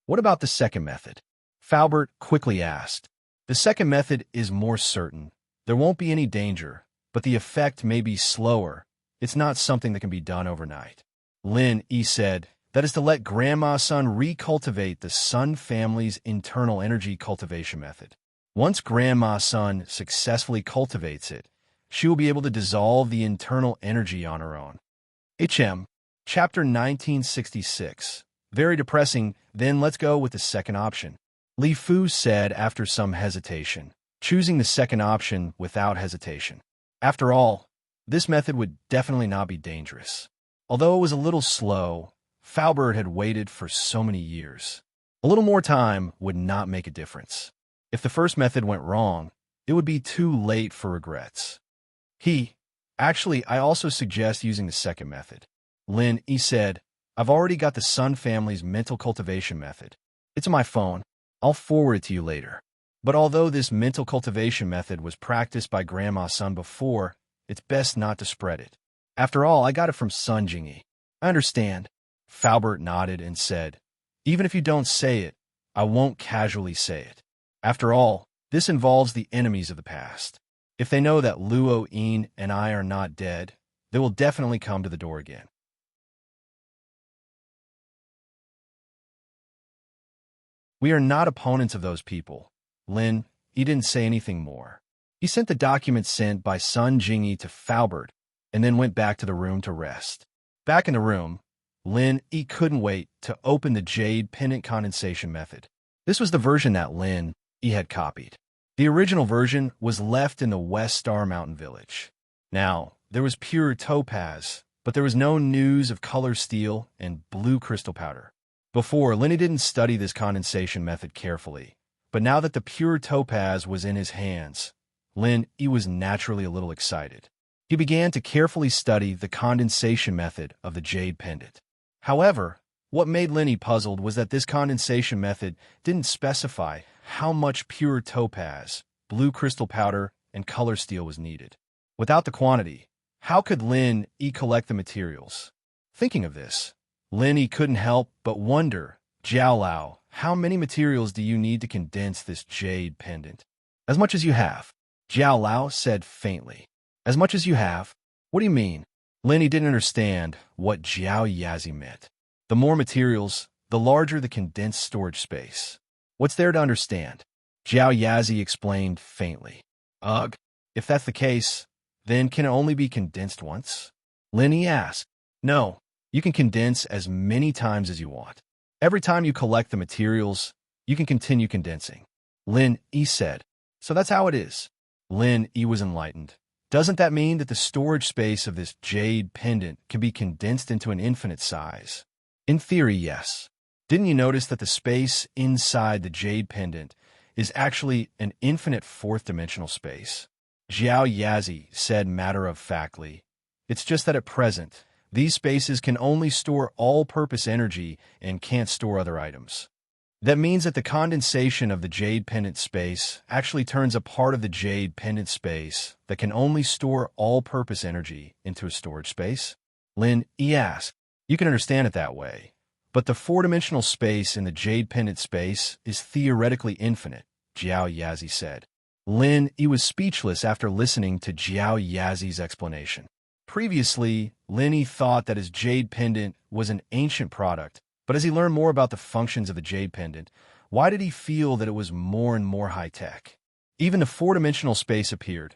"What about the second method?" Falbert quickly asked. "The second method is more certain. There won't be any danger, but the effect may be slower. It's not something that can be done overnight." Lin Yi said, "That is to let Grandma Sun recultivate the Sun family's internal energy cultivation method. Once Grandma Sun successfully cultivates it, she will be able to dissolve the internal energy on her own." Chapter 1966. Very depressing. Then let's go with the second option. Li Fu said after some hesitation, choosing the second option without hesitation. After all, this method would definitely not be dangerous. Although it was a little slow, Falbert had waited for so many years. A little more time would not make a difference. If the first method went wrong, it would be too late for regrets. Actually, I also suggest using the second method. Lin Yi said, "I've already got the Sun family's mental cultivation method. It's on my phone. I'll forward it to you later. But although this mental cultivation method was practiced by Grandma Sun before, it's best not to spread it. After all, I got it from Sun Jingyi." "I understand." Falbert nodded and said, "Even if you don't say it, I won't casually say it. After all, this involves the enemies of the past. If they know that Luo Yin and I are not dead, they will definitely come to the door again." "We are not opponents of those people." Lin Yi didn't say anything more. He sent the document sent by Sun Jingyi to Falbert and then went back to the room to rest. Back in the room, Lin Yi couldn't wait to open the Jade Pendant Condensation method. This was the version that Lin Yi had copied. The original version was left in the West Star Mountain Village. Now, there was pure topaz, but there was no news of color steel and blue crystal powder. Before, Lin Yi didn't study this condensation method carefully, but now that the pure topaz was in his hands, Lin Yi was naturally a little excited. He began to carefully study the condensation method of the jade pendant. However, what made Lin Yi puzzled was that this condensation method didn't specify how much pure topaz, blue crystal powder, and color steel was needed. Without the quantity, how could Lin Yi collect the materials? Thinking of this, Lin Yi couldn't help but wonder, Jiao Lao, how many materials do you need to condense this jade pendant? As much as you have, Jiao Lao said faintly. As much as you have? What do you mean? Lin Yi didn't understand what Jiao Yazi meant. The more materials, the larger the condensed storage space. What's there to understand? Jiao Yazi explained faintly. Ugh, if that's the case, then can it only be condensed once? Lin Yi asked. No, you can condense as many times as you want. Every time you collect the materials, you can continue condensing. Lin Yi said. So that's how it is. Lin Yi was enlightened. Doesn't that mean that the storage space of this jade pendant can be condensed into an infinite size? In theory, yes. Didn't you notice that the space inside the jade pendant is actually an infinite fourth-dimensional space? Jiao Yazi said matter-of-factly. It's just that at present, these spaces can only store all-purpose energy and can't store other items. That means that the condensation of the jade pendant space actually turns a part of the jade pendant space that can only store all-purpose energy into a storage space? Lin Yi asked. You can understand it that way. But the four-dimensional space in the jade pendant space is theoretically infinite, Jiao Yazi said. Lin Yi was speechless after listening to Jiao Yazi's explanation. Previously, Lin Yi thought that his jade pendant was an ancient product, but as he learned more about the functions of the jade pendant, why did he feel that it was more and more high-tech? Even the four-dimensional space appeared.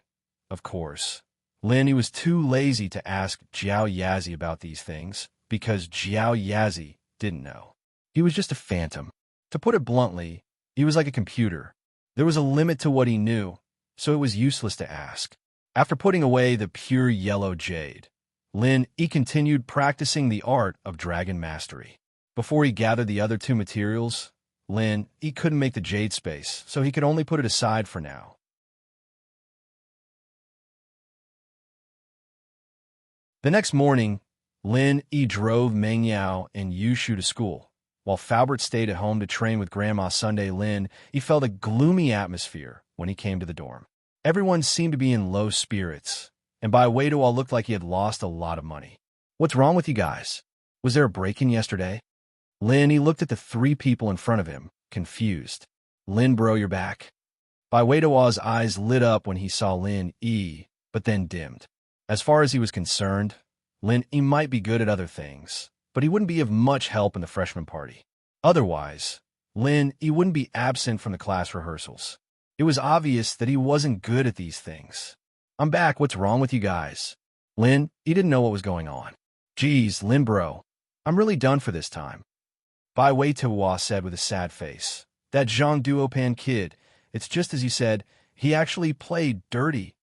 Of course, Lin Yi was too lazy to ask Jiao Yazi about these things, because Jiao Yazi didn't know. He was just a phantom. To put it bluntly, he was like a computer. There was a limit to what he knew, so it was useless to ask. After putting away the pure yellow jade, Lin Yi continued practicing the art of dragon mastery. Before he gathered the other two materials, Lin Yi couldn't make the jade space, so he could only put it aside for now. The next morning, Lin Yi drove Meng Yao and Yu Shu to school. While Falbert stayed at home to train with Grandma Sunday, Lin Yi felt a gloomy atmosphere when he came to the dorm. Everyone seemed to be in low spirits, and by Wei-Duo looked like he had lost a lot of money. What's wrong with you guys? Was there a break-in yesterday? Lin Yi looked at the three people in front of him, confused. Lin bro, you're back. Bai Wei-Duo's eyes lit up when he saw Lin Yi, but then dimmed. As far as he was concerned, Lin Yi might be good at other things, but he wouldn't be of much help in the freshman party. Otherwise, Lin Yi wouldn't be absent from the class rehearsals. It was obvious that he wasn't good at these things. I'm back, what's wrong with you guys? Lin Yi didn't know what was going on. Geez, Lin bro, I'm really done for this time. Bai Wei-Duo said with a sad face. That Zhang Duopan kid, it's just as you said, he actually played dirty.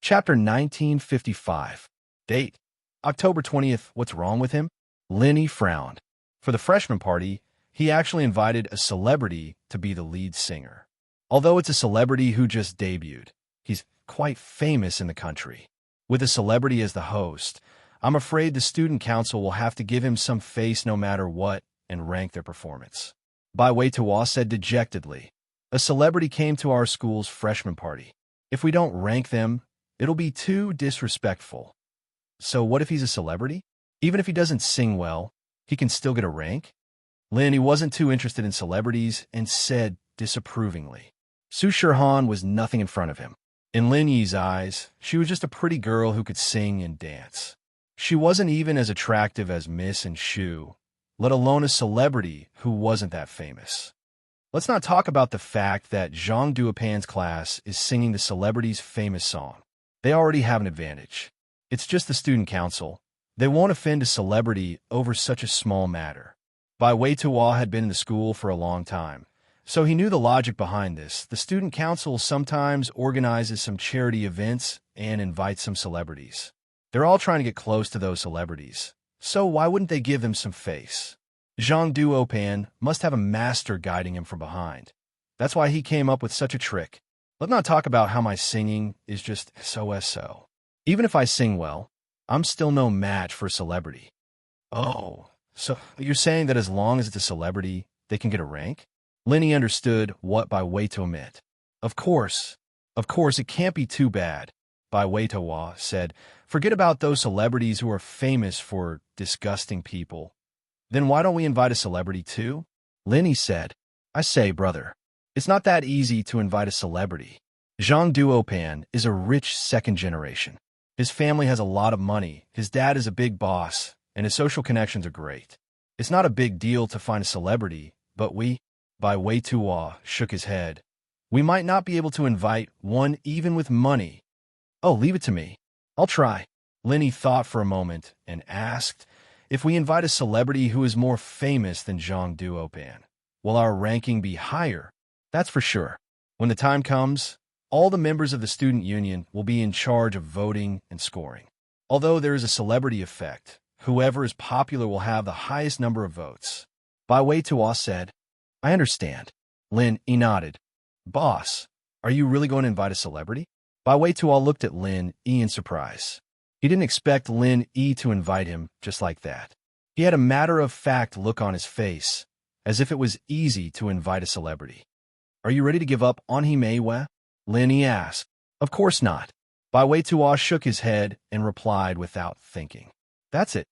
Chapter 1955. Date. October 20th. What's wrong with him? Lin Yi frowned. For the freshman party, he actually invited a celebrity to be the lead singer. Although it's a celebrity who just debuted, he's quite famous in the country. With a celebrity as the host, I'm afraid the student council will have to give him some face no matter what and rank their performance. Bai Wei-Duo said dejectedly. A celebrity came to our school's freshman party. If we don't rank them, it'll be too disrespectful. So what if he's a celebrity? Even if he doesn't sing well, he can still get a rank? Lin Yi wasn't too interested in celebrities and said disapprovingly. Su Shirhan was nothing in front of him. In Lin Yi's eyes, she was just a pretty girl who could sing and dance. She wasn't even as attractive as Miss and Shu, let alone a celebrity who wasn't that famous. Let's not talk about the fact that Zhang Duopan's class is singing the celebrity's famous song. They already have an advantage. It's just the student council. They won't offend a celebrity over such a small matter. Bai Wei-Duo had been in the school for a long time, so he knew the logic behind this. The student council sometimes organizes some charity events and invites some celebrities. They're all trying to get close to those celebrities, So why wouldn't they give him some face? Zhang Duopan must have a master guiding him from behind. That's why he came up with such a trick. Let's not talk about how my singing is just so. Even if I sing well, I'm still no match for a celebrity. Oh, so you're saying that as long as it's a celebrity, they can get a rank? Lenny understood what Bai Weito meant. Of course, it can't be too bad, Bai Weito said. Forget about those celebrities who are famous for disgusting people. Then why don't we invite a celebrity too? Lenny said. I say, brother, it's not that easy to invite a celebrity. Zhang Duopan is a rich second generation. His family has a lot of money, his dad is a big boss, and his social connections are great. It's not a big deal to find a celebrity, but Bai Weituo shook his head. We might not be able to invite one even with money. Oh, leave it to me. I'll try. Lenny thought for a moment and asked, if we invite a celebrity who is more famous than Zhang Duopan, will our ranking be higher? That's for sure. When the time comes, all the members of the student union will be in charge of voting and scoring. Although there is a celebrity effect, whoever is popular will have the highest number of votes. Bai Weituo said, I understand. Lin nodded. Boss, are you really going to invite a celebrity? Bai Weituo looked at Lin in surprise. He didn't expect Lin to invite him just like that. He had a matter-of-fact look on his face, as if it was easy to invite a celebrity. Are you ready to give up on Himeiwa? Lin asked. Of course not. Bai Weituo shook his head and replied without thinking. That's it.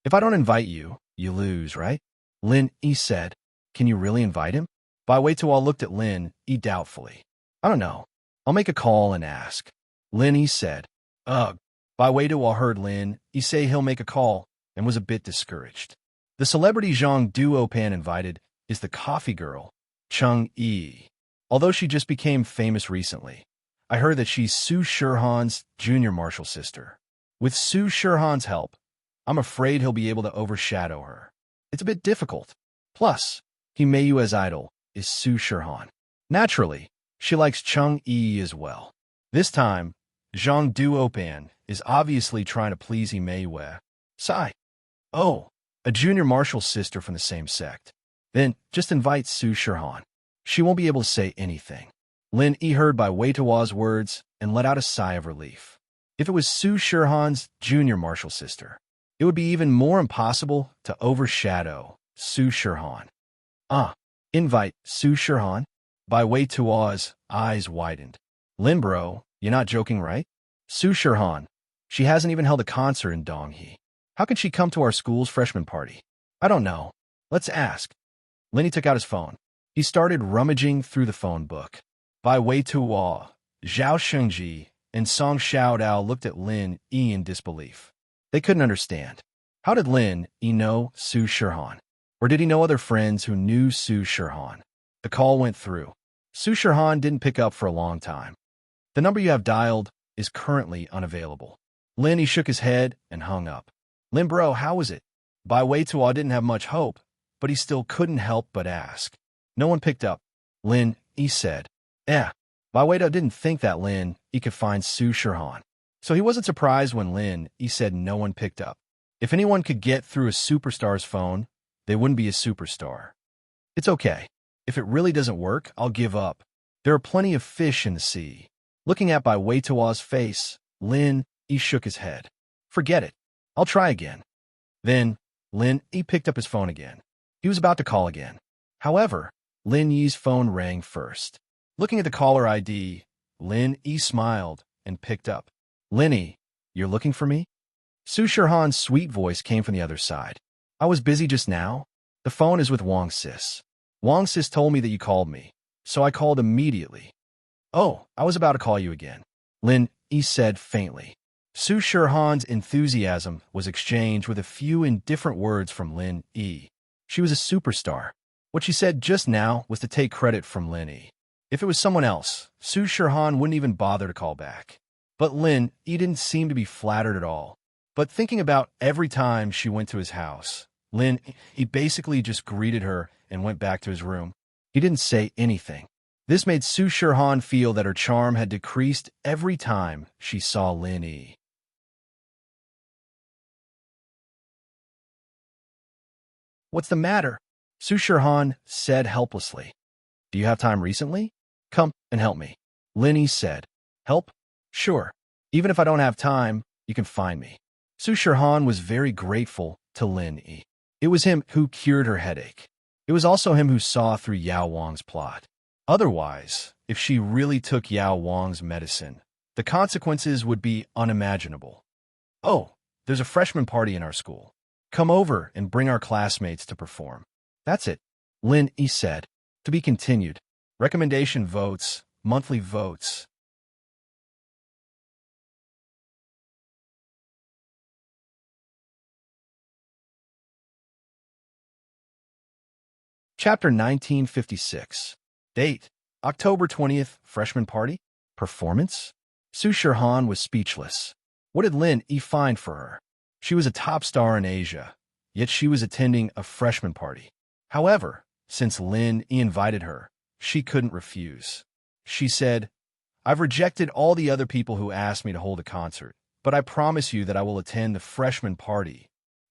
If I don't invite you, you lose, right? Lin said. Can you really invite him? Bai Weituo looked at Lin doubtfully. I don't know. I'll make a call and ask. Lin said. Ugh. Bai Weituo heard Lin say he'll make a call and was a bit discouraged. The celebrity Zhang Duopan invited is the coffee girl, Cheng Yi. Although she just became famous recently, I heard that she's Su Shirhan's junior martial sister. With Su Shirhan's help, I'm afraid he'll be able to overshadow her. It's a bit difficult. Plus, Himeyu's idol is Su Shirhan. Naturally, she likes Cheng Yi as well. This time, Zhang Duopan is obviously trying to please Himeiyu. Sigh. Oh, a junior martial sister from the same sect. Then just invite Su Shirhan. She won't be able to say anything. Lin heard Bai Weituo's words and let out a sigh of relief. If it was Su Shirhan's junior martial sister, it would be even more impossible to overshadow Su Shirhan. Invite Su Shirhan? Bai Weituo's eyes widened. Lin bro, you're not joking, right? Su Shirhan. She hasn't even held a concert in Donghe. How can she come to our school's freshman party? I don't know. Let's ask. Lin took out his phone. He started rummaging through the phone book. Bai Weituo, Zhao Shengji, and Song Xiaodao looked at Lin in disbelief. They couldn't understand. How did Lin know Su Shirhan? Or did he know other friends who knew Su Shirhan? The call went through. Su Shirhan didn't pick up for a long time. The number you have dialed is currently unavailable. Lin shook his head and hung up. Lin bro, how was it? Bai Weituo didn't have much hope, but he still couldn't help but ask. No one picked up. Lin said. Bai Weituo didn't think that Lin could find Su Shirhan. So he wasn't surprised when Lin said no one picked up. If anyone could get through a superstar's phone, they wouldn't be a superstar. It's okay. If it really doesn't work, I'll give up. There are plenty of fish in the sea. Looking at Bai Weituo's face, Lin shook his head. Forget it. I'll try again. Then, Lin picked up his phone again. He was about to call again. However, Lin Yi's phone rang first. Looking at the caller ID, Lin smiled and picked up. Lin, you're looking for me? Su Shirhan's sweet voice came from the other side. I was busy just now. The phone is with Wang Sis. Wang Sis told me that you called me, so I called immediately. Oh, I was about to call you again. Lin said faintly. Su Shirhan's enthusiasm was exchanged with a few indifferent words from Lin. She was a superstar. What she said just now was to take credit from Lin. If it was someone else, Su Shirhan wouldn't even bother to call back. But Lin didn't seem to be flattered at all. But thinking about every time she went to his house, Lin basically just greeted her and went back to his room. He didn't say anything. This made Su Shirhan feel that her charm had decreased every time she saw Lin Yi. What's the matter? Su Shirhan said helplessly. Do you have time recently? Come and help me. Lin Yi said. Help? Sure. Even if I don't have time, you can find me. Su Shirhan was very grateful to Lin Yi. It was him who cured her headache. It was also him who saw through Yao Wang's plot. Otherwise, if she really took Yao Wang's medicine, the consequences would be unimaginable. Oh, there's a freshman party in our school. Come over and bring our classmates to perform. That's it, Lin Yi said. To be continued. Recommendation votes, monthly votes. Chapter 1956. Date: October 20th, freshman party. Performance? Su Shirhan was speechless. What did Lin Yi find for her? She was a top star in Asia, yet she was attending a freshman party. However, since Lin Yi invited her, she couldn't refuse. She said, I've rejected all the other people who asked me to hold a concert, but I promise you that I will attend the freshman party.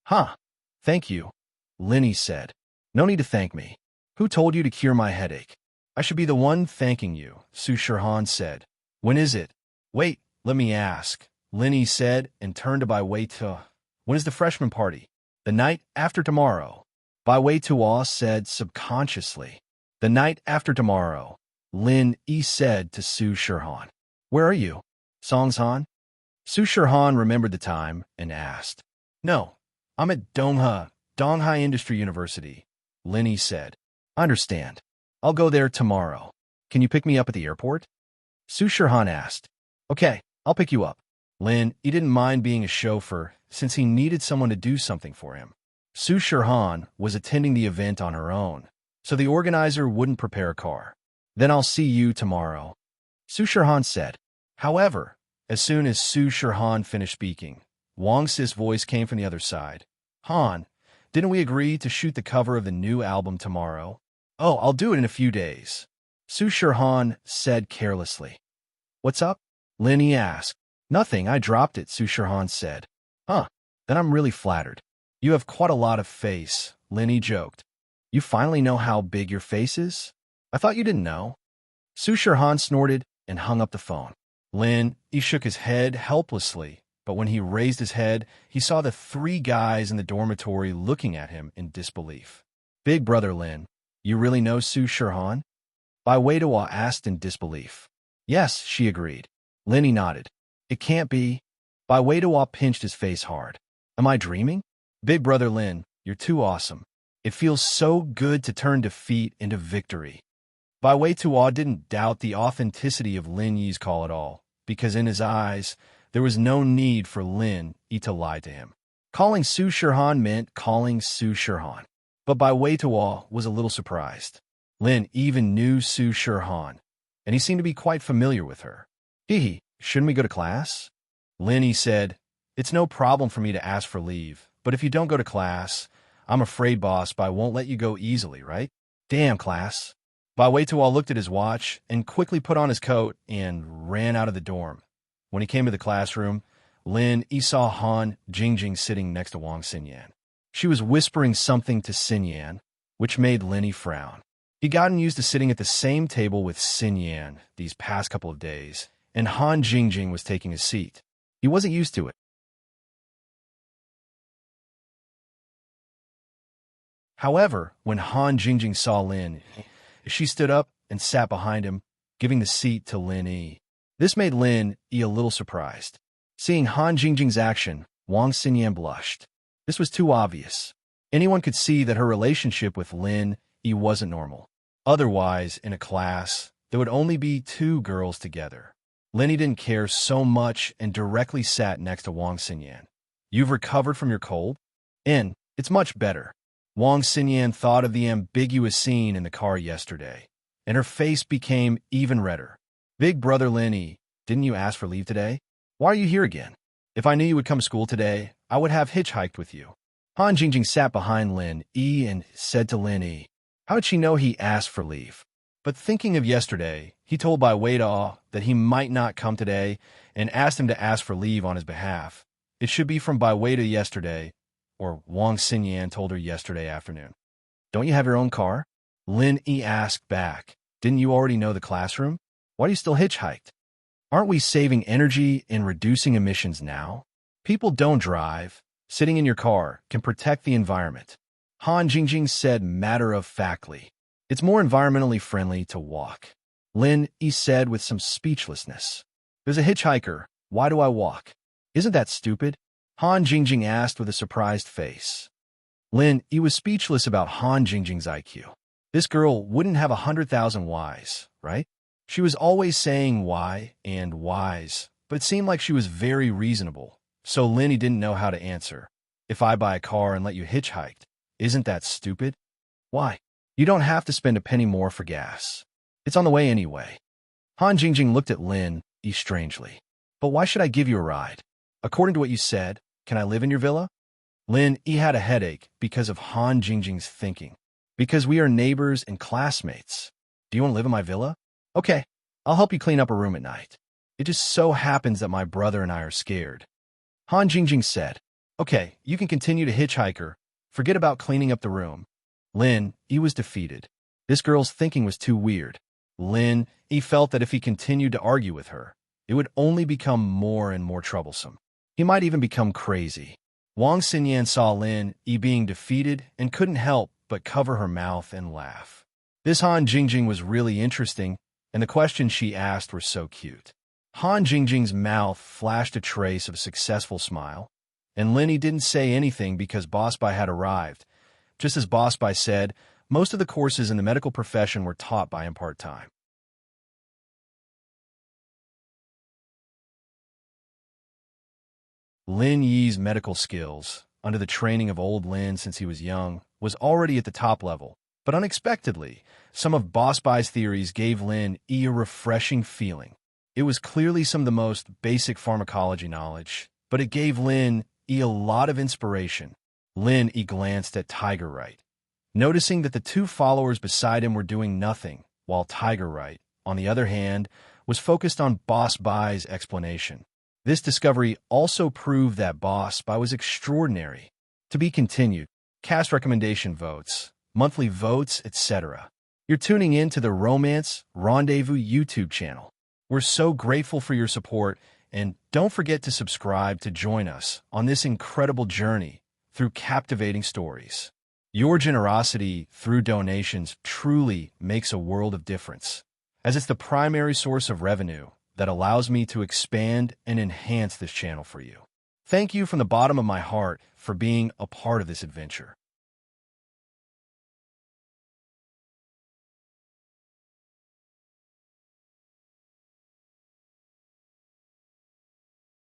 Huh. Thank you, Lin Yi said. No need to thank me. Who told you to cure my headache? I should be the one thanking you, Su Shirhan said. When is it? Wait, let me ask, Lin Yi said and turned to Bai Wei Tu. When is the freshman party? The night after tomorrow. Bai Wei Tu said subconsciously. The night after tomorrow, Lin Yi said to Su Shirhan. Where are you? Songshan? Su Shirhan remembered the time and asked. No, I'm at Donghai Industry University, Lin Yi said. I understand. I'll go there tomorrow. Can you pick me up at the airport? Su Shirhan asked. Okay, I'll pick you up. Lin Yi didn't mind being a chauffeur since he needed someone to do something for him. Su Shirhan was attending the event on her own, so the organizer wouldn't prepare a car. Then I'll see you tomorrow, Su Shirhan said. However, as soon as Su Shirhan finished speaking, Wang Si's voice came from the other side. Han, didn't we agree to shoot the cover of the new album tomorrow? Oh, I'll do it in a few days, Su Shirhan said carelessly. What's up? Lin Yi asked. Nothing, I dropped it, Su Shirhan said. Huh, then I'm really flattered. You have quite a lot of face, Lin Yi joked. You finally know how big your face is? I thought you didn't know. Su Shirhan snorted and hung up the phone. Lin Yi shook his head helplessly, but when he raised his head, he saw the three guys in the dormitory looking at him in disbelief. Big brother Lin, you really know Su Shirhan? Bai Wei Tu asked in disbelief. Yes, she agreed. Lin Yi nodded. It can't be. Bai Wei Tu pinched his face hard. Am I dreaming? Big brother Lin, you're too awesome. It feels so good to turn defeat into victory. Bai Wei Tu didn't doubt the authenticity of Lin Yi's call at all, because in his eyes, there was no need for Lin Yi to lie to him. Calling Su Shirhan meant calling Su Shirhan. But Bai Wei Tu was a little surprised. Lin even knew Su Shirhan, and he seemed to be quite familiar with her. Hee, shouldn't we go to class? Lin Yi said, It's no problem for me to ask for leave, but if you don't go to class, I'm afraid boss Bai won't let you go easily, right? Damn, class. Bai Wei Tu looked at his watch and quickly put on his coat and ran out of the dorm. When he came to the classroom, Lin Yi saw Han Jingjing sitting next to Wang Xinyan. She was whispering something to Xinyan, which made Lin Yi frown. He'd gotten used to sitting at the same table with Xinyan these past couple of days, and Han Jingjing was taking his seat. He wasn't used to it. However, when Han Jingjing saw Lin, she stood up and sat behind him, giving the seat to Lin Yi. This made Lin Yi a little surprised. Seeing Han Jingjing's action, Wang Xinyan blushed. This was too obvious. Anyone could see that her relationship with Lin Yi wasn't normal. Otherwise, in a class, there would only be two girls together. Lin Yi didn't care so much and directly sat next to Wang Xinyan. You've recovered from your cold? It's much better. Wang Xinyan thought of the ambiguous scene in the car yesterday, and her face became even redder. Big brother Lin Yi, didn't you ask for leave today? Why are you here again? If I knew you would come to school today, I would have hitchhiked with you. Han Jingjing sat behind Lin Yi and said to Lin Yi, how did she know he asked for leave? But thinking of yesterday, he told Baiwei that he might not come today and asked him to ask for leave on his behalf. It should be from Baiwei yesterday, or Wang Xinyan told her yesterday afternoon. Don't you have your own car? Lin Yi asked back. Didn't you already know the classroom? Why do you still hitchhiked? Aren't we saving energy and reducing emissions now? People don't drive. Sitting in your car can protect the environment. Han Jingjing said matter-of-factly. It's more environmentally friendly to walk. Lin Yi said with some speechlessness. There's a hitchhiker. Why do I walk? Isn't that stupid? Han Jingjing asked with a surprised face. Lin Yi was speechless about Han Jingjing's IQ. This girl wouldn't have 100,000 whys, right? She was always saying why and whys, but it seemed like she was very reasonable. So Lin Yi didn't know how to answer. If I buy a car and let you hitchhike, isn't that stupid? Why? You don't have to spend a penny more for gas. It's on the way anyway. Han Jingjing looked at Lin Yi strangely. But why should I give you a ride? According to what you said, can I live in your villa? Lin Yi had a headache because of Han Jingjing's thinking. Because we are neighbors and classmates. Do you want to live in my villa? Okay, I'll help you clean up a room at night. It just so happens that my brother and I are scared. Han Jingjing said, okay, you can continue to hitchhike her. Forget about cleaning up the room. Lin Yi was defeated. This girl's thinking was too weird. Lin Yi felt that if he continued to argue with her, it would only become more and more troublesome. He might even become crazy. Wang Xinyan saw Lin Yi being defeated and couldn't help but cover her mouth and laugh. This Han Jingjing was really interesting, and the questions she asked were so cute. Han Jingjing's mouth flashed a trace of a successful smile, and Lin Yi didn't say anything because Boss Bai had arrived. Just as Boss Bai said, most of the courses in the medical profession were taught by him part-time. Lin Yi's medical skills, under the training of old Lin since he was young, was already at the top level. But unexpectedly, some of Boss Bai's theories gave Lin Yi a refreshing feeling. It was clearly some of the most basic pharmacology knowledge, but it gave Lin Yi a lot of inspiration. Lin Yi glanced at Tiger Right, noticing that the two followers beside him were doing nothing, while Tiger Right, on the other hand, was focused on Boss Bai's explanation. This discovery also proved that Boss Bai was extraordinary. To be continued, cast recommendation votes, monthly votes, etc. You're tuning in to the Romance Rendezvous YouTube channel. We're so grateful for your support, and don't forget to subscribe to join us on this incredible journey through captivating stories. Your generosity through donations truly makes a world of difference, as it's the primary source of revenue that allows me to expand and enhance this channel for you. Thank you from the bottom of my heart for being a part of this adventure.